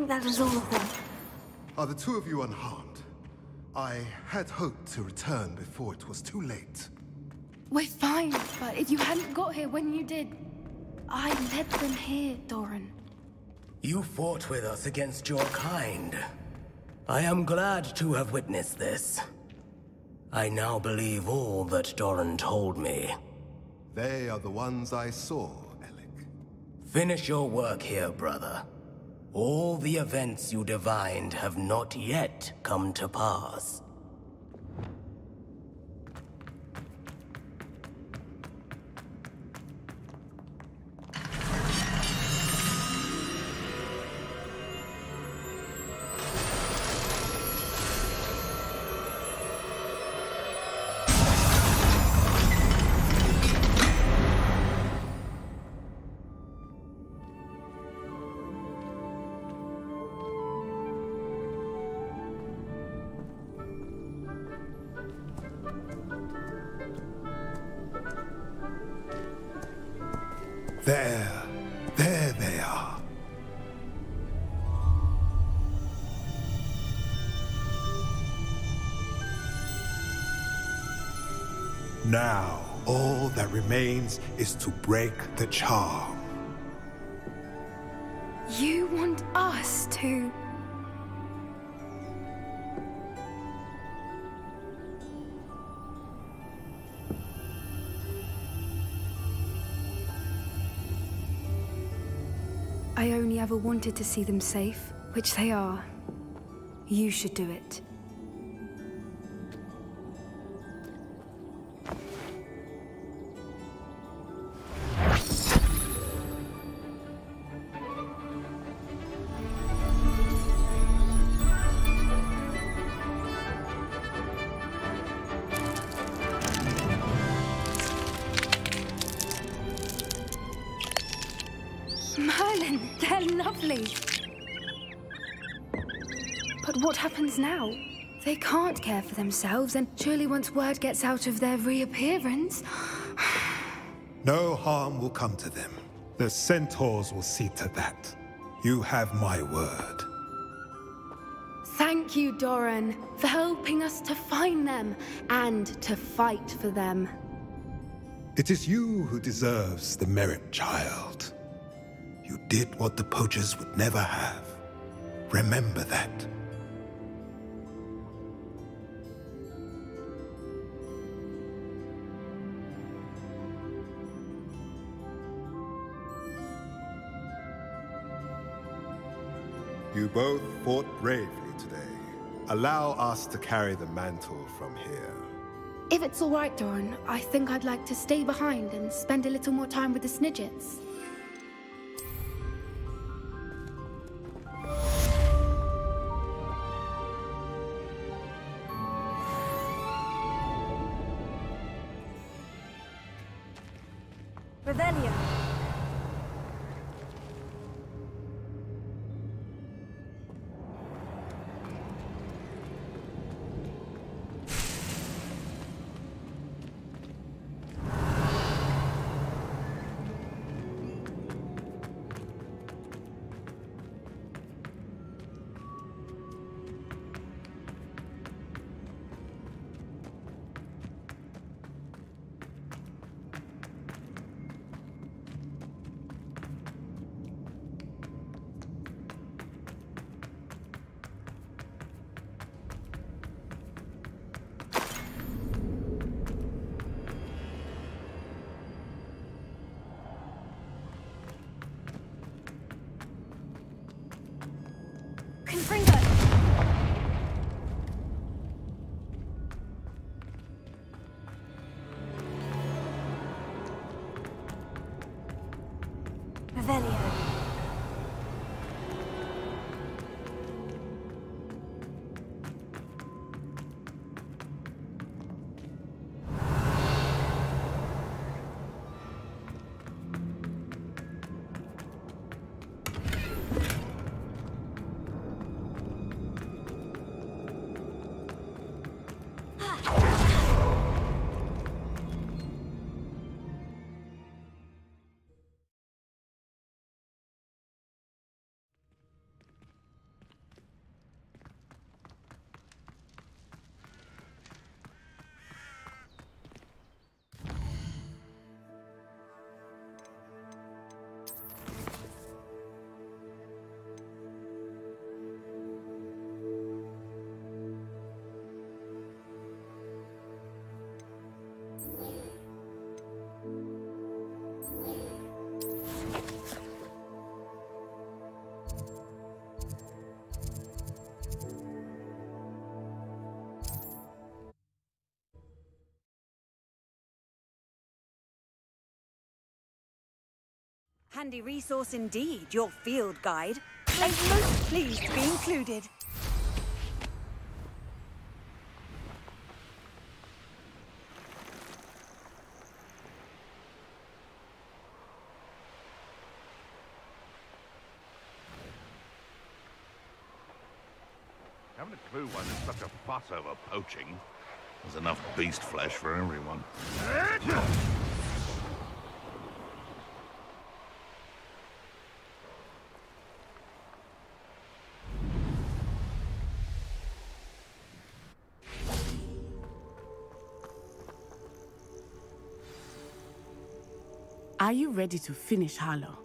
That is all of them. Are the two of you unharmed? I had hoped to return before it was too late. We're fine, but if you hadn't got here when you did, I led them here, Doran. You fought with us against your kind. I am glad to have witnessed this. I now believe all that Doran told me. They are the ones I saw, Alec. Finish your work here, brother. All the events you divined have not yet come to pass. There they are. Now, all that remains is to break the charm. You want us to... I only ever wanted to see them safe, which they are. You should do it. Merlin, they're lovely. But what happens now? They can't care for themselves, and surely once word gets out of their reappearance... No harm will come to them. The centaurs will see to that. You have my word. Thank you, Doran, for helping us to find them and to fight for them. It is you who deserves the merit, child. You did what the poachers would never have. Remember that. You both fought bravely today. Allow us to carry the mantle from here. If it's all right, Doran, I think I'd like to stay behind and spend a little more time with the Snidgets. Revelio. Handy resource indeed, your field guide. I'm most pleased to be included. Haven't a clue why there's such a fuss over poaching. There's enough beast flesh for everyone. Are you ready to finish Harlow?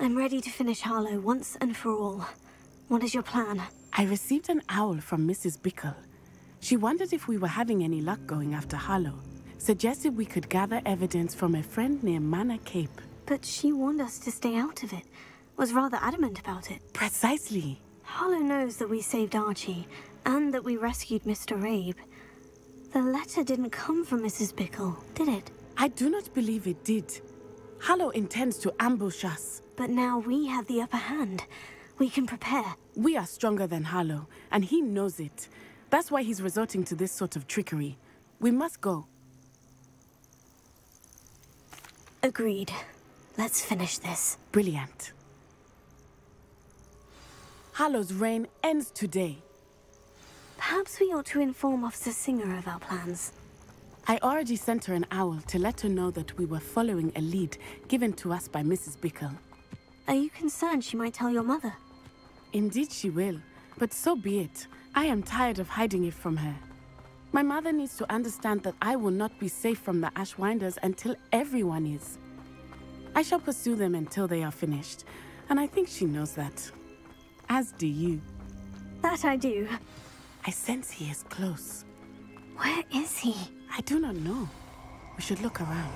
I'm ready to finish Harlow once and for all. What is your plan? I received an owl from Mrs. Bickle. She wondered if we were having any luck going after Harlow. Suggested we could gather evidence from a friend near Manor Cape. But she warned us to stay out of it. Was rather adamant about it. Precisely. Harlow knows that we saved Archie, and that we rescued Mr. Rabe. The letter didn't come from Mrs. Bickle, did it? I do not believe it did. Harlow intends to ambush us. But now we have the upper hand. We can prepare. We are stronger than Harlow, and he knows it. That's why he's resorting to this sort of trickery. We must go. Agreed. Let's finish this. Brilliant. Hallow's reign ends today. Perhaps we ought to inform Officer Singer of our plans. I already sent her an owl to let her know that we were following a lead given to us by Mrs. Bickle. Are you concerned she might tell your mother? Indeed she will, but so be it. I am tired of hiding it from her. My mother needs to understand that I will not be safe from the Ashwinders until everyone is. I shall pursue them until they are finished, and I think she knows that. As do you. That I do. I sense he is close. Where is he? I do not know. We should look around.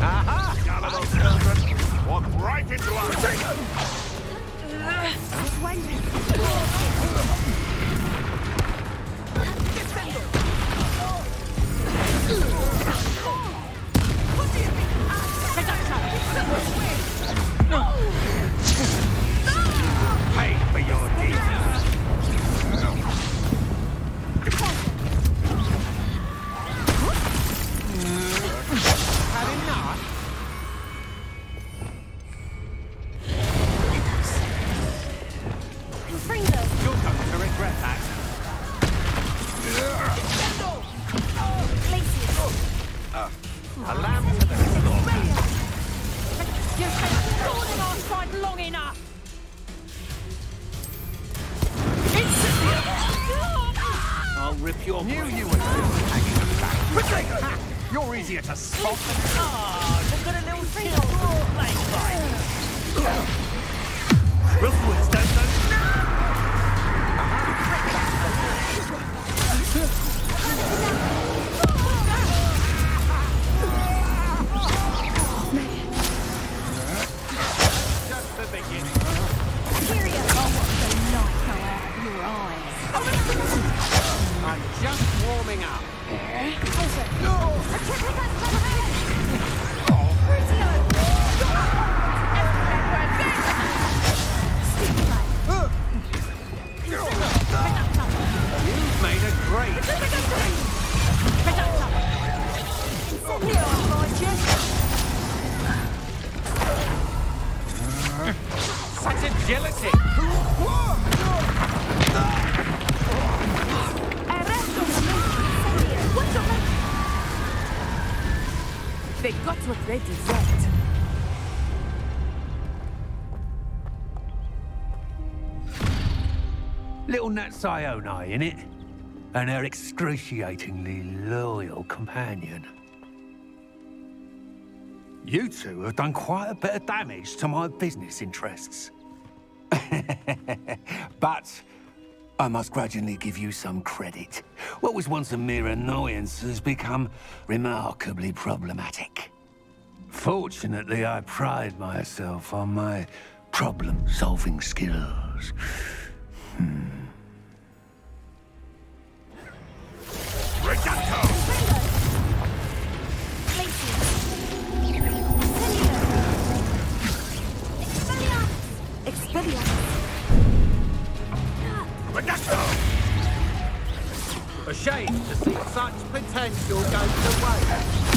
Aha! Gullible children! Walk right into our Pay for your deeds! Had enough? You're going to regret that. A lamb to the slaughter. You've been thorn in our side long enough! I'll rip your knew you were hanging back. You're easier to spot. They've got a little field. Roofwoods don't just the beginning. Period. I want the light go out of your eyes. I'm just warming up. You've made a great. Such agility. They got what they deserved. Little Natsione, innit? And her excruciatingly loyal companion. You two have done quite a bit of damage to my business interests. But I must grudgingly give you some credit. What was once a mere annoyance has become remarkably problematic. Fortunately, I pride myself on my problem-solving skills. A shame to see such potential go to waste.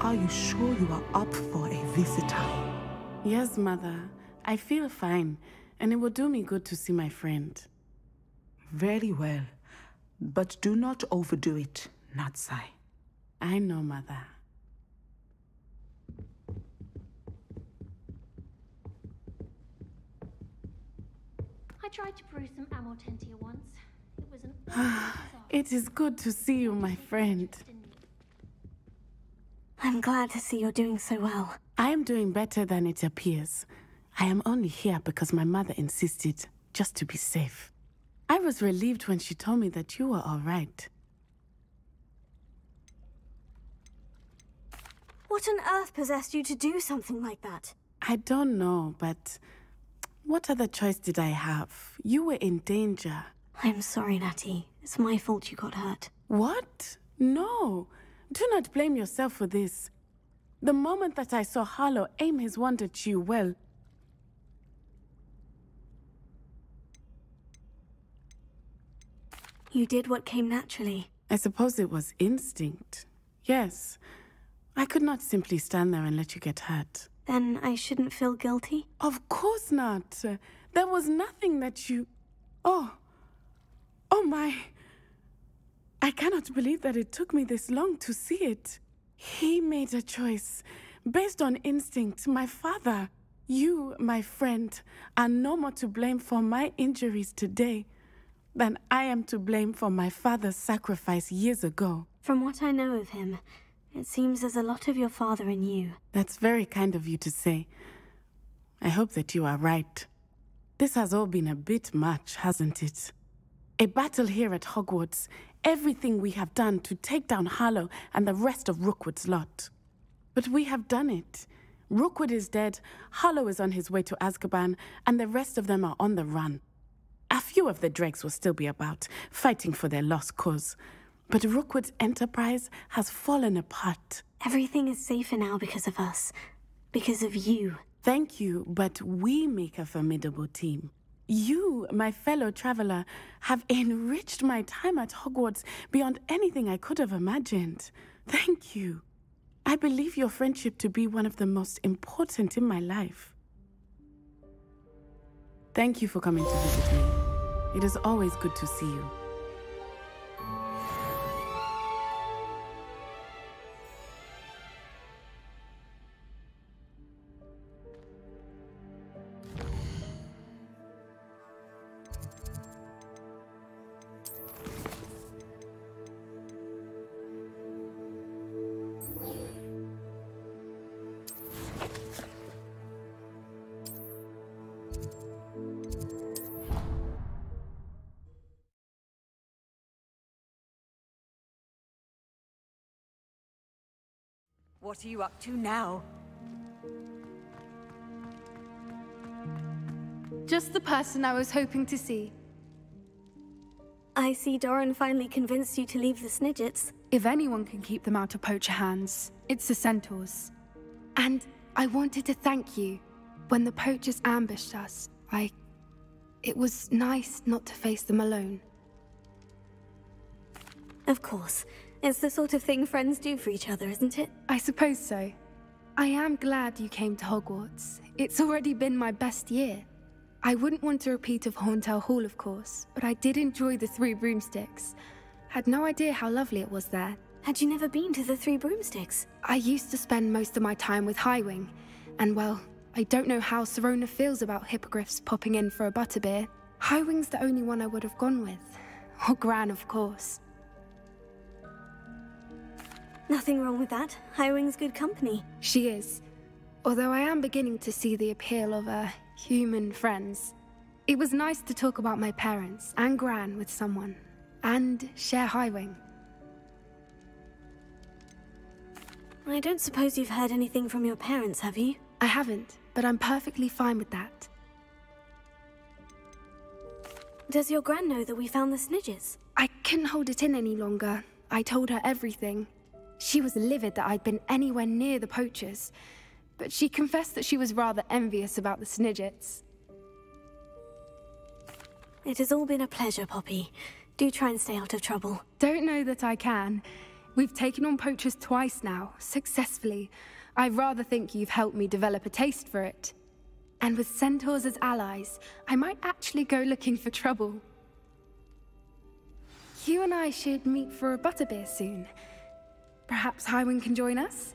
Are you sure you are up for a visitor? Yes, Mother. I feel fine, and it will do me good to see my friend. Very well. But do not overdo it, Natsai. I know, Mother. I tried to brew some Amortentia once. It was an It is good to see you, my friend. I'm glad to see you're doing so well. I am doing better than it appears. I am only here because my mother insisted, just to be safe. I was relieved when she told me that you were all right. What on earth possessed you to do something like that? I don't know, but what other choice did I have? You were in danger. I'm sorry, Natty. It's my fault you got hurt. What? No. Do not blame yourself for this. The moment that I saw Harlow aim his wand at you, well... You did what came naturally. I suppose it was instinct. Yes. I could not simply stand there and let you get hurt. Then I shouldn't feel guilty? Of course not. There was nothing that you... Oh my... I cannot believe that it took me this long to see it. He made a choice based on instinct. My father, you, my friend, are no more to blame for my injuries today than I am to blame for my father's sacrifice years ago. From what I know of him, it seems there's a lot of your father in you. That's very kind of you to say. I hope that you are right. This has all been a bit much, hasn't it? A battle here at Hogwarts, everything we have done to take down Harlow and the rest of Rookwood's lot. But we have done it. Rookwood is dead, Harlow is on his way to Azkaban, and the rest of them are on the run. A few of the dregs will still be about, fighting for their lost cause. But Rookwood's enterprise has fallen apart. Everything is safer now because of us. Because of you. Thank you, but we make a formidable team. You, my fellow traveler, have enriched my time at Hogwarts beyond anything I could have imagined. Thank you. I believe your friendship to be one of the most important in my life. Thank you for coming to visit me. It is always good to see you. What are you up to now? Just the person I was hoping to see. I see Doran finally convinced you to leave the Snidgets. If anyone can keep them out of poacher hands, it's the Centaurs. And I wanted to thank you. When the poachers ambushed us, it was nice not to face them alone. Of course. It's the sort of thing friends do for each other, isn't it? I suppose so. I am glad you came to Hogwarts. It's already been my best year. I wouldn't want a repeat of Horntail Hall, of course, but I did enjoy the Three Broomsticks. Had no idea how lovely it was there. Had you never been to the Three Broomsticks? I used to spend most of my time with Highwing, and well, I don't know how Serona feels about hippogriffs popping in for a butterbeer. Highwing's the only one I would have gone with. Or Gran, of course. Nothing wrong with that. Highwing's good company. She is. Although I am beginning to see the appeal of human friends. It was nice to talk about my parents and Gran with someone. And share Highwing. I don't suppose you've heard anything from your parents, have you? I haven't, but I'm perfectly fine with that. Does your Gran know that we found the Snidgets? I couldn't hold it in any longer. I told her everything. She was livid that I'd been anywhere near the poachers, but she confessed that she was rather envious about the Snidgets. It has all been a pleasure, Poppy. Do try and stay out of trouble. Don't know that I can. We've taken on poachers twice now, successfully. I rather think you've helped me develop a taste for it. And with centaurs as allies, I might actually go looking for trouble. You and I should meet for a butterbeer soon. Perhaps Highwind can join us?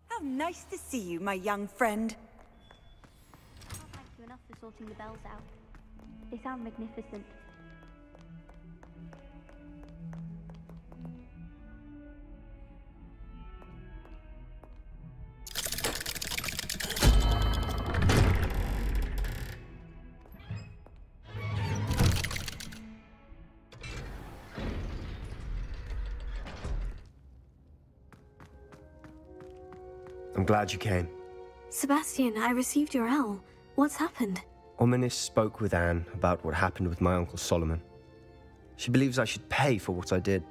How nice to see you, my young friend. Can't thank you enough for sorting the bells out. They sound magnificent. I'm glad you came. Sebastian, I received your owl. What's happened? Ominis spoke with Anne about what happened with my uncle Solomon. She believes I should pay for what I did,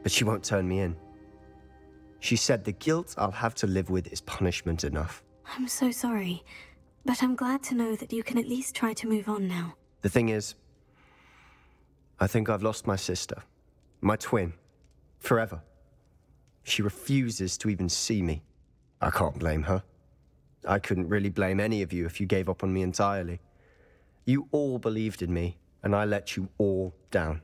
but she won't turn me in. She said the guilt I'll have to live with is punishment enough. I'm so sorry, but I'm glad to know that you can at least try to move on now. The thing is, I think I've lost my sister, my twin, forever. She refuses to even see me. I can't blame her. I couldn't really blame any of you if you gave up on me entirely. You all believed in me, and I let you all down.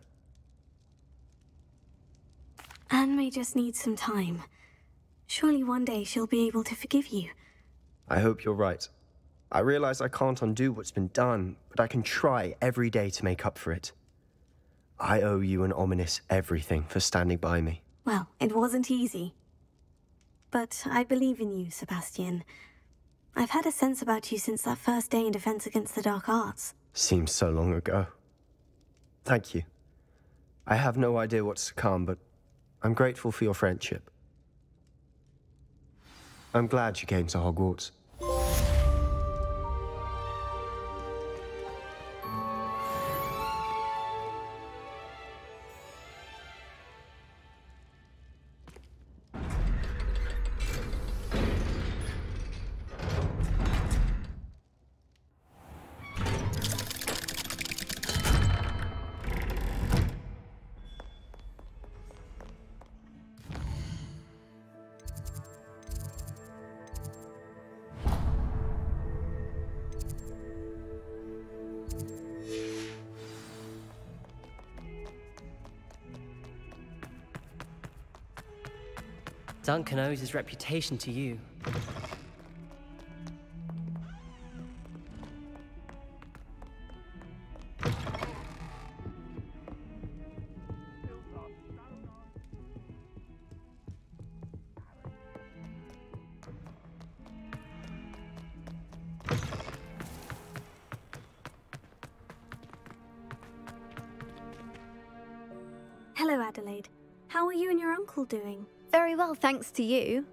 Anne may just need some time. Surely one day she'll be able to forgive you. I hope you're right. I realize I can't undo what's been done, but I can try every day to make up for it. I owe you and Ominis everything for standing by me. Well, it wasn't easy. But I believe in you, Sebastian. I've had a sense about you since that first day in Defense Against the Dark Arts. Seems so long ago. Thank you. I have no idea what's to come, but I'm grateful for your friendship. I'm glad you came to Hogwarts. Duncan owes his reputation to you. Hello, Adelaide. How are you and your uncle doing? Very well, thanks to you.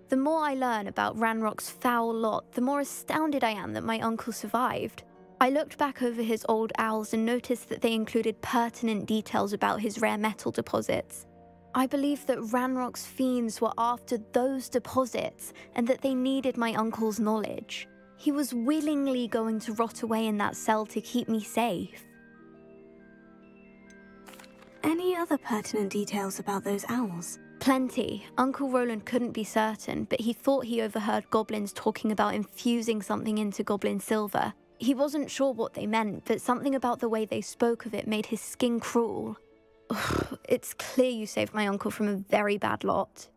The more I learn about Ranrock's foul lot, the more astounded I am that my uncle survived. I looked back over his old owls and noticed that they included pertinent details about his rare metal deposits. I believe that Ranrock's fiends were after those deposits and that they needed my uncle's knowledge. He was willingly going to rot away in that cell to keep me safe. Any other pertinent details about those owls? Plenty. Uncle Roland couldn't be certain, but he thought he overheard goblins talking about infusing something into goblin silver. He wasn't sure what they meant, but something about the way they spoke of it made his skin crawl. Ugh, it's clear you saved my uncle from a very bad lot.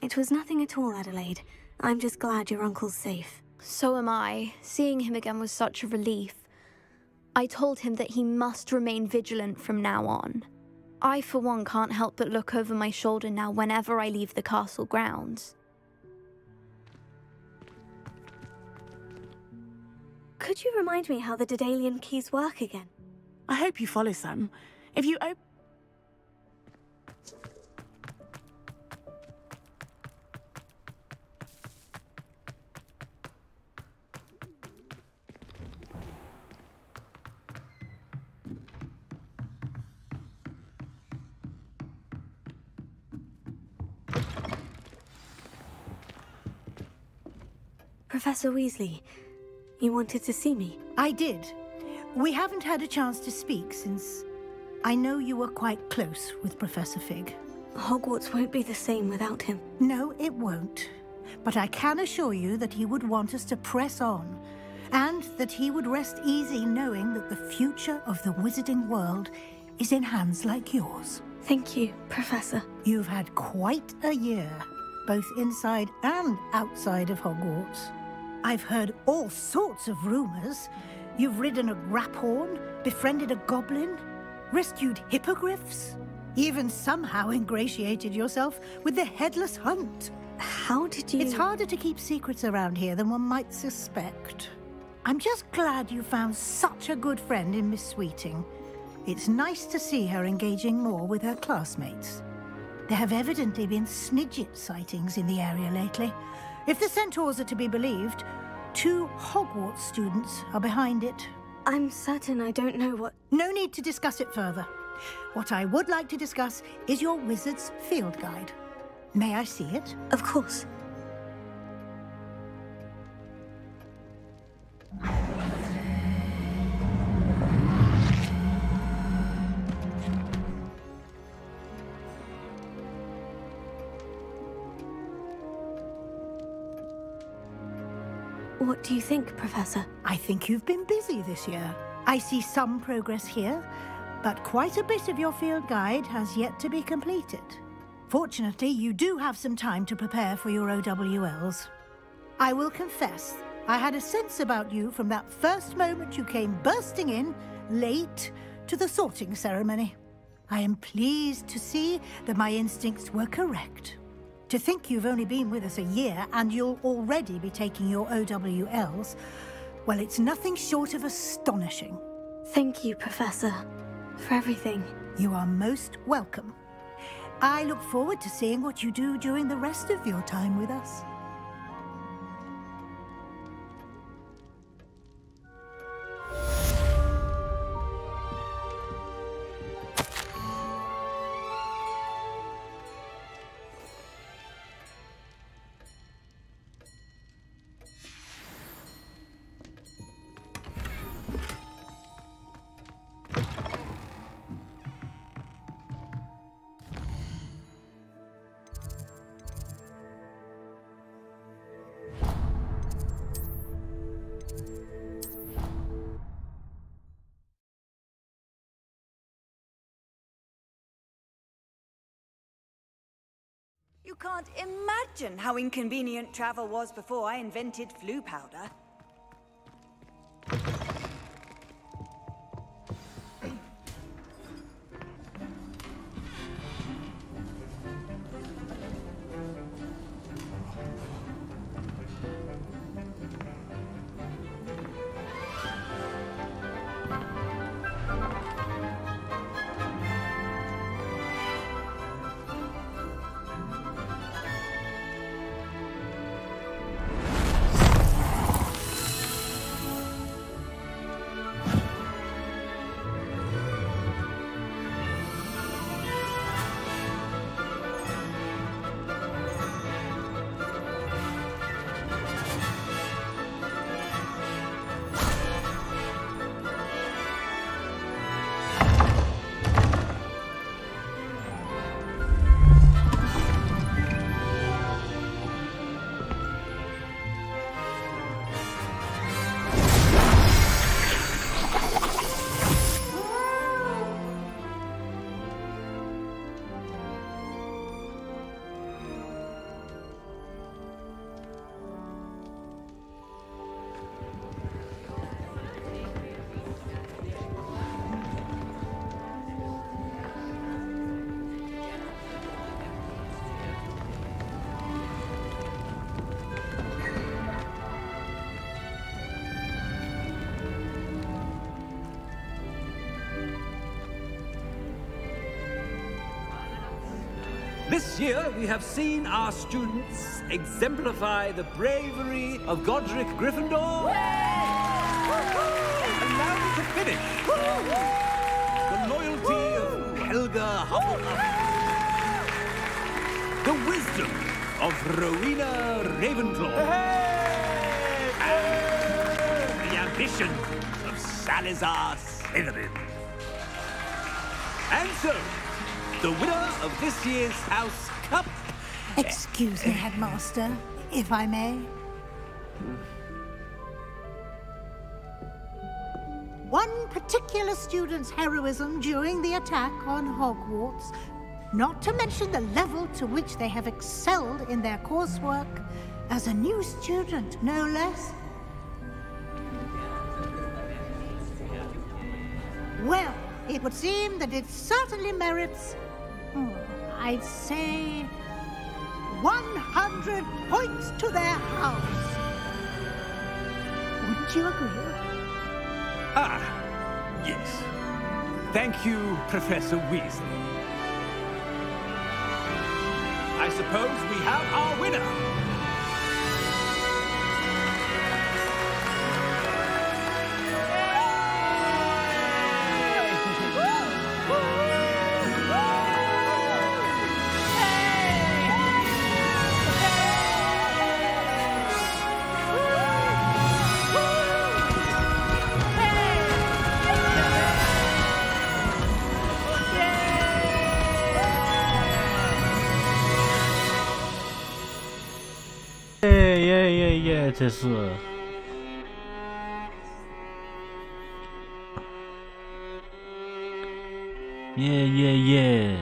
It was nothing at all, Adelaide. I'm just glad your uncle's safe. So am I. Seeing him again was such a relief. I told him that he must remain vigilant from now on. I, for one, can't help but look over my shoulder now whenever I leave the castle grounds. Could you remind me how the Daedalian keys work again? I hope you follow some. If you Professor Weasley, you wanted to see me? I did. We haven't had a chance to speak since I know you were quite close with Professor Fig. Hogwarts won't be the same without him. No, it won't. But I can assure you that he would want us to press on, and that he would rest easy knowing that the future of the wizarding world is in hands like yours. Thank you, Professor. You've had quite a year, both inside and outside of Hogwarts. I've heard all sorts of rumors. You've ridden a graphorn, befriended a goblin, rescued hippogriffs, even somehow ingratiated yourself with the Headless Hunt. How did you... It's harder to keep secrets around here than one might suspect. I'm just glad you found such a good friend in Miss Sweeting. It's nice to see her engaging more with her classmates. There have evidently been Snidget sightings in the area lately. If the centaurs are to be believed, 2 Hogwarts students are behind it. I'm certain I don't know what... No need to discuss it further. What I would like to discuss is your wizard's field guide. May I see it? Of course. What do you think, Professor? I think you've been busy this year. I see some progress here, but quite a bit of your field guide has yet to be completed. Fortunately, you do have some time to prepare for your OWLs. I will confess, I had a sense about you from that first moment you came bursting in, late, to the sorting ceremony. I am pleased to see that my instincts were correct. To think you've only been with us a year and you'll already be taking your OWLs, well, it's nothing short of astonishing. Thank you, Professor, for everything. You are most welcome. I look forward to seeing what you do during the rest of your time with us. You can't imagine how inconvenient travel was before I invented flu powder. This year, we have seen our students exemplify the bravery of Godric Gryffindor. Allow me to finish. The loyalty of Helga Hufflepuff. The wisdom of Rowena Ravenclaw. ambition of Salazar Slytherin. And so, the winner of this year's House Cup... Excuse me, Headmaster, if I may. One particular student's heroism during the attack on Hogwarts, not to mention the level to which they have excelled in their coursework, as a new student, no less. Well, it would seem that it certainly merits, I'd say, 100 points to their house. Would you agree? Ah, yes. Thank you, Professor Weasley. I suppose we have our winner.耶！结束了。耶！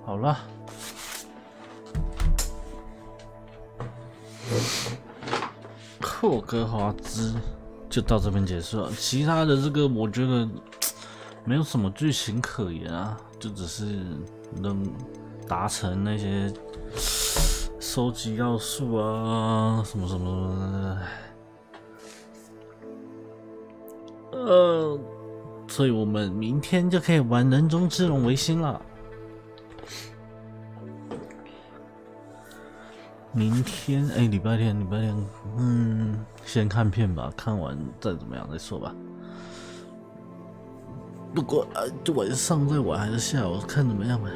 好了，霍格华兹就到这边结束了。其他的这个我觉得没有什么剧情可言啊，就只是能达成那些收集要素啊，什么什么的。所以我们明天就可以玩人中之龙维新了。明天礼拜天，先看片吧，看完再怎么样再说吧。不过就晚上再玩还是下午看怎么样吧。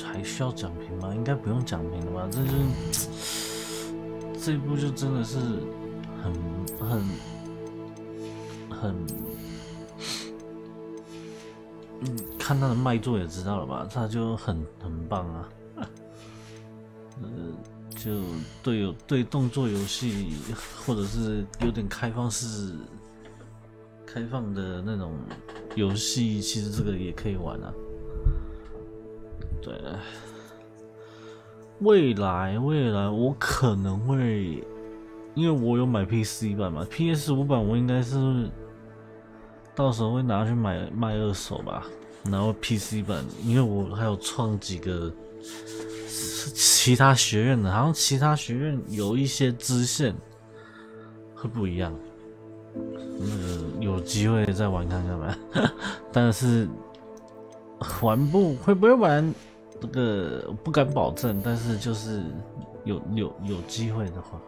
还需要讲评吗？应该不用讲评了吧？这一部就真的是看他的卖座也知道了吧？他就很棒啊。就对动作游戏或者是有点开放的那种游戏，其实这个也可以玩啊。对。未来我可能会，因为我有买 PC 版嘛 ，PS5 版我应该是到时候会拿去卖二手吧。然后 PC 版，因为我还有创几个其他学院的，好像其他学院有一些支线会不一样，那个有机会再玩看看吧。但是会不会玩？这个我不敢保证，但是就是有机会的话，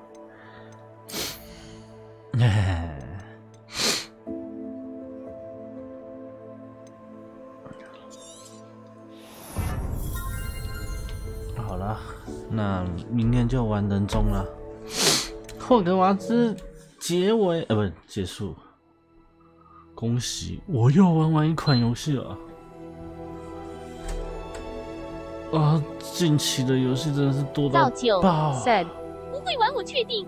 好了，那明天就玩人中了。霍格华兹结束。恭喜，我又玩完一款游戏了。啊，近期的游戏真的是多到爆。said 不会玩，我确定。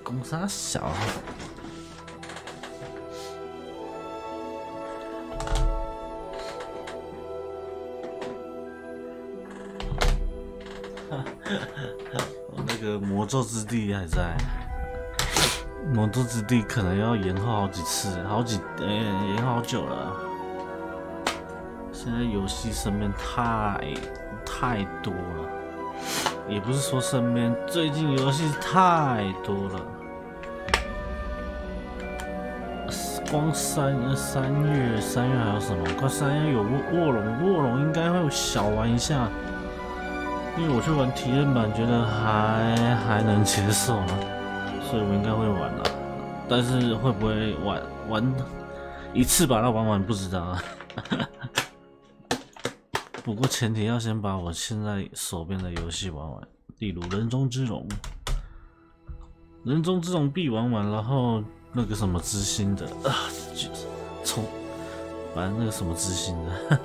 公杀小。那个魔咒之地还在，魔咒之地可能要延后好几次，延好久了。现在游戏身边太多了，也不是说身边，最近游戏太多了。光三月还有什么？快3月有卧龙应该会小玩一下。因为我去玩体验版，觉得还能接受了，所以我应该会玩了。但是会不会玩一次把它玩完不知道啊。不过前提要先把我现在手边的游戏玩完，例如人中之龙必玩完，然后那个什么之心的反正那个什么之心的。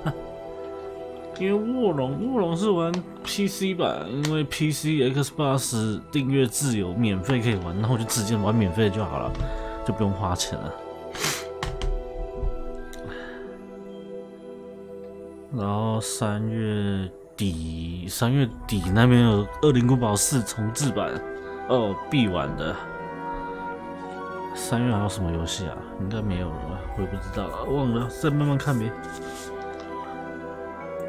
因为卧龙是玩 PC 版，因为 PC、Xbox 订阅制有免费可以玩，然后我就直接玩免费就好了，就不用花钱了。然后3月底那边有《恶灵古堡4》重置版，必玩的。3月还有什么游戏啊？应该没有了吧？我也不知道了，忘了，再慢慢看呗。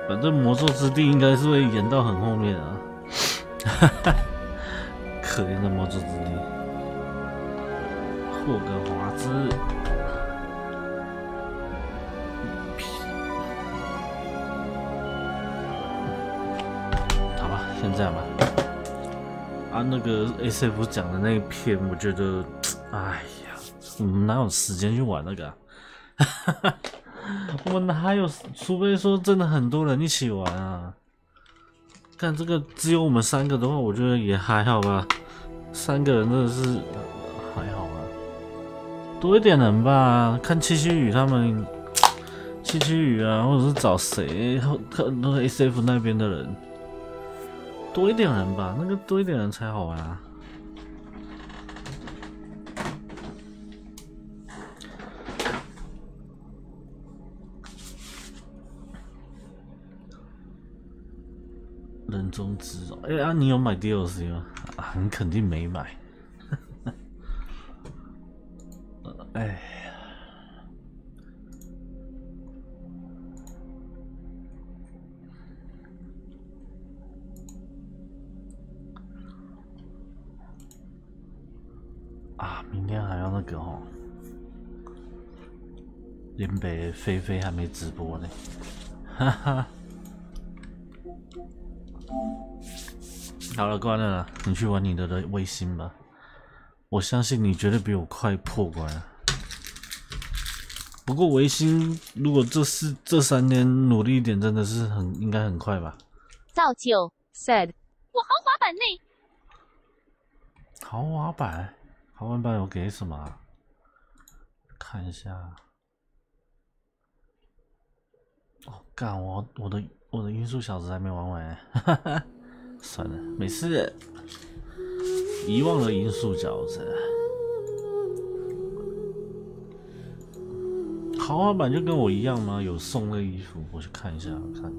反正魔咒之地应该是会演到很后面啊，可怜的魔咒之地，霍格华兹，好吧，先这样吧。那个 SF 讲的那一片，我觉得，哎呀，我们哪有时间去玩那个啊？我们哪有？除非说真的很多人一起玩啊！看这个只有我们3个的话，我觉得也还好吧。3个人真的是还好啊，多一点人吧。看七七宇他们，七七宇啊，或者是找谁，那个 SF 那边的人，多一点人吧，那个多一点人才好玩啊。人中之龙，你有买 DLC 吗？你肯定没买。哎呀，明天还要那个林北菲菲还没直播呢，哈哈。好了，关了啦，你去玩你的微信吧。我相信你绝对比我快破关啊。不过微星如果这3年努力一点，真的是应该很快吧。造就 said 我豪华版内。豪华版有给什么啊？看一下。干我的音速小子还没玩完，哈哈。算了，没事。遗忘了音速饺子。豪华版就跟我一样吗？有送那个衣服，我去看一下，看。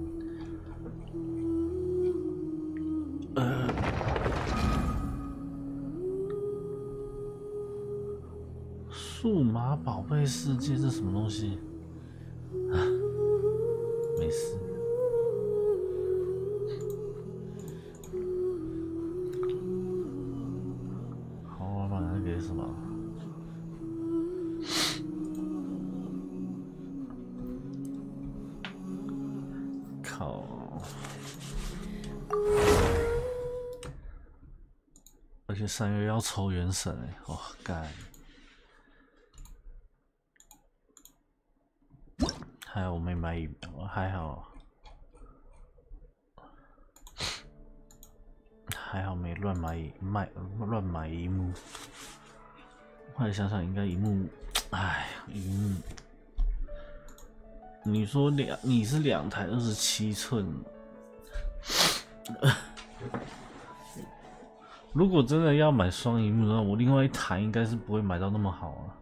数码宝贝世界这什么东西？没事。什么？靠！而且3月要抽原神干！还好我没买疫苗，还好没乱买荧幕。后来想想，应该荧幕，哎，荧幕，你说你是2台27寸，如果真的要买双荧幕的话，我另外1台应该是不会买到那么好啊。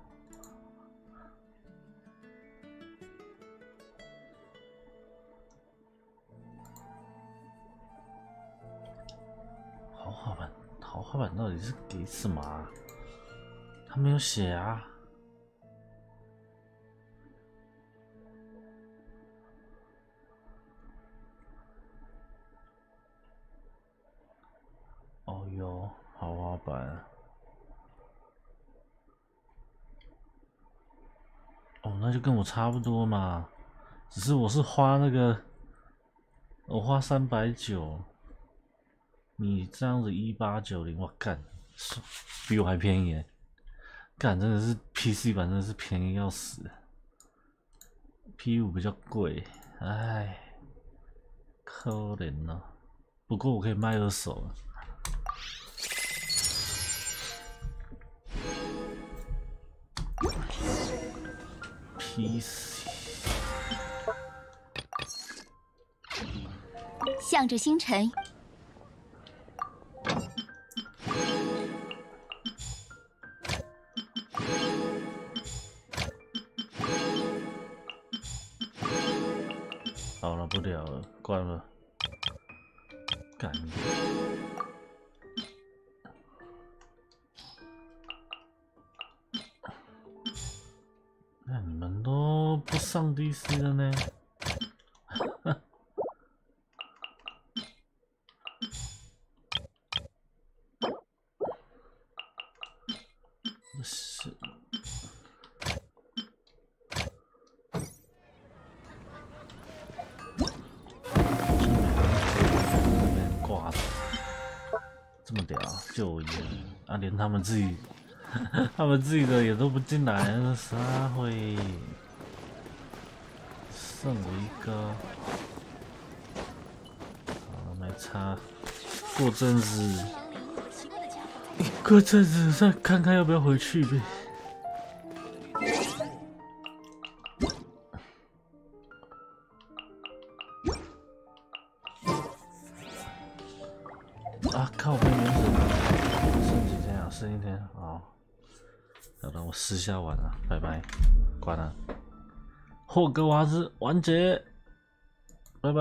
豪华版到底是给什么啊？他没有写啊。哦哟，豪华版。哦，那就跟我差不多嘛，只是我是花那个，我花390。你这样子1890，我干，比我还便宜耶！干，真的是 PC 版真的是便宜要死 ，P5 比较贵，唉，可怜呐。不过我可以卖2手了。PC 向着星辰。好了，不聊了，关了。干！那你们都不上 DC 了呢？是。挂着，这么屌，就我一个人啊，连他们自己的也都不进来，那啥会剩我一个，好，没差，过阵子再看看要不要回去呗。啊靠！被原神剩几天啊？剩1天，好，要让我私下玩了，拜拜，关了。霍格华兹完结，拜拜。